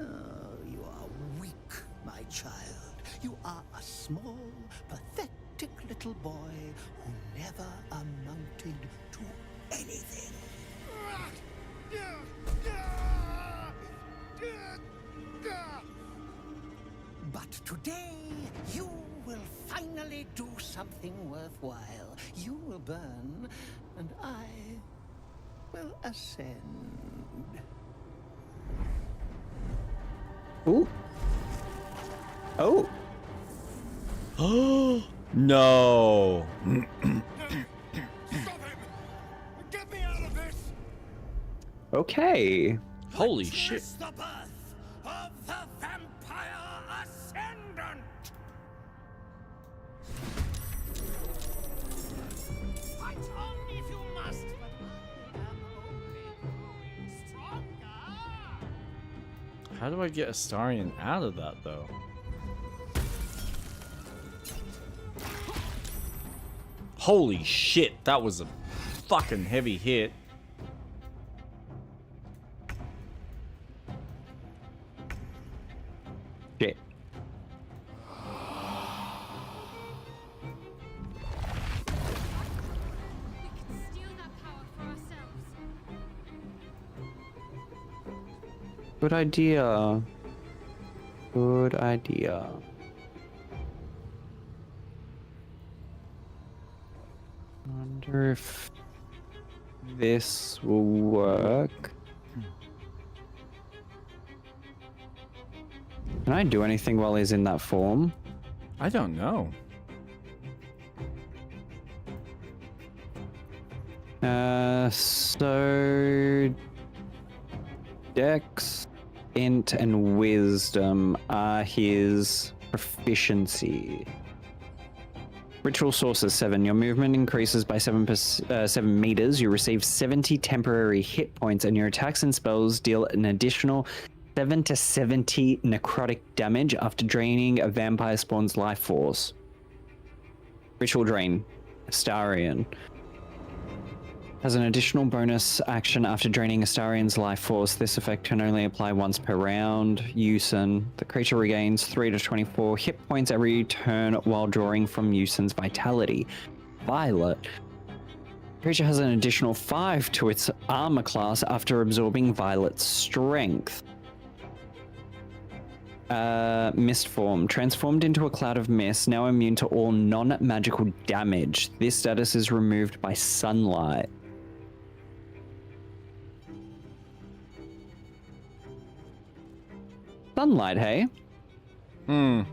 Oh, you are weak, my child. You are a small, pathetic little boy who never amounted to anything. But today, you will finally do something worthwhile. You will burn, and I will ascend. ooh, oh, Oh no! Stop him! Get me out of this! okay. Holy shit. The birth of the vampire ascendant. Fight on if you must, but I am only growing stronger. How do I get Astarion out of that, though? Holy shit, that was a fucking heavy hit. Shit. Good idea. Good idea. Wonder if this will work. Can I do anything while he's in that form? I don't know. So Dex, Int, and Wisdom are his proficiency. Ritual Source is 7. Your movement increases by 7 meters. You receive 70 temporary hit points, and your attacks and spells deal an additional 7 to 70 necrotic damage after draining a vampire spawn's life force. Ritual Drain. Astarion. Has an additional bonus action after draining Astarion's life force. This effect can only apply once per round. Yusin. The creature regains 3 to 24 hit points every turn while drawing from Yusin's vitality. Violet. The creature has an additional 5 to its armor class after absorbing Violet's strength. Mist form. Transformed into a cloud of mist, now immune to all non-magical damage. This status is removed by sunlight. Sunlight, hey? All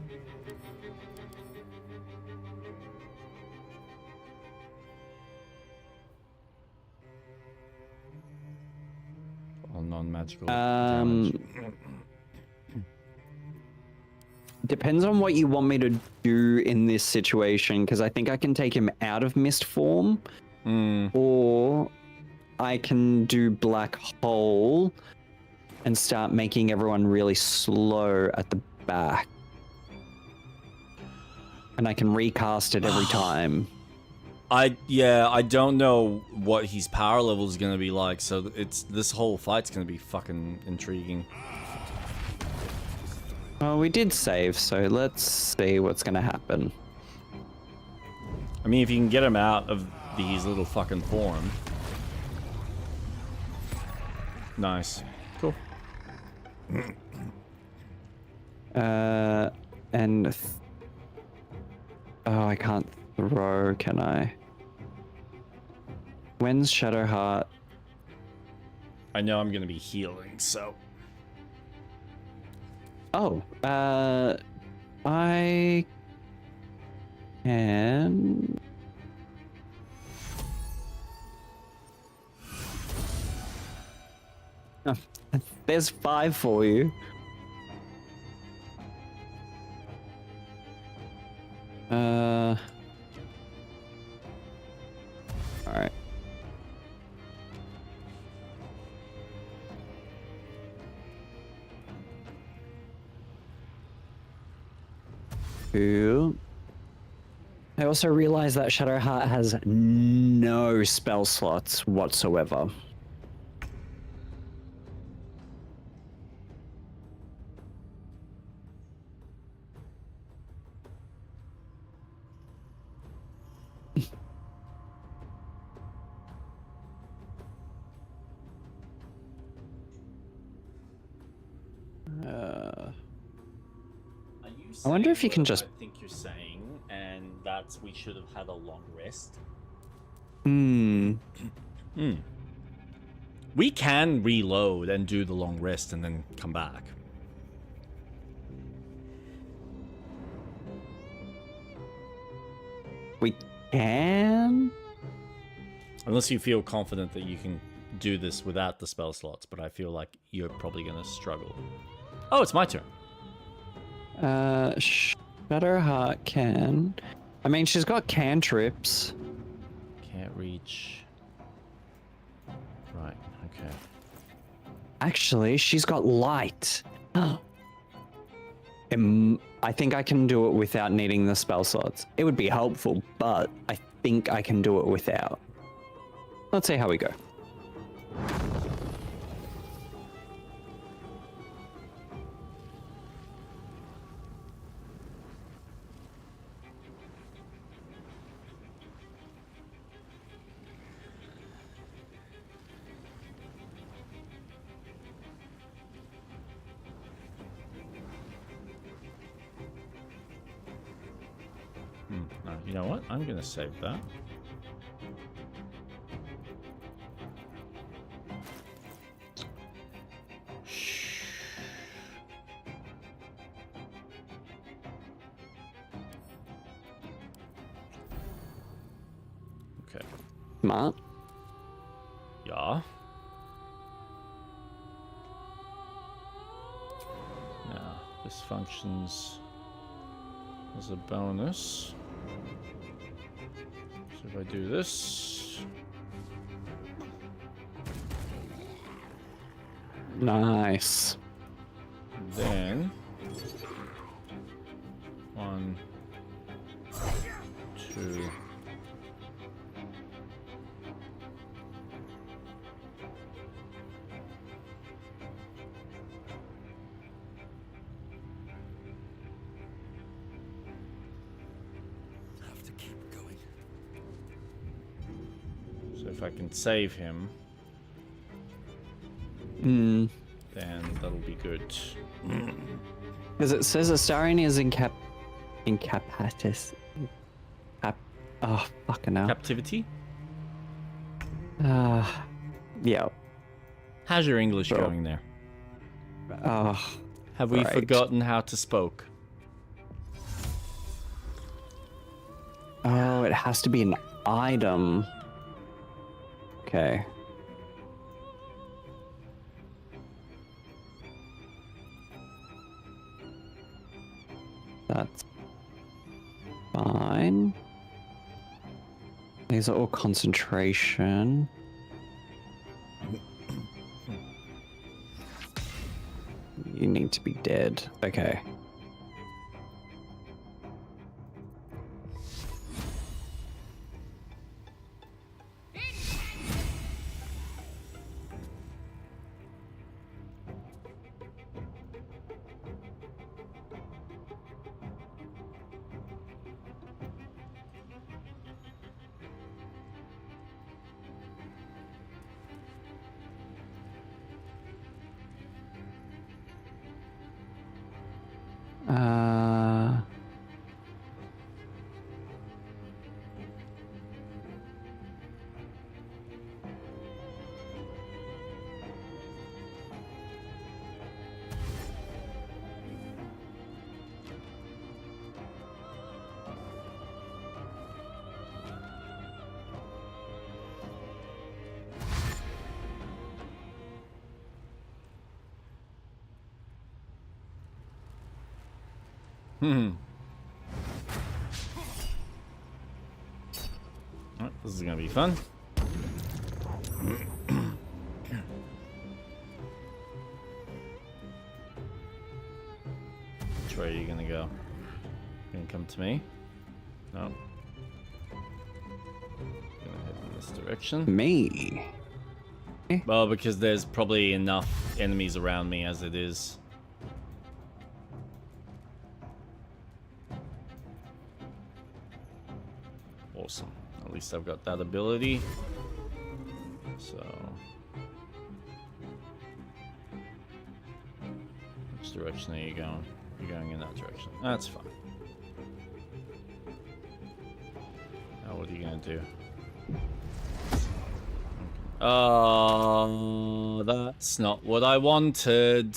non-magical damage. Depends on what you want me to do in this situation, because I think I can take him out of mist form, or I can do black hole and start making everyone really slow at the back. And I can recast it every time. I don't know what his power level is gonna be like, so this whole fight's gonna be fucking intriguing. Well, we did save, so let's see what's gonna happen. I mean, if you can get him out of his little fucking form. Nice. Cool. Oh, I can't throw, can I? When's Shadowheart? I know I'm gonna be healing, so. Oh, I can. Oh, there's 5 for you. All right. Cool. I also realized that Shadowheart has no spell slots whatsoever. I wonder if you can just. I think you're saying, and that's we should have had a long rest. We can reload and do the long rest and then come back. We can? Unless you feel confident that you can do this without the spell slots, but I feel like you're probably gonna struggle. Oh, it's my turn. Shudderheart can. I mean, she's got cantrips. Can't reach. Right, okay. Actually, she's got light. I think I can do it without needing the spell slots. It would be helpful, but I think I can do it without. Let's see how we go. No, you know what? I'm gonna save that. Okay. Smart. Yeah. Now, this functions as a bonus. So if I do this... Nice. Then... 1, 2... So if I can save him, then that'll be good. Because it says Astarion is incapacitus. Oh, fucking hell. Captivity? Yeah. How's your English going there? Oh. Have we forgotten how to spoke? Oh, it has to be an item. Okay. That's fine. These are all concentration. You need to be dead. Okay. Alright, this is gonna be fun. Which way are you gonna go? You gonna come to me? No. Gonna head in this direction. Me? Well, because there's probably enough enemies around me as it is. Awesome. At least I've got that ability. So... which direction are you going? You're going in that direction. That's fine. Now what are you gonna do? Oh, that's not what I wanted.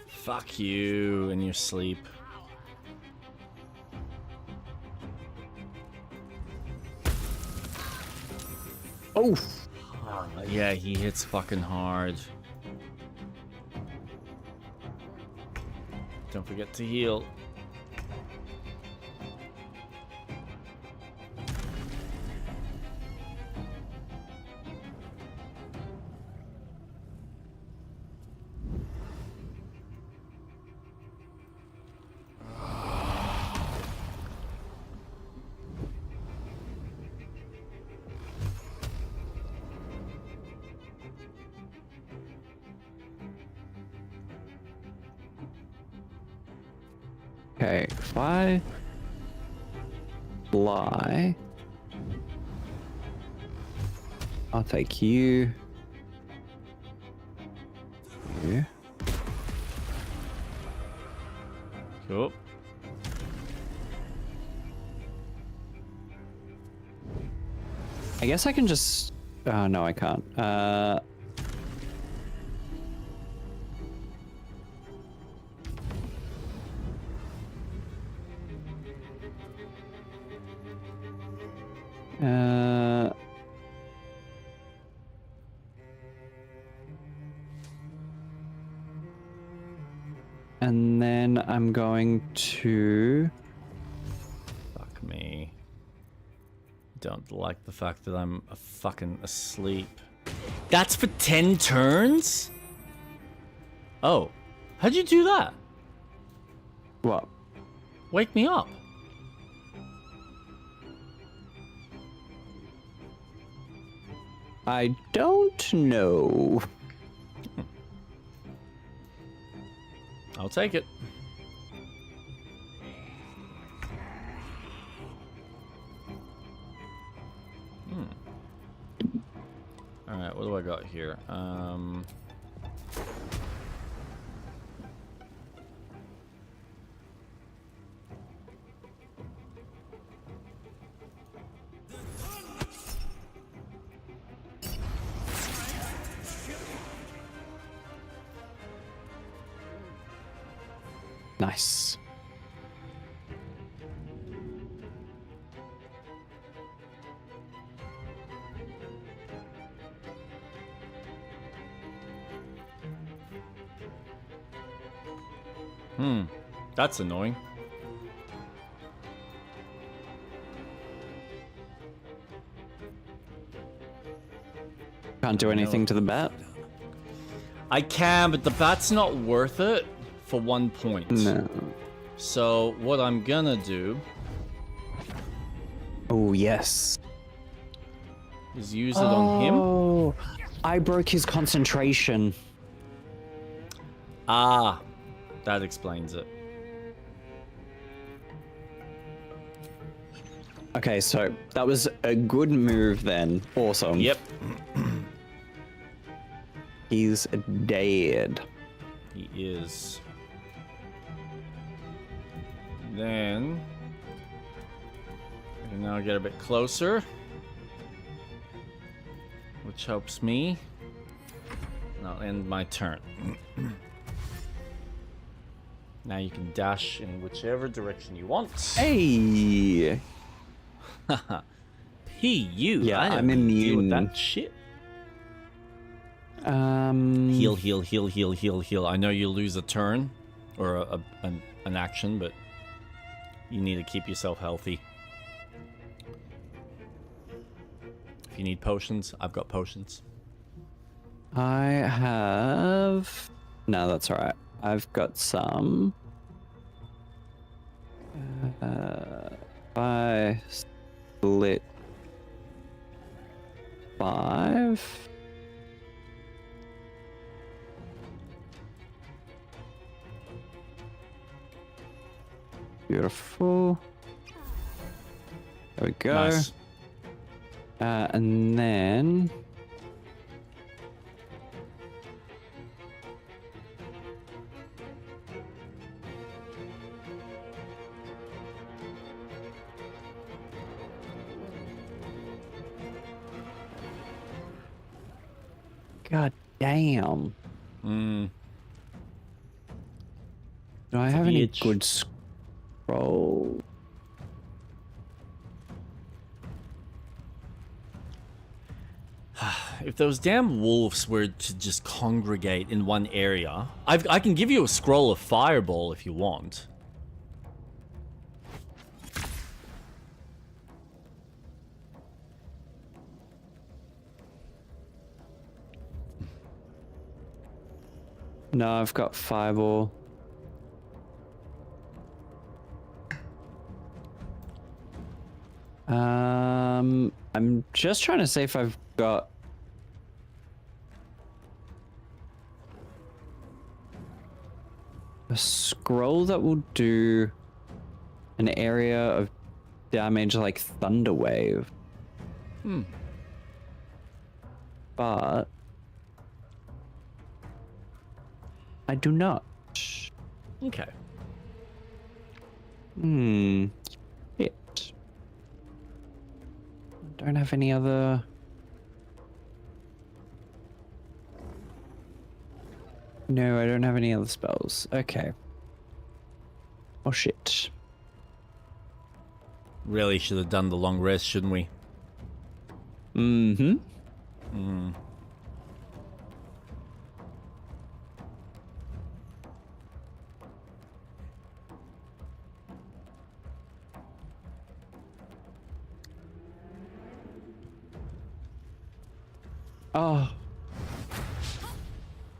Fuck you in your sleep. Oh, Yeah, he hits fucking hard. Don't forget to heal. okay. If I fly, I'll take you. You. Cool. I guess I can just. No, I can't. And then I'm going to. Fuck me. Don't like the fact that I'm fucking asleep. That's for 10 turns? Oh. How'd you do that? What? Wake me up. I don't know. I'll take it. Alright, what do I got here? Nice. That's annoying. Can't do anything to the bat? I can, but the bat's not worth it for 1 point. No. So what I'm gonna do Oh, yes. is use it on him. Oh, I broke his concentration. Ah, that explains it. Okay, so that was a good move then. Awesome. Yep. He's dead. He is. Then I can now get a bit closer, which helps me. And I'll end my turn. Now you can dash in whichever direction you want. Hey! You. Yeah, I don't I'm deal with immune. that shit. Heal, heal, heal, heal, heal, heal. I know you lose a turn or an action, but you need to keep yourself healthy. If you need potions, I've got potions. I have... No, that's alright. I've got some. I split 5. Beautiful. There we go. Nice. And then... God damn. Do I have any good scroll? If those damn wolves were to just congregate in one area, I can give you a scroll of fireball if you want. No, I've got fireball. I'm just trying to see if I've got a scroll that will do an area of damage like Thunder Wave. But I do not. Okay. It. I don't have any other. No, I don't have any other spells. Okay. Oh shit. Really should have done the long rest, shouldn't we? Oh,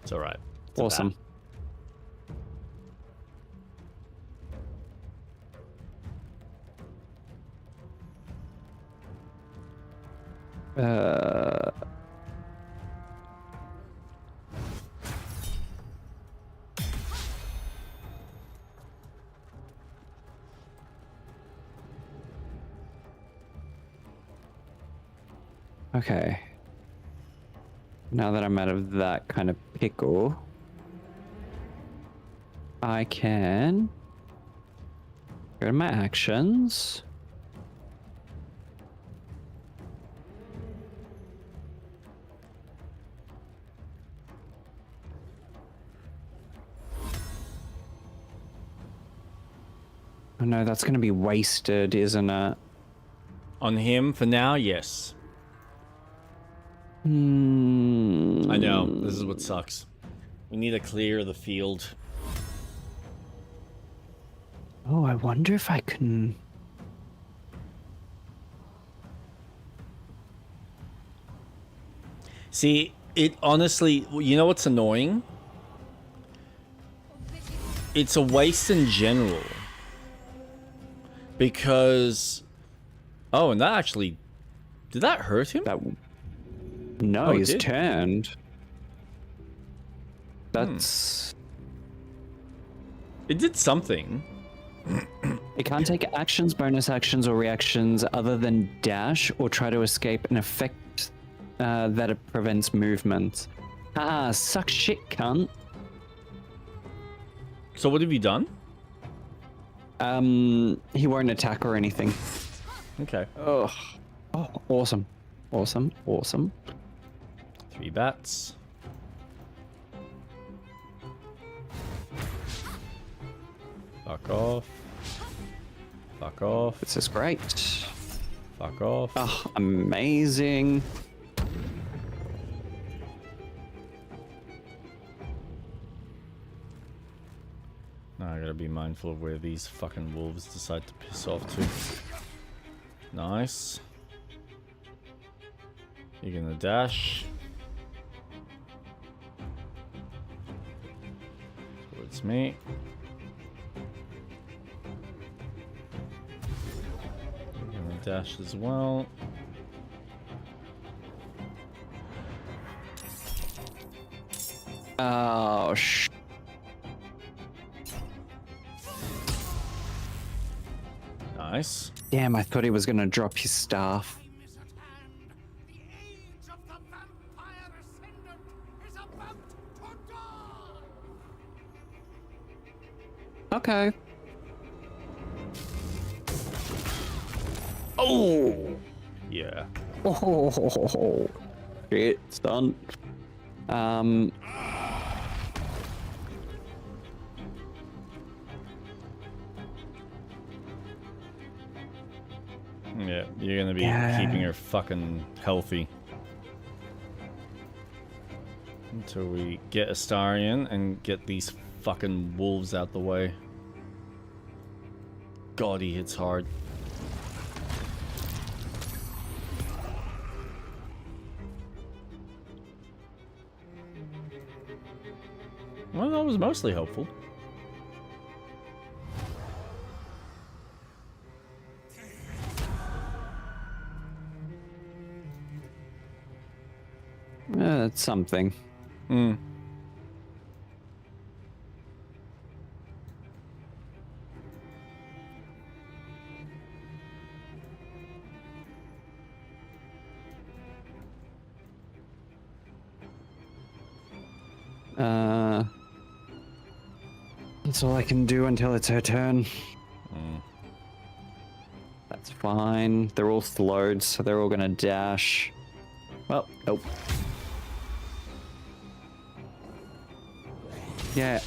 It's alright. awesome. Okay. Now that I'm out of that kind of pickle, I can go to my actions. Oh no, that's going to be wasted, isn't it? On him for now, yes. I know, this is what sucks. We need to clear the field. Oh, I wonder if I can... See, it honestly, you know what's annoying? It's a waste in general. Because... Oh, and that actually... Did that hurt him? No, Oh, it he's did? turned. That's... It did something. It can't take actions, bonus actions, or reactions other than dash or try to escape an effect that it prevents movement. Ah, suck shit, cunt. So what have you done? He won't attack or anything. Okay. Oh, awesome. Awesome, awesome. 3 bats. Fuck off. Fuck off. This is great. Fuck off. Oh, amazing. Now I gotta be mindful of where these fucking wolves decide to piss off to. Nice. You're gonna dash. Towards me. You're gonna dash as well. Oh, Nice. Damn, I thought he was gonna drop his staff. Okay. Oh! Yeah. Oh, shit, stunned. Yeah, you're gonna be keeping her fucking healthy. Until we get Astarion and get these fucking wolves out the way. God, he hits hard. Well, that was mostly helpful. That's something. Hmm. That's all I can do until it's her turn. That's fine. They're all slowed, so they're all gonna dash. Well, nope. Yeah.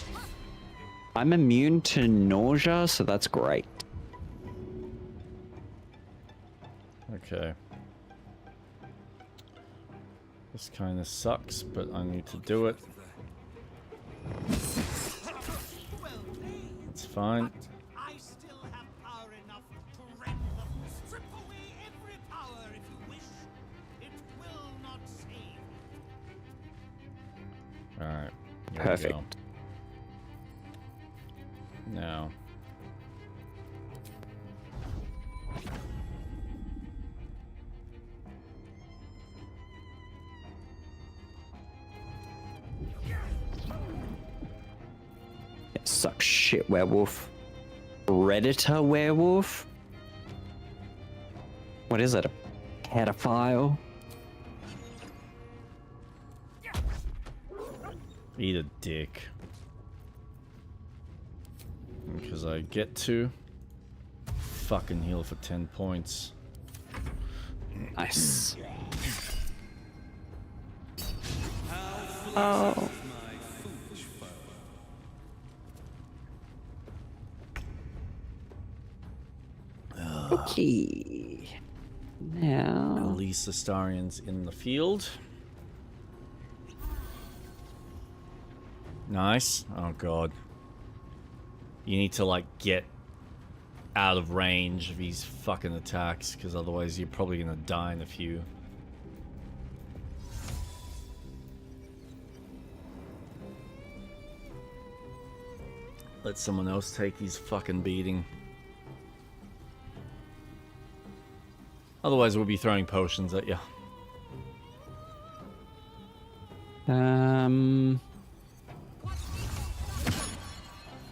I'm immune to nausea, so that's great. Okay. This kind of sucks, but I need to do it. It's fine. I still have power enough to rend them, strip away every power if you wish. It will not save. Alright. Perfect. Now. Suck shit, werewolf. Predator werewolf? What is it? A pedophile? Eat a dick. Because I get to fucking heal for 10 points. Nice. Oh. Okay. Now. At least Astarion's in the field. Nice. Oh god. You need to like get out of range of these fucking attacks, because otherwise you're probably gonna die in a few. Let someone else take his fucking beating. Otherwise we'll be throwing potions at you.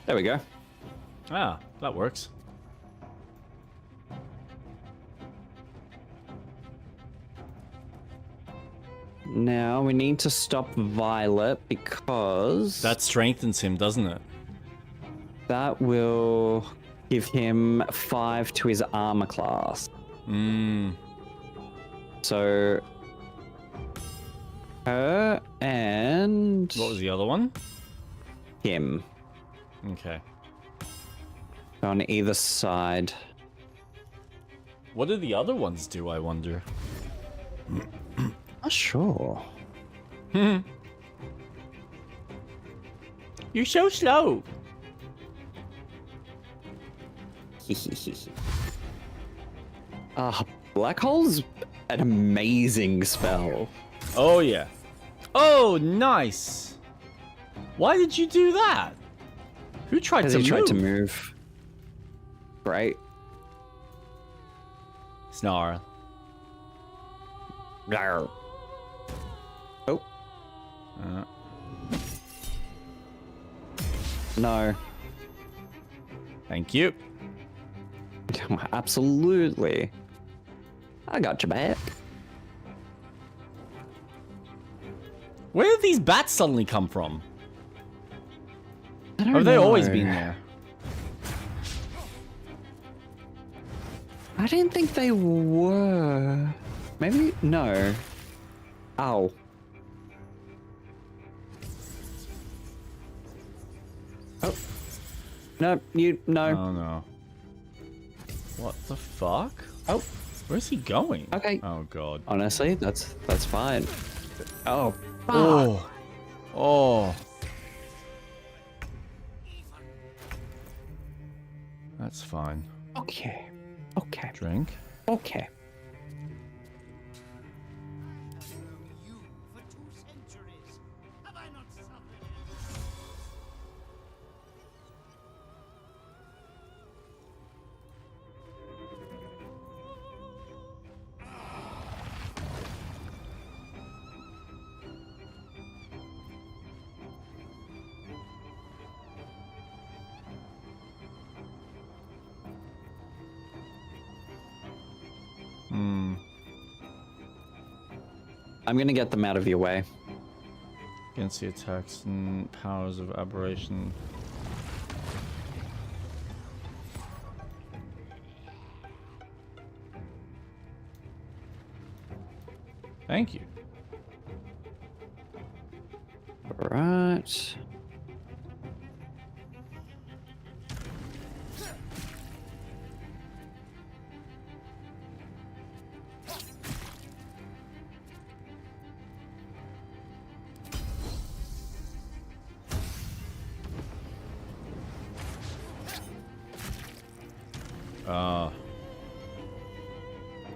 There we go. Ah, that works. Now we need to stop Violet because that strengthens him, doesn't it? That will give him 5 to his armor class. So her and what was the other one? Him. Okay. On either side. What do the other ones do, I wonder? Not sure. You're so slow. Black Hole's an amazing spell. Oh yeah. Oh, nice. Why did you do that? Who tried to move? He tried to move. Right. Snarl. Oh. No. Thank you. Absolutely. I got your back. Where did these bats suddenly come from? I don't Have they know. always been there? I didn't think they were. Maybe? No. Ow. Oh. No, you, no. Oh no. What the fuck? Oh, where's he going? Okay. Oh god. Honestly, that's fine. Oh. Oh. Oh. That's fine. Okay. Okay. Drink. Okay. You for 2 centuries. Have I not suffered? I'm gonna get them out of your way. Against the attacks and powers of aberration. Thank you. Alright.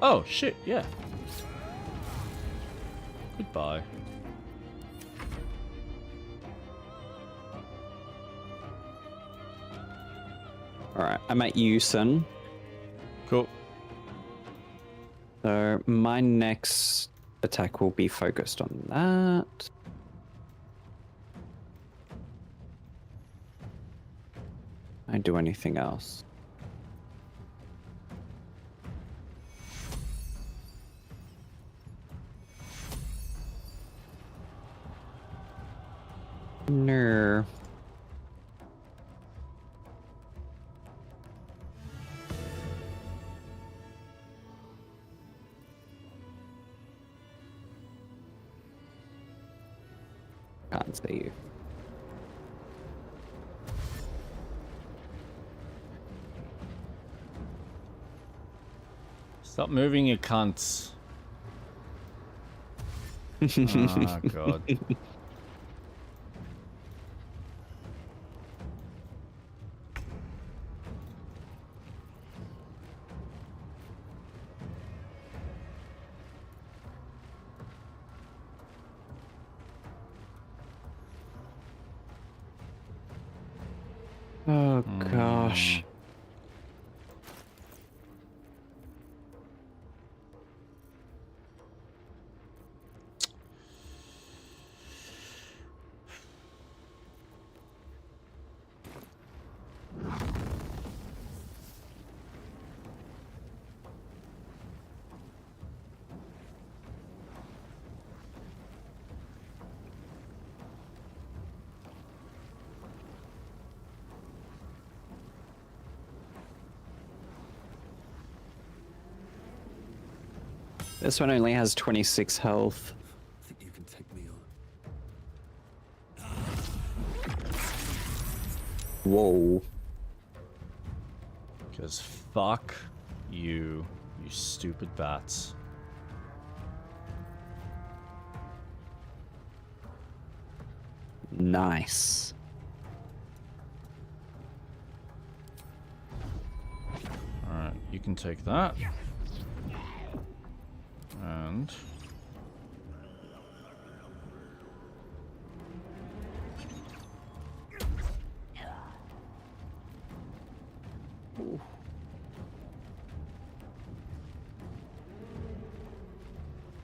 Oh, shit, yeah. Goodbye. Alright, I'm at Yusen. Cool. So my next attack will be focused on that. I do anything else? No. Can't see you. Stop moving, you cunts. Oh, God. Oh, gosh. This one only has 26 health. Think you can take me on? Whoa. Because fuck you, you stupid bats. Nice. Alright, you can take that. And...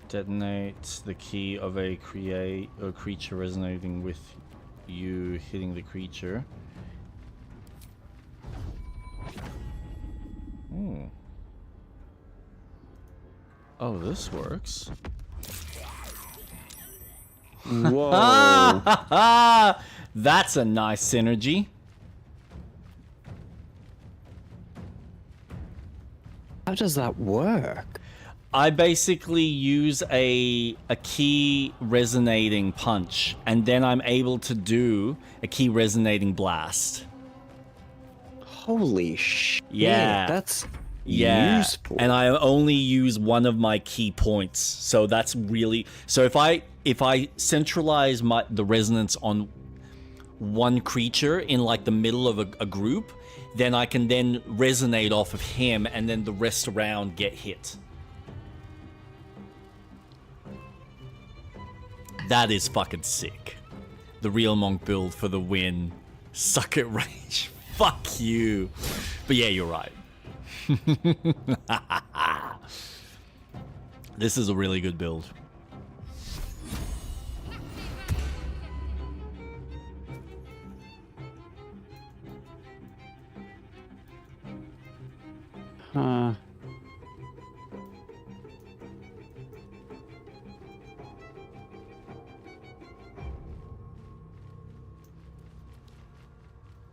detonate the key of a creature resonating with you, hitting the creature. Ooh. Oh, this works. Whoa. That's a nice synergy. How does that work? I basically use a key resonating punch, and then I'm able to do a key resonating blast. Holy shit. Yeah. That's useful. And I only use one of my key points, so that's really so. If I centralize the resonance on one creature in like the middle of a group, then I can then resonate off of him, and then the rest around get hit. That is fucking sick. The real monk build for the win. Suck it, rage. Fuck you. But yeah, you're right. This is a really good build.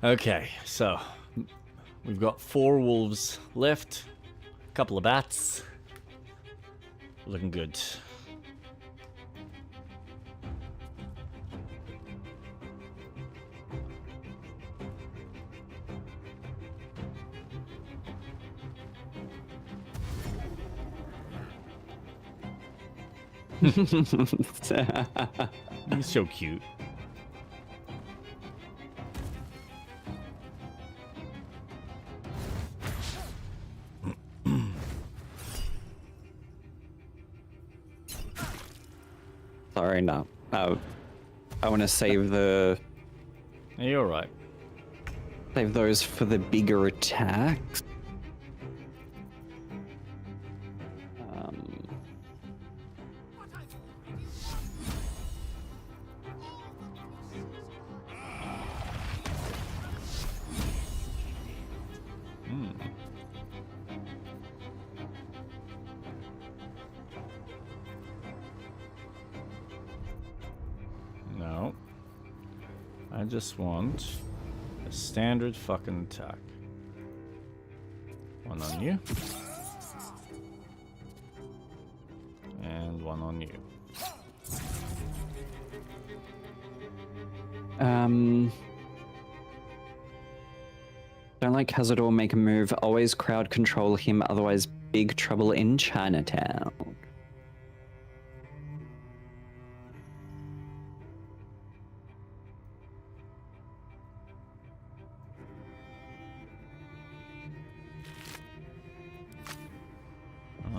Okay, so we've got 4 wolves left, a couple of bats. Looking good. He's so cute. Sorry, no. I want to save the... You're right. Save those for the bigger attacks. No. I just want a standard fucking attack. One on you. And one on you. Don't like Cazador make a move. Always crowd control him, otherwise big trouble in Chinatown.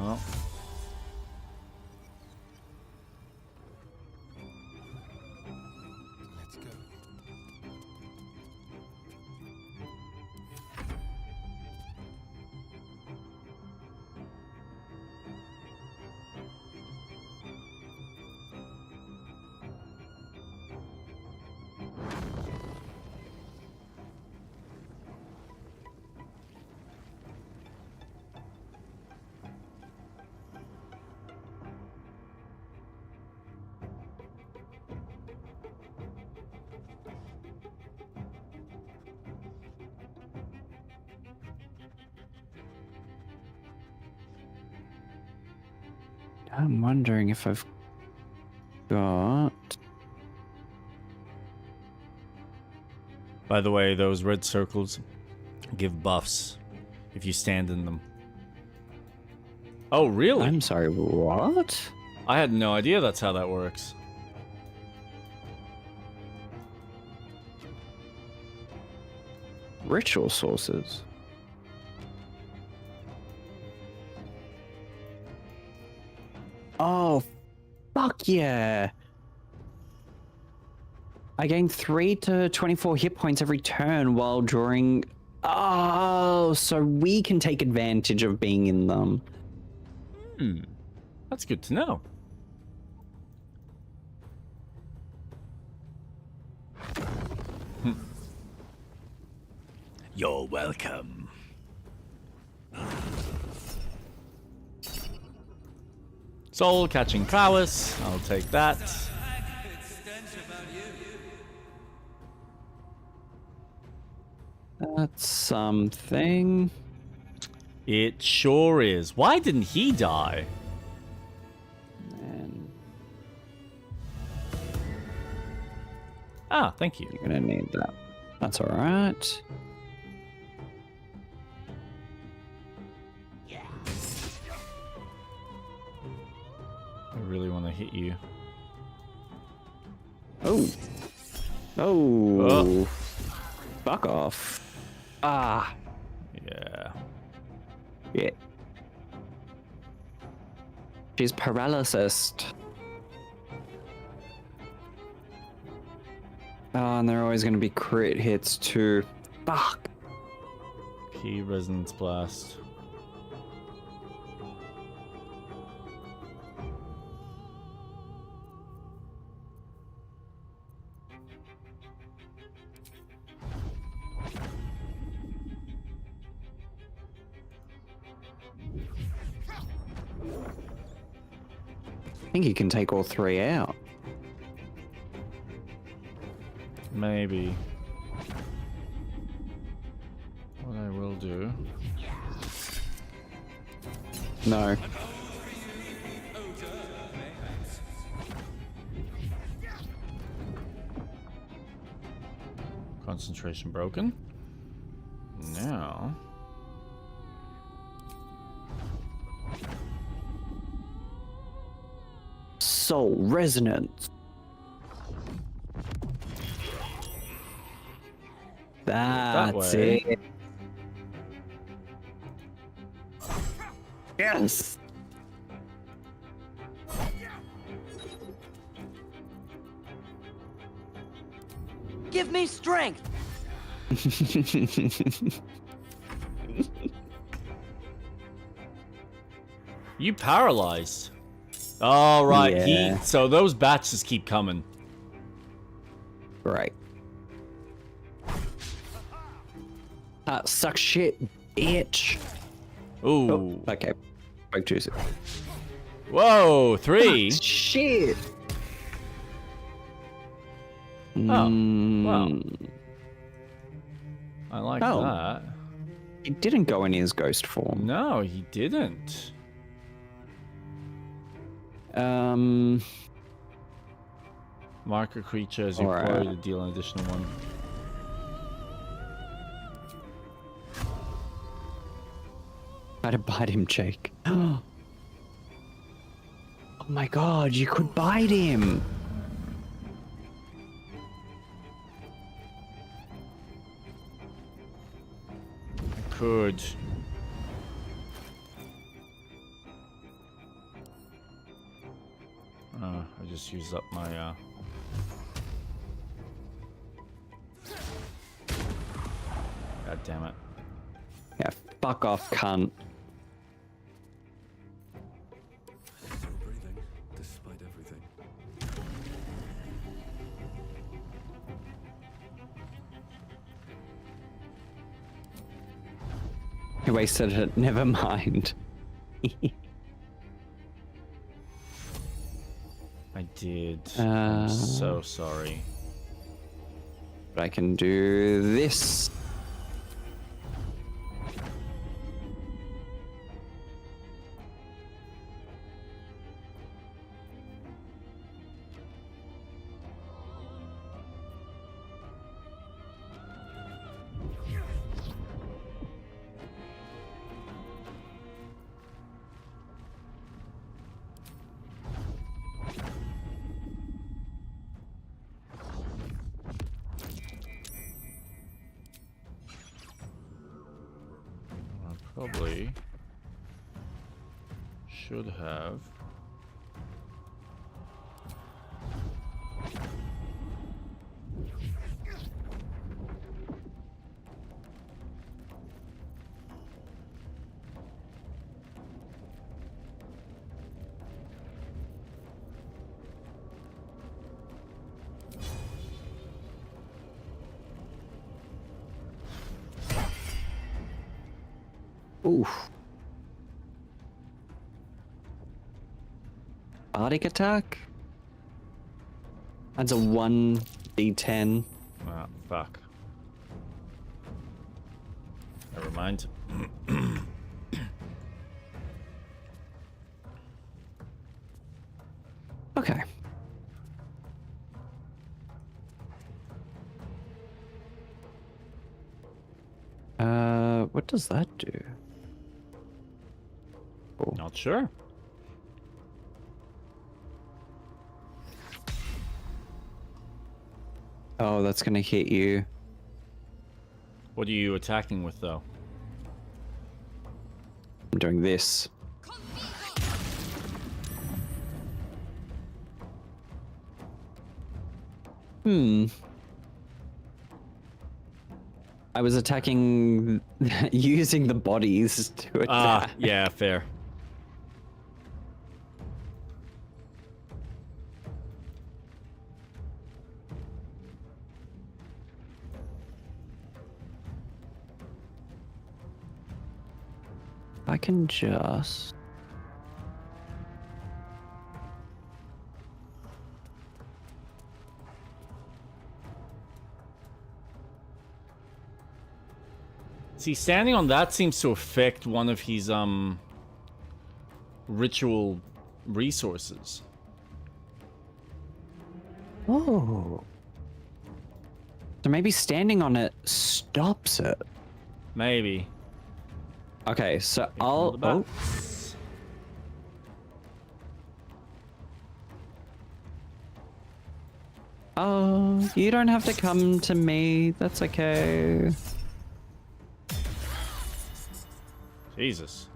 Oh. Let's go. I'm wondering if I've got... By the way, those red circles give buffs if you stand in them. Oh, really? I'm sorry, what? I had no idea that's how that works. Ritual sources. Oh, fuck yeah. I gain 3 to 24 hit points every turn while drawing... Oh, so we can take advantage of being in them. That's good to know. You're welcome. Soul catching prowess. I'll take that. That's something. It sure is. Why didn't he die? And Ah, thank you. you're gonna need that. That's alright. really want to hit you. Oh. Oh. Fuck off. Ah. Yeah. Yeah. She's paralysis. Oh, and they're always going to be crit hits too. Fuck. Key resonance blast. I think you can take all three out. Maybe. What I will do. No. Concentration broken. Now. Soul resonance. That's way. it. Yes. Give me strength. You paralyzed. Oh, right. Yeah. So those bats just keep coming. Right. Suck shit, bitch. Ooh. Oh, okay. Spoke too soon. Whoa, 3. Shit. Oh, well. I like that. He didn't go in his ghost form. No, he didn't. Mark a creature as you play to deal an additional 1. Try to bite him, Jake. Oh my god, you could bite him. I could. I just used up my God damn it. Yeah, fuck off, cunt. Still breathing, despite everything. You wasted it, never mind. I did. I'm so sorry. But I can do this. Probably should have. Oof. Bardic attack? That's a 1d10. Ah, fuck. Never mind. Okay. What does that do? Not sure. Oh, that's gonna hit you. What are you attacking with, though? I'm doing this. I was attacking using the bodies to attack. Ah, yeah, fair. I can just... See, standing on that seems to affect one of his, ritual resources. Oh. So maybe standing on it stops it. Maybe. Okay, so I'll... Oh. Oh, you don't have to come to me. That's okay. Jesus.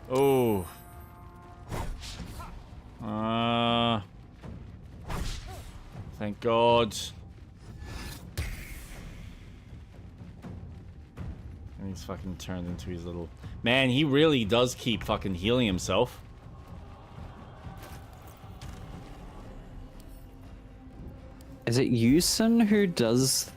Oh. Thank God. And he's fucking turned into his little... Man, he really does keep fucking healing himself. Is it Yusun who does...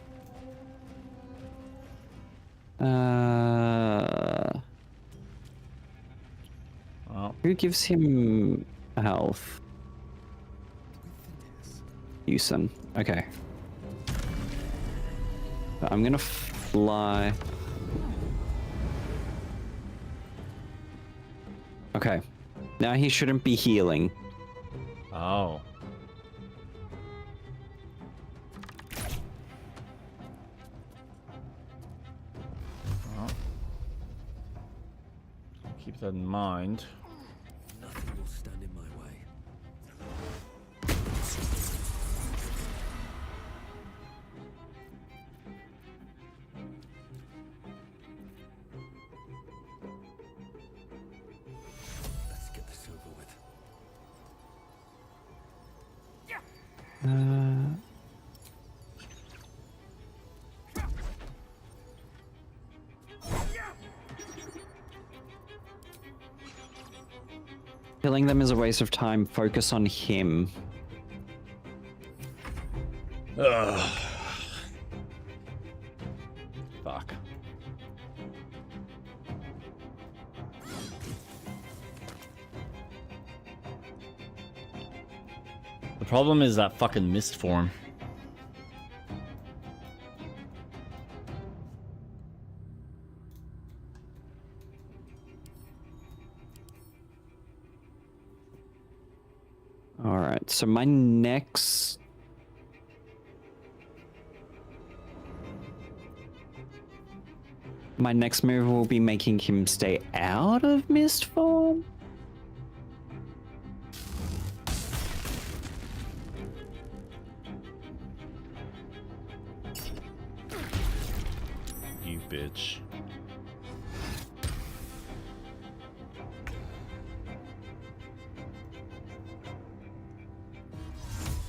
Who gives him health? Yusun. Okay. I'm gonna fly. Okay. Now he shouldn't be healing. Oh. Well, keep that in mind. Nothing will stand in my way. Let's get this over with. Killing them is a waste of time. Focus on him. Ugh. Fuck. The problem is that fucking mist form. All right, so my next... My next move will be making him stay out of mist form. You bitch.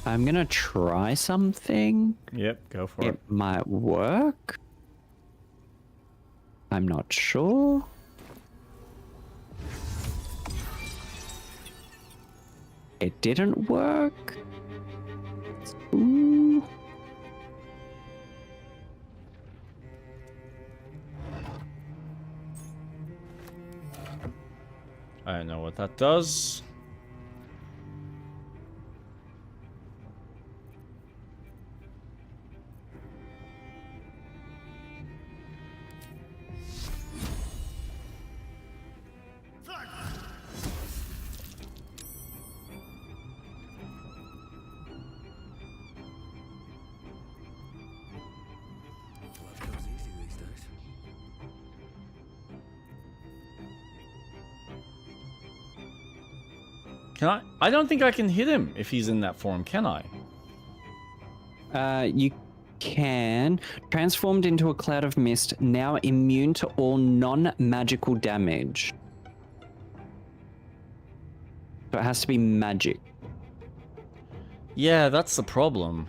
I'm gonna try something. Yep, go for it. It might work. I'm not sure. It didn't work. Ooh. I don't know what that does. Life comes easy these days. Can I? I don't think I can hit him if he's in that form, can I? You can. Transformed into a cloud of mist, now immune to all non-magical damage. So it has to be magic. Yeah, that's the problem.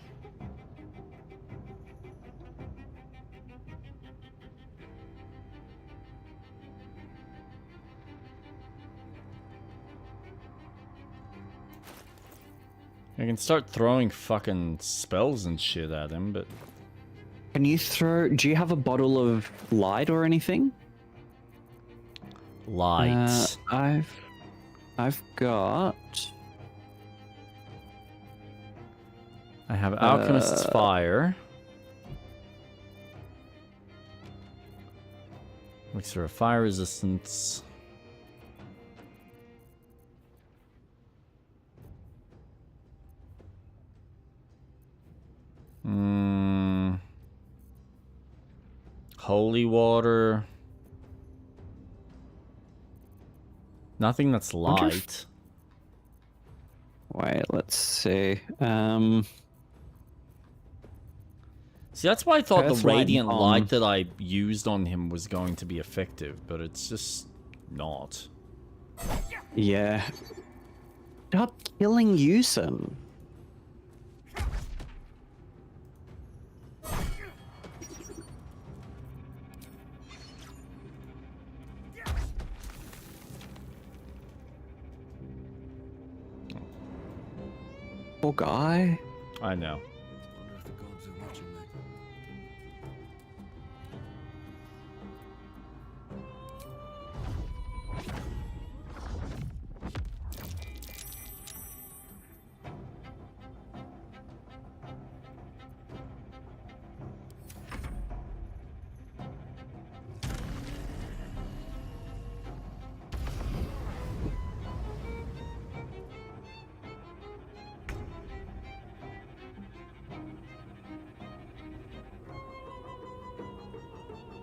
I can start throwing fucking spells and shit at him, but... Can you throw... Do you have a bottle of light or anything? Light. I've got... I have Alchemist's Fire. Elixir of Fire Resistance. Holy Water. Nothing that's light. Wait, let's see. See, that's why I thought Earth the Radiant Light Light that I used on him was going to be effective, but it's just not. Yeah. Stop killing Yusin. Poor guy. I know.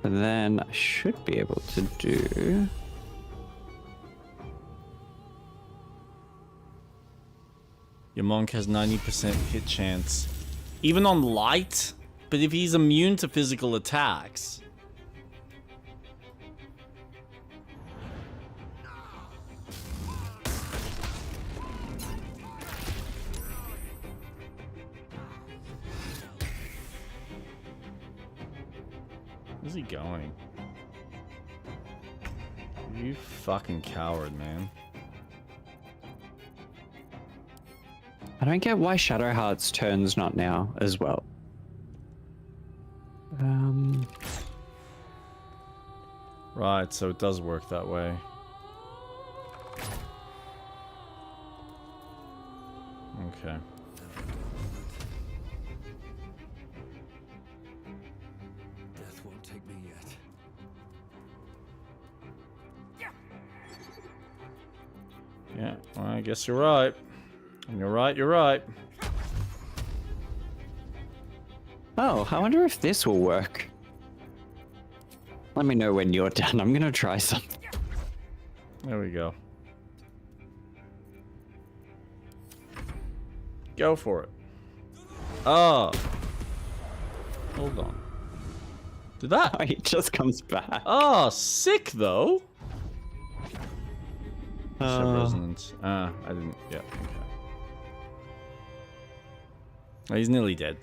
And then I should be able to do... Your monk has 90% hit chance. Even on light? But if he's immune to physical attacks... Where's he going? You fucking coward, man. I don't get why Shadowheart's turn's not now as well. Right, so it does work that way. Okay. Death won't take me yet. Yeah, well, I guess you're right. And you're right, you're right. Oh, I wonder if this will work. Let me know when you're done. I'm gonna try something. There we go. Go for it. Oh. Hold on. Did that? Oh, he just comes back. Oh, sick though. Resonance. I didn't. Yeah. Okay. Oh, he's nearly dead.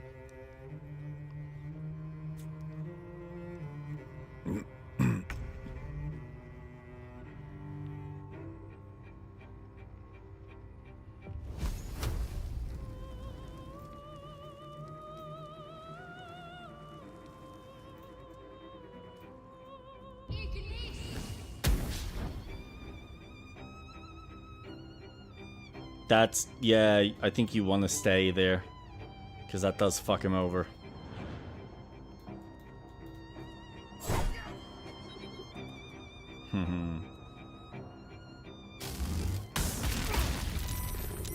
That's, yeah, I think you want to stay there. Because that does fuck him over.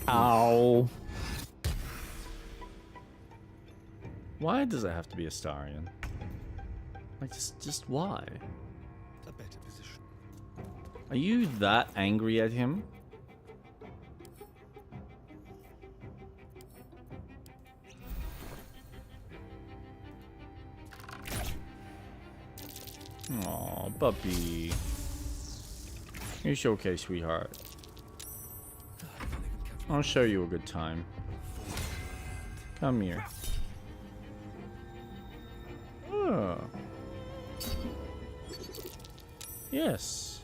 Ow. Why does it have to be a Starion? Like, just why? A better position. Are you that angry at him? Aw, puppy. Here's your okay, sweetheart. I'll show you a good time. Come here. Oh. Yes.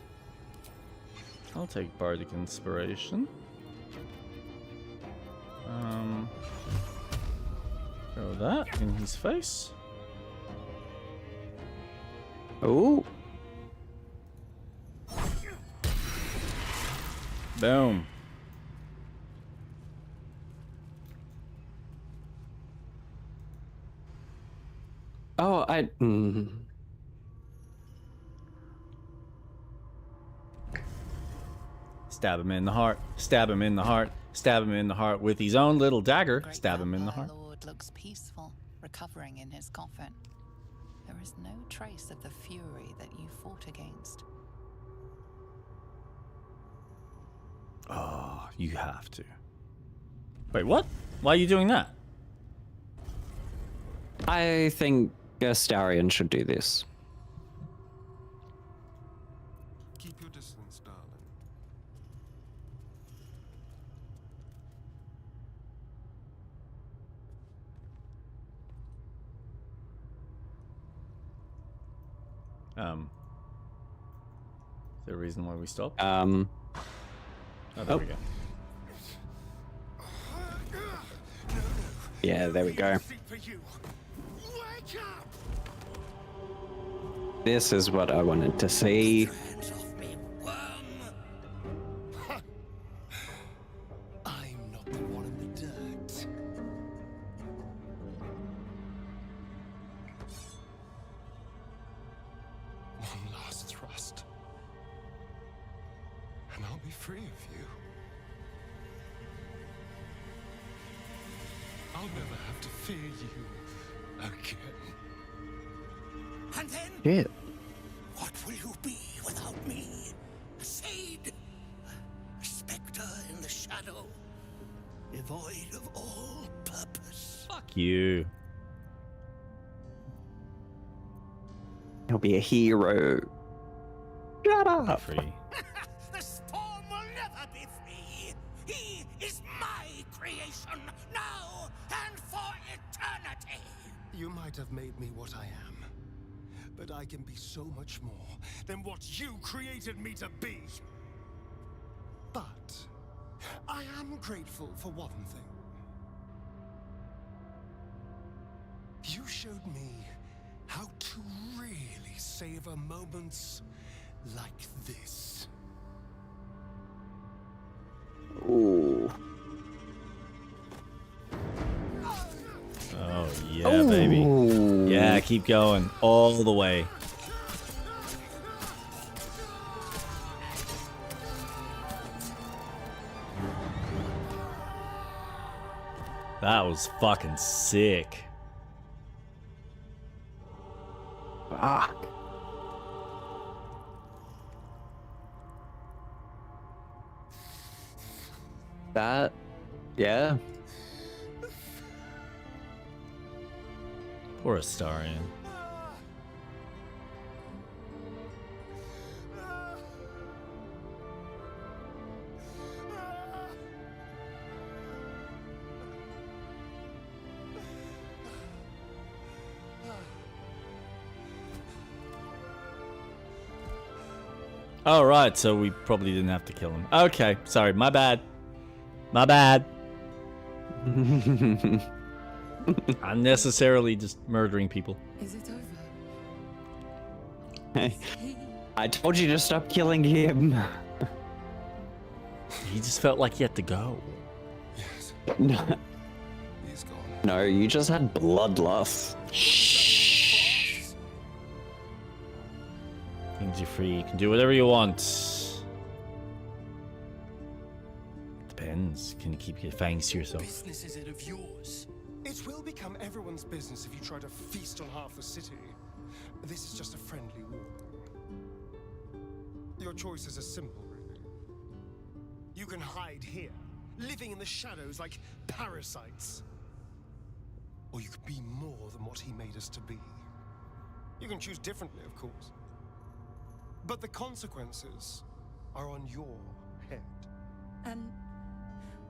I'll take Bardic Inspiration. Throw that in his face. Oh. Boom. Oh, Stab him in the heart. Stab him in the heart. Stab him in the heart with his own little dagger. Stab him in the heart. Lord looks peaceful, recovering in his coffin. There is no trace of the fury that you fought against. Oh, you have to. Wait, what? Why are you doing that? I think Astarion should do this. Keep your distance, darling. Is there a reason why we stopped? Oh, there we go. Yeah, there we go. This is what I wanted to see. I'm not the one in the dirt. One last thrust, and I'll be free of you. I'll never have to fear you again. And then, Yeah. what will you be without me? A shade? A spectre in the shadow? Devoid of all purpose? Fuck you. He'll be a hero. Shut up. Free. The storm will never be free. He is my creation, now and for eternity. You might have made me what I am, but I can be so much more than what you created me to be. But I am grateful for one thing. You showed me how to really savor moments like this. Ooh. Oh, yeah, baby. Yeah, keep going. All the way. That was fucking sick. Fuck. That, yeah. Poor Astarion. Oh, right, so we probably didn't have to kill him. Okay, sorry, my bad. My bad. Unnecessarily just murdering people. Is it over? Hey, I told you to stop killing him. He just felt like he had to go. Yes, No, he's gone. no, you just had bloodlust. Shh. Means you're free. You can do whatever you want. Depends. Can you keep your fangs to yourself? Business is it of yours? It will become everyone's business if you try to feast on half the city. This is just a friendly war. Your choices are simple, really. You can hide here, living in the shadows like parasites. Or you could be more than what he made us to be. You can choose differently, of course. But the consequences are on your head. And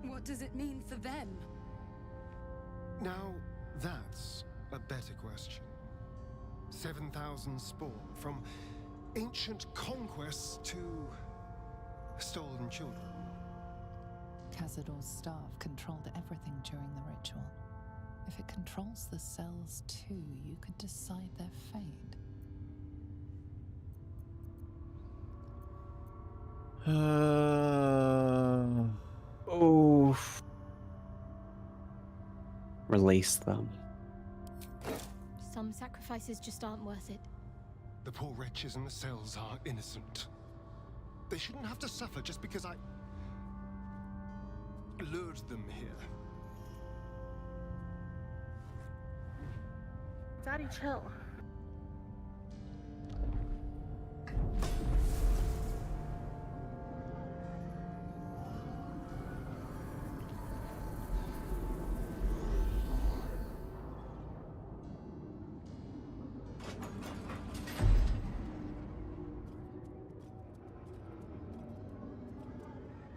what does it mean for them? Now, that's a better question. 7,000 spawn, from ancient conquests to stolen children. Cazador's staff controlled everything during the ritual. If it controls the cells too, you could decide their fate. Oof. Release them. Some sacrifices just aren't worth it. The poor wretches in the cells are innocent. They shouldn't have to suffer just because I lured them here. Daddy, chill.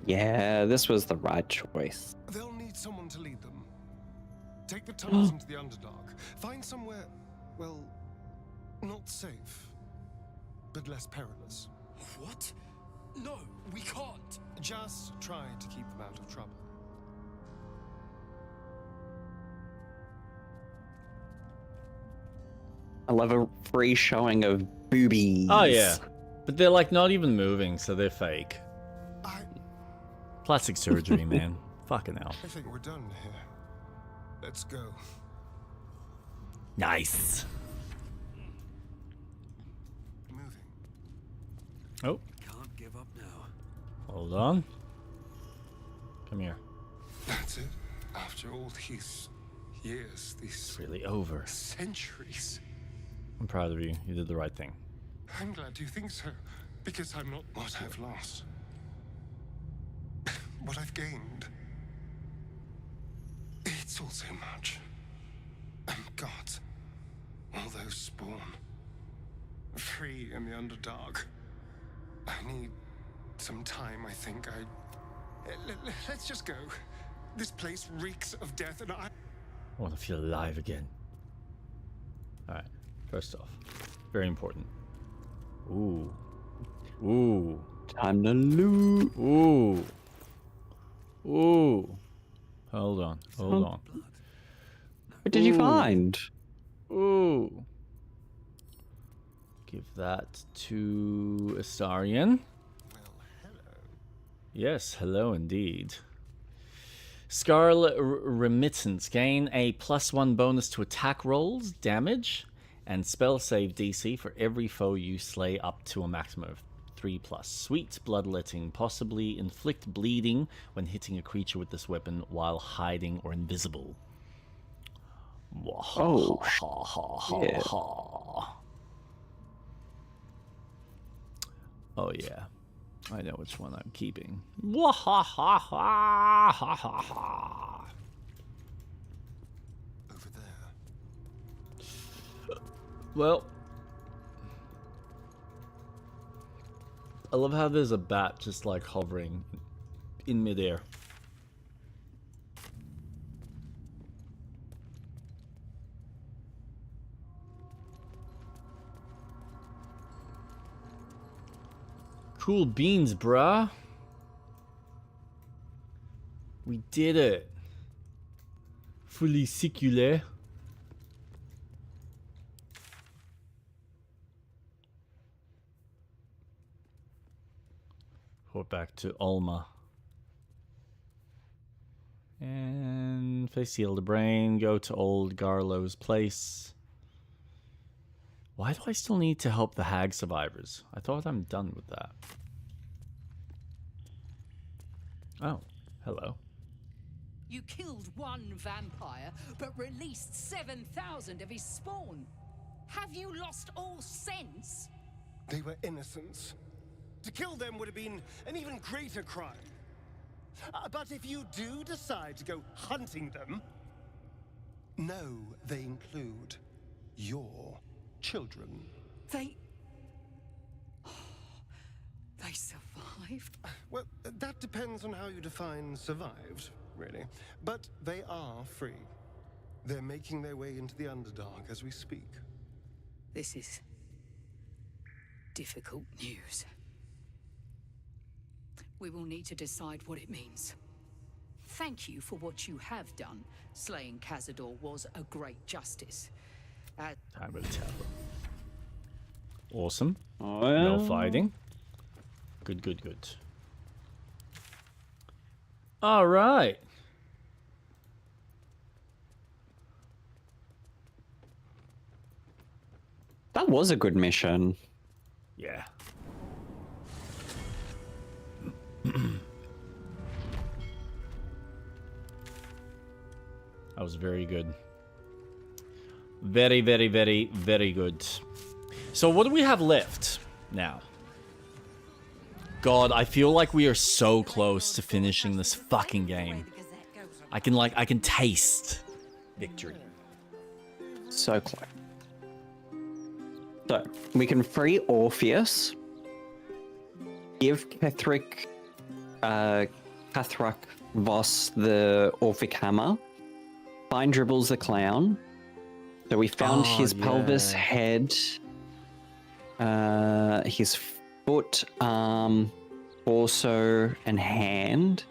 Yeah, this was the right choice. They'll need someone to lead them. Take the tunnels into the Underdark. Find somewhere, well, not safe, but less perilous. What? No, we can't. Just try to keep them out of trouble. I love a free showing of boobies. Oh yeah, but they're like not even moving, so they're fake. Plastic surgery, man. Fucking hell. I think we're done here. Let's go. Nice. Moving. Oh. Can't give up now. Hold on. Come here. That's it. After all these years, these It's really over. centuries. I'm proud of you. You did the right thing. I'm glad you think so, because I'm not what I've lost. What I've gained. It's all so much. And God, all those spawn. Free in the Underdark. I need some time, I think. Let's just go. This place reeks of death, and I want to feel alive again. Alright, first off, very important. Ooh. Ooh. Time to loot. Ooh. Ooh. Hold on. Hold on. What did you find? Ooh. Give that to Astarion. Yes, hello indeed. Scarlet Remittance. Gain a +1 bonus to attack rolls, damage, and spell save DC for every foe you slay up to a maximum of 3+. Sweet bloodletting. Possibly inflict bleeding when hitting a creature with this weapon while hiding or invisible. Oh, shit. Oh yeah. I know which one I'm keeping. over there. Well, I love how there's a bat just like hovering in midair. Cool beans, bruh. We did it. Fully circular. Port back to Ulma. And face the Elder Brain. Go to old Garlow's place. Why do I still need to help the hag survivors? I thought I'm done with that. Oh, hello. You killed one vampire, but released 7,000 of his spawn. Have you lost all sense? They were innocents. To kill them would have been an even greater crime. But if you do decide to go hunting them, know they include your children. They... They survived? Well, that depends on how you define survived, really. But they are free. They're making their way into the Underdark as we speak. This is difficult news. We will need to decide what it means. Thank you for what you have done. Slaying Cazador was a great justice. Time will tell. Awesome. Oh, No fighting. Good, good, good. All right. That was a good mission. Yeah. That was very good. Very, very, very, very good. So what do we have left now? God, I feel like we are so close to finishing this fucking game. I can taste victory. So close. So, we can free Orpheus, give Cathric Voss the Orphic Hammer, find Dribbles the Clown. So we found his pelvis, head, his foot, arm, torso, and hand.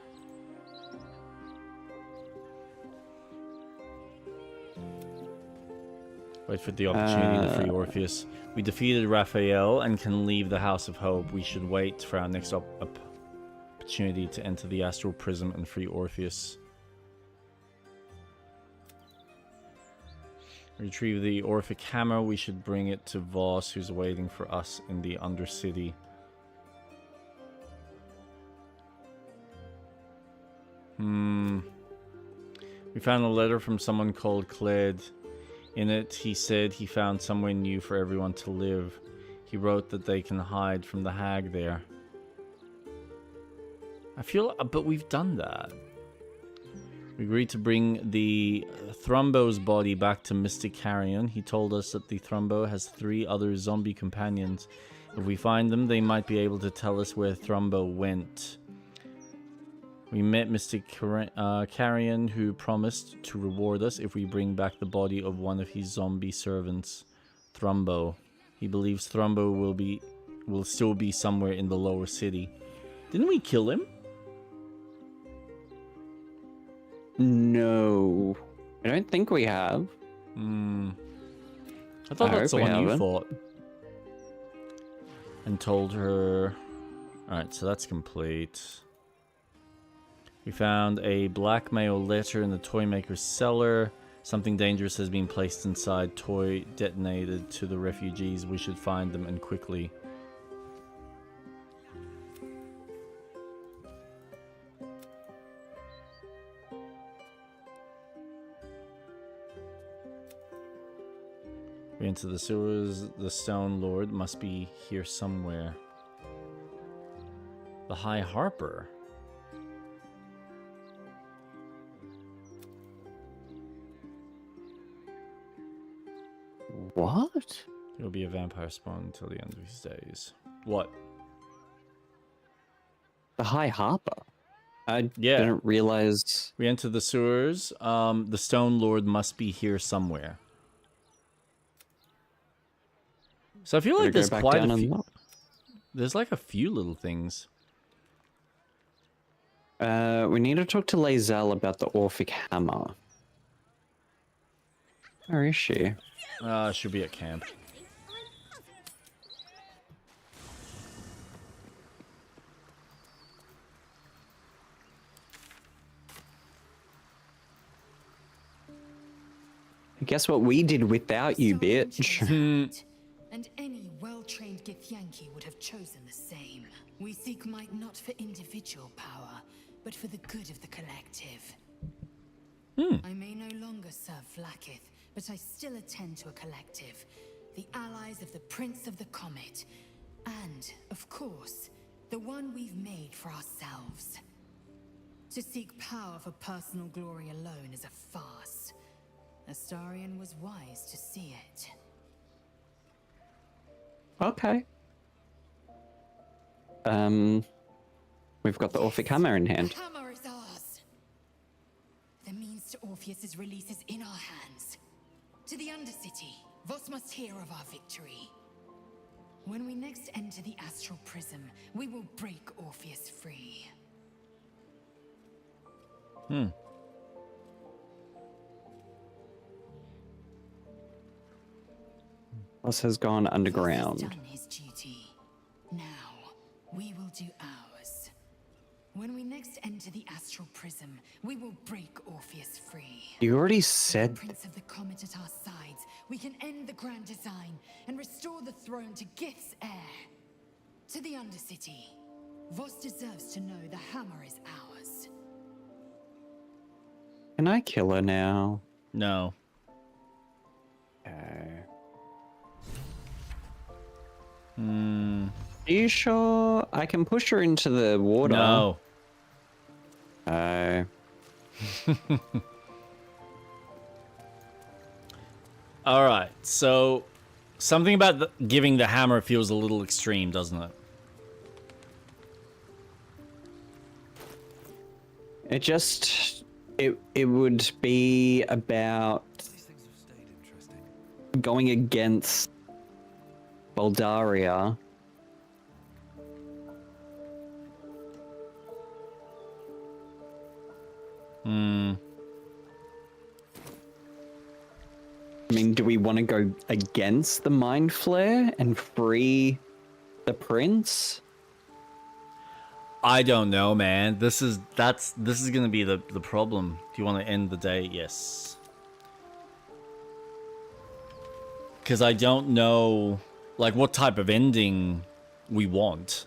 Wait for the opportunity to free Orpheus. We defeated Raphael and can leave the House of Hope. We should wait for our next opportunity to enter the Astral Prism and free Orpheus. Retrieve the Orphic Hammer. We should bring it to Voss, who's waiting for us in the Undercity. We found a letter from someone called Cled. In it, he said he found somewhere new for everyone to live. He wrote that they can hide from the hag there. I feel... but we've done that. We agreed to bring the Thrumbo's body back to Mystic Carrion. He told us that the Thrumbo has 3 other zombie companions. If we find them, they might be able to tell us where Thrumbo went. We met Mystic Carrion, who promised to reward us if we bring back the body of one of his zombie servants, Thrumbo. He believes Thrumbo will still be somewhere in the lower city. Didn't we kill him? No, I don't think we have. I thought that's the one you fought. And told her... Alright, so that's complete. We found a blackmail letter in the toy maker's cellar. Something dangerous has been placed inside. Toy detonated to the refugees. We should find them and quickly. We enter the sewers. The Stone Lord must be here somewhere. The High Harper. What? He'll be a vampire spawn until the end of his days. What? The High Harper? I didn't realize... We enter the sewers. The Stone Lord must be here somewhere. So I feel like there's quite a few... There's like a few little things. We need to talk to Lae'zel about the Orphic Hammer. Where is she? She'll be at camp. Guess what we did without you, bitch? And any well-trained Githyanki would have chosen the same. We seek might not for individual power, but for the good of the collective. I may no longer serve Vlaakith, but I still attend to a collective, the allies of the Prince of the Comet, and, of course, the one we've made for ourselves. To seek power for personal glory alone is a farce. Astarion was wise to see it. Okay. we've got the Orphic Hammer in hand. The hammer is ours. The means to Orpheus's release is in our hands. To the Undercity, Voss must hear of our victory. When we next enter the Astral Prism, we will break Orpheus free. Voss has gone underground. Voss has done his duty. Now, we will do ours. When we next enter the Astral Prism, we will break Orpheus free. You already said. Prince of the Comet at our sides, we can end the Grand Design and restore the throne to Gith's heir. To the Undercity, Voss deserves to know the hammer is ours. Can I kill her now? No. Okay. Hmm. Are you sure I can push her into the water? No. All right. So, something about giving the hammer feels a little extreme, doesn't it? It just it would be about going against Baldaria. I mean, do we want to go against the Mind Flare and free the prince? I don't know, man. This is gonna be the problem. Do you want to end the day? Yes. Because I don't know, like, what type of ending we want.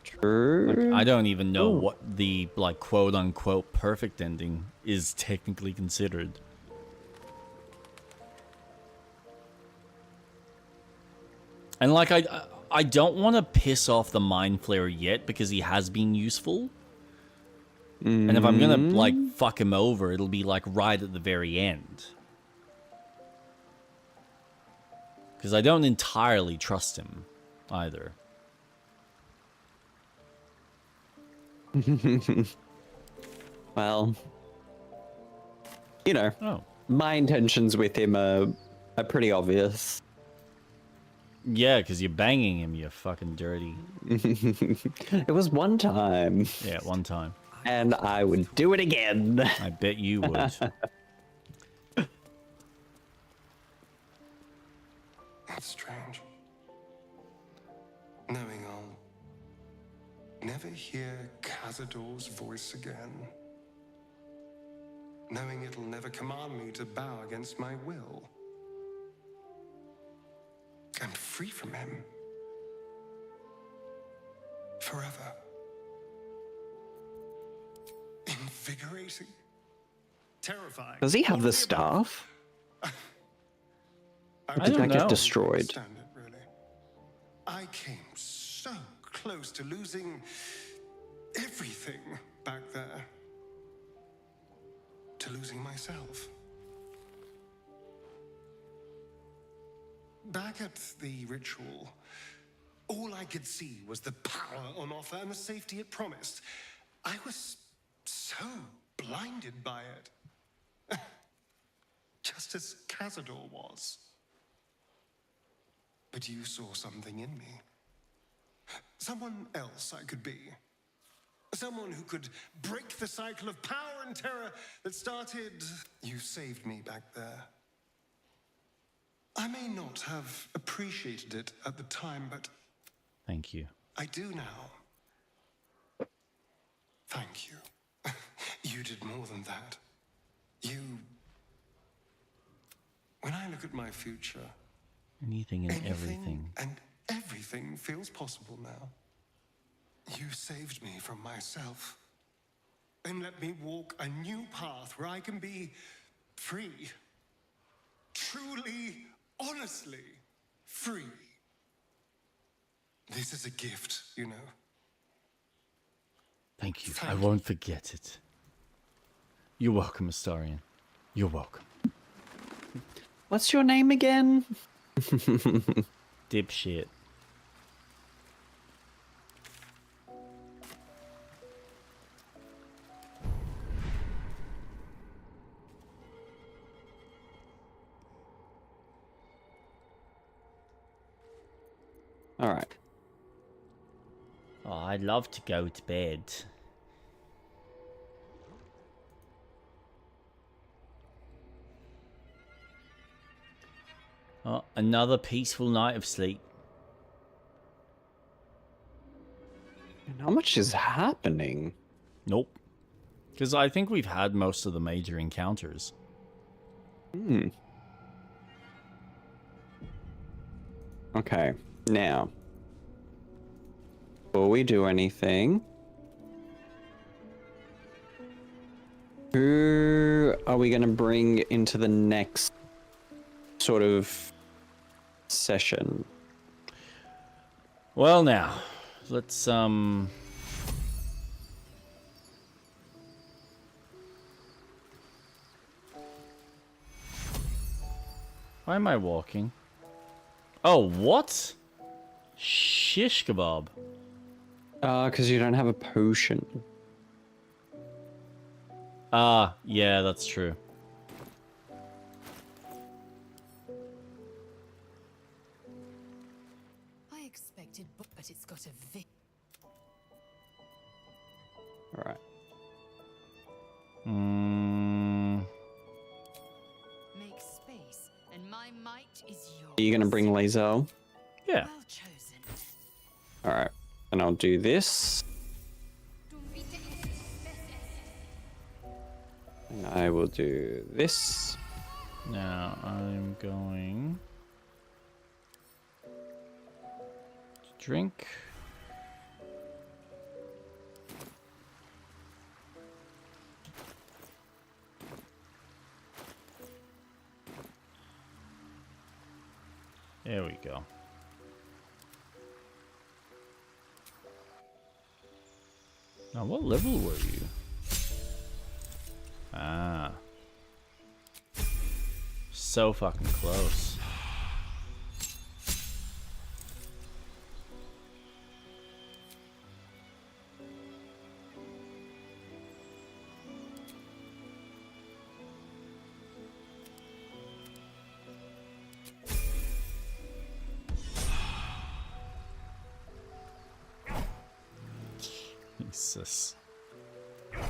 True. Like, I don't even know what the, like, quote-unquote perfect ending is technically considered. And, like, I don't want to piss off the Mind Flayer yet because he has been useful. And if I'm gonna, like, fuck him over, it'll be, like, right at the very end. Because I don't entirely trust him, either. Well, you know, my intentions with him are pretty obvious. Yeah, because you're banging him, you fucking dirty. It was one time. Yeah, one time. And I would do it again. I bet you would. That's strange. Knowing I'll never hear Cazador's voice again. Knowing it'll never command me to bow against my will. I'm free from him. Forever. Invigorating. Terrifying. Does he have the staff? I Did that get destroyed? Understand it, really. I came so close to losing everything back there. To losing myself. Back at the ritual, all I could see was the power on offer and the safety it promised. I was so blinded by it. Just as Cazador was. But you saw something in me. Someone else I could be. Someone who could break the cycle of power and terror that started... You saved me back there. I may not have appreciated it at the time, but... Thank you. I do now. Thank you. You did more than that. You... When I look at my future... Anything and everything. And everything feels possible now. You saved me from myself. And let me walk a new path where I can be free. Truly, honestly free. This is a gift, you know. Thank you. I won't forget it. You're welcome, Astarion. You're welcome. What's your name again? Dipshit. All right. Oh, I'd love to go to bed. Oh, another peaceful night of sleep. And how much is happening? Nope. Because I think we've had most of the major encounters. Hmm. Okay, now, before we do anything, who are we going to bring into the next sort of session? Well, now, let's, Why am I walking? Oh, what? Shish kebab. Because you don't have a potion. Yeah, that's true. I expected, but it's got a All right. Make space, and my might is yours. Are you going to bring Lazel? Yeah. Well chosen. All right. And I'll do this. And I will do this. Now, I'm going to drink. There we go. Now, what level were you? Ah. So fucking close. Jesus.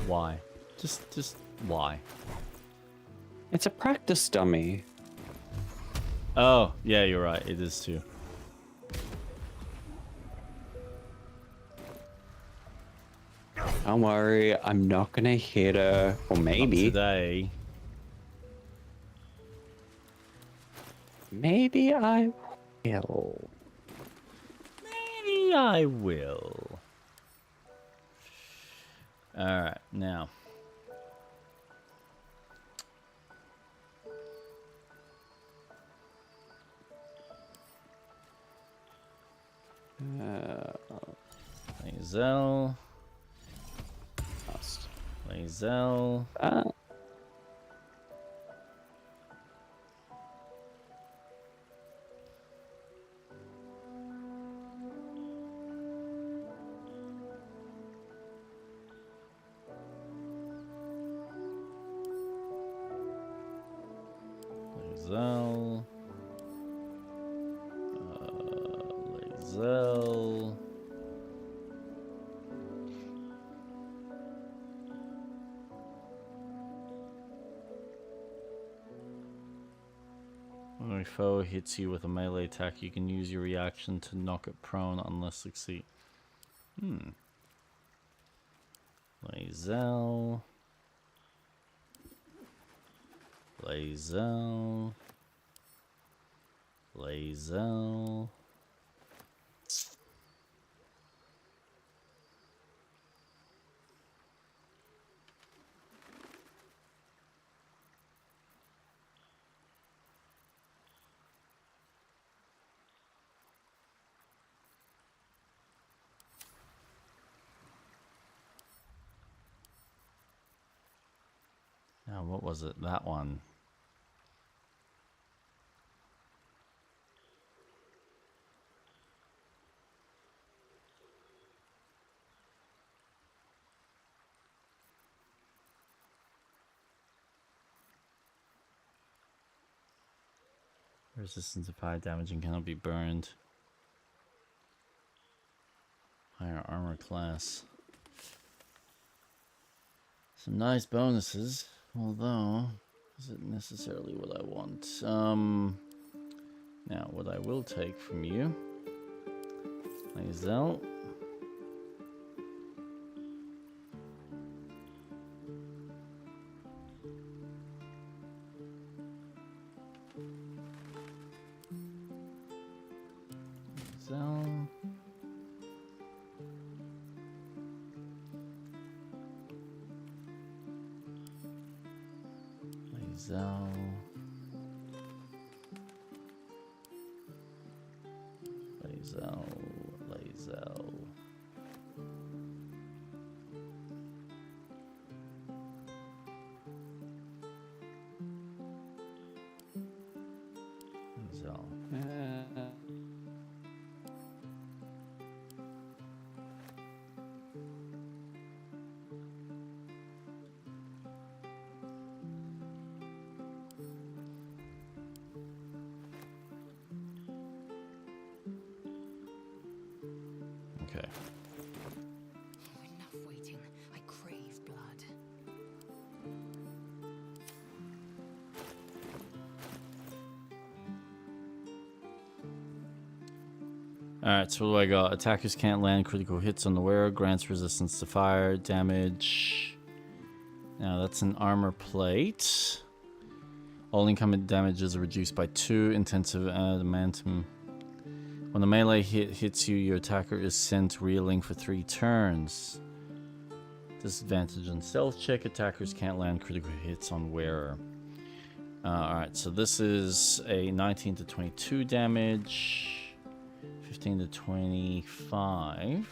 Why? Just why? It's a practice dummy. Oh, yeah, you're right. It is too. Don't worry, I'm not gonna hit her. Or maybe. Not today. Maybe I will. Maybe I will. Alright, now. Lazel. Lazel. Lazel. Lazel. When a foe hits you with a melee attack, you can use your reaction to knock it prone unless succeed. Lazel. Lazel. Lazel. Now, what was it? That one. Resistance to fire damage and cannot be burned. Higher armor class. Some nice bonuses, although is it necessarily what I want? Now what I will take from you, Lae'zel. Okay. Oh, enough waiting. I crave blood. Alright, so what do I got? Attackers can't land critical hits on the wearer, grants resistance to fire, damage. Now that's an armor plate. All incoming damage is reduced by 2, intensive adamantium. When a melee hit hits you, your attacker is sent reeling for 3 turns. Disadvantage on stealth check. Attackers can't land critical hits on wearer. Alright, so this is a 19 to 22 damage. 15 to 25.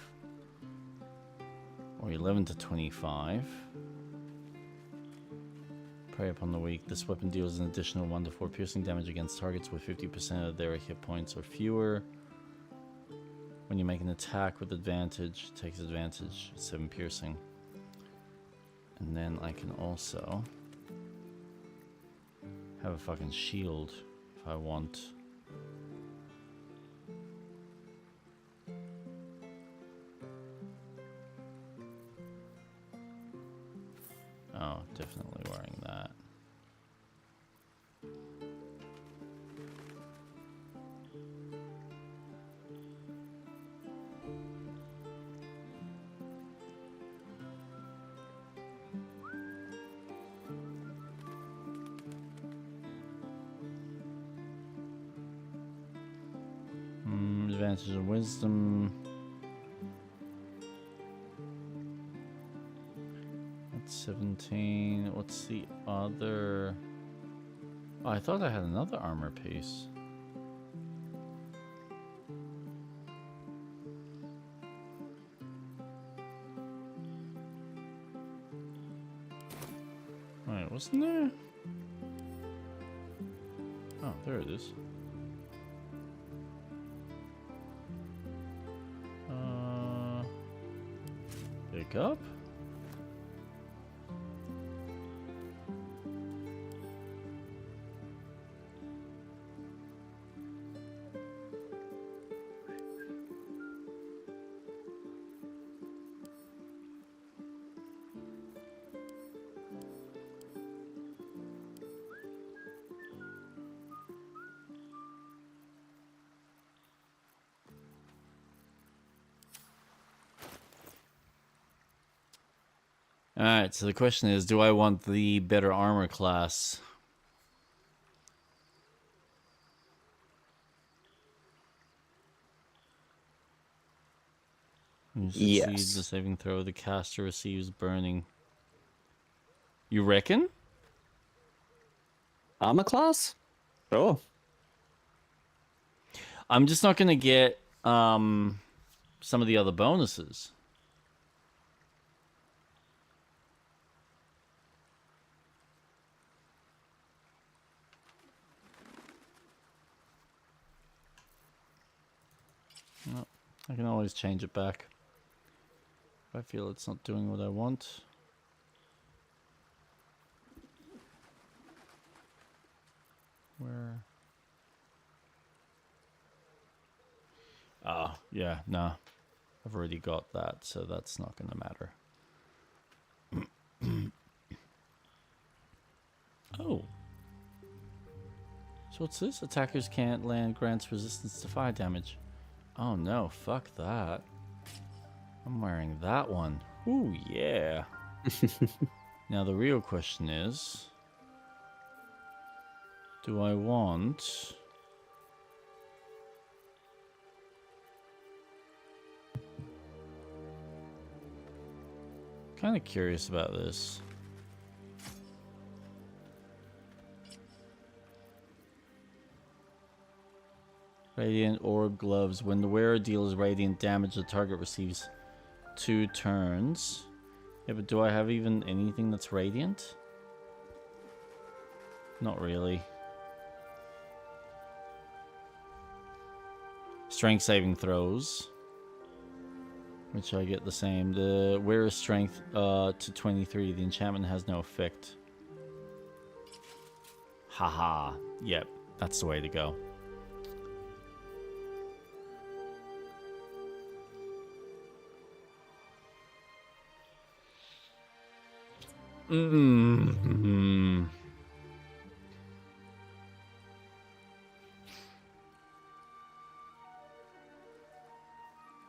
Or 11 to 25. Prey upon the weak. This weapon deals an additional 1 to 4 piercing damage against targets with 50% of their hit points or fewer. When you make an attack with advantage, it takes advantage, 7 piercing. And then I can also have a fucking shield if I want. Oh, definitely wearing that. Advantage of wisdom. That's 17. What's the other? Oh, I thought I had another armor piece. Wait, wasn't there? Oh, there it is. Pick up. Alright, so the question is, do I want the better armor class? You succeed the saving throw, the caster receives burning. You reckon? Armor class? Oh. I'm just not going to get some of the other bonuses. No, I can always change it back if I feel it's not doing what I want. Where? Oh, yeah, no. I've already got that, so that's not going to matter. Oh. So what's this? Attackers can't land, grants resistance to fire damage. Oh no, fuck that. I'm wearing that one. Ooh, yeah. Now the real question is, do I want... Kind of curious about this. Radiant Orb Gloves. When the wearer deals radiant damage, the target receives 2 turns. Yeah, but do I have even anything that's radiant? Not really. Strength saving throws. Which I get the same. The wearer's strength to 23. The enchantment has no effect. Haha. Yep, that's the way to go.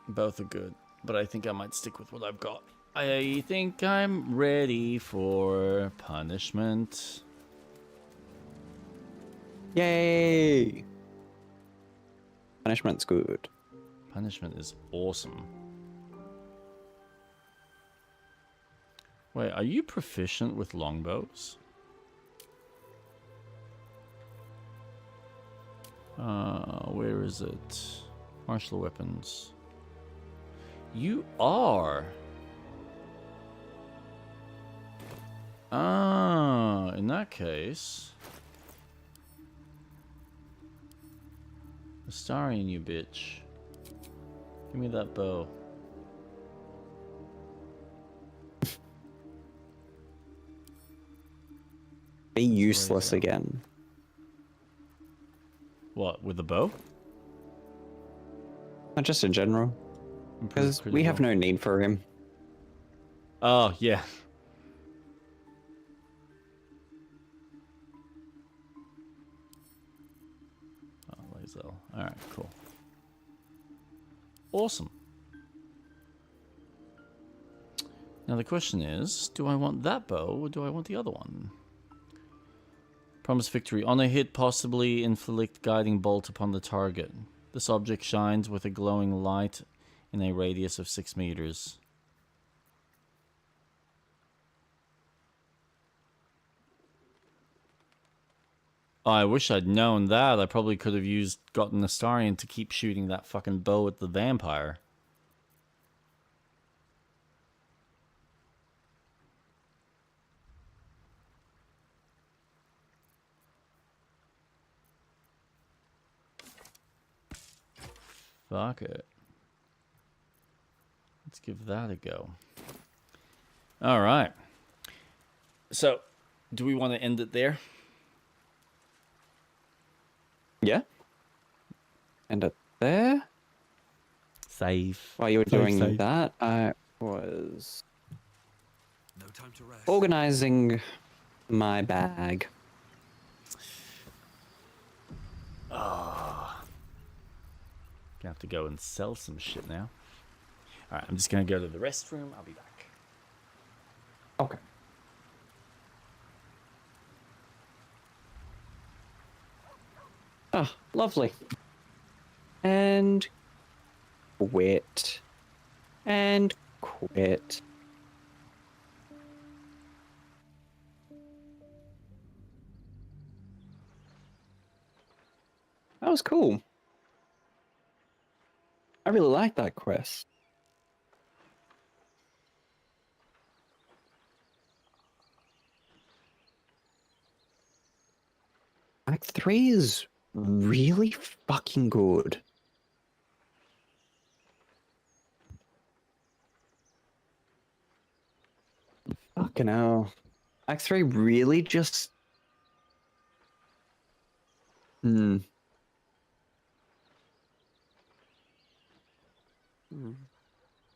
Both are good, but I think I might stick with what I've got. I think I'm ready for punishment. Yay! Punishment's good. Punishment is awesome. Wait, are you proficient with longbows? Where is it? Martial weapons. You are. Ah, in that case. Astarian, you bitch. Give me that bow. Be useless again. What, with the bow? Not just in general. Because we have no need for him. Oh, yeah. Oh, Lae'zel. Alright, cool. Awesome. Now the question is, do I want that bow or do I want the other one? Promise victory. On a hit, possibly inflict guiding bolt upon the target. This object shines with a glowing light in a radius of 6 meters. Oh, I wish I'd known that. I probably could have gotten Astarian to keep shooting that fucking bow at the vampire. Fuck it. Let's give that a go. All right. So, do we want to end it there? Yeah. End it there. Save. While you were doing Save. that, I was No time to rest. organizing my bag. Oh. Gonna have to go and sell some shit now. Alright, I'm just gonna go to the restroom. I'll be back. Okay. Ah, lovely. And quit. And quit. That was cool. I really like that quest. Act 3 is really fucking good. Fucking hell. Act 3 really just...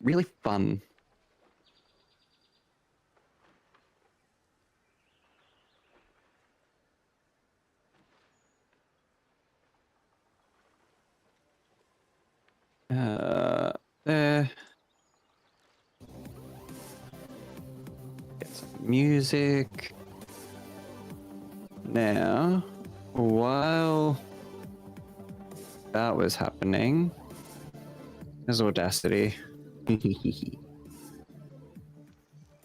really fun. There. Get some music. Now, while that was happening, there's Audacity.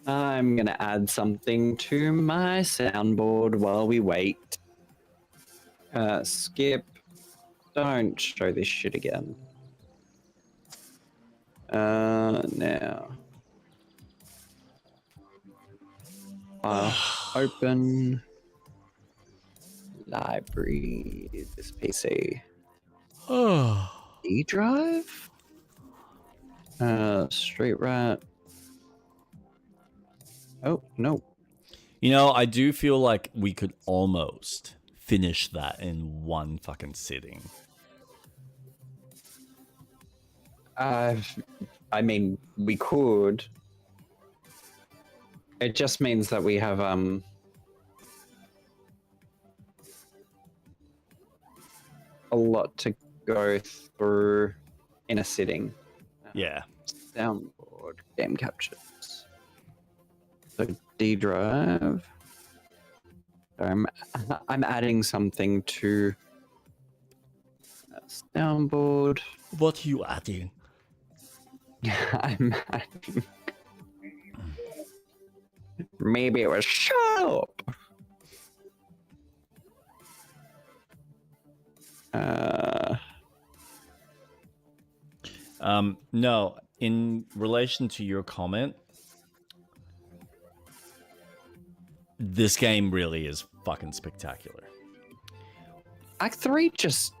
I'm gonna add something to my soundboard while we wait. Skip. Don't show this shit again. Now. Open. Library. This PC. D drive? Straight rat. Oh, no. You know, I do feel like we could almost finish that in one fucking sitting. I mean, we could. It just means that we have a lot to go through in a sitting. Yeah. Soundboard, game captures. So D drive. I'm adding something to soundboard. What are you adding? I'm adding. Maybe it was shut up. No, in relation to your comment, this game really is fucking spectacular. Act 3 just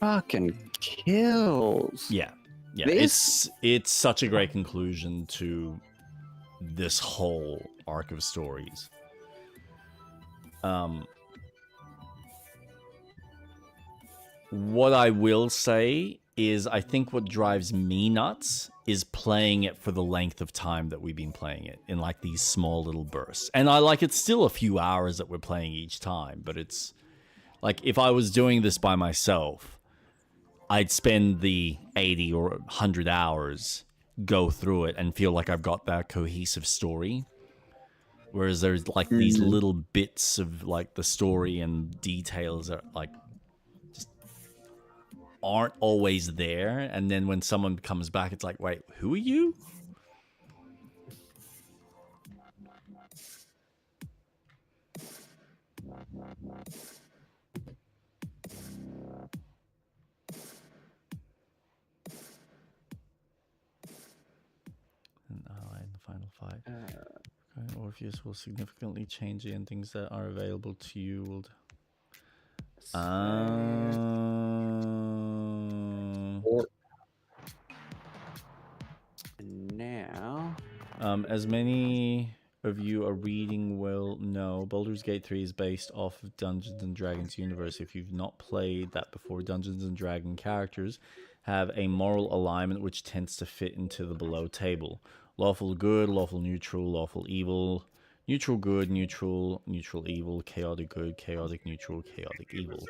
fucking kills. Yeah. Yeah. This... It's such a great conclusion to this whole arc of stories. What I will say is I think what drives me nuts is playing it for the length of time that we've been playing it in like these small little bursts. And I like it's still a few hours that we're playing each time, but it's like if I was doing this by myself, I'd spend the 80 or 100 hours, go through it and feel like I've got that cohesive story. Whereas there's like these little bits of like the story and details that like just aren't always there. And then when someone comes back, it's like, wait, who are you? And in the final fight. Orpheus will significantly change the endings that are available to you. Now, as many of you are reading will know, Baldur's Gate 3 is based off of Dungeons and Dragons universe. If you've not played that before, Dungeons and Dragon characters have a moral alignment which tends to fit into the below table. Lawful good, lawful neutral, lawful evil, neutral good, neutral, neutral evil, chaotic good, chaotic neutral, chaotic evil.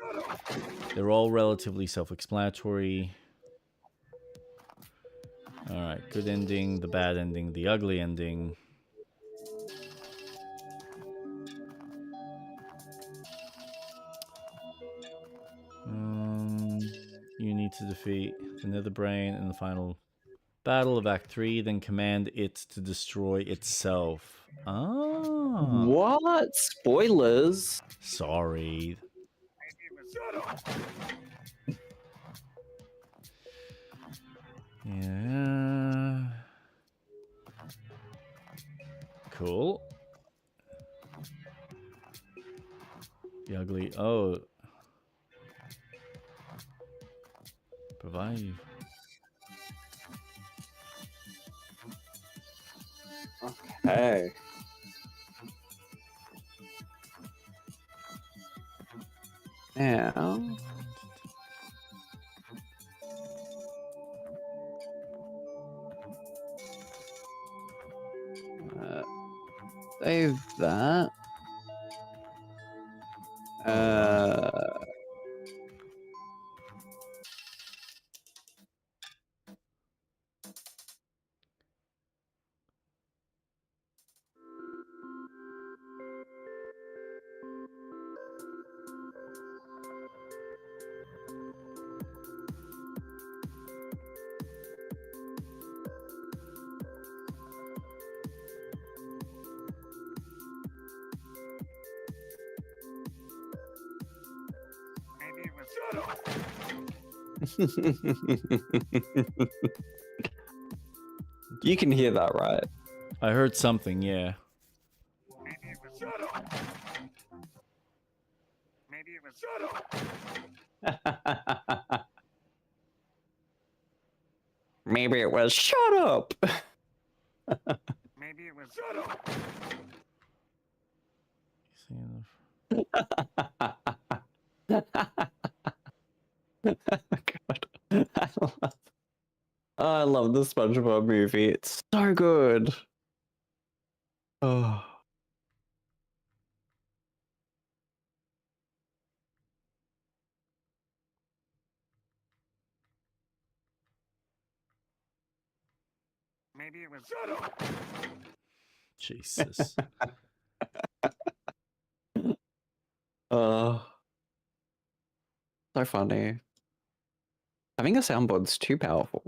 They're all relatively self-explanatory. Alright, good ending, the bad ending, the ugly ending. You need to defeat the Netherbrain in the final battle of Act 3, then command it to destroy itself. Ah. What? Spoilers? Sorry. Yeah. Cool. The ugly. Oh. Provide. Okay. Now. Save that. You can hear that, right? I heard something, yeah. Maybe it was. Shut up! Maybe it was shut up. Maybe it was. Shut up! God. I love the SpongeBob movie. It's so good. Oh. Maybe it was. Shut up! Jesus. So funny. Having a soundboard's too powerful.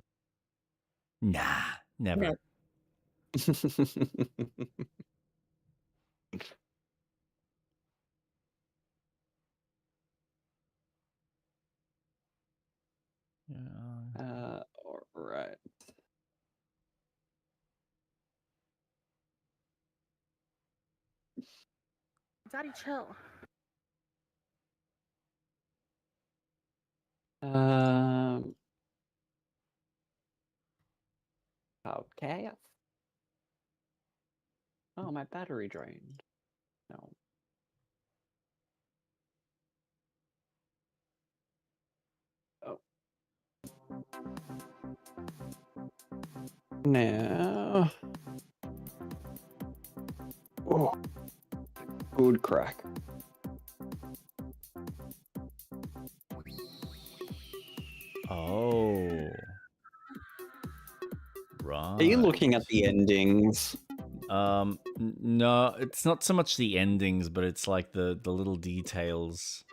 Nah, never. All right. Daddy, chill. Okay. Oh, my battery drained. No. Oh. Now. Oh. Good crack. Oh. Right. Are you looking at the endings? No, it's not so much the endings, but it's like the little details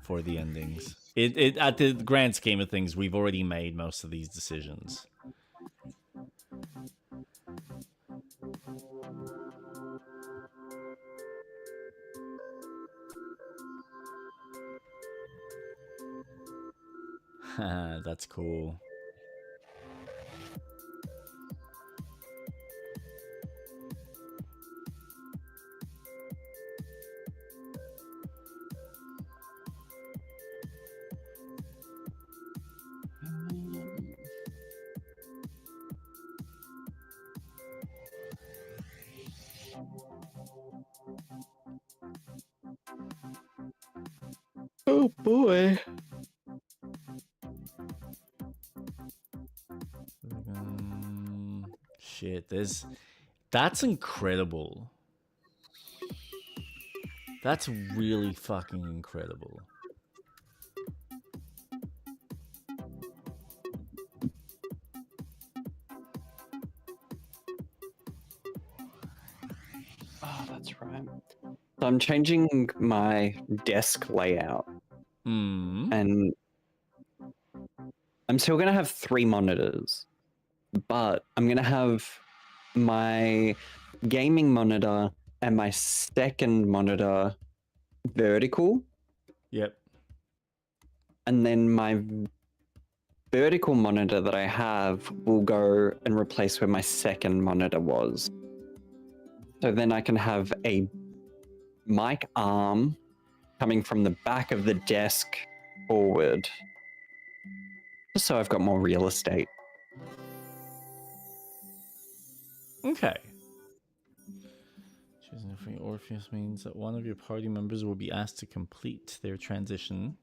for the endings. It at the grand scheme of things, we've already made most of these decisions. That's cool. Oh boy. Shit, that's incredible. That's really fucking incredible. Oh, that's right. So I'm changing my desk layout. And I'm still going to have 3 monitors, but I'm going to have my gaming monitor and my second monitor vertical. Yep. And then my vertical monitor that I have will go and replace where my second monitor was. So then I can have a mic arm coming from the back of the desk forward. Just so I've got more real estate. Okay. Choosing a free Orpheus means that one of your party members will be asked to complete their transition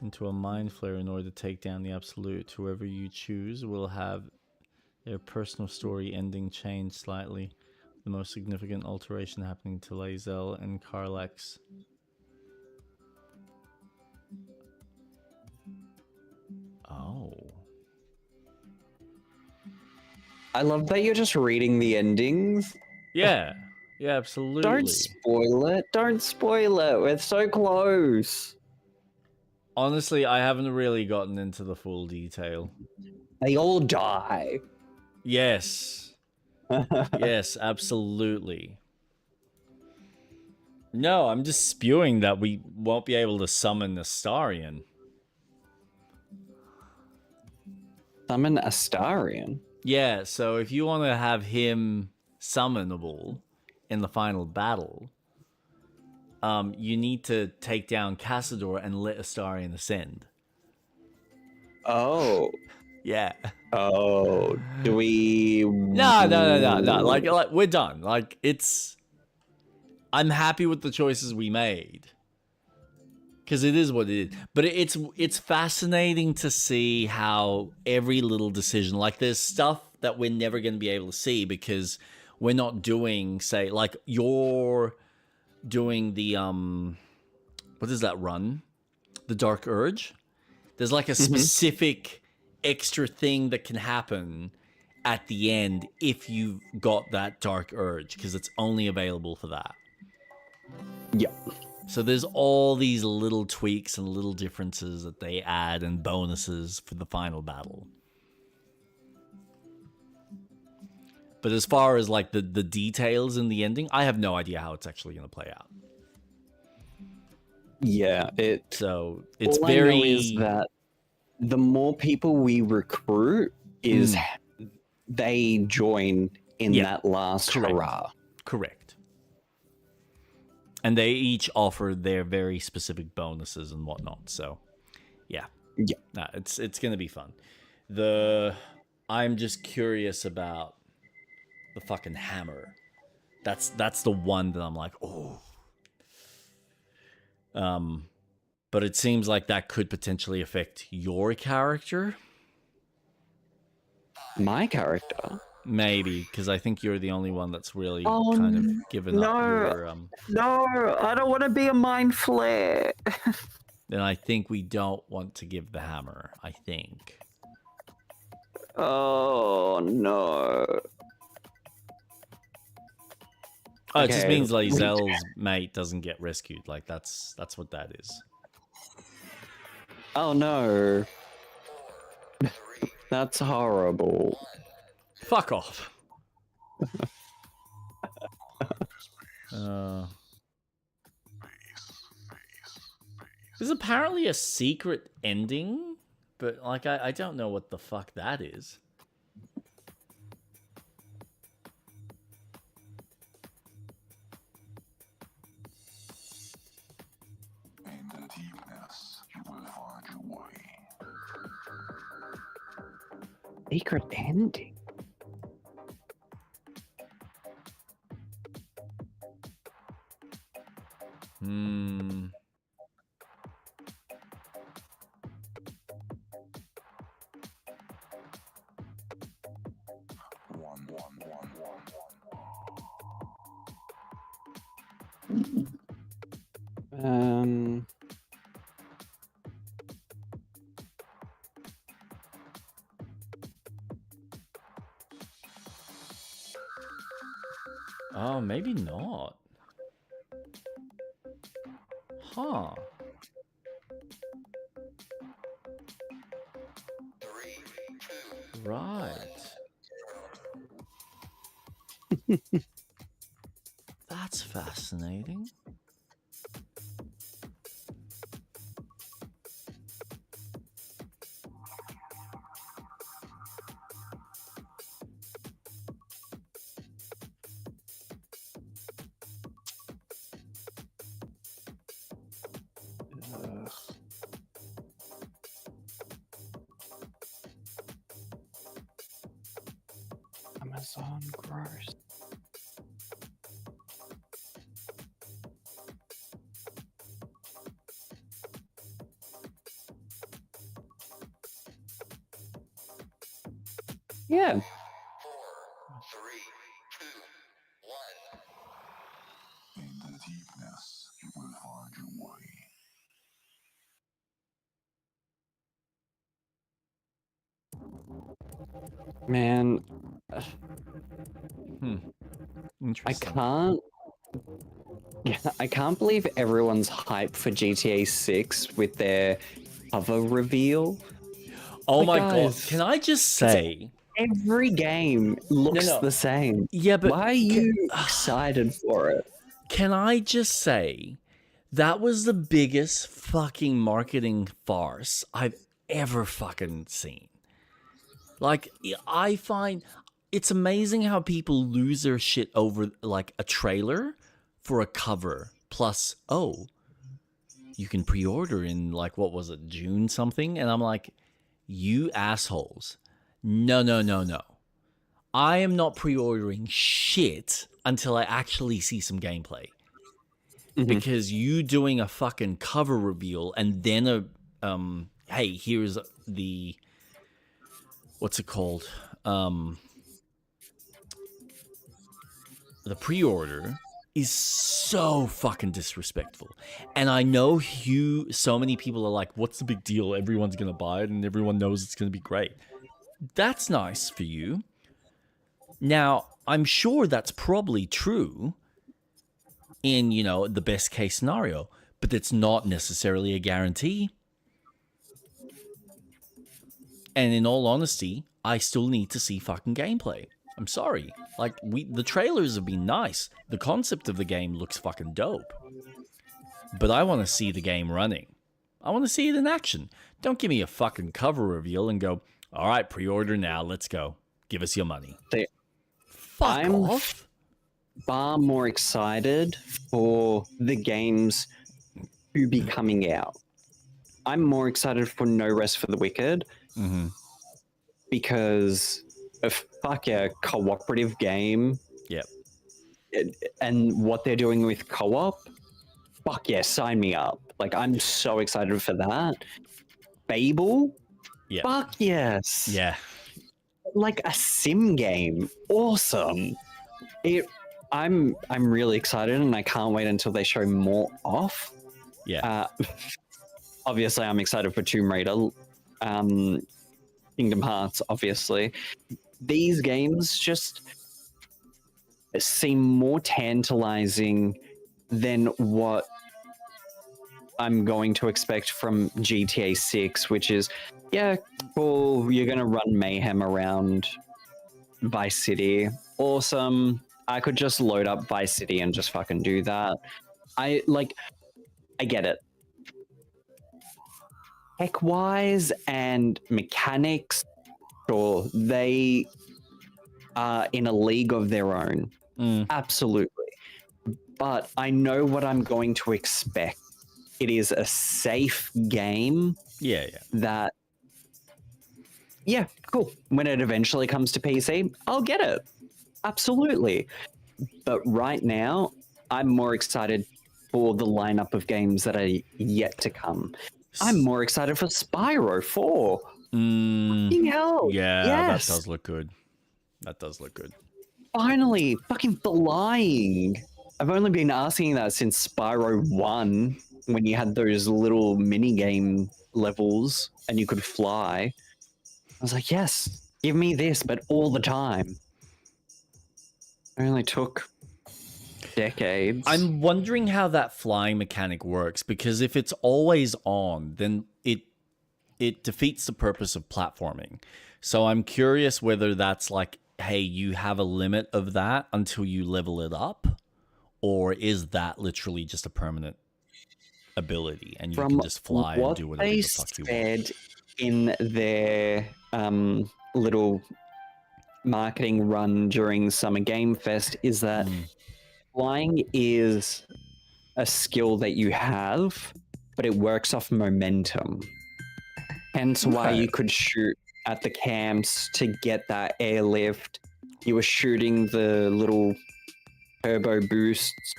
into a mind flare in order to take down the Absolute. Whoever you choose will have their personal story ending change slightly. the most significant alteration happening to Lae'zel and Karlax. Oh. I love that you're just reading the endings. Yeah. Yeah, absolutely. Don't spoil it. Don't spoil it. We're so close. Honestly, I haven't really gotten into the full detail. They all die. Yes. Yes, absolutely. No, I'm just spewing that we won't be able to summon Astarion. Summon Astarion? Yeah, so if you want to have him summonable in the final battle, you need to take down Cassador and let Astarion ascend. Oh. Yeah. Oh. Do we... No. Like, we're done. Like, it's... I'm happy with the choices we made. Because it is what it is. But it's fascinating to see how every little decision... Like, there's stuff that we're never going to be able to see because we're not doing, say... Like, you're doing the... What is that run? The Dark Urge? There's, like, a specific extra thing that can happen at the end if you've got that Dark Urge. Because it's only available for that. Yeah. So there's all these little tweaks and little differences that they add and bonuses for the final battle. But as far as like the details in the ending, I have no idea how it's actually going to play out. Yeah, it's all very... I know is that the more people we recruit is they join in that last hurrah. Correct. And they each offer their very specific bonuses and whatnot. So, yeah. Nah, it's going to be fun. I'm just curious about the fucking hammer. That's the one that I'm like, oh. But it seems like that could potentially affect your character. My character? Maybe, because I think you're the only one that's really kind of given up your... No, I don't want to be a mind flare. Then I think we don't want to give the hammer, I think. Oh, no. Oh, it just means Lae'zel's mate doesn't get rescued. Like, that's what that is. Oh, no. That's horrible. Fuck off. There's apparently a secret ending, but like I don't know what the fuck that is. In the deepness, you will find your way. Secret ending? Oh, maybe not. Huh. Right. That's fascinating. Amazon gross. Yeah. Man, I Interesting. can't believe everyone's hyped for GTA 6 with their cover reveal. Oh Like, my god! guys, Can I just say, every game looks No. the same. Yeah, but why are you excited for it? Can I just say that was the biggest fucking marketing farce I've ever fucking seen. Like, I find it's amazing how people lose their shit over like a trailer for a cover. Plus, oh, you can pre-order in like, what was it, June something? And I'm like, you assholes. No. I am not pre-ordering shit until I actually see some gameplay. Because you doing a fucking cover reveal and then hey, here's the, what's it called? The pre-order is so fucking disrespectful. And I know so many people are like, what's the big deal? Everyone's gonna buy it and everyone knows it's gonna be great. That's nice for you. Now, I'm sure that's probably true in, the best case scenario, but it's not necessarily a guarantee. And in all honesty, I still need to see fucking gameplay. I'm sorry. Like, the trailers have been nice. The concept of the game looks fucking dope. But I want to see the game running. I want to see it in action. Don't give me a fucking cover reveal and go, all right, pre-order now, let's go. Give us your money. Fuck off. Far more excited for the games to be coming out. I'm more excited for No Rest for the Wicked because fuck a cooperative game. Yep. And what they're doing with co-op, fuck yeah, sign me up. Like, I'm so excited for that. Fable? Yeah. Fuck yes. Yeah. Like a sim game. Awesome. I'm really excited and I can't wait until they show more off. Yeah. Obviously, I'm excited for Tomb Raider, Kingdom Hearts, obviously. These games just seem more tantalizing than what I'm going to expect from GTA 6, which is, yeah, cool, you're going to run mayhem around Vice City. Awesome. I could just load up Vice City and just fucking do that. I get it. Tech-wise and mechanics, sure, they are in a league of their own. Absolutely. But I know what I'm going to expect. It is a safe game. Yeah. That, yeah, cool. When it eventually comes to PC, I'll get it. Absolutely. But right now, I'm more excited for the lineup of games that are yet to come. I'm more excited for Spyro 4. Fucking hell. Yeah, yes. That does look good. Finally, fucking flying. I've only been asking that since Spyro 1, when you had those little mini game levels and you could fly. I was like, yes, give me this, but all the time. It only took decades. I'm wondering how that flying mechanic works, because if it's always on, then it defeats the purpose of platforming. So I'm curious whether that's like, hey, you have a limit of that until you level it up, or is that literally just a permanent ability and you can just fly and do whatever the fuck you want? They said in their little marketing run during Summer Game Fest is that flying is a skill that you have, but it works off momentum. Hence why you could shoot at the camps to get that airlift. You were shooting the little turbo boosts.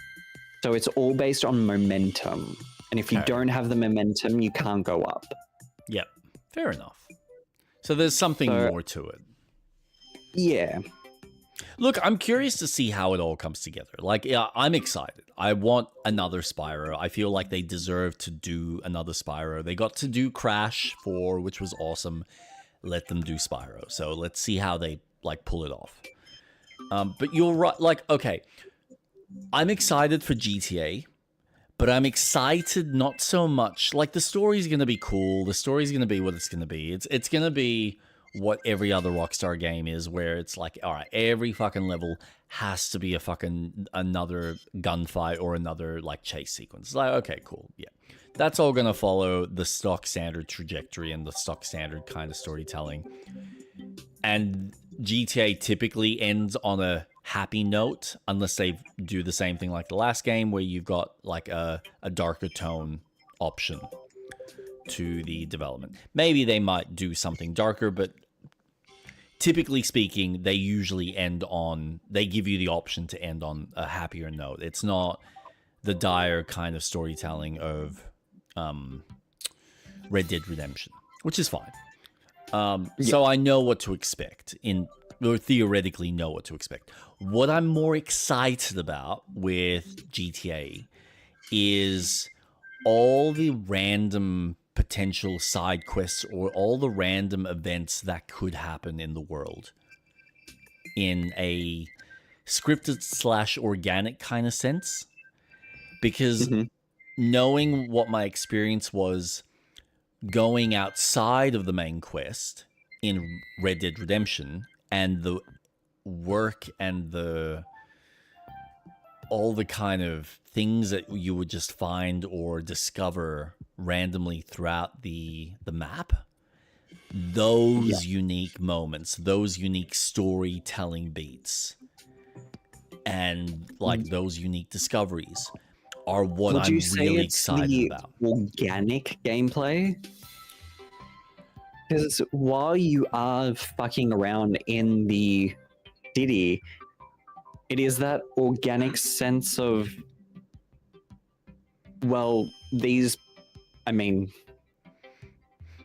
So it's all based on momentum. And if you don't have the momentum, you can't go up. Yep. Fair enough. So there's something more to it. Yeah. Look, I'm curious to see how it all comes together. Like, yeah, I'm excited. I want another Spyro. I feel like they deserve to do another Spyro. They got to do Crash 4, which was awesome. let them do Spyro. So let's see how they like pull it off. But you're right. Like, okay, I'm excited for GTA, but I'm excited not so much. Like, the story's gonna be cool. The story's gonna be what it's gonna be. It's gonna be what every other Rockstar game is, where it's like, all right, every fucking level has to be a fucking another gunfight or another like chase sequence. It's like, okay, cool, yeah. That's all gonna follow the stock standard trajectory and the stock standard kind of storytelling. And GTA typically ends on a happy note, unless they do the same thing like the last game, where you've got like a darker tone option to the development. Maybe they might do something darker, but typically speaking, they usually end on, they give you the option to end on a happier note. It's not the dire kind of storytelling of Red Dead Redemption, which is fine. So I know what to expect, or theoretically know what to expect. What I'm more excited about with GTA is all the random potential side quests or all the random events that could happen in the world in a scripted / organic kind of sense. Because knowing what my experience was going outside of the main quest in Red Dead Redemption, and the work and all the kind of things that you would just find or discover randomly throughout the map, those unique moments, those unique storytelling beats, and like those unique discoveries are what I'm really excited about. Organic gameplay? Because while you are fucking around in the city, it is that organic sense of, well, these, I mean,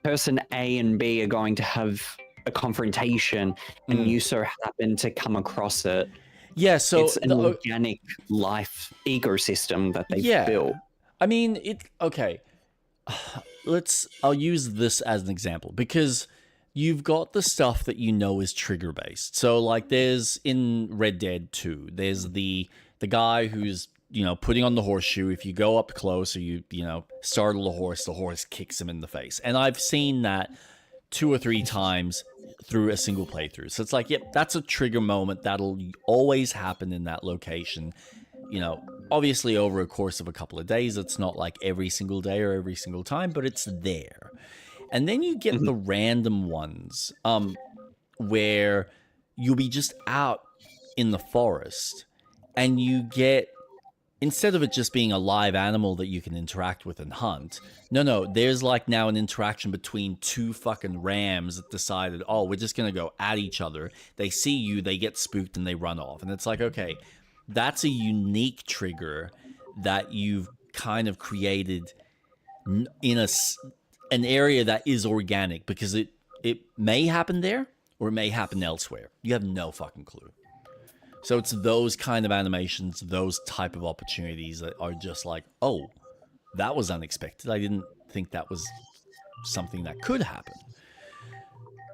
person A and B are going to have a confrontation, and you so happen to come across it. Yeah, so it's an organic life ecosystem that they've built. I mean, okay. I'll use this as an example, because you've got the stuff that you know is trigger based. So like there's in Red Dead 2, there's the guy who's, putting on the horseshoe. If you go up close or you startle the horse kicks him in the face. And I've seen that 2 or 3 times through a single playthrough. So it's like, yep, that's a trigger moment that'll always happen in that location. Obviously over a course of a couple of days, it's not like every single day or every single time, but it's there. And then you get the random ones where you'll be just out in the forest and you get, instead of it just being a live animal that you can interact with and hunt, no, there's like now an interaction between 2 fucking rams that decided, oh, we're just going to go at each other. They see you, they get spooked, and they run off. And it's like, okay, that's a unique trigger that you've kind of created in an area that is organic, because it may happen there or it may happen elsewhere. You have no fucking clue. So it's those kind of animations, those type of opportunities that are just like, oh, that was unexpected. I didn't think that was something that could happen.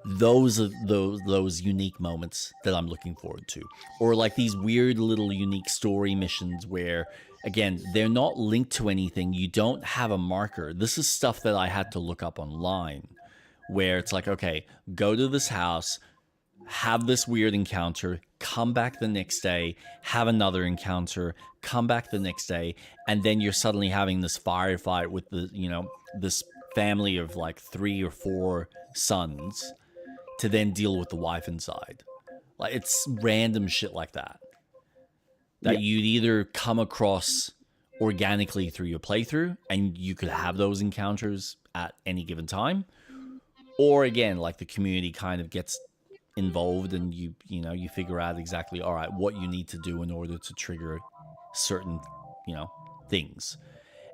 Those are those unique moments that I'm looking forward to. Or like these weird little unique story missions where, again, they're not linked to anything. You don't have a marker. This is stuff that I had to look up online, where it's like, okay, go to this house, have this weird encounter, come back the next day, have another encounter, come back the next day, and then you're suddenly having this firefight with this family of like 3 or 4 sons to then deal with the wife inside. Like, it's random shit like that you'd either come across organically through your playthrough, and you could have those encounters at any given time, or again, like the community kind of gets involved and you figure out exactly, all right, what you need to do in order to trigger certain things.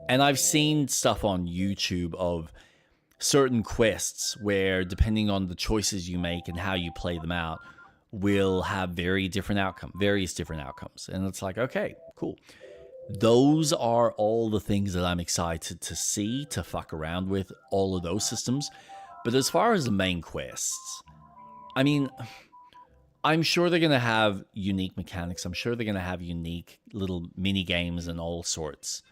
And I've seen stuff on YouTube of certain quests where, depending on the choices you make and how you play them out, will have various different outcomes. And it's like, okay, cool. Those are all the things that I'm excited to see, to fuck around with, all of those systems. But as far as the main quests, I mean, I'm sure they're going to have unique mechanics. I'm sure they're going to have unique little mini games and all sorts.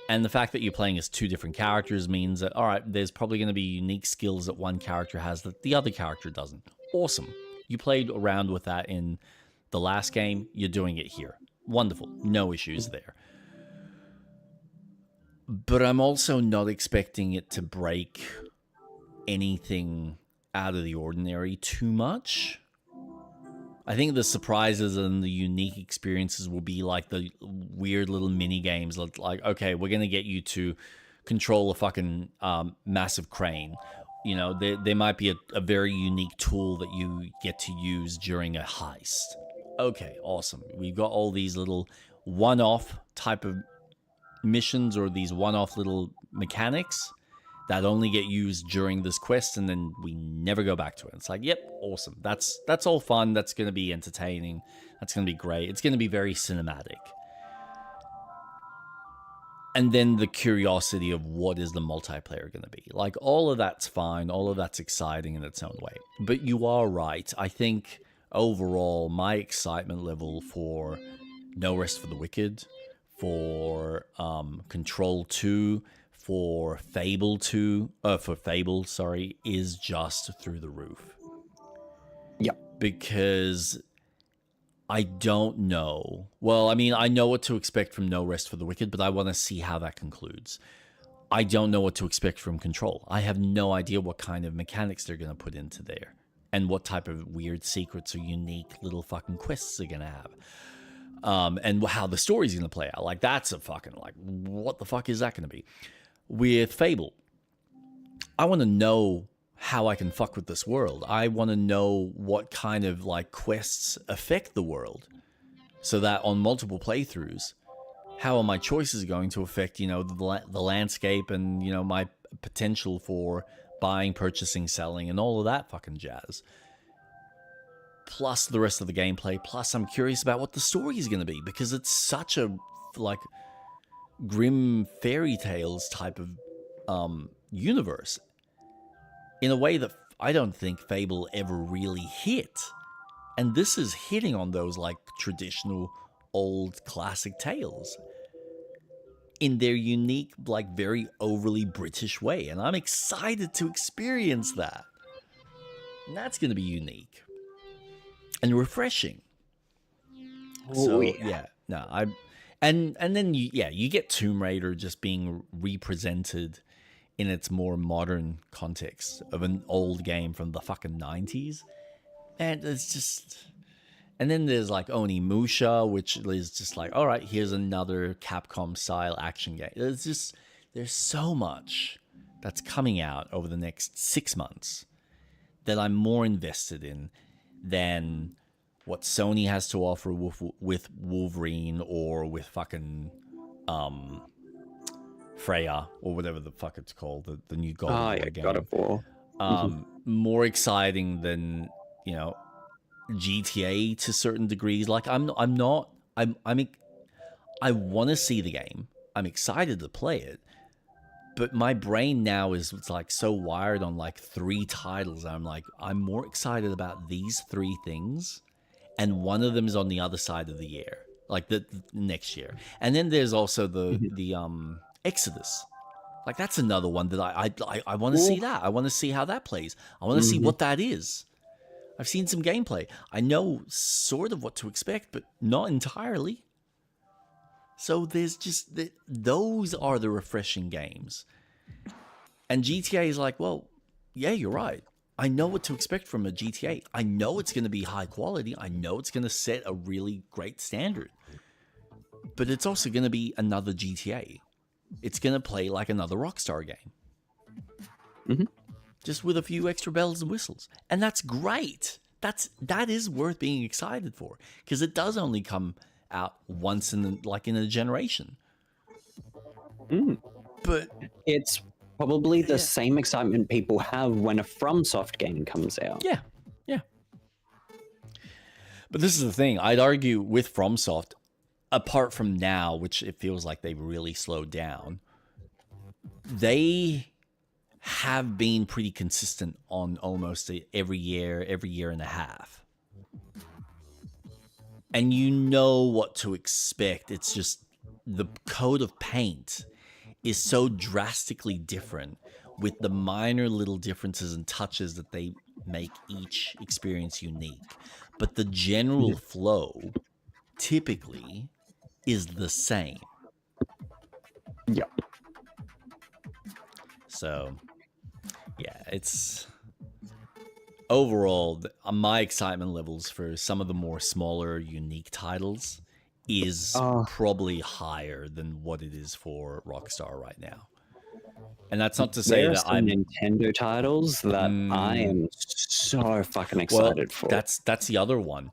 And the fact that you're playing as two different characters means that, all right, there's probably going to be unique skills that one character has that the other character doesn't. Awesome. You played around with that in the last game. You're doing it here. Wonderful. No issues there. But I'm also not expecting it to break anything out of the ordinary too much. I think the surprises and the unique experiences will be like the weird little mini games. Like, okay, we're going to get you to control a fucking massive crane. You know, there might be a very unique tool that you get to use during a heist. Okay, awesome. We've got all these little one-off type of missions or these one-off little mechanics that only get used during this quest, and then we never go back to it. It's like, yep, awesome. That's all fun. That's going to be entertaining. That's going to be great. It's going to be very cinematic. And then the curiosity of what is the multiplayer going to be. Like, all of that's fine. All of that's exciting in its own way. But you are right. I think overall, my excitement level for No Rest for the Wicked, for Control 2, for Fable 2, is just through the roof. Yep. Because I don't know. Well, I mean, I know what to expect from No Rest for the Wicked, but I want to see how that concludes. I don't know what to expect from Control. I have no idea what kind of mechanics they're going to put into there. And what type of weird secrets or unique little fucking quests they're going to have. And how the story's going to play out. Like, that's a fucking, like, what the fuck is that going to be? With Fable, I want to know how I can fuck with this world. I want to know what kind of, like, quests affect the world. So that on multiple playthroughs, how are my choices going to affect, you know, the landscape and, you know, my potential for buying, purchasing, selling, and all of that fucking jazz. Plus the rest of the gameplay. Plus I'm curious about what the story is going to be, because it's such a, like, grim fairy tales type of universe in a way that I don't think Fable ever really hit. And this is hitting on those, like, traditional old classic tales in their unique, like, very overly British way. And I'm excited to experience that. And that's going to be unique and refreshing. So yeah, no, and then you get Tomb Raider just being represented in its more modern context of an old game from the fucking 90s. And it's just, and then there's like Onimusha, which is just like, all right, here's another Capcom style action game. It's just, there's so much that's coming out over the next 6 months that I'm more invested in than what Sony has to offer with Wolverine or with fucking Freya or whatever the fuck it's called, the new God of War game. God of War. More exciting than, you know, GTA to certain degrees. Like I want to see the game. I'm excited to play it. But my brain now is like so wired on like 3 titles. I'm like, I'm more excited about these 3 things, and one of them is on the other side of the year, like the next year. And then there's also the Exodus. Like that's another one that I want to see that. I want to see how that plays. I want to see what that is. I've seen some gameplay. I know sort of what to expect, but not entirely. So there's just, those are the refreshing games. And GTA is like, well, yeah, you're right. I know what to expect from a GTA. I know it's going to be high quality. I know it's going to set a really great standard. But it's also going to be another GTA. It's going to play like another Rockstar game. Just with a few extra bells and whistles. And that's great. That is worth being excited for. Because it does only come out once in a generation. But it's probably the same excitement people have when a FromSoft game comes out. Yeah. But this is the thing. I'd argue with FromSoft, apart from now, which it feels like they've really slowed down, they have been pretty consistent on almost every year and a half. And you know what to expect. It's just the coat of paint is so drastically different with the minor little differences and touches that they make each experience unique. But the general flow typically is the same. Yep. So, yeah, it's overall my excitement levels for some of the more smaller, unique titles is probably higher than what it is for Rockstar right now. And that's not to say there are that some I'm Nintendo titles that I am so fucking excited for. That's the other one.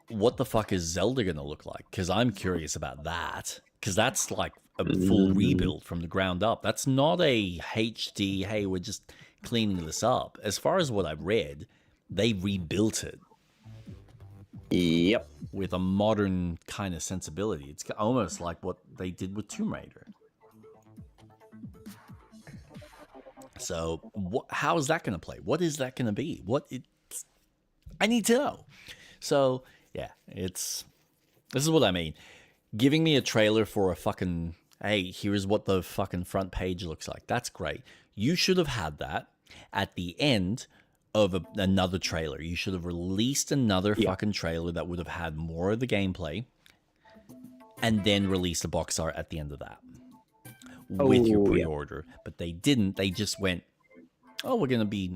What the fuck is Zelda gonna look like? Because I'm curious about that. Because that's like a full rebuild from the ground up. That's not a HD, hey, we're just cleaning this up. As far as what I've read, they rebuilt it. Yep. With a modern kind of sensibility. It's almost like what they did with Tomb Raider. So, how is that going to play? What is that going to be? I need to know. So, yeah, this is what I mean. Giving me a trailer for a fucking, hey, here's what the fucking front page looks like. That's great. You should have had that at the end of another trailer. You should have released another fucking trailer that would have had more of the gameplay and then released a box art at the end of that. With your pre-order, but they didn't. They just went, oh, we're going to be,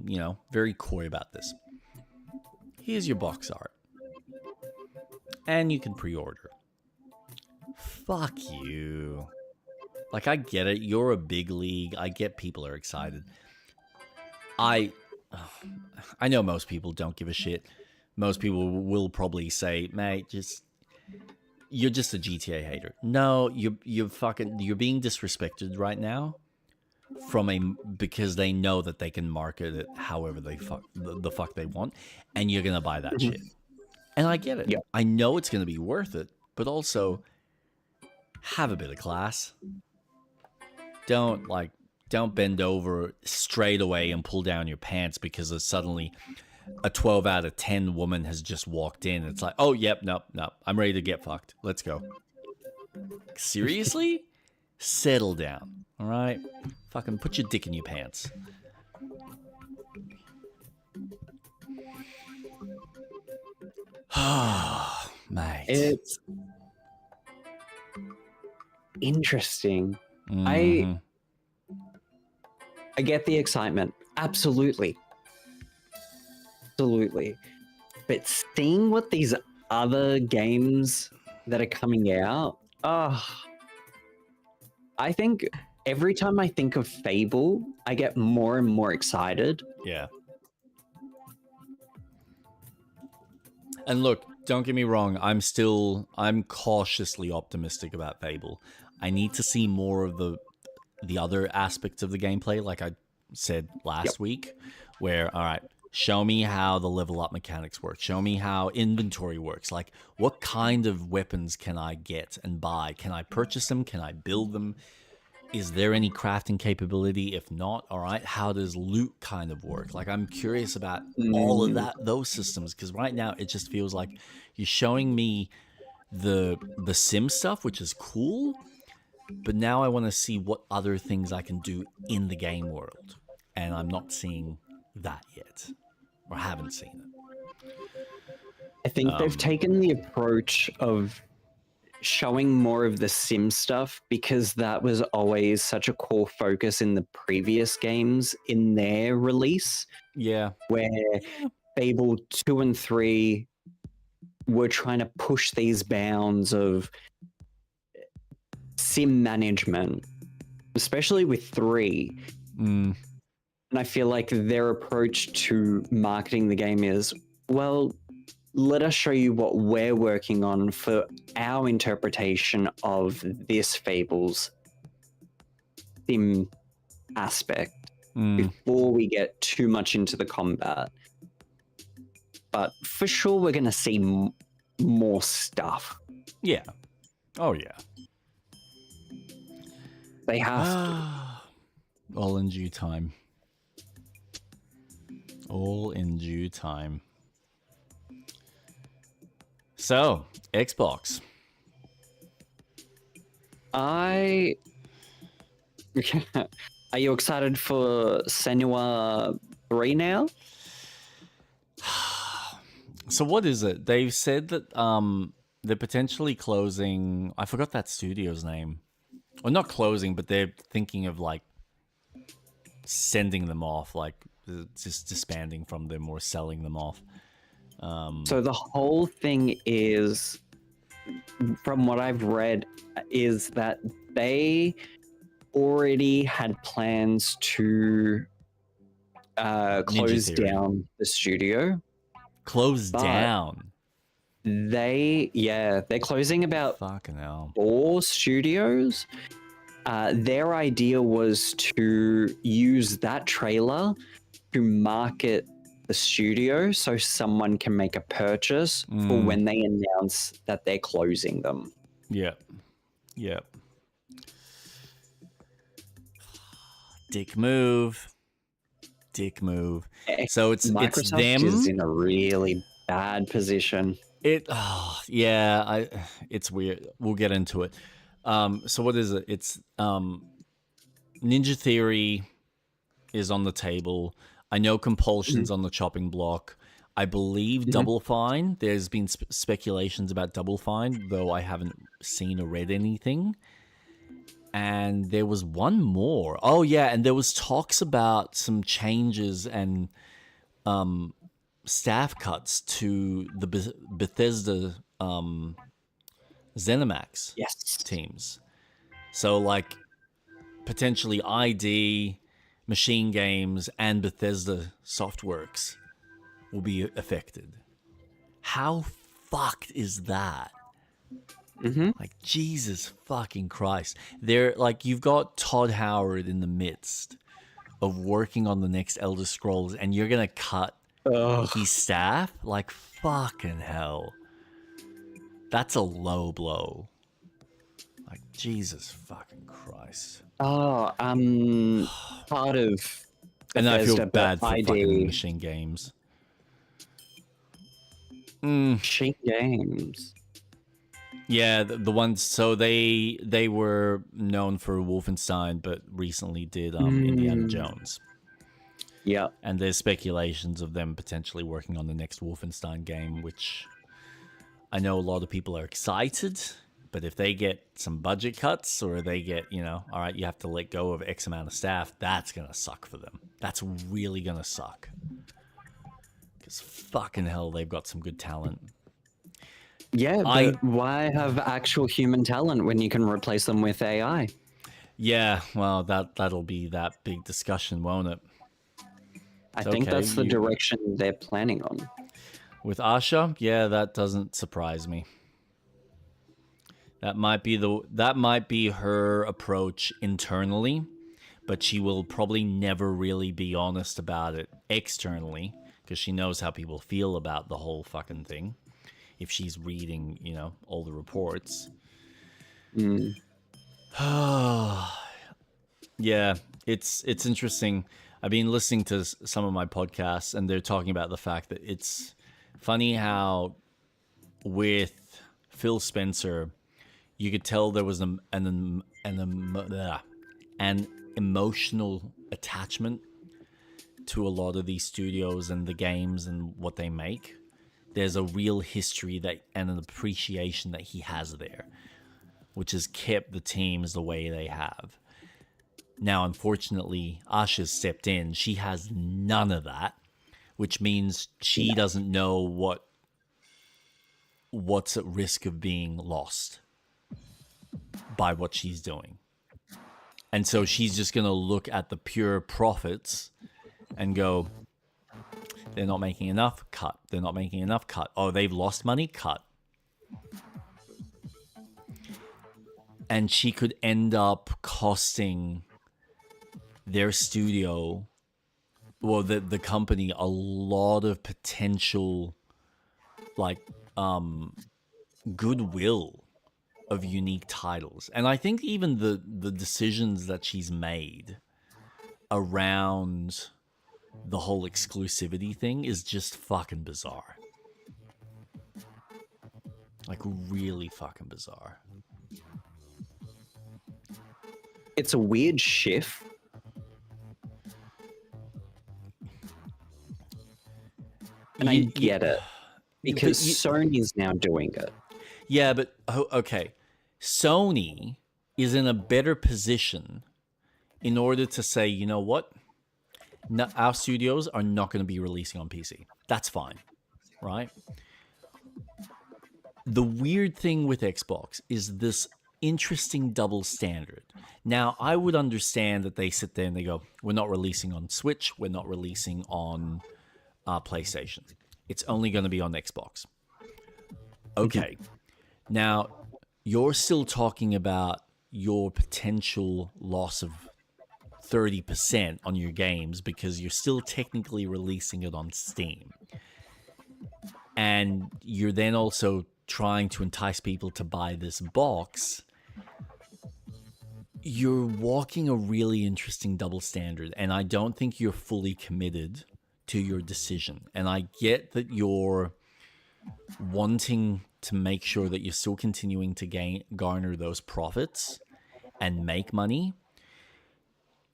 very coy about this. Here's your box art. And you can pre-order. Fuck you. Like, I get it. You're a big league. I get people are excited. I know most people don't give a shit. Most people will probably say, mate, you're just a GTA hater. No, you're being disrespected right now because they know that they can market it however they the fuck they want, and you're gonna buy that shit. And I get it. Yep. I know it's gonna be worth it, but also have a bit of class. Don't bend over straight away and pull down your pants because of suddenly a 12 out of 10 woman has just walked in. It's like, oh, yep, nope. I'm ready to get fucked. Let's go. Seriously? Settle down. All right? Fucking put your dick in your pants. Mate. It's interesting. Mm-hmm. I get the excitement. Absolutely. But seeing what these other games that are coming out, I think every time I think of Fable, I get more and more excited. Yeah. And look, don't get me wrong, I'm cautiously optimistic about Fable. I need to see more of the other aspects of the gameplay, like I said last week, where, all right, show me how the level up mechanics work. Show me how inventory works. Like, what kind of weapons can I get and buy? Can I purchase them? Can I build them? Is there any crafting capability? If not, all right, how does loot kind of work? Like, I'm curious about all of those systems, because right now it just feels like you're showing me the sim stuff, which is cool, but now I want to see what other things I can do in the game world, and I'm not seeing that yet. Or haven't seen it. I think they've taken the approach of showing more of the sim stuff because that was always such a core focus in the previous games in their release. Yeah. Where Fable 2 and 3 were trying to push these bounds of sim management, especially with 3. And I feel like their approach to marketing the game is, well, let us show you what we're working on for our interpretation of this Fable's theme aspect before we get too much into the combat. But for sure, we're going to see more stuff. Yeah. Oh, yeah. They have to. All in due time. All in due time. So, Xbox. Are you excited for Senua 3 now? So what is it? They've said that they're potentially closing. I forgot that studio's name. Well, not closing, but they're thinking of like sending them off, like just disbanding from them or selling them off. So the whole thing is, from what I've read, is that they already had plans to close Theory. down the studio. Close down. They're closing about fucking hell 4 studios. Their idea was to use that trailer to market the studio so someone can make a purchase for when they announce that they're closing them. Yep. Dick move. So it's Microsoft them. is in a really bad position. It's weird. We'll get into it. So what is it? It's Ninja Theory is on the table. I know Compulsion's on the chopping block. I believe Double Fine. There's been speculations about Double Fine, though I haven't seen or read anything. And there was one more. Oh yeah, and there was talks about some changes and staff cuts to the Bethesda ZeniMax teams. So like potentially ID, Machine Games, and Bethesda Softworks will be affected. How fucked is that? Like, Jesus fucking Christ. They're like, you've got Todd Howard in the midst of working on the next Elder Scrolls, and you're gonna cut his staff? Like, fucking hell. That's a low blow. Like, Jesus fucking Christ. Part of And I feel Bethesda, bad for ID. fucking Machine Games. Machine Games. Yeah, the ones. So they were known for Wolfenstein, but recently did Indiana Jones. Yeah, and there's speculations of them potentially working on the next Wolfenstein game, which I know a lot of people are excited. But if they get some budget cuts, or they get, all right, you have to let go of X amount of staff, that's gonna suck for them. That's really gonna suck. Because fucking hell, they've got some good talent. Yeah, but why have actual human talent when you can replace them with AI? Yeah, well, that'll be that big discussion, won't it? I think that's the direction they're planning on. With Asha, yeah, that doesn't surprise me. That might be her approach internally, but she will probably never really be honest about it externally, because she knows how people feel about the whole fucking thing. If she's reading, all the reports. Yeah, it's interesting. I've been listening to some of my podcasts, and they're talking about the fact that it's funny how with Phil Spencer, you could tell there was an emotional attachment to a lot of these studios and the games and what they make. There's a real history and an appreciation that he has there, which has kept the teams the way they have. Now, unfortunately, Asha's stepped in. She has none of that, which means she doesn't know what's at risk of being lost by what she's doing. And so she's just going to look at the pure profits and go, they're not making enough, cut. They're not making enough, cut. Oh, they've lost money, cut. And she could end up costing their studio, well, the company, a lot of potential, goodwill of unique titles. And I think even the decisions that she's made around the whole exclusivity thing is just fucking bizarre. Like, really fucking bizarre. It's a weird shift. And I get it. Because Sony's now doing it. Yeah, but okay. Sony is in a better position in order to say, you know what? No, our studios are not going to be releasing on PC. That's fine, right? The weird thing with Xbox is this interesting double standard. Now, I would understand that they sit there and they go, we're not releasing on Switch, we're not releasing on PlayStation. It's only going to be on Xbox. Okay. Now, you're still talking about your potential loss of 30% on your games because you're still technically releasing it on Steam. And you're then also trying to entice people to buy this box. You're walking a really interesting double standard, and I don't think you're fully committed to your decision. And I get that you're wanting to make sure that you're still continuing to garner those profits and make money.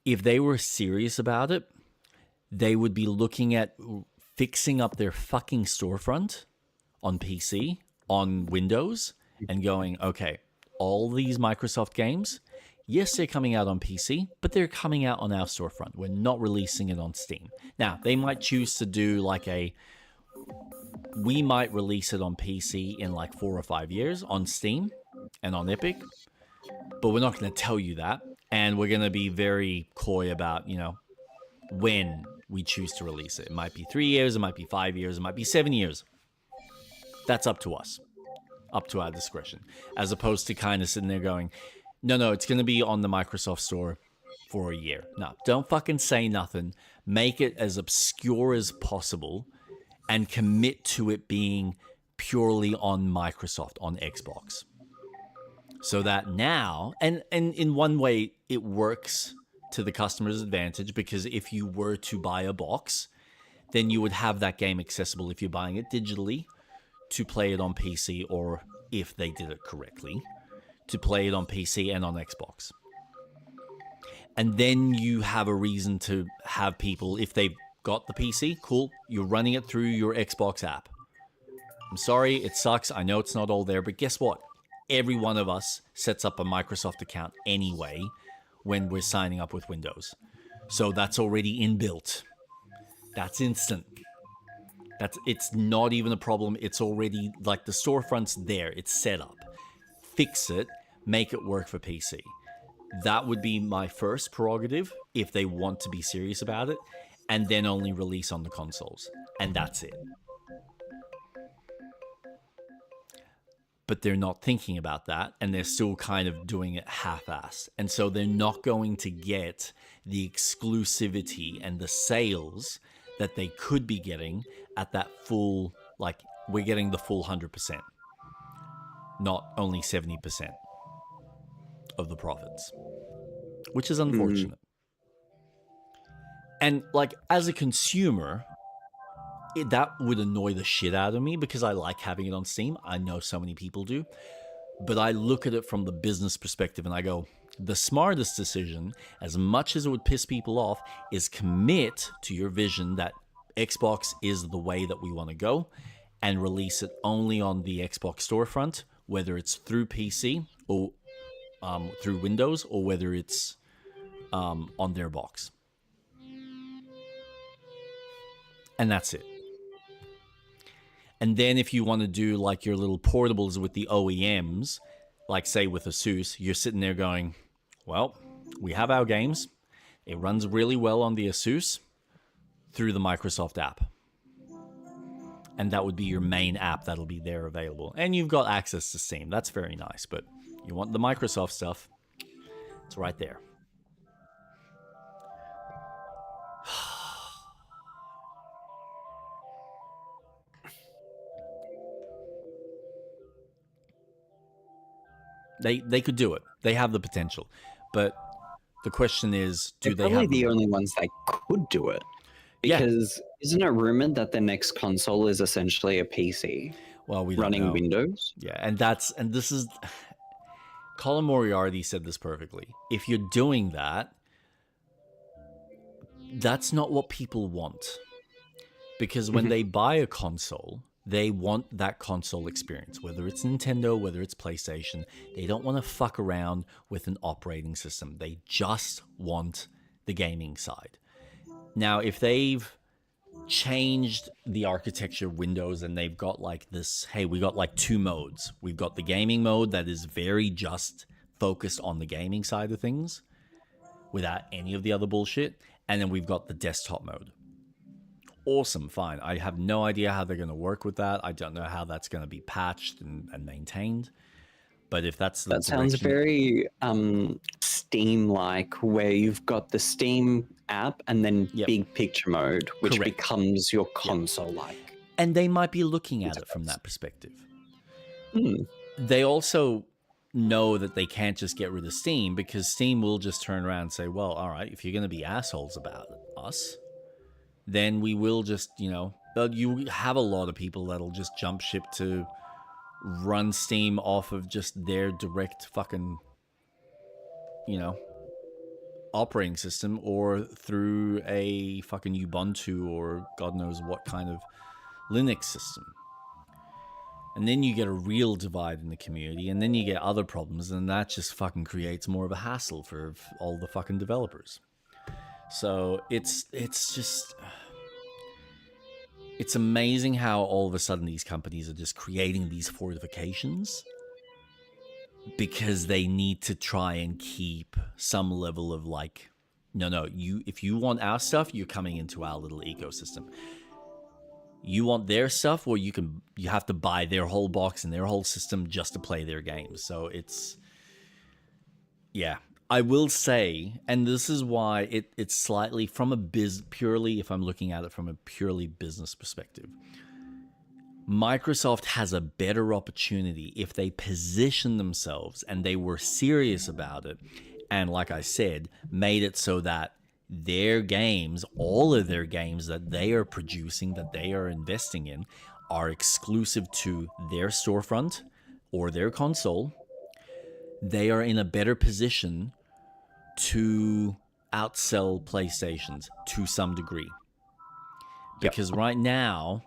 If they were serious about it, they would be looking at fixing up their fucking storefront on PC, on Windows, and going, okay, all these Microsoft games, yes, they're coming out on PC, but they're coming out on our storefront. We're not releasing it on Steam. Now, they might choose to do like we might release it on PC in like 4 or 5 years on Steam and on Epic, but we're not going to tell you that. And we're going to be very coy about, when we choose to release it. It might be 3 years, it might be 5 years, it might be 7 years. That's up to us, up to our discretion, as opposed to kind of sitting there going, no, it's going to be on the Microsoft Store for a year. No, don't fucking say nothing. Make it as obscure as possible and commit to it being purely on Microsoft, on Xbox. So that now, and in one way, it works to the customer's advantage, because if you were to buy a box, then you would have that game accessible if you're buying it digitally to play it on PC, or if they did it correctly, to play it on PC and on Xbox. And then you have a reason to have people, if they've got the PC, cool, you're running it through your Xbox app. I'm sorry, it sucks. I know it's not all there, but guess what? Every one of us sets up a Microsoft account anyway when we're signing up with Windows. So that's already inbuilt. That's instant. It's not even a problem. It's already, like, the storefront's there. It's set up. Fix it. Make it work for PC. That would be my first prerogative if they want to be serious about it, and then only release on the consoles. And that's it. But they're not thinking about that, and they're still kind of doing it half-assed. And so they're not going to get the exclusivity and the sales that they could be getting at that full, like, we're getting the full 100%, not only 70% of the profits, which is unfortunate. And, like, as a consumer, that would annoy the shit out of me, because I like having it on Steam. I know so many people do. But I look at it from the business perspective and I go, the smartest decision, as much as it would piss people off, is commit to your vision that Xbox is the way that we want to go, and release it only on the Xbox storefront, whether it's through PC or through Windows, or whether it's on their box. And that's it. And then if you want to do like your little portables with the OEMs, like say with Asus, you're sitting there going, well, we have our games. It runs really well on the Asus through the Microsoft app. And that would be your main app that'll be there available. And you've got access to Steam. That's very nice. But you want the Microsoft stuff, it's right there. They could do it. They have the potential. But the question is, do they have... They're probably the only ones that could do it. Because isn't it rumored that the next console is essentially a PC? Well, we don't running know. Windows. Yeah, and this is Colin Moriarty said this perfectly. If you're doing that, that's not what people want. Because when they buy a console, they want that console experience, whether it's Nintendo, whether it's PlayStation. They don't want to fuck around with an operating system. They just want the gaming side. Now, if they've changed the architecture of Windows and they've got like this, hey, we got like 2 modes. We've got the gaming mode that is very just focused on the gaming side of things without any of the other bullshit. And then we've got the desktop mode. Awesome, fine. I have no idea how they're going to work with that. I don't know how that's going to be patched and maintained. But if that's the that sounds very Steam-like, where you've got the Steam app and then big picture mode, which becomes your console-like. And they might be looking at it from that perspective. They also know that they can't just get rid of Steam, because Steam will just turn around and say, well, all right, if you're going to be assholes about us, then we will just, you have a lot of people that'll just jump ship to run Steam off of just their direct fucking, operating system, or through a fucking Ubuntu or God knows what kind of Linux system. And then you get a real divide in the community, and then you get other problems, and that just fucking creates more of a hassle for all the fucking developers. So it's just... It's amazing how all of a sudden these companies are just creating these fortifications because they need to try and keep some level of like, no, if you want our stuff, you're coming into our little ecosystem. You want their stuff, well, you have to buy their whole box and their whole system just to play their games. So it's, yeah. I will say, and this is why it's slightly from a purely, if I'm looking at it from a purely business perspective, Microsoft has a better opportunity if they position themselves and they were serious about it. And like I said, made it so that their games, all of their games that they are producing, that they are investing in, are exclusive to their storefront or their console. They are in a better position to outsell PlayStations to some degree. Because right now,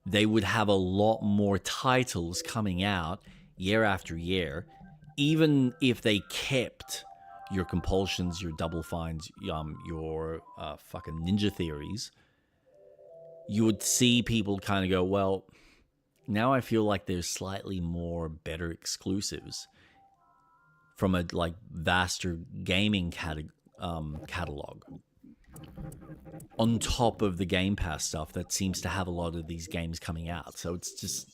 they would have a lot more titles coming out year after year, even if they kept your Compulsions, your Double Fines, your fucking Ninja Theories. You would see people kind of go, well, now I feel like there's slightly more better exclusives from a like vaster gaming catalog on top of the Game Pass stuff that seems to have a lot of these games coming out. So it's just,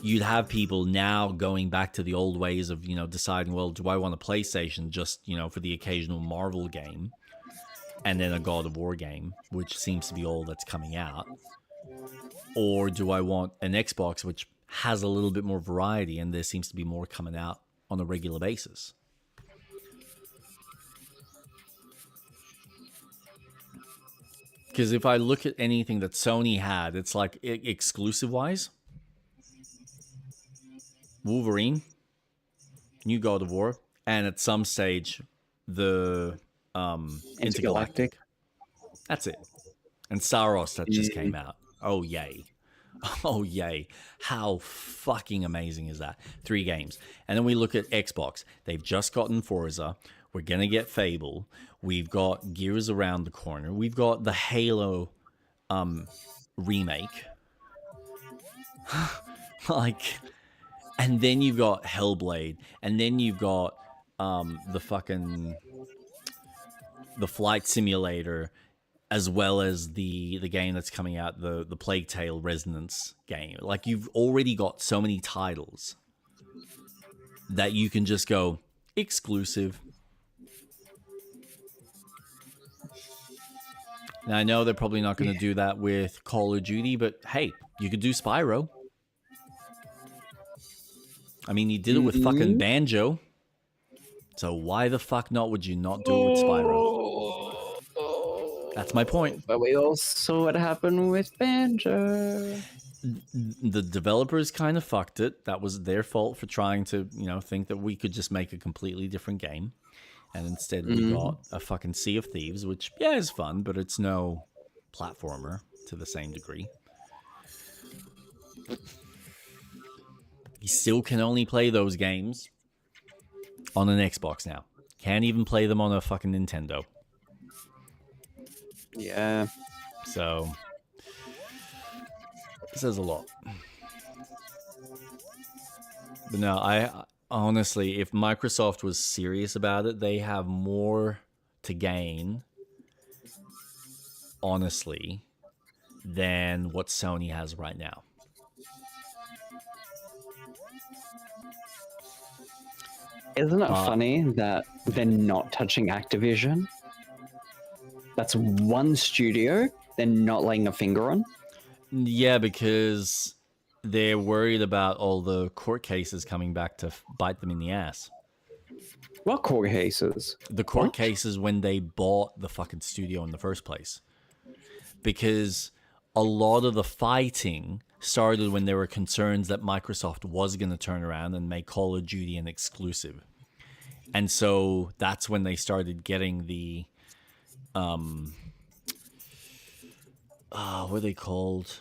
you'd have people now going back to the old ways of, deciding, well, do I want a PlayStation just, for the occasional Marvel game and then a God of War game, which seems to be all that's coming out? Or do I want an Xbox, which has a little bit more variety and there seems to be more coming out on a regular basis? Because if I look at anything that Sony had, it's like exclusive-wise, Wolverine, new God of War, and at some stage, the Intergalactic. That's it. And Saros that just came out. Oh, yay. Oh, yay. How fucking amazing is that? 3 games. And then we look at Xbox. They've just gotten Forza. We're going to get Fable. We've got Gears around the corner. We've got the Halo remake. And then you've got Hellblade. And then you've got the Flight Simulator, as well as the game that's coming out, the Plague Tale Resonance game. Like, you've already got so many titles that you can just go exclusive. Now, I know they're probably not going to do that with Call of Duty, but hey, you could do Spyro. I mean, you did it with fucking Banjo. So why the fuck not would you not do it with Spyro? That's my point. But we all saw what happened with Banjo. The developers kind of fucked it. That was their fault for trying to, think that we could just make a completely different game. And instead we got a fucking Sea of Thieves, which, yeah, is fun, but it's no platformer to the same degree. You still can only play those games on an Xbox now. Can't even play them on a fucking Nintendo. Yeah. So, it says a lot. But no, I honestly, if Microsoft was serious about it, they have more to gain, honestly, than what Sony has right now. Isn't it funny that they're not touching Activision? That's one studio they're not laying a finger on. Yeah, because they're worried about all the court cases coming back to bite them in the ass. What court cases? The court cases when they bought the fucking studio in the first place. Because a lot of the fighting started when there were concerns that Microsoft was going to turn around and make Call of Duty an exclusive. And so that's when they started getting the what are they called?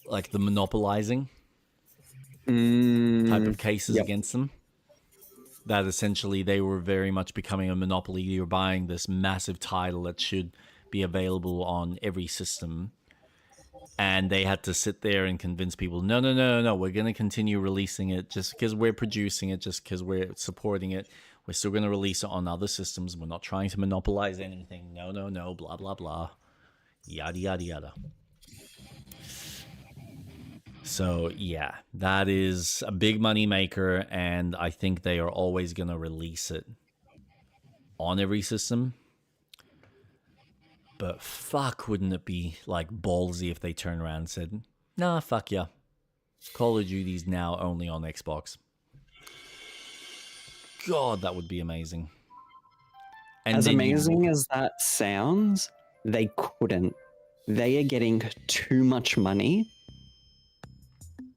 Like the monopolizing type of cases against them. That essentially they were very much becoming a monopoly. You're buying this massive title that should be available on every system. And they had to sit there and convince people, no, we're going to continue releasing it just because we're producing it, just because we're supporting it. We're still going to release it on other systems. We're not trying to monopolize anything. No, blah, blah, blah. Yada, yada, yada. So, yeah, that is a big money maker, and I think they are always going to release it on every system. But fuck, wouldn't it be like ballsy if they turned around and said, nah, fuck yeah. Call of Duty's now only on Xbox. God, that would be amazing. And as amazing as that sounds, they couldn't. They are getting too much money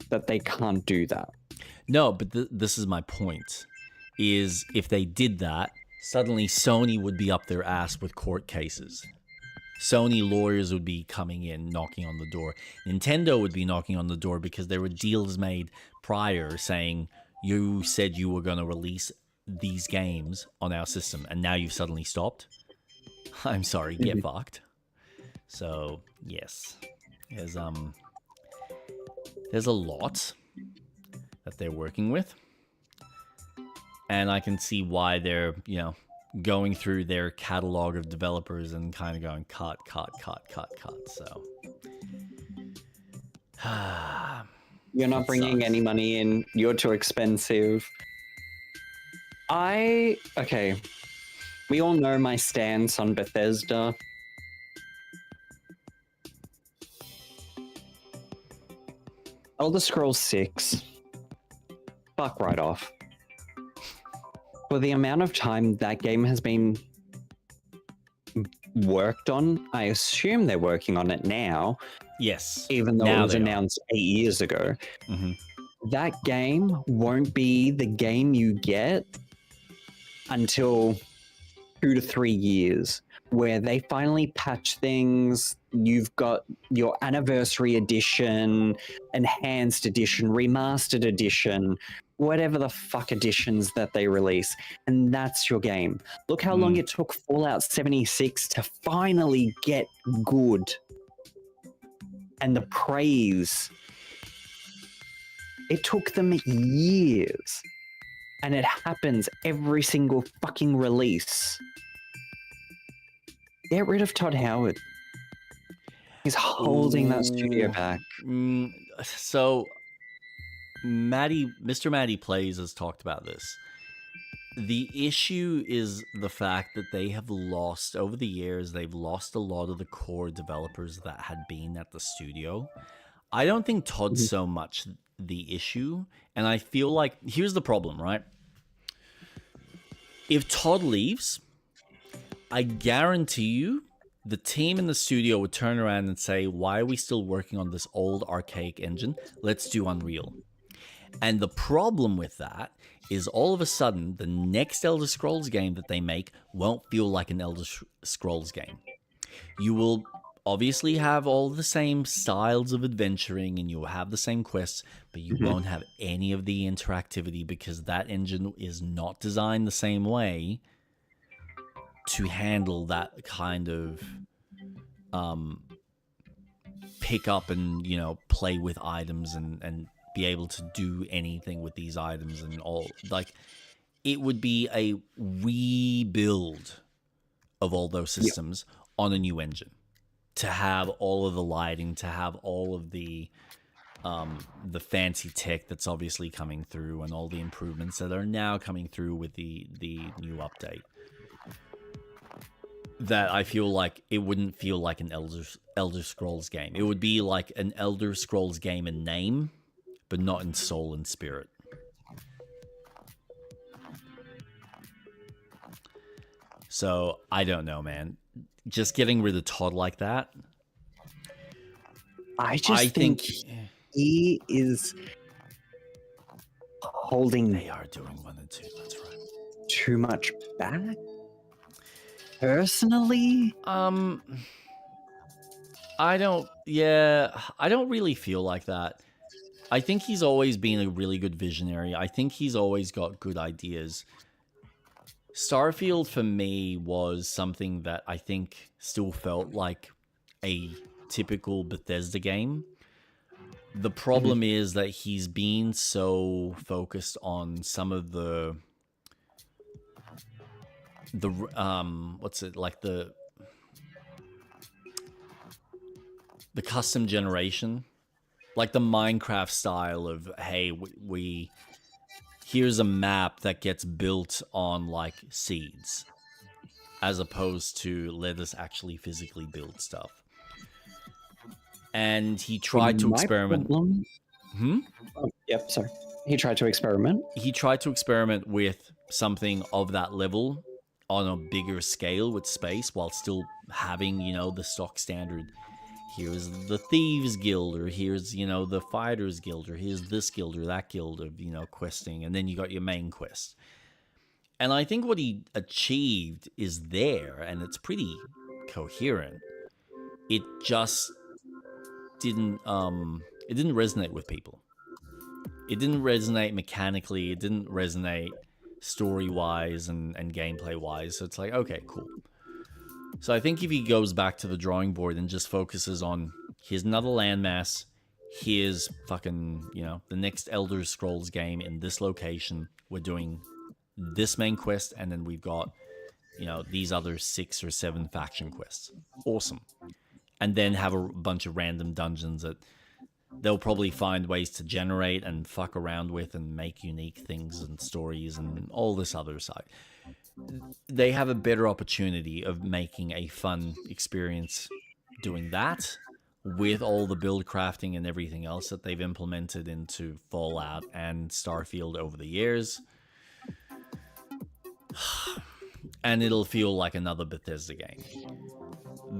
that they can't do that. No, but this is my point. Is if they did that, suddenly Sony would be up their ass with court cases. Sony lawyers would be coming in, knocking on the door. Nintendo would be knocking on the door because there were deals made prior saying, you said you were going to release these games on our system, and now you've suddenly stopped. I'm sorry, get fucked. So, yes. There's a lot that they're working with. And I can see why they're, going through their catalog of developers and kind of going cut. So you're not bringing any money in. You're too expensive. Okay. We all know my stance on Bethesda. Elder Scrolls 6. Fuck right off. For the amount of time that game has been worked on, I assume they're working on it now. Yes. Even though it was announced 8 years ago. Mm-hmm. That game won't be the game you get until 2 to 3 years, where they finally patch things. You've got your anniversary edition, enhanced edition, remastered edition, whatever the fuck editions that they release, and that's your game. Look how long it took Fallout 76 to finally get good. And the praise. It took them years. And it happens every single fucking release. Get rid of Todd Howard. He's holding that studio back. So, Mr. Maddie Plays has talked about this. The issue is the fact that they have lost, over the years, they've lost a lot of the core developers that had been at the studio. I don't think Todd's so much the issue, and I feel like, here's the problem, right? If Todd leaves, I guarantee you the team in the studio would turn around and say, why are we still working on this old archaic engine? Let's do Unreal. And the problem with that is all of a sudden, the next Elder Scrolls game that they make won't feel like an Elder Scrolls game. You will obviously have all the same styles of adventuring and you'll have the same quests, but you won't have any of the interactivity because that engine is not designed the same way to handle that kind of pick up and, you know, play with items and be able to do anything with these items and all. Like, it would be a rebuild of all those systems on a new engine, to have all of the lighting, to have all of the fancy tech that's obviously coming through, and all the improvements that are now coming through with the new update. That I feel like it wouldn't feel like an Elder Scrolls game. It would be like an Elder Scrolls game in name, but not in soul and spirit. So, I don't know, man. Just getting rid of Todd like that. I think he is holding. They are doing 1 and 2. That's right. Too much back. Personally, I don't really feel like that. I think he's always been a really good visionary. I think he's always got good ideas. Starfield for me was something that I think still felt like a typical Bethesda game. The problem is that he's been so focused on some of the custom generation, like the Minecraft style of, hey, we here's a map that gets built on like seeds, as opposed to let us actually physically build stuff. And he tried to experiment. Sorry. He tried to experiment. He tried to experiment with something of that level on a bigger scale with space, while still having, you know, the stock standard. Here's the Thieves Guild, or here's, you know, the Fighters Guild, or here's this guild or that guild of, you know, questing. And then you got your main quest. And I think what he achieved is there, and it's pretty coherent. It just didn't resonate with people. It didn't resonate mechanically. It didn't resonate story-wise and gameplay-wise. So it's like, okay, cool. So I think if he goes back to the drawing board and just focuses on, here's another landmass, here's fucking, you know, the next Elder Scrolls game in this location, we're doing this main quest, and then we've got, you know, these other 6 or 7 faction quests. Awesome. And then have a bunch of random dungeons that they'll probably find ways to generate and fuck around with and make unique things and stories and all this other side. They have a better opportunity of making a fun experience doing that, with all the build crafting and everything else that they've implemented into Fallout and Starfield over the years. And it'll feel like another Bethesda game.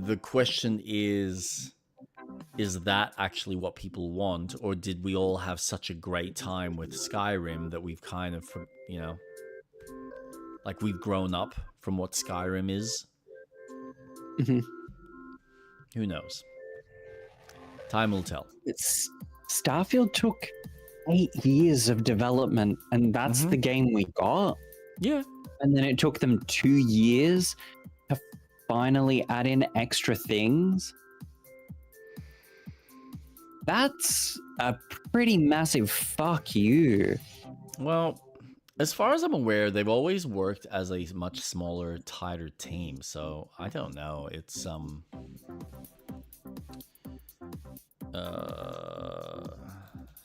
The question is that actually what people want? Or did we all have such a great time with Skyrim that we've kind of, you know, like we've grown up from what Skyrim is? Who knows? Time will tell. Starfield took 8 years of development, and that's the game we got. Yeah. And then it took them 2 years to finally add in extra things. That's a pretty massive fuck you. Well, as far as I'm aware, they've always worked as a much smaller, tighter team. So I don't know. It's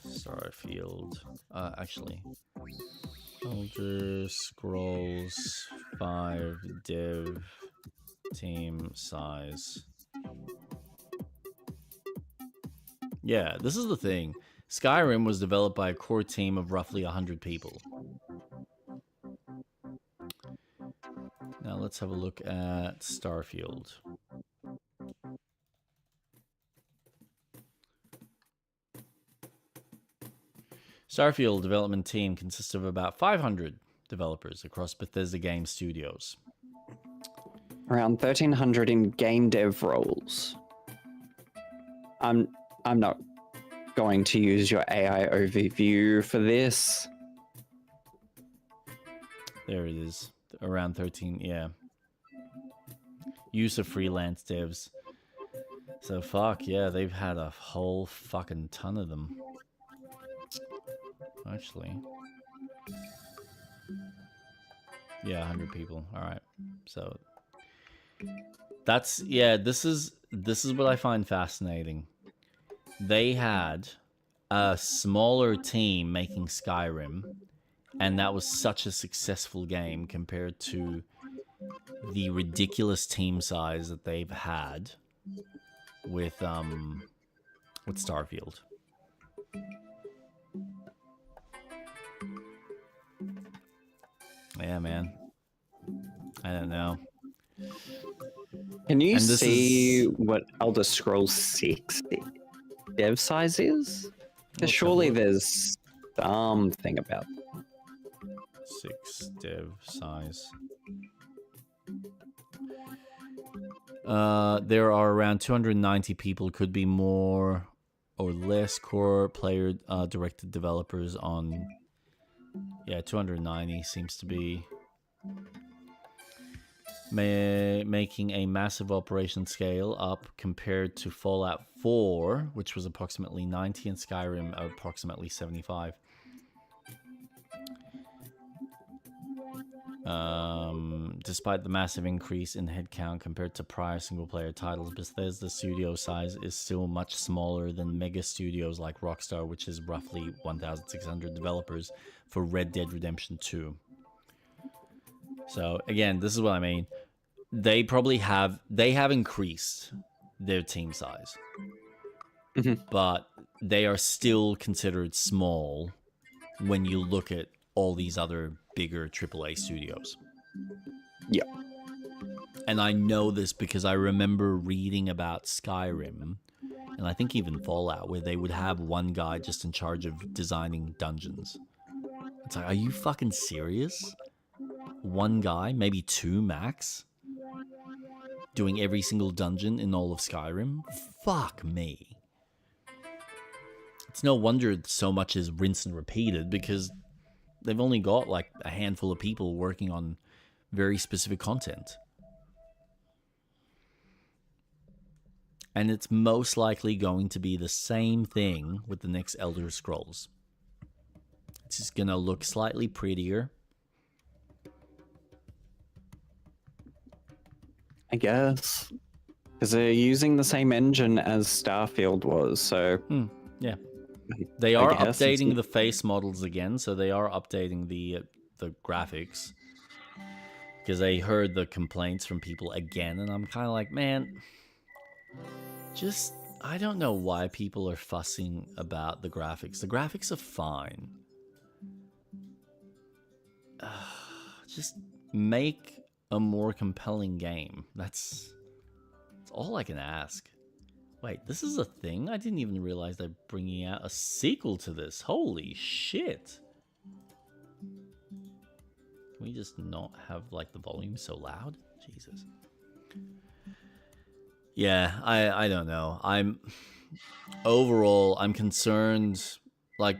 Starfield. Actually, Elder Scrolls 5 dev team size. Yeah, this is the thing. Skyrim was developed by a core team of roughly 100 people. Now let's have a look at Starfield. Starfield development team consists of about 500 developers across Bethesda Game Studios. Around 1,300 in game dev roles. I'm not going to use your AI overview for this. There it is. Around 13, yeah. Use of freelance devs. So fuck, yeah, they've had a whole fucking ton of them. Actually. Yeah, 100 people. Alright. So that's, yeah, this is what I find fascinating. They had a smaller team making Skyrim, and that was such a successful game compared to the ridiculous team size that they've had with Starfield. Yeah, man. I don't know. Can you see what Elder Scrolls 6 dev size is? Because surely there's something about 6 dev size. There are around 290 people, could be more or less core player directed developers on. Yeah, 290 seems to be making a massive operation scale up compared to Fallout 4, which was approximately 90, and Skyrim approximately 75. Despite the massive increase in headcount compared to prior single-player titles, Bethesda's studio size is still much smaller than mega studios like Rockstar, which is roughly 1,600 developers for Red Dead Redemption 2. So again, this is what I mean. They have increased their team size, but they are still considered small when you look at all these other bigger AAA studios. Yeah. And I know this because I remember reading about Skyrim, and I think even Fallout, where they would have one guy just in charge of designing dungeons. It's like, are you fucking serious? One guy, maybe two max, doing every single dungeon in all of Skyrim? Fuck me. It's no wonder so much is rinse and repeated, because they've only got like a handful of people working on very specific content. And it's most likely going to be the same thing with the next Elder Scrolls. It's just going to look slightly prettier. I guess. Because they're using the same engine as Starfield was, so... Yeah. They are updating the face models again, so they are updating the graphics. Because I heard the complaints from people again, and I'm kind of like, man, just, I don't know why people are fussing about the graphics. The graphics are fine. Just make a more compelling game. That's all I can ask. Wait, this is a thing? I didn't even realize they're bringing out a sequel to this. Holy shit. Can we just not have, like, the volume so loud? Jesus. Yeah, I don't know. Overall, I'm concerned, like,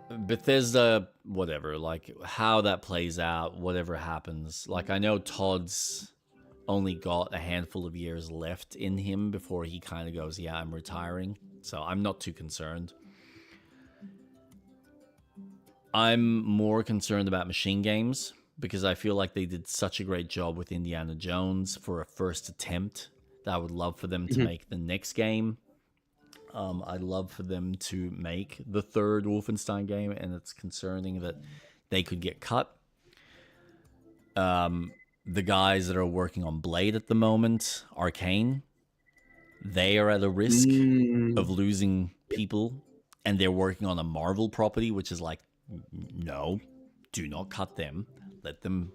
Bethesda, whatever, like, how that plays out, whatever happens. Like, I know Todd's only got a handful of years left in him before he kind of goes, yeah, I'm retiring. So I'm not too concerned. I'm more concerned about Machine Games because I feel like they did such a great job with Indiana Jones for a first attempt that I would love for them to make the next game. I'd love for them to make the third Wolfenstein game, and it's concerning that they could get cut. The guys that are working on Blade at the moment, Arcane, they are at a risk of losing people, and they're working on a Marvel property, which is like, no, do not cut them. Let them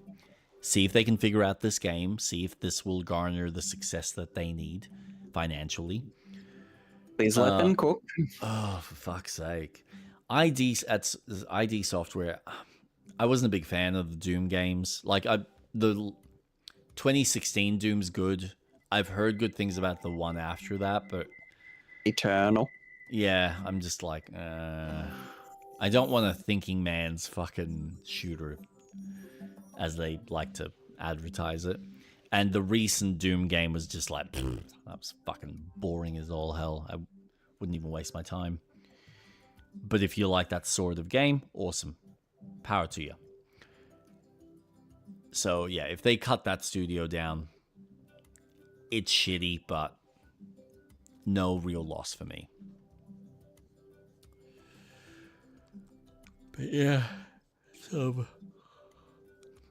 see if they can figure out this game, see if this will garner the success that they need financially. Please let them cook. Oh, for fuck's sake. ID Software, I wasn't a big fan of the Doom games. Like, the 2016 Doom's good. I've heard good things about the one after that, but... Eternal. Yeah, I'm just like, I don't want a thinking man's fucking shooter, as they like to advertise it. And the recent Doom game was just like, that was fucking boring as all hell. I wouldn't even waste my time. But if you like that sort of game, awesome. Power to you. So yeah, if they cut that studio down, it's shitty, but no real loss for me. But yeah, so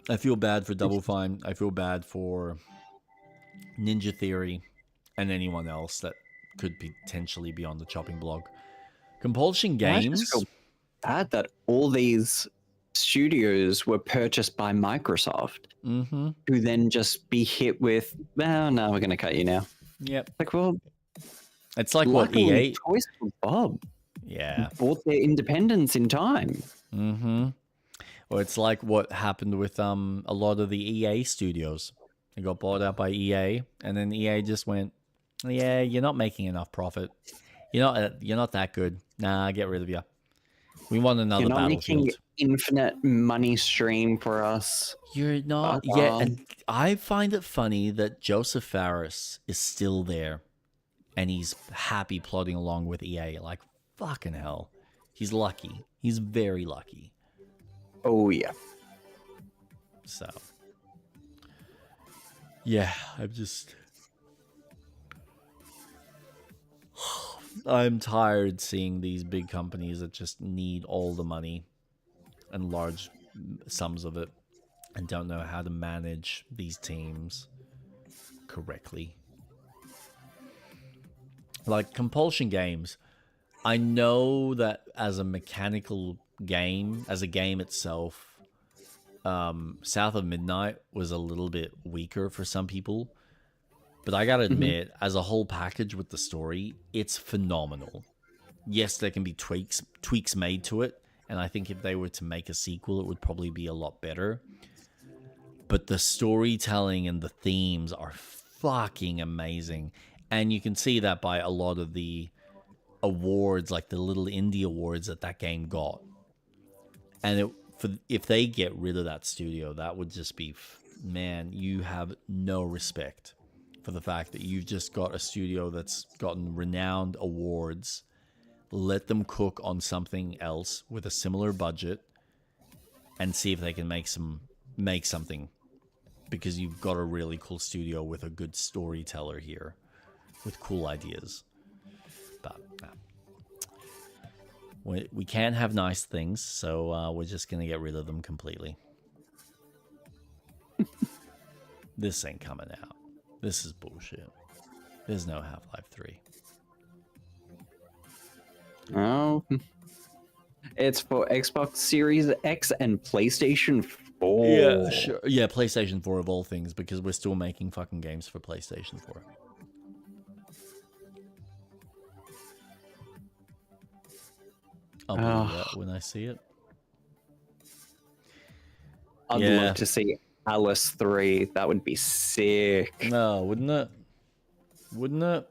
I feel bad for Double Fine. I feel bad for Ninja Theory and anyone else that could potentially be on the chopping block. Compulsion Games. I just feel bad that all these studios were purchased by Microsoft, who then just be hit with, "Oh no, we're going to cut you now." Yep. Like, well, it's like what EA. Choice for Bob. Yeah. Bought their independence in time. Or it's like what happened with a lot of the EA studios. They got bought out by EA, and then EA just went, "Yeah, you're not making enough profit. You're not that good. Nah, get rid of you. We want another You're not Battlefield." making infinite money stream for us. You're not. Yeah, and I find it funny that Joseph Fares is still there, and he's happy plodding along with EA. Like, fucking hell. He's lucky. He's very lucky. Oh, yeah. So, yeah, I'm tired seeing these big companies that just need all the money and large sums of it and don't know how to manage these teams correctly. Like Compulsion Games, I know that as a mechanical game, as a game itself, South of Midnight was a little bit weaker for some people. But I gotta admit, as a whole package with the story, it's phenomenal. Yes, there can be tweaks made to it, and I think if they were to make a sequel, it would probably be a lot better. But the storytelling and the themes are fucking amazing. And you can see that by a lot of the awards, like the little indie awards that game got. And if they get rid of that studio, that would just be, man, you have no respect for the fact that you've just got a studio that's gotten renowned awards. Let them cook on something else with a similar budget and see if they can make something, because you've got a really cool studio with a good storyteller here with cool ideas. But we can't have nice things, so we're just gonna get rid of them completely. This ain't coming out. This is bullshit. There's no Half-Life 3. Oh, it's for Xbox Series X and PlayStation 4. Yeah, sure. Yeah, PlayStation 4 of all things, because we're still making fucking games for PlayStation 4. I'll believe that when I see it. I'd love to see Alice 3. That would be sick. No, wouldn't it? Wouldn't it?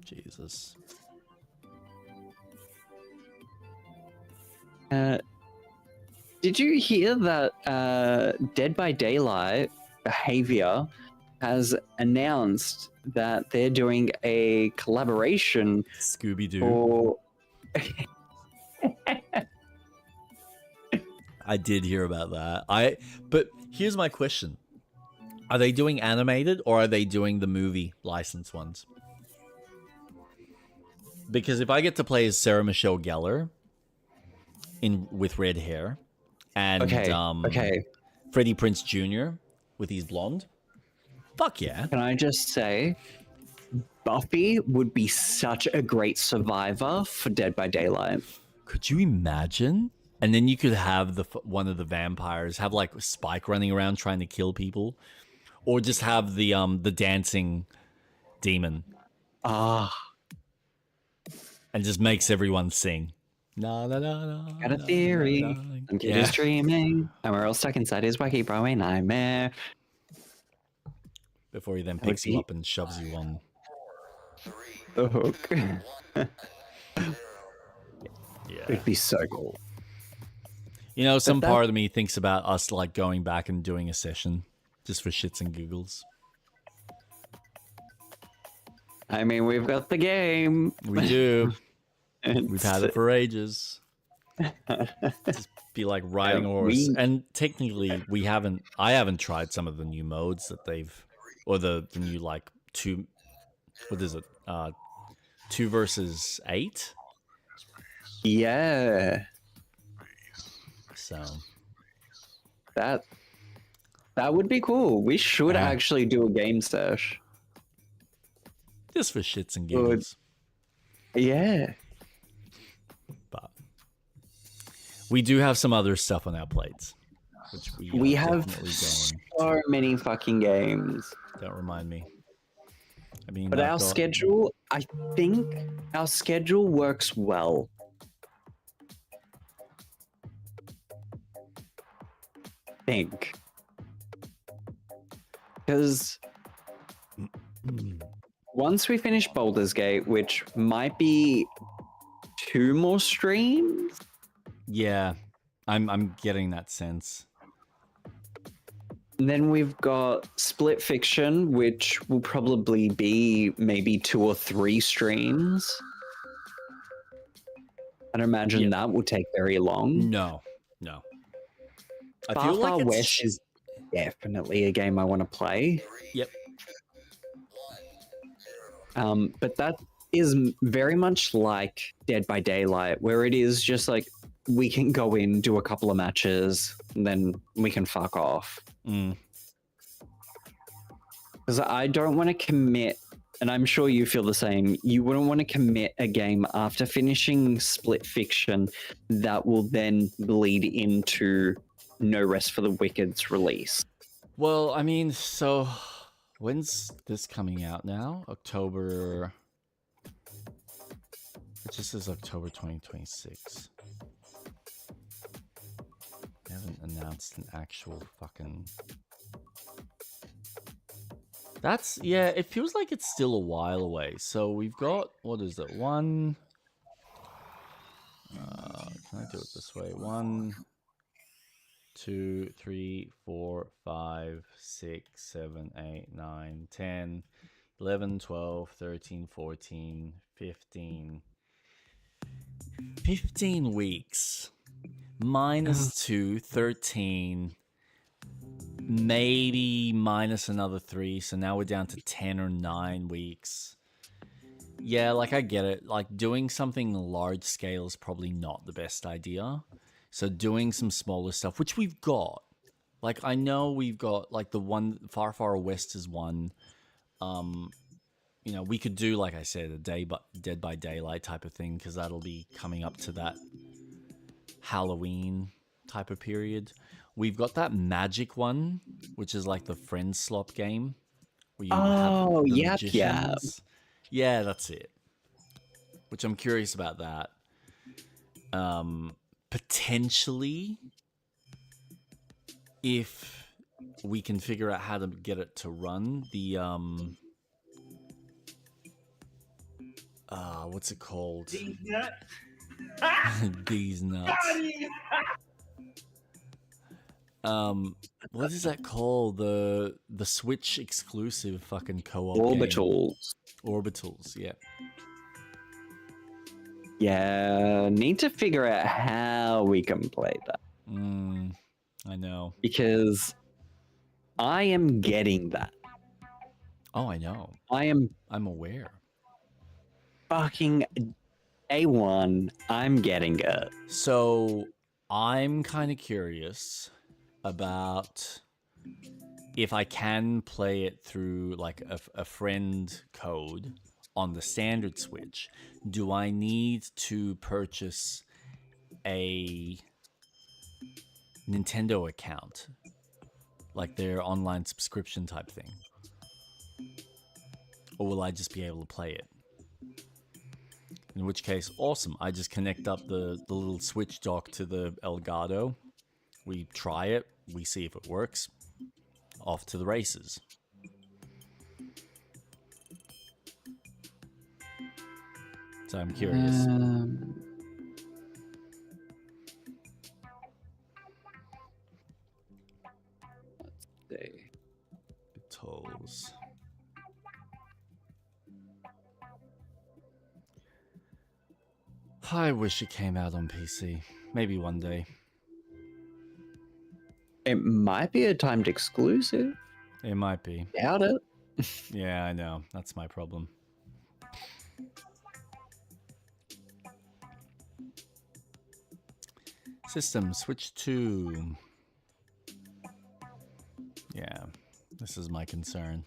Jesus. Did you hear that Dead by Daylight Behavior has announced that they're doing a collaboration Scooby-Doo. I did hear about that. But here's my question. Are they doing animated or are they doing the movie licensed ones? Because if I get to play as Sarah Michelle Gellar with red hair and Freddie Prinze Jr. with his blonde, fuck yeah. Can I just say, Buffy would be such a great survivor for Dead by Daylight. Could you imagine? And then you could have one of the vampires have like Spike running around trying to kill people, or just have the dancing demon Ah, and just makes everyone sing. No, no, no, no. got a theory. Some kid is dreaming, and we're all stuck inside his wacky Broadway nightmare. Before he then That would picks you be- up and shoves you on. The hook. Yeah. It'd be so cool. You know, some that- part of me thinks about us like going back and doing a session just for shits and giggles. I mean, we've got the game. We do. We've had it for ages. Just be like riding a horse. And technically, I haven't tried some of the new modes that they've, or the new like two, what is it? 2 versus 8? Yeah. So that would be cool. We should actually do a game sesh. Just for shits and giggles. Yeah. But we do have some other stuff on our plates. Which we have definitely so many fucking games. Don't remind me. I mean, but our schedule, I think our schedule works well. Think. Because once we finish Baldur's Gate, which might be 2 more streams. Yeah, I'm getting that sense. And then we've got Split Fiction, which will probably be maybe 2 or 3 streams. I don't imagine that will take very long. No. I Far feel like Far it's... West is definitely a game I want to play. Yep. But that is very much like Dead by Daylight, where it is just like we can go in, do a couple of matches, and then we can fuck off. Because I don't want to commit, and I'm sure you feel the same, you wouldn't want to commit a game after finishing Split Fiction that will then bleed into No Rest for the Wicked's release. Well, I mean, so when's this coming out now? October... It just says October 2026. They haven't announced an actual fucking... That's, yeah, it feels like it's still a while away. So we've got, what is it, can I do it this way? 1, 2, 3, 4, 5, 6, 7, 8, 9, 10, 11, 12, 13, 14, 15. 15 weeks. Minus 2, 13. Maybe minus another 3. So now we're down to 10 or 9 weeks. Yeah, like I get it. Like doing something large scale is probably not the best idea. So doing some smaller stuff, which we've got. Like I know we've got like the one Far Far West is one. You know, we could do, like I said, a Dead by Daylight type of thing because that'll be coming up to that Halloween type of period. We've got that Magic one, which is like the friend slot game. Where you have the magicians. Yeah, that's it. Which I'm curious about that. Potentially, if we can figure out how to get it to run, the what's it called? These nuts. These nuts. What is that called? The Switch exclusive fucking co-op Orbitals. Game. Orbitals, yeah. Yeah, need to figure out how we can play that. I know. Because I am getting that. Oh, I know. I'm aware. Fucking A1, I'm getting it. So I'm kind of curious about if I can play it through like a friend code on the standard Switch. Do I need to purchase a Nintendo account, like their online subscription type thing? Or will I just be able to play it? In which case, awesome. I just connect up the little Switch dock to the Elgato. We try it. We see if it works. Off to the races. So I'm curious. Let's see. Tolls. I wish it came out on PC. Maybe one day. It might be a timed exclusive. It might be. Doubt it. Yeah, I know. That's my problem. System, Switch 2. Yeah, this is my concern.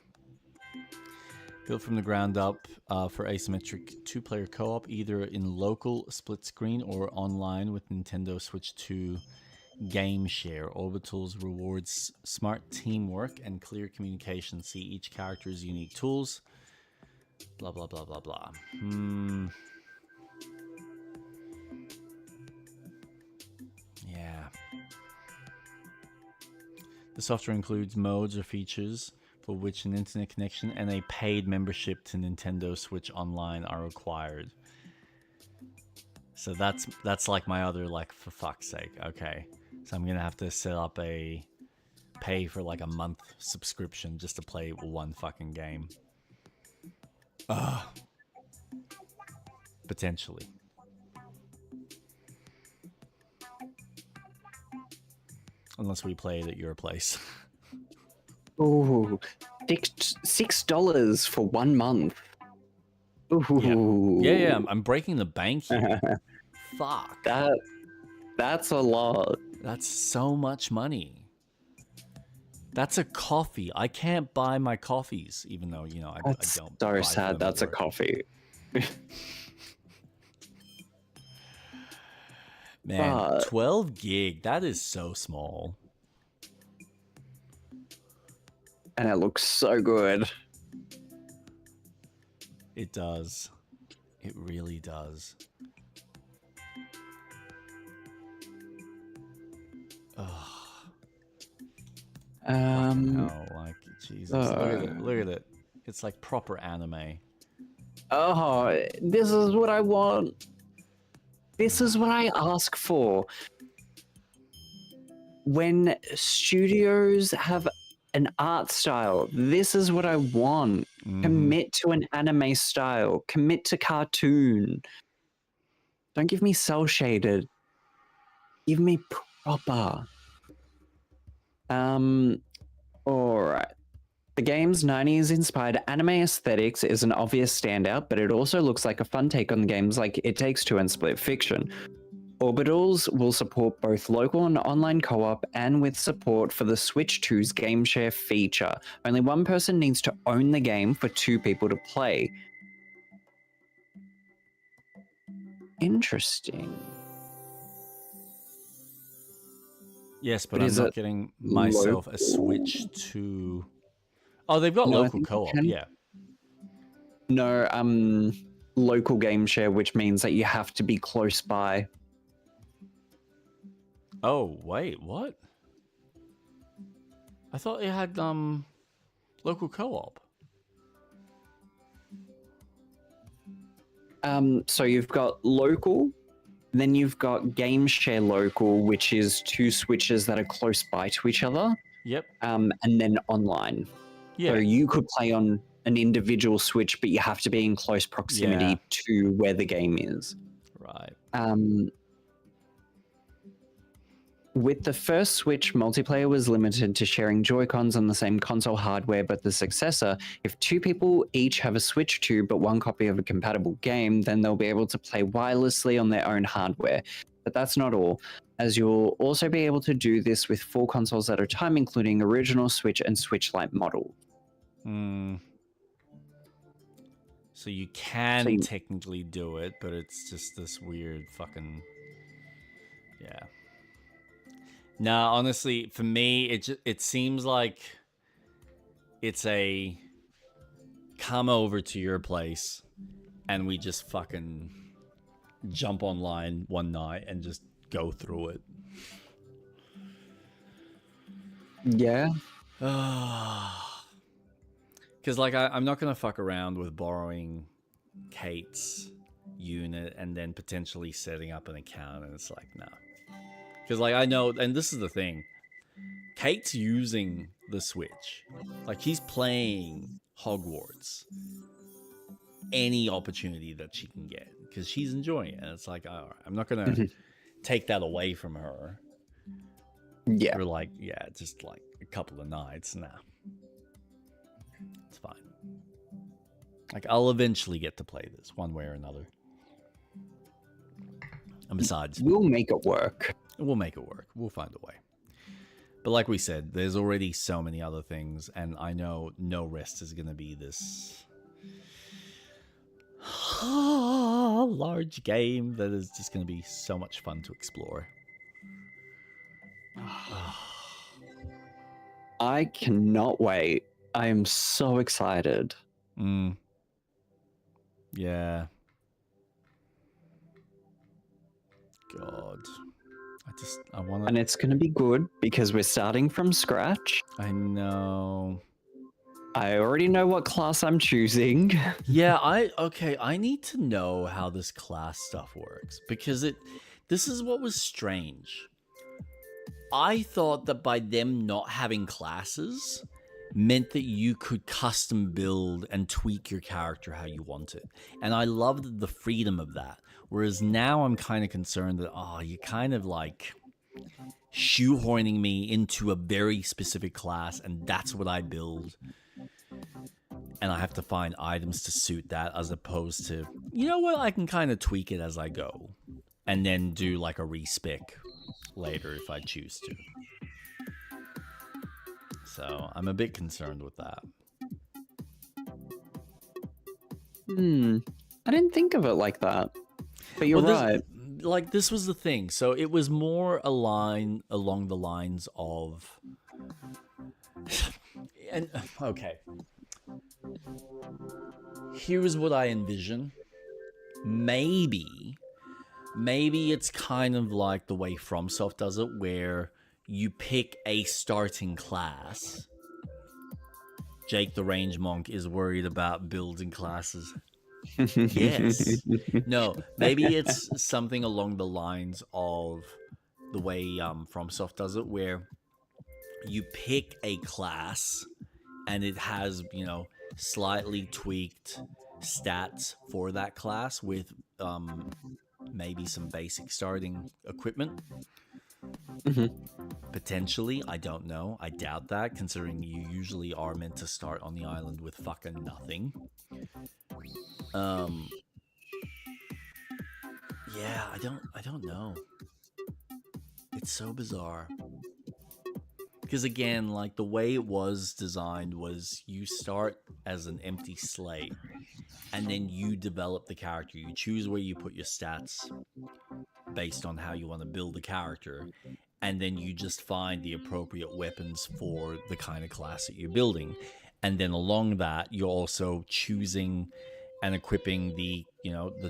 Built from the ground up for asymmetric two-player co-op, either in local split screen or online with Nintendo Switch 2 Game Share. Orbitals rewards smart teamwork and clear communication. See each character's unique tools. Blah, blah, blah, blah, blah. Yeah. The software includes modes or features for which an internet connection and a paid membership to Nintendo Switch Online are required. So that's like my other, like, for fuck's sake. Okay. So I'm going to have to set up a pay for like a month subscription just to play one fucking game. Potentially. Unless we play it at your place. Ooh, $6 for 1 month. Ooh. Yeah, I'm breaking the bank here. Fuck. That's a lot. That's so much money. That's a coffee. I can't buy my coffees, even though, you know, I don't. So sad. That's a coffee. Man, 12 gig. That is so small. And it looks so good. It does. It really does. Oh, like, Jesus. Look at it. It's like proper anime. Oh, this is what I want. This is what I ask for. When studios have an art style, this is what I want. Commit to an anime style. Commit to cartoon. Don't give me cel shaded. Give me proper. Alright. The game's 90s inspired anime aesthetics is an obvious standout, but it also looks like a fun take on games like It Takes Two and Split Fiction. Orbitals will support both local and online co-op, and with support for the Switch 2's Game Share feature. Only one person needs to own the game for 2 people to play. Interesting. Yes, but I'm not getting myself a Switch 2. Oh, they've got local co-op, yeah. No, local game share, which means that you have to be close by. Oh, wait, what? I thought it had local co-op. So you've got local, then you've got game share local, which is 2 switches that are close by to each other. Yep. And then online. Yeah. So you could play on an individual switch, but you have to be in close proximity to where the game is. Right. With the first Switch, multiplayer was limited to sharing Joy-Cons on the same console hardware, but the successor, if 2 people each have a Switch 2 but 1 copy of a compatible game, then they'll be able to play wirelessly on their own hardware. But that's not all, as you'll also be able to do this with 4 consoles at a time, including original Switch and Switch Lite model. So you can technically do it, but it's just this weird fucking... Yeah. No, honestly, for me, it seems like it's a come over to your place and we just fucking jump online one night and just go through it. Yeah. Because, like, I'm not going to fuck around with borrowing Kate's unit and then potentially setting up an account. And it's like, no. Because, like, I know, and this is the thing. Kate's using the Switch. Like, he's playing Hogwarts any opportunity that she can get because she's enjoying it. And it's like, all right, I'm not going to take that away from her. Yeah. For, like, yeah, just like a couple of nights. Nah. It's fine. Like, I'll eventually get to play this one way or another. And besides, we'll make it work. We'll make it work. We'll find a way. But like we said, there's already so many other things, and I know No Rest is going to be this large game that is just going to be so much fun to explore. I cannot wait. I am so excited. Yeah. God. I want to... And it's going to be good because we're starting from scratch. I know. I already know what class I'm choosing. Yeah, I need to know how this class stuff works because this is what was strange. I thought that by them not having classes meant that you could custom build and tweak your character how you want it. And I loved the freedom of that. Whereas now I'm kind of concerned that, you're kind of like shoehorning me into a very specific class and that's what I build. And I have to find items to suit that as opposed to, you know what, I can kind of tweak it as I go. And then do like a respec later if I choose to. So I'm a bit concerned with that. I didn't think of it like that. But you're right. This was the thing. So it was more along the lines of... and okay. Here's what I envision. Maybe it's kind of like the way FromSoft does it, where you pick a starting class. Jake the Range Monk is worried about building classes. Yes. No, maybe it's something along the lines of the way FromSoft does it, where you pick a class and it has, slightly tweaked stats for that class with maybe some basic starting equipment. Potentially, I don't know. I doubt that, considering you usually are meant to start on the island with fucking nothing. Yeah, I don't know. It's so bizarre. Because again, like the way it was designed was you start as an empty slate and then you develop the character. You choose where you put your stats based on how you want to build the character. And then you just find the appropriate weapons for the kind of class that you're building. And then along that, you're also choosing and equipping the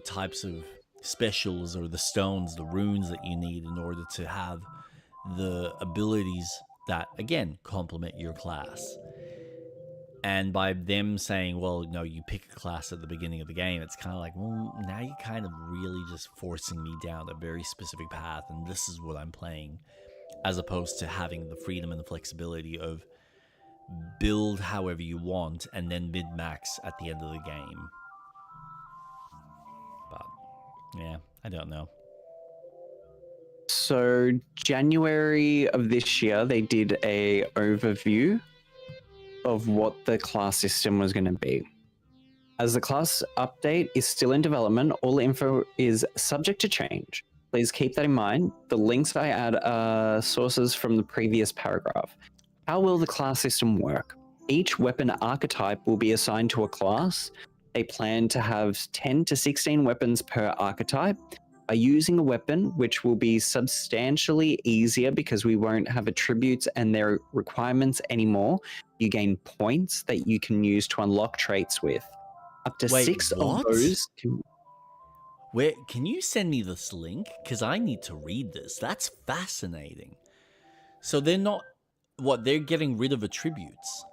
types of specials or the stones, the runes that you need in order to have the abilities that, again, complement your class. And by them saying, well, no, you pick a class at the beginning of the game, it's kind of like, well, now you're kind of really just forcing me down a very specific path, and this is what I'm playing, as opposed to having the freedom and the flexibility of build however you want and then mid-max at the end of the game. But, yeah, I don't know. So January of this year, they did a overview of what the class system was going to be. As the class update is still in development, all info is subject to change. Please keep that in mind. The links I add are sources from the previous paragraph. How will the class system work? Each weapon archetype will be assigned to a class. They plan to have 10 to 16 weapons per archetype. By using a weapon, which will be substantially easier because we won't have attributes and their requirements anymore, you gain points that you can use to unlock traits with. Up to Wait, 6 of what? those can... Where can you send me this link? Because I need to read this. That's fascinating. So they're not what? They're getting rid of attributes.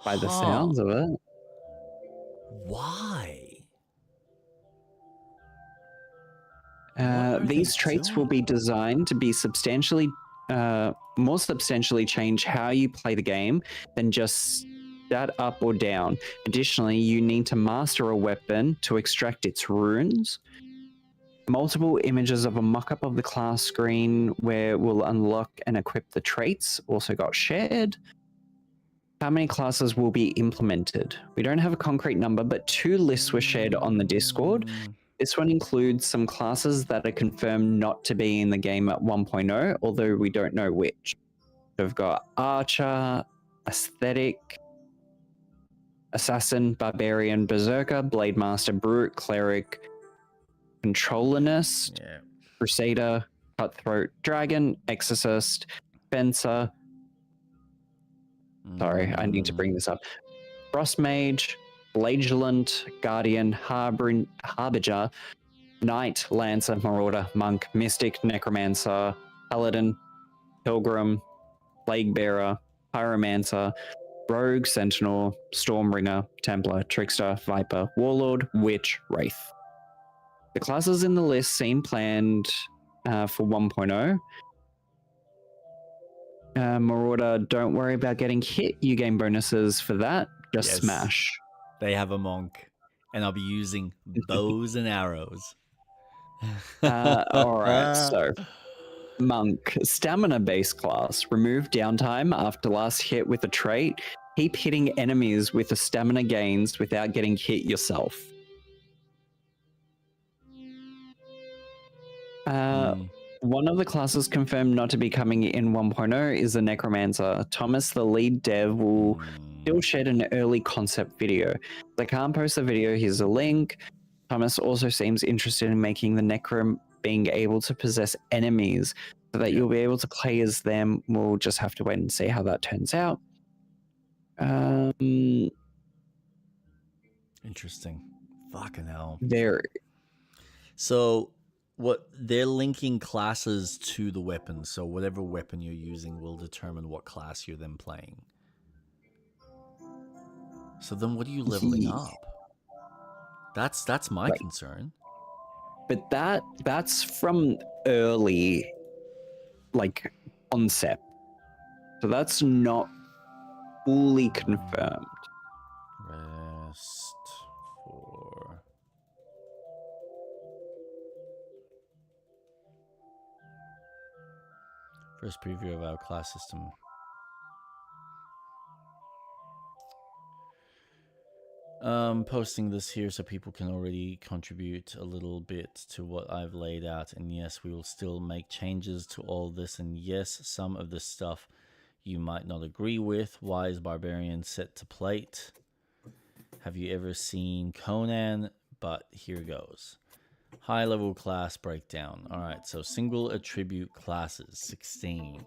By the sounds of it. Why? These traits will be designed to be more substantially change how you play the game than just stat up or down. Additionally, you need to master a weapon to extract its runes. Multiple images of a mock-up of the class screen where we'll unlock and equip the traits also got shared. How many classes will be implemented? We don't have a concrete number, but 2 lists were shared on the Discord. This one includes some classes that are confirmed not to be in the game at 1.0, although we don't know which. We've got Archer, Aesthetic, Assassin, Barbarian, Berserker, Blade Master, Brute, Cleric, Controllerist, Crusader, Cutthroat, Dragon, Exorcist, Fencer. Sorry, I need to bring this up. Frost Mage, Flagellant, Guardian, Harbinger, Knight, Lancer, Marauder, Monk, Mystic, Necromancer, Paladin, Pilgrim, Plague Bearer, Pyromancer, Rogue, Sentinel, Stormbringer, Templar, Trickster, Viper, Warlord, Witch, Wraith. The classes in the list seem planned for 1.0. Marauder, don't worry about getting hit. You gain bonuses for that. Just smash. They have a monk, and I'll be using bows and arrows. Alright, so Monk, stamina-based class. Remove downtime after last hit with a trait. Keep hitting enemies with the stamina gains without getting hit yourself. One of the classes confirmed not to be coming in 1.0 is the Necromancer. Thomas, the lead dev, will still shed an early concept video. I can't post the video, here's a link. Thomas also seems interested in making the Necrom being able to possess enemies so that you'll be able to play as them. We'll just have to wait and see how that turns out. Interesting. Fucking hell. Very. So what they're linking classes to the weapon, so whatever weapon you're using will determine what class you're then playing. So then what are you leveling up? That's my concern. But that's from early like concept. So that's not fully confirmed. Rest for first preview of our class system. Posting this here so people can already contribute a little bit to what I've laid out. And yes, we will still make changes to all this. And yes, some of the stuff you might not agree with. Why is Barbarian set to plate? Have you ever seen Conan? But here goes. High level class breakdown. All right, so single attribute classes, 16.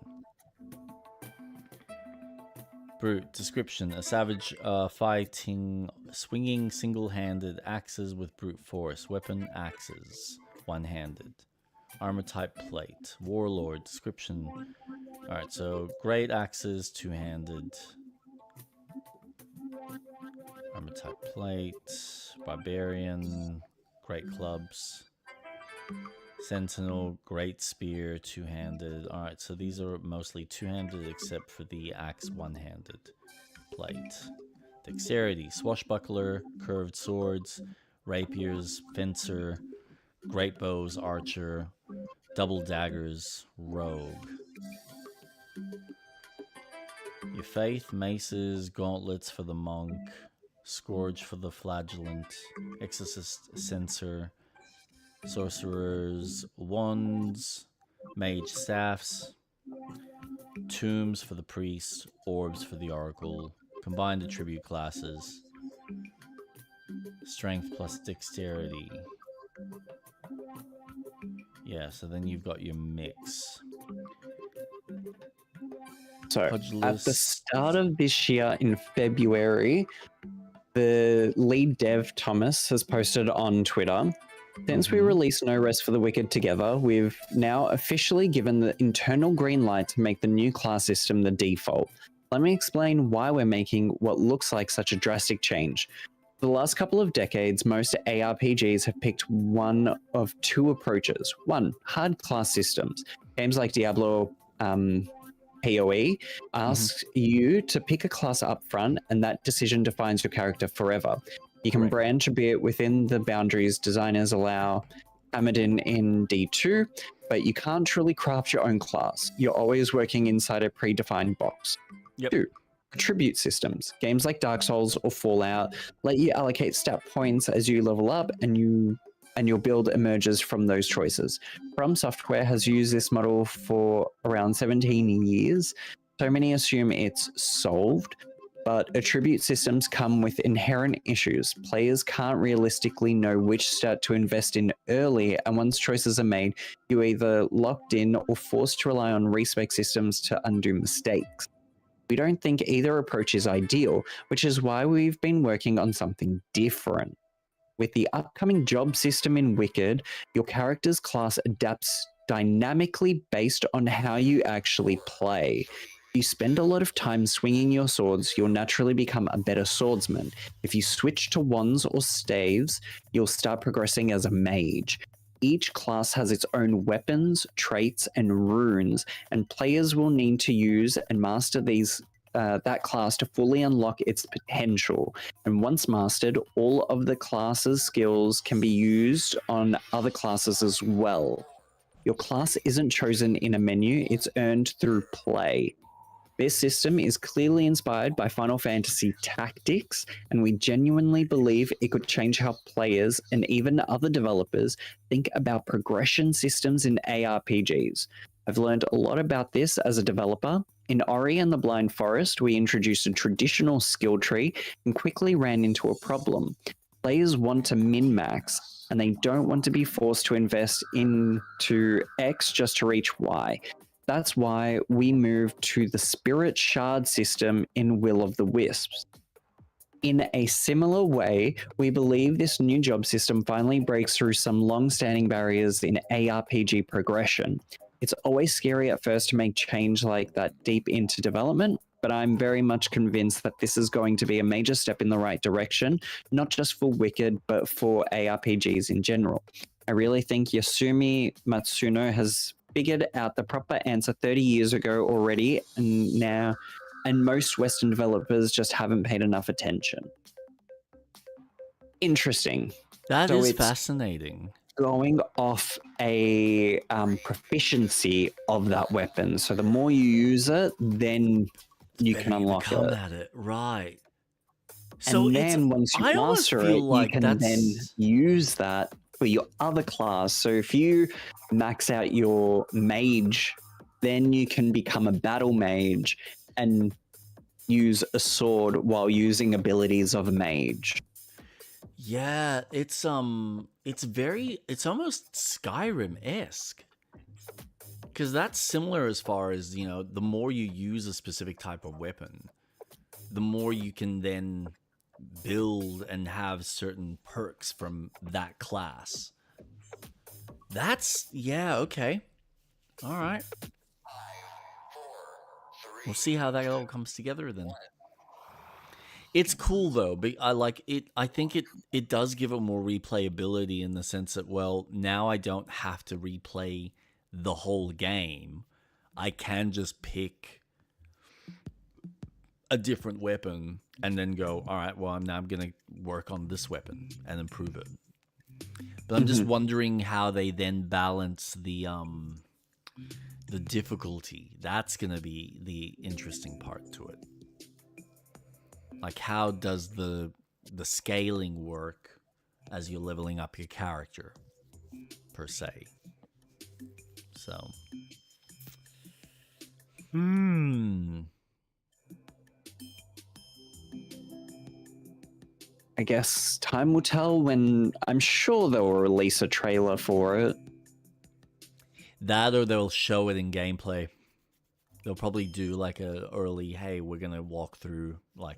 Brute description: a savage fighting, swinging single-handed axes with brute force. Weapon: axes, one-handed. Armor type: plate. Warlord description: all right, so great axes, two-handed. Armor type: plate. Barbarian, great clubs. Sentinel, great spear, two-handed. All right, so these are mostly two-handed except for the axe, one-handed. Plate. Dexterity, swashbuckler, curved swords, rapiers, fencer, great bows, archer, double daggers, rogue. Your faith, maces, gauntlets for the monk, scourge for the flagellant, exorcist, censer, sorcerers, wands, mage staffs, tombs for the priest, orbs for the oracle, combined attribute classes. Strength plus dexterity. Yeah, so then you've got your mix. So at the Pugilist. start of this year in February, the lead dev Thomas has posted on Twitter, since we released No Rest for the Wicked together, we've now officially given the internal green light to make the new class system the default. Let me explain why we're making what looks like such a drastic change. For the last couple of decades, most ARPGs have picked one of two approaches. One, hard class systems. Games like Diablo PoE asks you to pick a class up front, and that decision defines your character forever. You can branch a bit within the boundaries designers allow hammered in D2, but you can't truly craft your own class. You're always working inside a predefined box. Yep. 2. Attribute systems. Games like Dark Souls or Fallout let you allocate stat points as you level up, and your build emerges from those choices. From Software has used this model for around 17 years. So many assume it's solved, but attribute systems come with inherent issues. Players can't realistically know which stat to invest in early, and once choices are made, you're either locked in or forced to rely on respec systems to undo mistakes. We don't think either approach is ideal, which is why we've been working on something different. With the upcoming job system in Wicked, your character's class adapts dynamically based on how you actually play. If you spend a lot of time swinging your swords, you'll naturally become a better swordsman. If you switch to wands or staves, you'll start progressing as a mage. Each class has its own weapons, traits, and runes, and players will need to use and master that class to fully unlock its potential. And once mastered, all of the class's skills can be used on other classes as well. Your class isn't chosen in a menu, it's earned through play. This system is clearly inspired by Final Fantasy Tactics, and we genuinely believe it could change how players and even other developers think about progression systems in ARPGs. I've learned a lot about this as a developer. In Ori and the Blind Forest, we introduced a traditional skill tree and quickly ran into a problem. Players want to min-max, and they don't want to be forced to invest into X just to reach Y. That's why we moved to the Spirit Shard system in Will of the Wisps. In a similar way, we believe this new job system finally breaks through some long-standing barriers in ARPG progression. It's always scary at first to make change like that deep into development, but I'm very much convinced that this is going to be a major step in the right direction, not just for Wicked, but for ARPGs in general. I really think Yasumi Matsuno has figured out the proper answer 30 years ago already, and most Western developers just haven't paid enough attention. Interesting. That So is it's fascinating. Going off a proficiency of that weapon. So the more you use it, then you can unlock Come it. at it, right? So And then once you I almost master feel it, like you can then that's use that for your other class. So if you max out your mage, then you can become a battle mage and use a sword while using abilities of a mage. yeah, it's almost Skyrim-esque. Because that's similar as far as, you know, the more you use a specific type of weapon, the more you can then build and have certain perks from that class. That's, yeah, okay. All right. We'll see how that all comes together then. It's cool though, but I like it. I think it does give it more replayability in the sense that, well, now I don't have to replay the whole game. I can just pick a different weapon and then go, all right, well, I'm going to work on this weapon and improve it. But I'm just wondering how they then balance the difficulty. That's going to be the interesting part to it. Like, how does the scaling work as you're leveling up your character, per se? So, I guess time will tell when I'm sure they'll release a trailer for it. That or they'll show it in gameplay. They'll probably do like a early, hey, we're gonna walk through like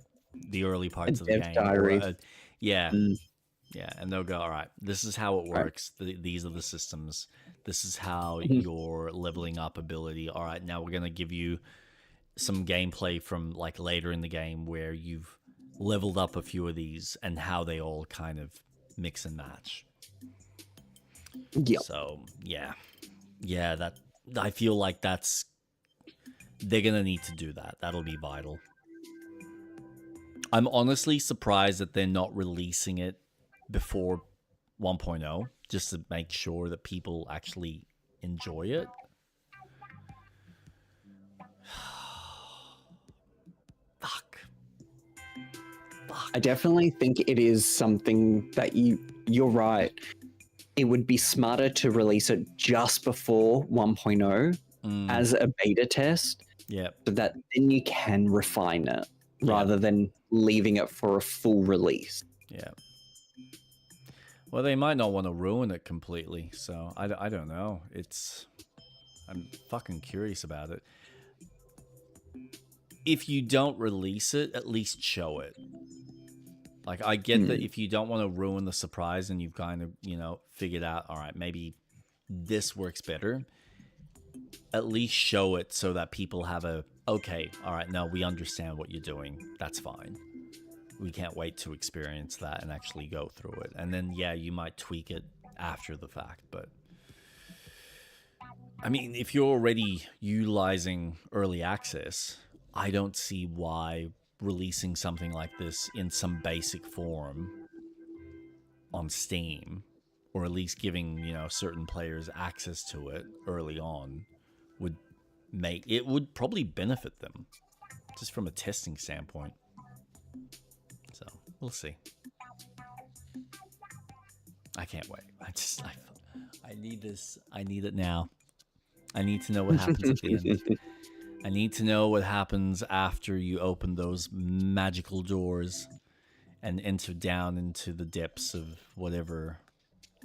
the early parts of the dev game. diary. Yeah. Mm. Yeah, and they'll go, all right, this is how it works. These are the systems. This is how your leveling up ability. All right, now we're going to give you some gameplay from like later in the game where you've leveled up a few of these and how they all kind of mix and match. Yeah. So, yeah. Yeah, that I feel like they're going to need to do that. That'll be vital. I'm honestly surprised that they're not releasing it before 1.0 just to make sure that people actually enjoy it. Fuck. I definitely think it is something that you're right. It would be smarter to release it just before 1.0 as a beta test. Yeah. So that then you can refine it rather than leaving it for a full release. Yeah. Well, they might not want to ruin it completely, so I don't know. I'm fucking curious about it. If you don't release it, at least show it. Like, I get that if you don't want to ruin the surprise and you've kind of, figured out, all right, maybe this works better, at least show it so that people have okay, all right, no, we understand what you're doing. That's fine. We can't wait to experience that and actually go through it. And then, yeah, you might tweak it after the fact. But, I mean, if you're already utilizing early access, I don't see why releasing something like this in some basic form on Steam, or at least giving, certain players access to it early on, would probably benefit them, just from a testing standpoint. So, we'll see. I can't wait. I need this. I need it now. I need to know what happens at the end. I need to know what happens after you open those magical doors and enter down into the depths of whatever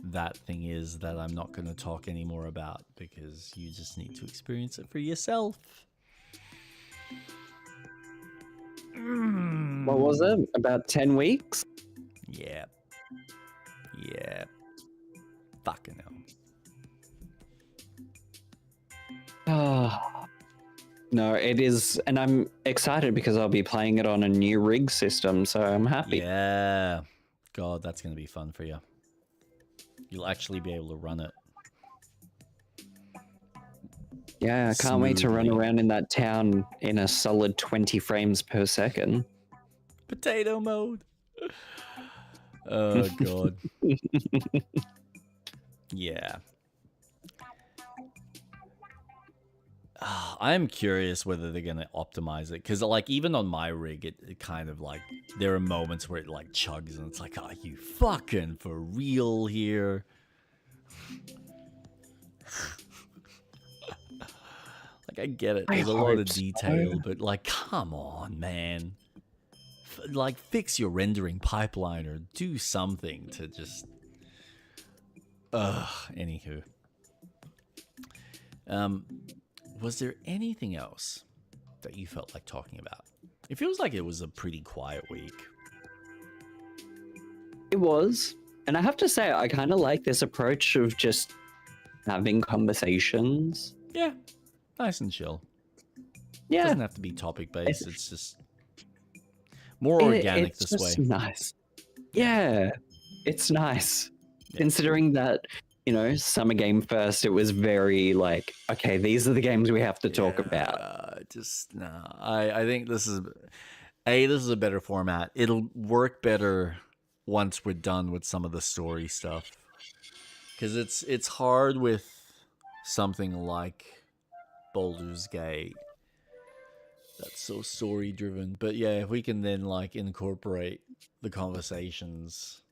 that thing is that I'm not going to talk anymore about, because you just need to experience it for yourself. What was it? About 10 weeks? Yeah. Yeah. Fucking hell. No, it is, and I'm excited because I'll be playing it on a new rig system, so I'm happy. Yeah. God, that's going to be fun for you. You'll actually be able to run it. Yeah, I can't wait to run around in that town in a solid 20 frames per second. Potato mode. Oh, God. Yeah. I'm curious whether they're going to optimize it, because like even on my rig, it kind of like, there are moments where it like chugs and it's like, are you fucking for real here? Like, I get it, there's a lot of detail, but like, come on, man. Like, fix your rendering pipeline or do something to just... Anywho. Was there anything else that you felt like talking about? It feels like it was a pretty quiet week. It was. And I have to say, I kind of like this approach of just having conversations. Yeah. Nice and chill. Yeah. It doesn't have to be topic based. It's just more organic this way. It's nice. Yeah. It's nice. Yeah. Considering that, Summer Game Fest, it was very like, okay, these are the games we have to talk about. I think this is a better format. It'll work better once we're done with some of the story stuff, because it's hard with something like Baldur's Gate that's so story driven. But yeah, if we can then like incorporate the conversations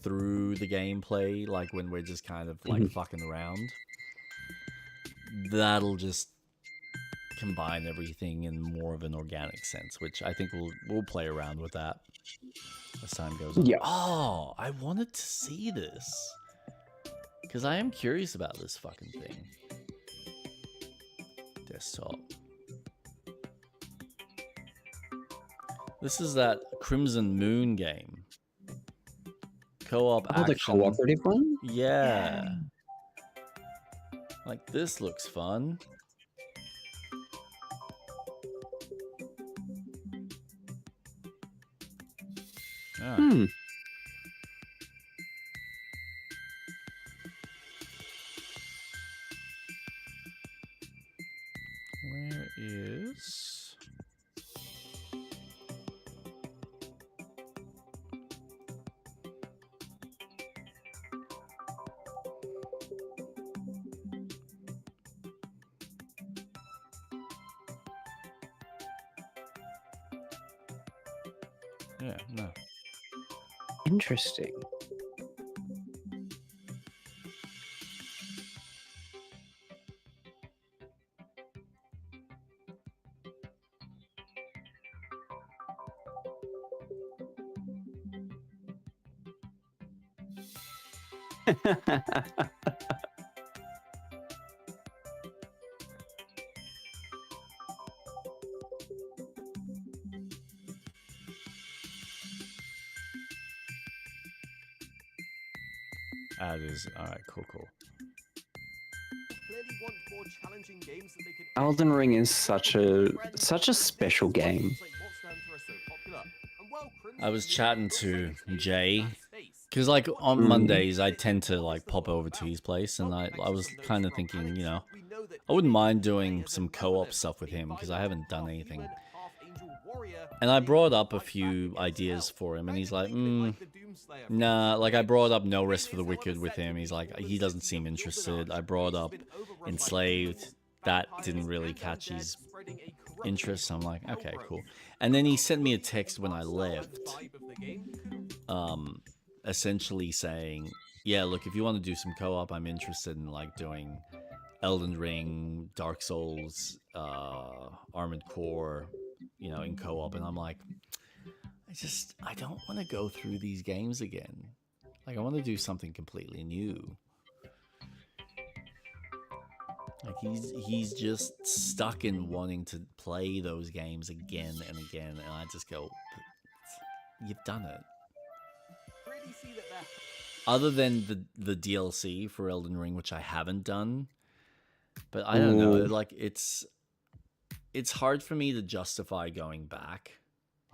through the gameplay, like when we're just kind of like fucking around, that'll just combine everything in more of an organic sense, which I think we'll play around with that. as time goes on. Yeah. Oh, I wanted to see this. Because I am curious about this fucking thing. Desktop. This is that Crimson Moon game. Co-op Oh, the action. cooperative one? Yeah. Like, this looks fun. Ah. Hmm. Where is... Yeah, no. Interesting. Ah, it is. Alright, cool. Elden Ring is such a special game. I was chatting to Jay, because like on Mondays I tend to like pop over to his place, and I was kind of thinking, you know, I wouldn't mind doing some co-op stuff with him because I haven't done anything. And I brought up a few ideas for him, and he's like, nah, like I brought up No Rest for the Wicked with him. He's like, he doesn't seem interested. I brought up Enslaved. That didn't really catch his interest. I'm like, okay, cool. And then he sent me a text when I left, essentially saying, yeah, look, if you want to do some co-op, I'm interested in like doing Elden Ring, Dark Souls, Armored Core, you know, in co-op. And I'm like, I don't want to go through these games again. Like, I want to do something completely new. Like, he's just stuck in wanting to play those games again and again, and I just go, you've done it. Other than the DLC for Elden Ring, which I haven't done, but I don't know, like, it's hard for me to justify going back,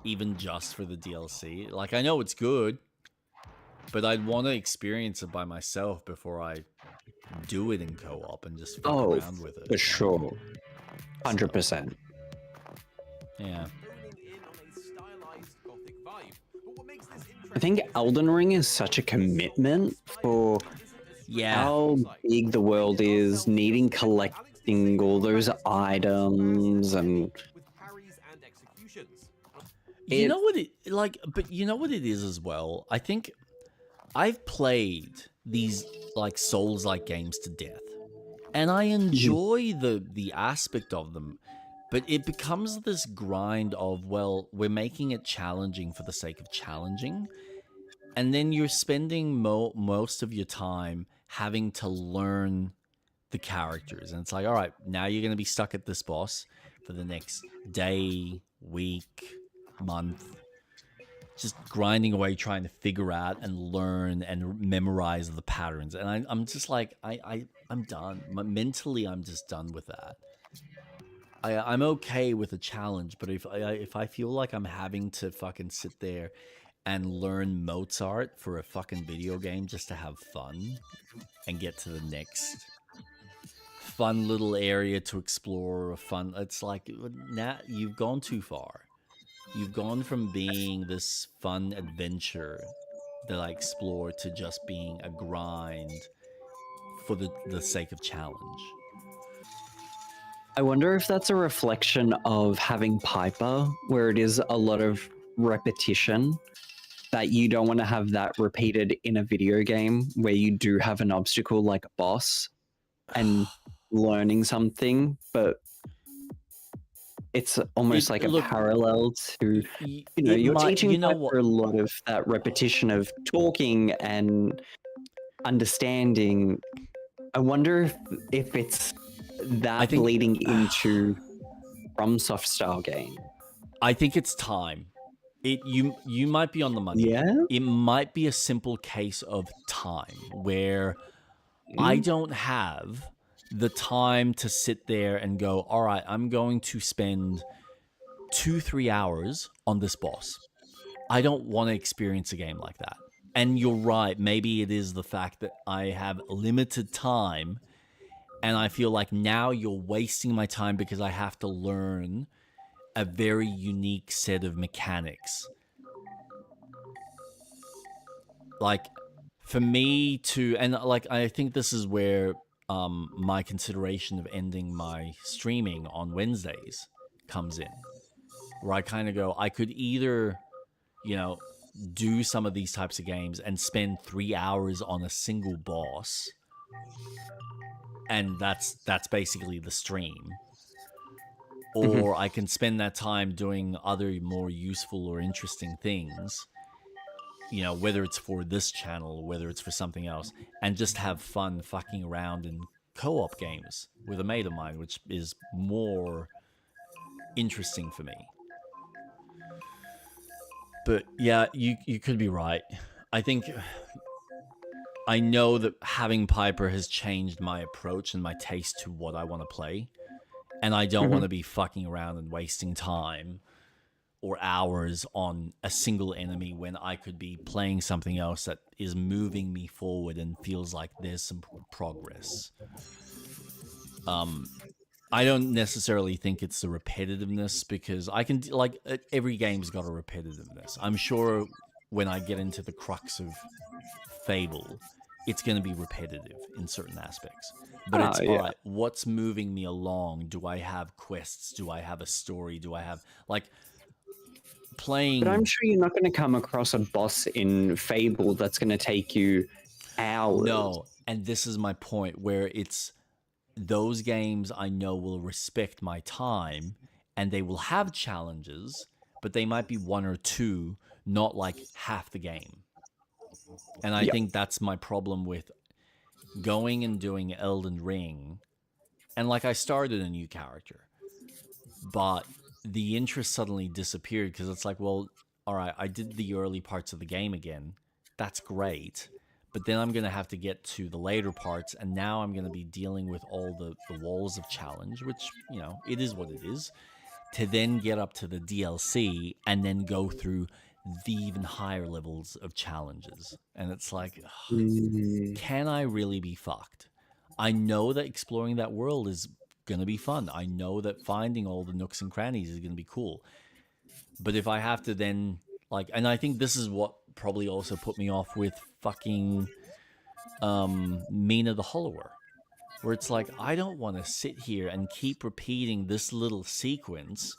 even just for the DLC. Like, I know it's good, but I'd want to experience it by myself before I do it in co-op and just fuck around with it. For sure. 100%. Yeah. I think Elden Ring is such a commitment for how big the world is, needing collecting all those items and you know what it like, but you know what it is as well? I think I've played these like Souls-like games to death, and I enjoy the aspect of them, but it becomes this grind of, well, we're making it challenging for the sake of challenging, and then you're spending most of your time having to learn the characters, and it's like, all right, now you're going to be stuck at this boss for the next day, week, month, just grinding away, trying to figure out and learn and memorize the patterns. And I'm just like, I'm done. Mentally, I'm just done with that. I'm okay with a challenge, but if I feel like I'm having to fucking sit there and learn Mozart for a fucking video game just to have fun and get to the next fun little area to explore, it's like, now you've gone too far. You've gone from being this fun adventure that I explore to just being a grind for the sake of challenge. I wonder if that's a reflection of having Piper, where it is a lot of repetition, that you don't want to have that repeated in a video game where you do have an obstacle like a boss and learning something, but it's almost like a look, parallel to, you know, it you're might- teaching you know Piper what- a lot of that repetition of talking and understanding. I wonder if it's that think- leading into FromSoft style game. I think it's time. You might be on the money. Yeah? It might be a simple case of time where I don't have the time to sit there and go, all right, I'm going to spend 2-3 hours on this boss. I don't want to experience a game like that. And you're right, maybe it is the fact that I have limited time and I feel like now you're wasting my time because I have to learn a very unique set of mechanics. Like, for me to, and like, I think this is where my consideration of ending my streaming on Wednesdays comes in, where I kind of go, I could either, you know, do some of these types of games and spend 3 hours on a single boss, and that's basically the stream. Or I can spend that time doing other more useful or interesting things, you know, whether it's for this channel or whether it's for something else, and just have fun fucking around in co-op games with a mate of mine, which is more interesting for me. But yeah, you could be right. I think I know that having Piper has changed my approach and my taste to what I want to play. And I don't want to be fucking around and wasting time or hours on a single enemy when I could be playing something else that is moving me forward and feels like there's some progress. I don't necessarily think it's the repetitiveness, because I can, like, every game's got a repetitiveness. I'm sure when I get into the crux of Fable, it's going to be repetitive in certain aspects. But it's, all right, what's moving me along? Do I have quests? Do I have a story? Do I have, like, playing... But I'm sure you're not going to come across a boss in Fable that's going to take you hours. No, and this is my point, where it's those games I know will respect my time, and they will have challenges, but they might be 1 or 2, not like half the game. And I think that's my problem with going and doing Elden Ring. And like, I started a new character, but the interest suddenly disappeared, because it's like, well, all right, I did the early parts of the game again. That's great. But then I'm going to have to get to the later parts, and now I'm going to be dealing with all the walls of challenge, which, you know, it is what it is, to then get up to the DLC and then go through the even higher levels of challenges. And it's like, ugh, can I really be fucked? I know that exploring that world is going to be fun. I know that finding all the nooks and crannies is going to be cool. But if I have to then, like, and I think this is what probably also put me off with fucking Mina the Hollower, where it's like, I don't want to sit here and keep repeating this little sequence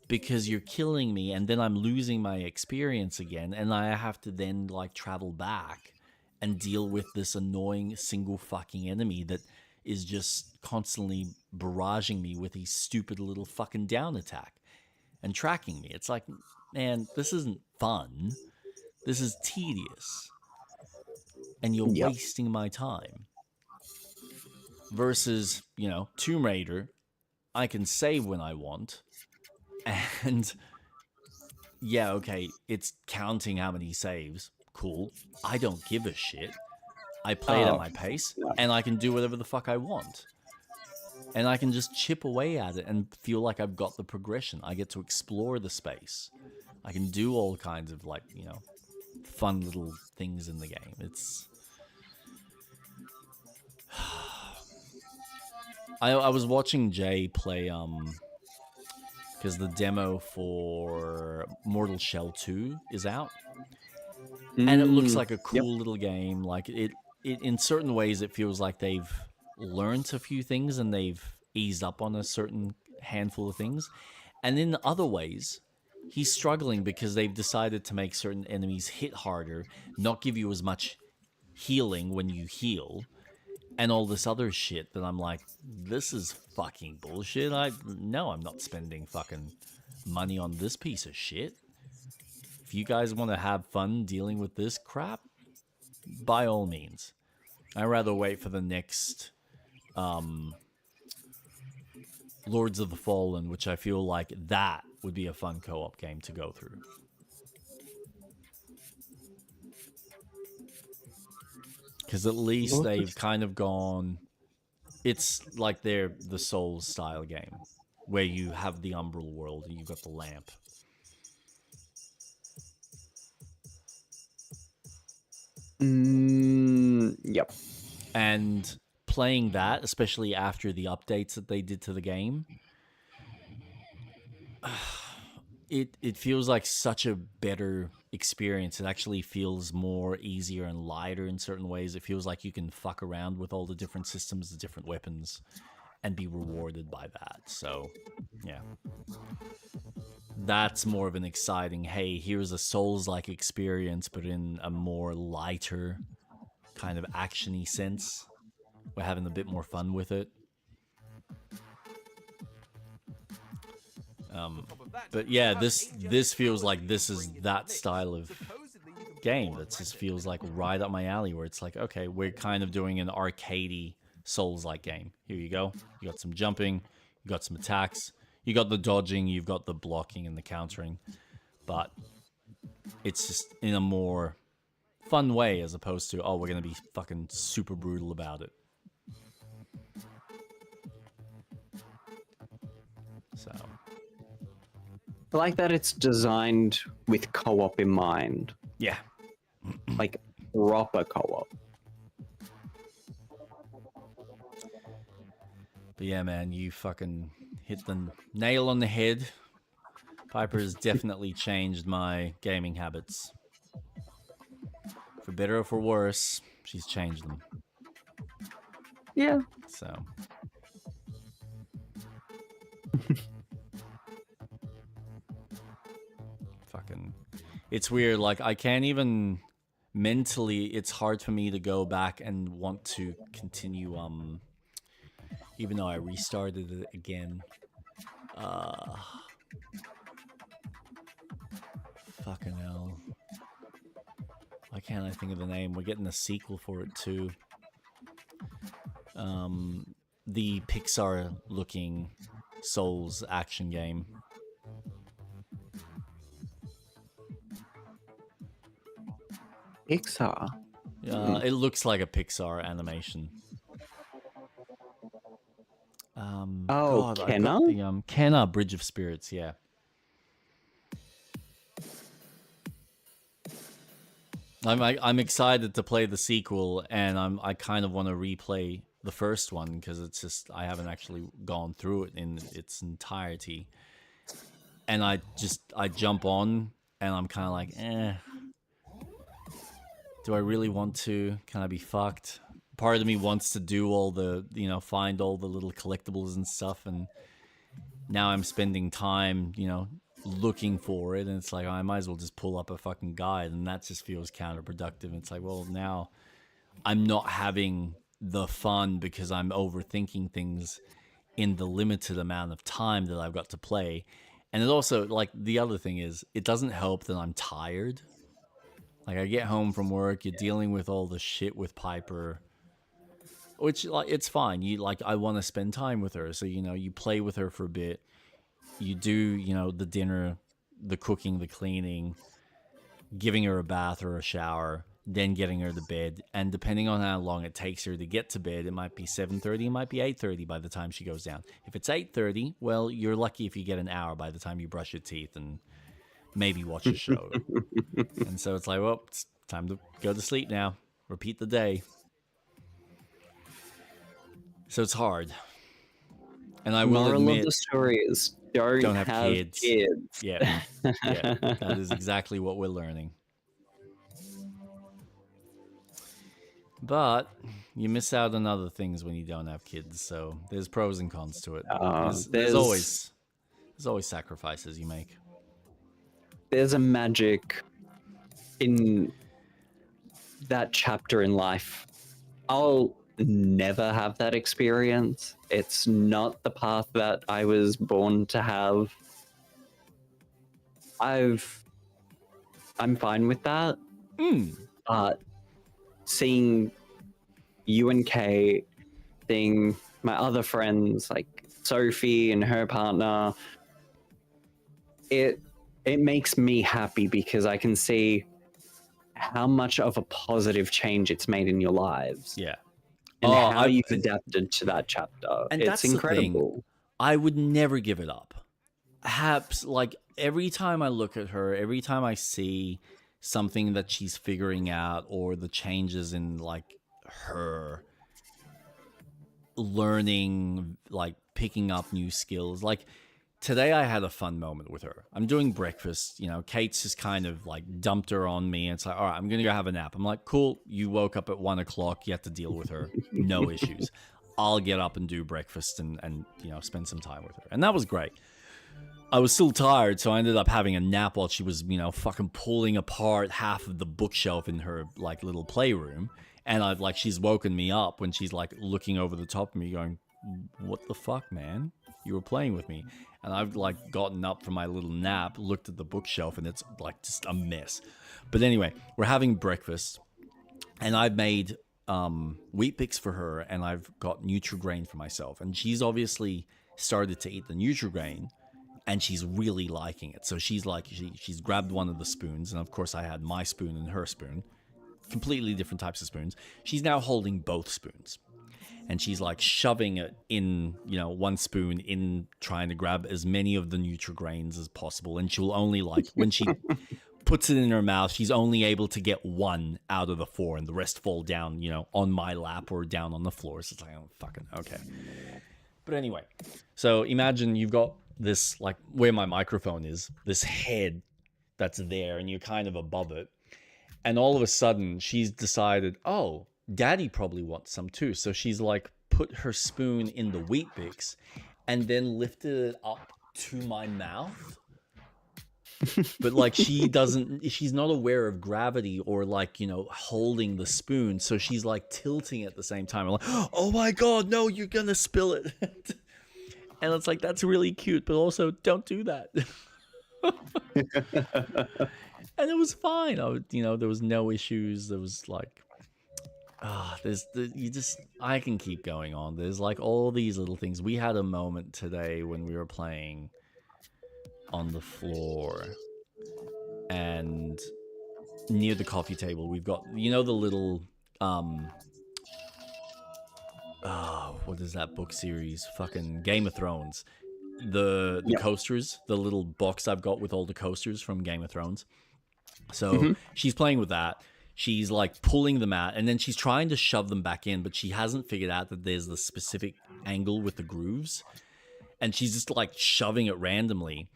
because you're killing me, and then I'm losing my experience again, and I have to then, like, travel back and deal with this annoying single fucking enemy that is just constantly barraging me with his stupid little fucking down attack and tracking me. It's like, man, this isn't fun. This is tedious. And you're wasting my time. Versus, you know, Tomb Raider, I can save when I want. And yeah, okay, it's counting how many saves. Cool. I don't give a shit. I play it at my pace, and I can do whatever the fuck I want. And I can just chip away at it and feel like I've got the progression. I get to explore the space. I can do all kinds of, like, you know, fun little things in the game. It's... I was watching Jay play, because the demo for Mortal Shell 2 is out. And it looks like a cool little game. Like, it in certain ways, it feels like they've learned a few things and they've eased up on a certain handful of things. And in other ways, he's struggling because they've decided to make certain enemies hit harder, not give you as much healing when you heal, and all this other shit that I'm like, this is fucking bullshit. No, I'm not spending fucking money on this piece of shit. If you guys want to have fun dealing with this crap, by all means. I'd rather wait for the next Lords of the Fallen, which I feel like that would be a fun co-op game to go through. Because at least they've kind of gone... It's like they're the Souls style game, where you have the umbral world and you've got the lamp. Yep. And playing that, especially after the updates that they did to the game, it feels like such a better experience. It actually feels more easier and lighter in certain ways. It feels like you can fuck around with all the different systems, the different weapons, and be rewarded by that. So, yeah. That's more of an exciting, hey, here's a Souls-like experience, but in a more lighter, kind of action-y sense. We're having a bit more fun with it. But yeah, this feels like this is that style of game that just feels like right up my alley, where it's like, okay, we're kind of doing an arcadey Souls-like game. Here you go. You got some jumping, you got some attacks, you got the dodging, you've got the blocking and the countering, but it's just in a more fun way as opposed to, oh, we're gonna be fucking super brutal about it. So I like that it's designed with co-op in mind. Yeah. Like proper co-op. But yeah, man, you fucking hit the nail on the head. Piper has definitely changed my gaming habits. For better or for worse, she's changed them. Yeah. So. Fucking. It's weird, like, I can't even mentally, it's hard for me to go back and want to continue, even though I restarted it again. Fucking hell. Why can't I think of the name? We're getting a sequel for it too. The Pixar-looking Souls action game. Pixar? It looks like a Pixar animation. God, Kenna? Kenna, Bridge of Spirits, yeah. I'm excited to play the sequel, and I kind of want to replay the first one because it's just I haven't actually gone through it in its entirety, and I jump on and I'm kind of like, do I really want to? Can I be fucked? Part of me wants to do all the, find all the little collectibles and stuff, and now I'm spending time, looking for it, and it's like, I might as well just pull up a fucking guide, and that just feels counterproductive. It's like, well, now I'm not having the fun because I'm overthinking things in the limited amount of time that I've got to play. And it also, like, the other thing is, it doesn't help that I'm tired. Like, I get home from work, you're dealing with all the shit with Piper, which, like, it's fine. I want to spend time with her, so, you play with her for a bit. You do, the dinner, the cooking, the cleaning, giving her a bath or a shower, then getting her to bed. And depending on how long it takes her to get to bed, it might be 7:30, it might be 8:30 by the time she goes down. If it's 8:30, well, you're lucky if you get an hour by the time you brush your teeth and maybe watch a show. And so it's like, well, it's time to go to sleep now. Repeat the day. So it's hard. And I will admit, of the story is don't have kids. Yeah, that is exactly what we're learning. But you miss out on other things when you don't have kids, so there's pros and cons to it. There's always sacrifices you make. There's a magic in that chapter in life. I'll never have that experience. It's not the path that I was born to have. I'm fine with that. But seeing you and Kate, seeing my other friends like Sophie and her partner, it makes me happy because I can see how much of a positive change it's made in your lives. Yeah. And how you've adapted to that chapter. And it's that's incredible. The thing. I would never give it up. Perhaps, like, every time I look at her, every time I see something that she's figuring out or the changes in, like, her learning, like, picking up new skills. Like, today I had a fun moment with her. I'm doing breakfast. You know, Kate's just kind of, like, dumped her on me. And it's like, all right, I'm going to go have a nap. I'm like, cool. You woke up at 1 o'clock. You have to deal with her. No issues. I'll get up and do breakfast and, you know, spend some time with her. And that was great. I was still tired, so I ended up having a nap while she was, you know, fucking pulling apart half of the bookshelf in her, like, little playroom. And she's woken me up when she's, like, looking over the top of me going, what the fuck, man? You were playing with me. And I've, like, gotten up from my little nap, looked at the bookshelf, and it's, like, just a mess. But anyway, we're having breakfast, and I've made wheat bix for her, and I've got Nutri-Grain for myself. And she's obviously started to eat the Nutri-Grain, and she's really liking it. So she's like, she's grabbed one of the spoons, and of course I had my spoon and her spoon, completely different types of spoons. She's now holding both spoons, and she's like shoving it in, you know, one spoon in, trying to grab as many of the Nutri-Grains as possible. And she'll only, like, when she puts it in her mouth, she's only able to get one out of the 4, and the rest fall down, you know, on my lap or down on the floor. So it's like, oh, fucking okay. But anyway, so imagine you've got this, like, where my microphone is, this head that's there, and you're kind of above it. And all of a sudden, she's decided, oh, Daddy probably wants some too. So she's, like, put her spoon in the wheat bix and then lifted it up to my mouth. But, like, she's not aware of gravity or, like, you know, holding the spoon. So she's, like, tilting at the same time. I'm like, oh my God, no, you're gonna spill it. And it's like, that's really cute, but also don't do that. And it was fine. You know, there was no issues. There was like, I can keep going on. There's like all these little things. We had a moment today when we were playing on the floor, and near the coffee table, we've got, you know, the little, what is that book series? Fucking Game of Thrones. The coasters, the little box I've got with all the coasters from Game of Thrones. So she's playing with that. She's like pulling them out, and then she's trying to shove them back in, but she hasn't figured out that there's the specific angle with the grooves. And she's just like shoving it randomly,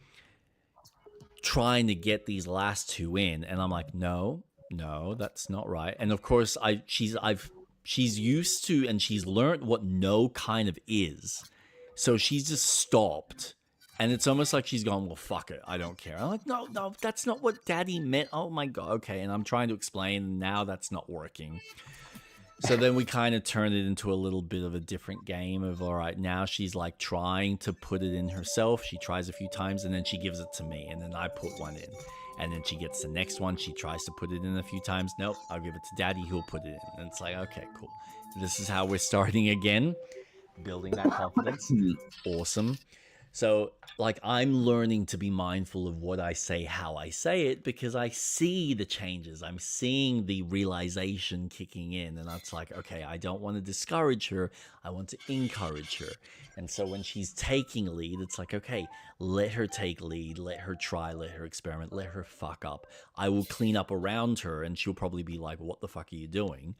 trying to get these last 2 in. And I'm like, no, that's not right. And of course, she's used to, and she's learned what no kind of is. So she's just stopped. And it's almost like she's gone, well, fuck it, I don't care. I'm like, no, that's not what Daddy meant. Oh my God, okay. And I'm trying to explain, and now that's not working. So then we kind of turn it into a little bit of a different game of, all right, now she's like trying to put it in herself. She tries a few times, and then she gives it to me, and then I put one in. And then she gets the next one. She tries to put it in a few times. Nope, I'll give it to Daddy, who'll put it in. And it's like, okay, cool. This is how we're starting again. Building that confidence. Awesome. So, like, I'm learning to be mindful of what I say, how I say it, because I see the changes. I'm seeing the realization kicking in. And that's like, okay, I don't want to discourage her. I want to encourage her. And so when she's taking lead, it's like, okay, let her take lead. Let her try. Let her experiment. Let her fuck up. I will clean up around her, and she'll probably be like, what the fuck are you doing?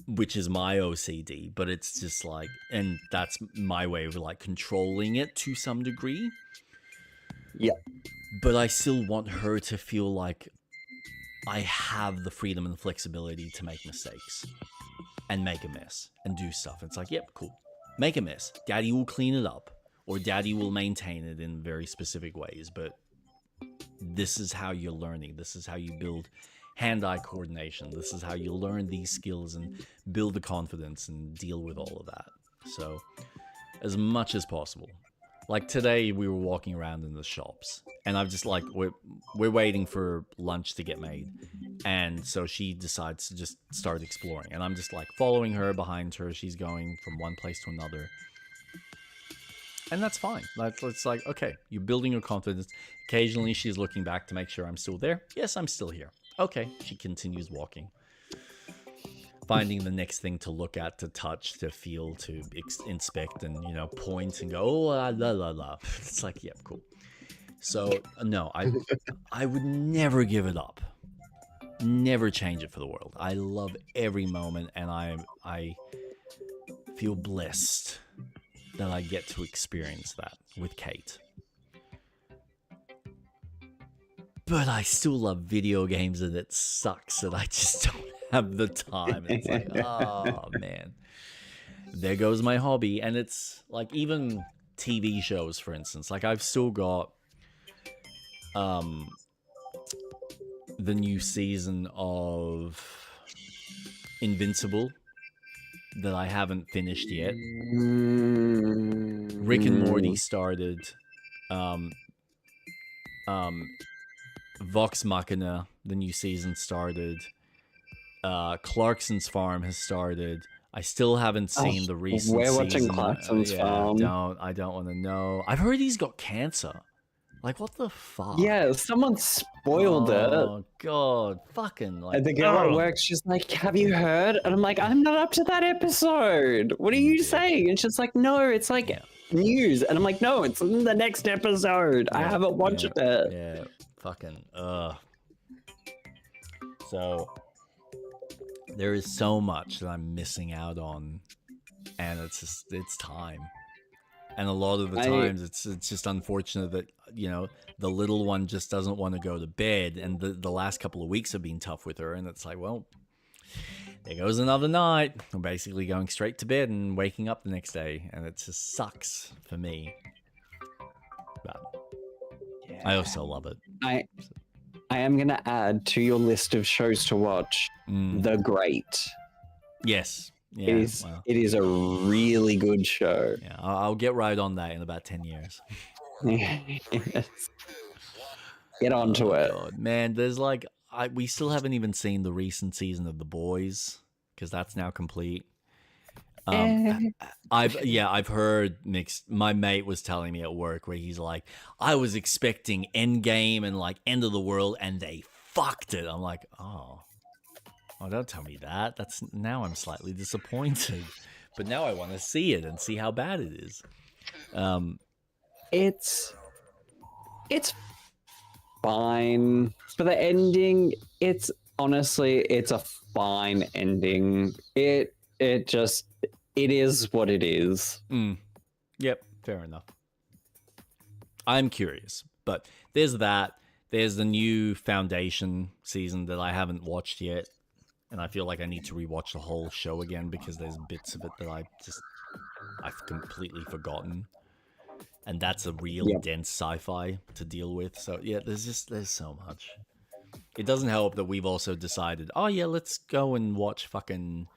Which is my OCD, but it's just like, and that's my way of like controlling it to some degree. Yeah. But I still want her to feel like I have the freedom and flexibility to make mistakes and make a mess and do stuff. It's like, yep, cool. Make a mess. Daddy will clean it up, or Daddy will maintain it in very specific ways. But this is how you're learning. This is how you build hand-eye coordination. This is how you learn these skills and build the confidence and deal with all of that. So as much as possible. Like today we were walking around in the shops and I've just like, we're waiting for lunch to get made. And so she decides to just start exploring and I'm just like following her behind her. She's going from one place to another. And that's fine. It's like, okay, you're building your confidence. Occasionally she's looking back to make sure I'm still there. Yes, I'm still here. Okay, she continues walking. Finding the next thing to look at, to touch, to feel, to inspect, and, you know, point and go, oh, la, la, la. It's like, yeah, cool. So, no, I would never give it up. Never change it for the world. I love every moment, and I feel blessed that I get to experience that with Kate. But I still love video games, and it sucks that I just don't have the time. It's like, oh man, there goes my hobby. And it's like even TV shows, for instance, like I've still got the new season of Invincible that I haven't finished yet. Rick and Morty started. Vox Machina, the new season started. Clarkson's Farm has started. I still haven't seen the recent We're watching season. Clarkson's Farm. I don't want to know. I've heard he's got cancer. Like, what the fuck? Yeah, someone spoiled it. Oh, God. Fucking, like... And the girl at work, she's like, have you heard? And I'm like, I'm not up to that episode. What are you saying? And she's like, no, it's like news. And I'm like, no, it's in the next episode. I haven't watched it. Yeah, fucking, So... there is so much that I'm missing out on, and it's time. And a lot of the times, it's just unfortunate that, you know, the little one just doesn't want to go to bed, and the last couple of weeks have been tough with her, and it's like, well, there goes another night. I'm basically going straight to bed and waking up the next day, and it just sucks for me. But I also love it. I am going to add to your list of shows to watch, The Great. Yes. Yeah, it is a really good show. Yeah, I'll get right on that in about 10 years. Yes. Get onto it. God. Man, there's like, we still haven't even seen the recent season of The Boys, because that's now complete. I've heard mixed. My mate was telling me at work where he's like, I was expecting Endgame and like End of the World, and they fucked it. I'm like, oh, don't tell me that. Now I'm slightly disappointed, but now I want to see it and see how bad it is. It's fine, but the ending, it's a fine ending. It is what it is. Yep, fair enough. I'm curious, but there's that. There's the new Foundation season that I haven't watched yet, and I feel like I need to rewatch the whole show again because there's bits of it that I've completely forgotten, and that's a real dense sci-fi to deal with. So yeah, there's so much. It doesn't help that we've also decided, oh yeah, let's go and watch fucking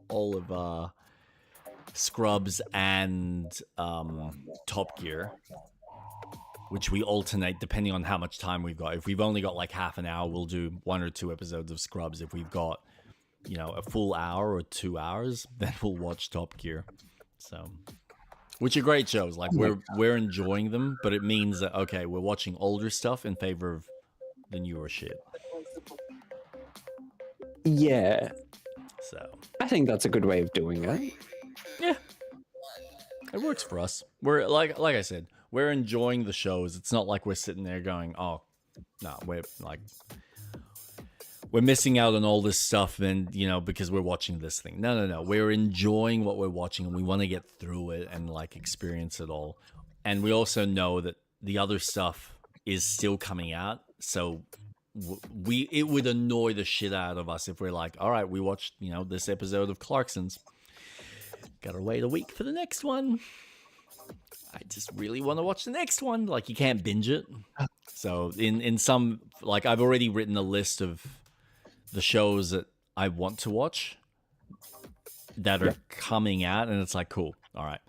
all of Scrubs and Top Gear, which we alternate depending on how much time we've got. If we've only got like half an hour, we'll do 1 or 2 episodes of Scrubs. If we've got, you know, a full hour or 2 hours, then we'll watch Top Gear. So, which are great shows. Like we're enjoying them, but it means that okay, we're watching older stuff in favor of the newer shit. Yeah. So I think that's a good way of doing it. Yeah. It works for us. We're like I said, we're enjoying the shows. It's not like we're sitting there going, oh no, we're missing out on all this stuff and, you know, because we're watching this thing. No. We're enjoying what we're watching and we want to get through it and like experience it all. And we also know that the other stuff is still coming out. So it would annoy the shit out of us if we're like, all right, we watched, you know, this episode of Clarkson's. Gotta wait a week for the next one. I just really want to watch the next one. Like, you can't binge it. So in some, like, I've already written a list of the shows that I want to watch that are coming out, and it's like, cool. All right.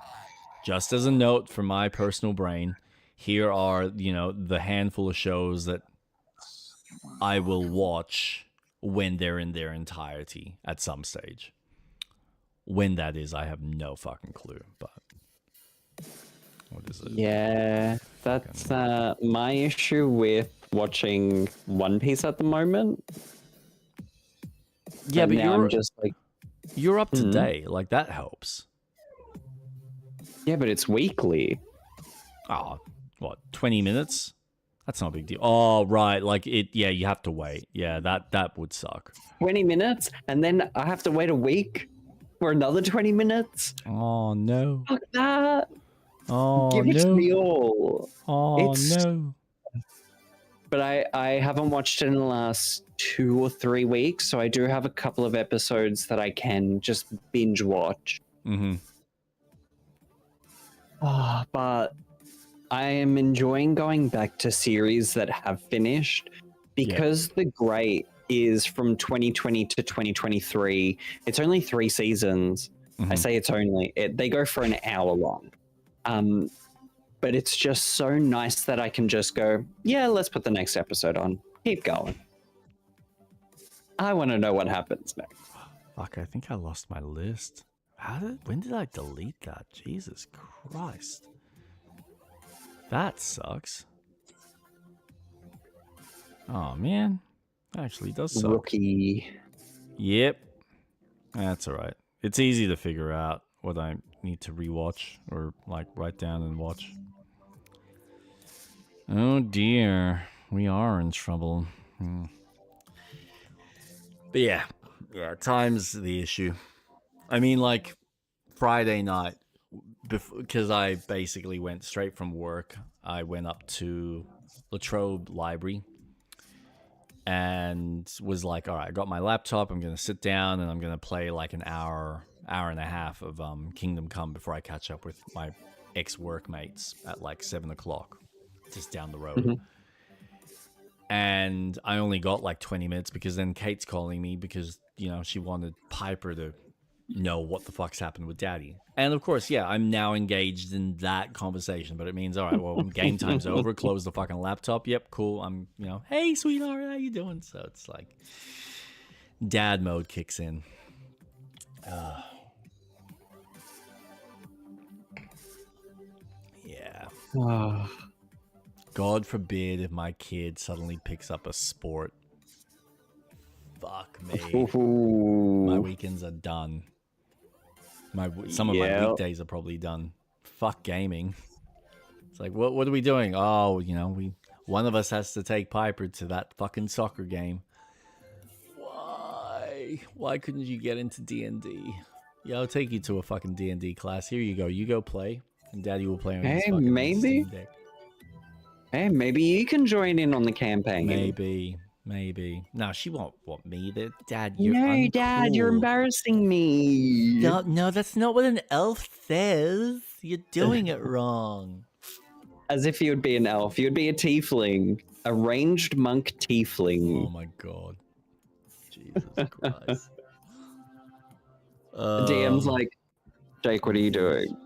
Just as a note for my personal brain, here are, the handful of shows that I will watch when they're in their entirety at some stage. When that is, I have no fucking clue, but what is it? Yeah, that's my issue with watching One Piece at the moment. Yeah, but now I'm just like, you're up to date. Like, that helps. Yeah, but it's weekly. Oh, what, 20 minutes? That's not a big deal. Oh, right. Like, you have to wait. Yeah, that would suck. 20 minutes, and then I have to wait a week for another 20 minutes? Oh, no. Fuck that. Oh, Give it no. to me all. Oh, no. But I haven't watched it in the last 2 or 3 weeks, so I do have a couple of episodes that I can just binge watch. Mm-hmm. But I am enjoying going back to series that have finished because The Great is from 2020 to 2023. It's only 3 seasons. I say it's only. They go for an hour long. But it's just so nice that I can just go, yeah, let's put the next episode on. Keep going. I want to know what happens next. Fuck, I think I lost my list. When did I delete that? Jesus Christ. That sucks. Oh, man. That actually does suck. Rookie. Yep. That's all right. It's easy to figure out what I need to rewatch or, like, write down and watch. Oh, dear. We are in trouble. But yeah, time's the issue. I mean, like, Friday night, because I basically went straight from work, I went up to Latrobe Library and was like, all right, I got my laptop, I'm going to sit down and I'm going to play like an hour and a half of Kingdom Come before I catch up with my ex-workmates at like 7 o'clock, just down the road. And I only got like 20 minutes because then Kate's calling me because, she wanted Piper to know what the fuck's happened with Daddy. And of course, I'm now engaged in that conversation, but it means, all right, well, game time's over, close the fucking laptop. Yep, cool. I'm, hey, sweetheart, how you doing? So it's like dad mode kicks in. Yeah. God forbid if my kid suddenly picks up a sport. Fuck me. My weekends are done. Some of my weekdays are probably done. Fuck gaming. It's like, what are we doing? Oh, one of us has to take Piper to that fucking soccer game. Why couldn't you get into D&D? Yeah, I'll take you to a fucking D&D class. Here you go. You go play, and Daddy will play on his fucking Steam Deck. Hey, maybe you can join in on the campaign. Maybe. No, she won't want me. Dad, you're uncool. Dad, you're embarrassing me. No, that's not what an elf says. You're doing it wrong. As if you would be an elf. You'd be a tiefling. A ranged monk tiefling. Oh my god. Jesus Christ. DM's like, Jake, what are you doing?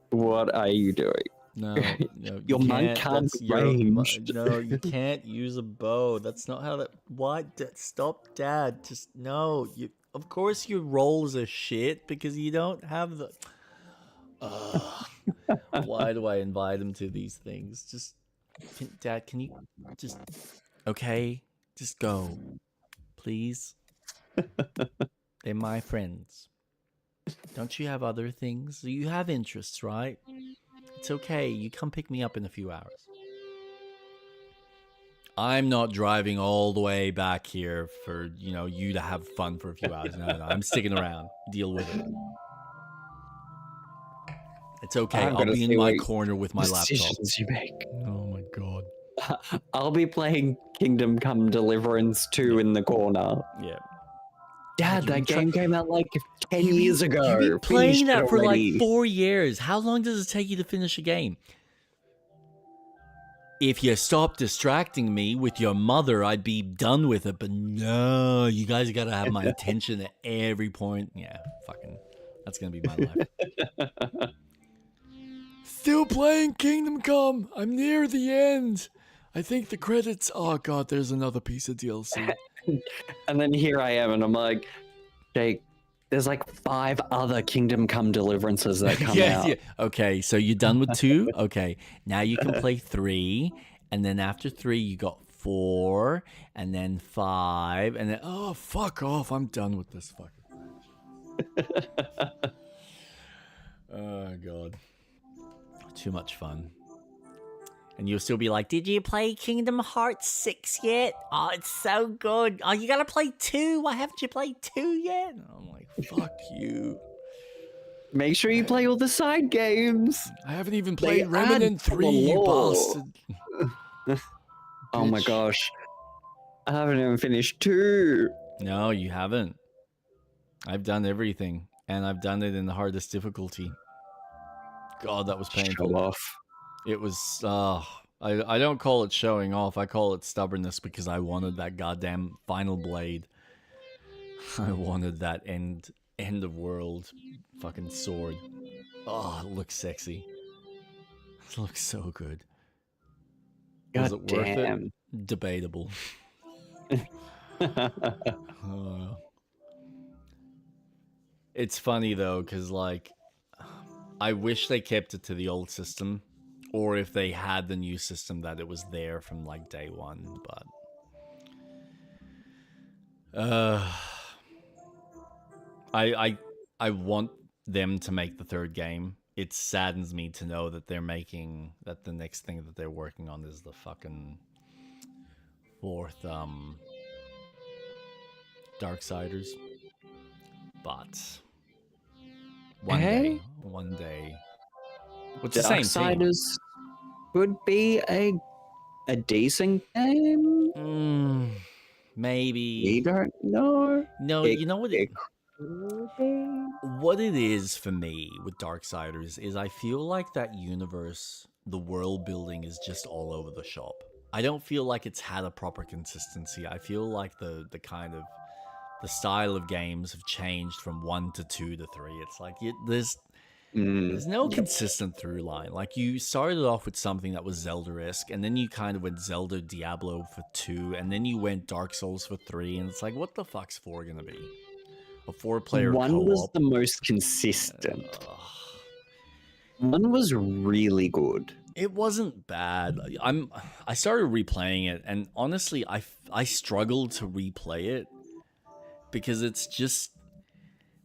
What are you doing? No, your monk can't be ranged. No, you can't use a bow. That's not how that. What? Stop, Dad. Just no. Of course, your rolls are shit because you don't have the. Why do I invite him to these things? Dad, can you just? Okay, just go, please. They're my friends. Don't you have other things? You have interests, right? It's okay. You come pick me up in a few hours. I'm not driving all the way back here for, you to have fun for a few hours. No. I'm sticking around. Deal with it. It's okay. I'll be in my corner with my laptop. Decisions you make. Oh my god. I'll be playing Kingdom Come Deliverance 2 in the corner. Yeah. Dad, you've that been game came out like 10 years ago. You've been playing Finished that it for like already. 4 years. How long does it take you to finish a game? If you stop distracting me with your mother, I'd be done with it. But no, you guys gotta have my attention at every point. Yeah, fucking, that's gonna be my life. Still playing Kingdom Come. I'm near the end. I think the credits. Oh god, there's another piece of DLC. And then here I am, and I'm like, Jake, there's like 5 other Kingdom Come deliverances that come out. Yeah. Okay, so you're done with 2. Okay, now you can play 3, and then after 3, you got 4, and then 5, and then oh fuck off! I'm done with this fucking. Oh god, too much fun. And you'll still be like, did you play Kingdom Hearts 6 yet? Oh, it's so good. Oh, you gotta play 2. Why haven't you played 2 yet? And I'm like, fuck you. Make sure you play all the side games. I haven't even played Remnant 3, you bastard. Oh my gosh. I haven't even finished 2. No, you haven't. I've done everything, and I've done it in the hardest difficulty. God, that was painful. Show off. It was, I don't call it showing off. I call it stubbornness because I wanted that goddamn final blade. I wanted that end of world fucking sword. Oh, it looks sexy. It looks so good. Was it worth it? Debatable. It's funny though, because like, I wish they kept it to the old system. Or if they had the new system that it was there from like day one, but I want them to make the 3rd game. It saddens me to know that they're making that the next thing that they're working on is the fucking 4th Darksiders. But one day. It's the same thing. Darksiders would be a decent game. Maybe. We don't know. No, you know what what it is for me with Darksiders is I feel like that universe, the world building is just all over the shop. I don't feel like it's had a proper consistency. I feel like the kind of the style of games have changed from 1 to 2 to 3. It's like there's no consistent through line. Like, you started off with something that was Zelda-esque, and then you kind of went Zelda Diablo for 2, and then you went Dark Souls for 3, and it's like, what the fuck's 4 gonna be? A 4-player co-op? 1 was the most consistent. 1 was really good. It wasn't bad. I started replaying it, and honestly, I struggled to replay it because it's just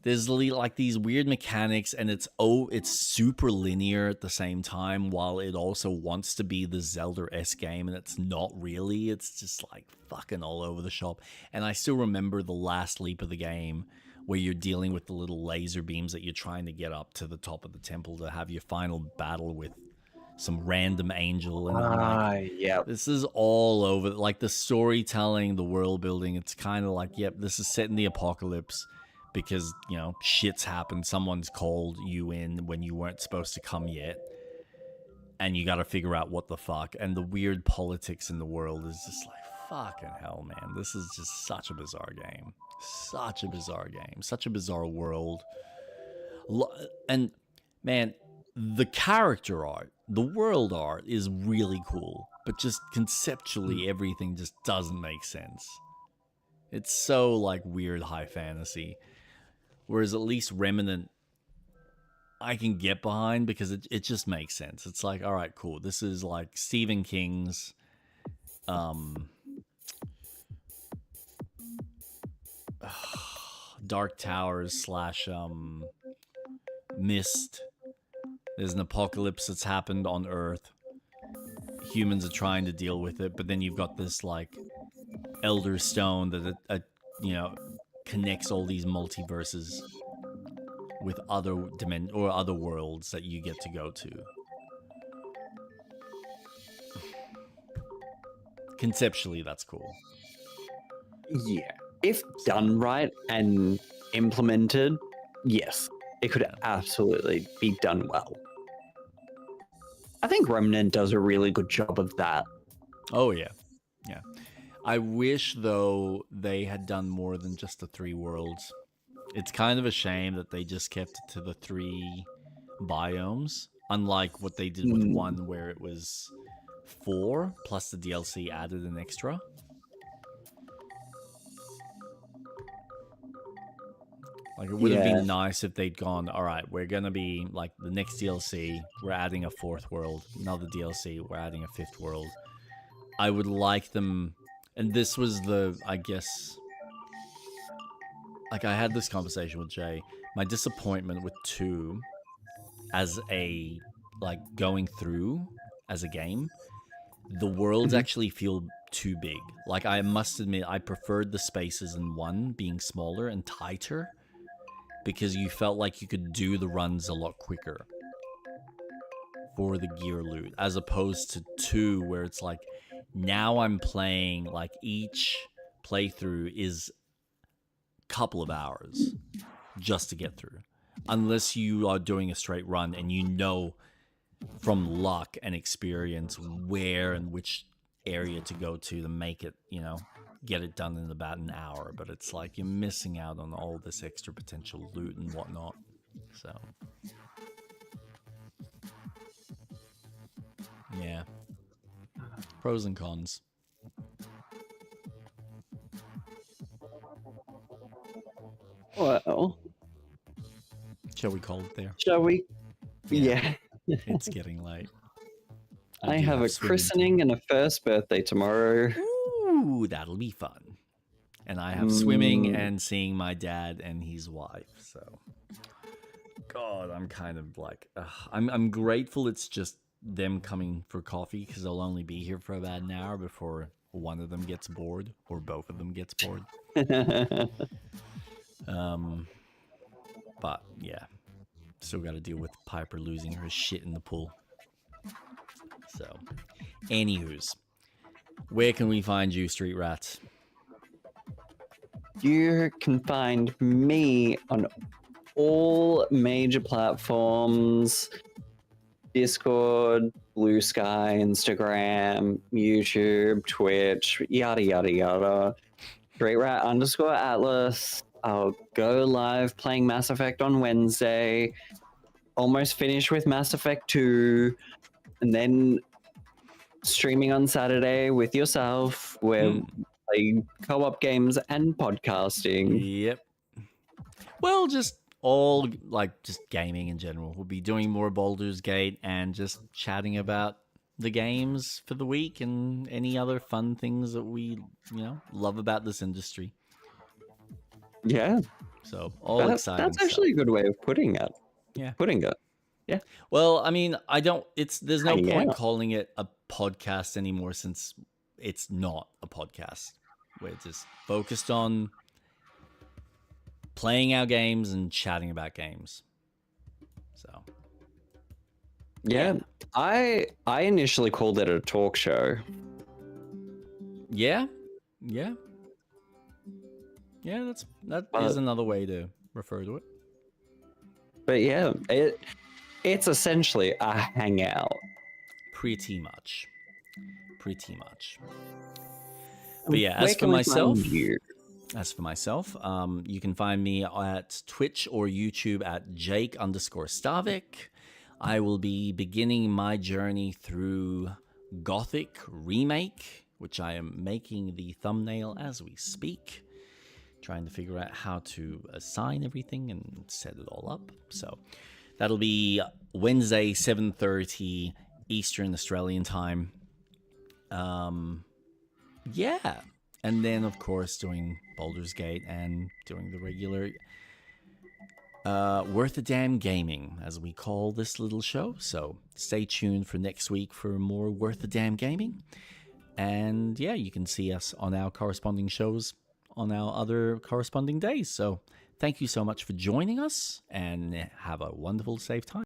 there's like these weird mechanics, and it's super linear at the same time, while it also wants to be the Zelda-esque game, and it's not really. It's just like fucking all over the shop. And I still remember the last leap of the game where you're dealing with the little laser beams that you're trying to get up to the top of the temple to have your final battle with some random angel. And I'm like, yeah, this is all over. Like, the storytelling, the world building, it's kind of like, yep, this is set in the apocalypse because, you know, shit's happened. Someone's called you in when you weren't supposed to come yet, and you got to figure out what the fuck. And the weird politics in the world is just like, fucking hell, man. This is just such a bizarre game. Such a bizarre game. Such a bizarre world. And, man, the character art, the world art is really cool, but just conceptually everything just doesn't make sense. It's so like weird high fantasy. Whereas at least Remnant I can get behind because it just makes sense. It's like, all right, cool. This is like Stephen King's Dark Towers / Mist. There's an apocalypse that's happened on Earth. Humans are trying to deal with it, but then you've got this like Elder Stone that connects all these multiverses with other other worlds that you get to go to. Conceptually, that's cool. Yeah. if done right and implemented, yes, it could absolutely be done well. I think Remnant does a really good job of that. Oh yeah, yeah. I wish though they had done more than just the 3 worlds. It's kind of a shame that they just kept it to the 3 biomes, unlike what they did with 1, where it was 4 plus the DLC added an extra. Like, it would have been nice if they'd gone, all right, we're going to be, like, the next DLC, we're adding a 4th world. Another DLC, we're adding a 5th world. I would like them, and this was the, I guess, like, I had this conversation with Jay. My disappointment with 2 as a, like, going through as a game, the worlds actually feel too big. Like, I must admit, I preferred the spaces in 1 being smaller and tighter, because you felt like you could do the runs a lot quicker for the gear loot, as opposed to 2, where it's like, now I'm playing, like, each playthrough is a couple of hours just to get through, unless you are doing a straight run and you know from luck and experience where and which area to go to make it, you know, get it done in about an hour. But it's like you're missing out on all this extra potential loot and whatnot. So yeah, pros and cons. Well, shall we call it there? Shall we? Yeah. It's getting late. I have a christening and a first birthday tomorrow. Ooh, that'll be fun. And I have swimming and seeing my dad and his wife. So, God, I'm kind of like, I'm grateful it's just them coming for coffee, because they'll only be here for about an hour before one of them gets bored or both of them gets bored. But yeah, still got to deal with Piper losing her shit in the pool. So, anywho's, where can we find you, Street Rats? You can find me on all major platforms: Discord, Blue Sky, Instagram, YouTube, Twitch, yada yada yada. StreetRat_Atlas. I'll go live playing Mass Effect on Wednesday. Almost finished with Mass Effect 2. And then streaming on Saturday with yourself, where playing co-op games and podcasting. Yep. Well, just all, like, just gaming in general. We'll be doing more Baldur's Gate and just chatting about the games for the week and any other fun things that we, you know, love about this industry. Yeah. So all exciting. That's actually a good way of putting it. Yeah. Putting it. Yeah. Well, I mean, there's no point calling it a podcast anymore, since it's not a podcast. We're just focused on playing our games and chatting about games. So yeah. I initially called it a talk show. Yeah. Yeah. Yeah, that is another way to refer to it. But yeah, it's essentially a hangout. Pretty much. But yeah, as for myself, you can find me at Twitch or YouTube at Jake_Starvik. I will be beginning my journey through Gothic Remake, which I am making the thumbnail as we speak. Trying to figure out how to assign everything and set it all up. So that'll be Wednesday, 7:30 Eastern Australian time. Yeah. And then, of course, doing Baldur's Gate and doing the regular Worth a Damn Gaming, as we call this little show. So stay tuned for next week for more Worth a Damn Gaming. And yeah, you can see us on our corresponding shows on our other corresponding days. So thank you so much for joining us, and have a wonderful, safe time.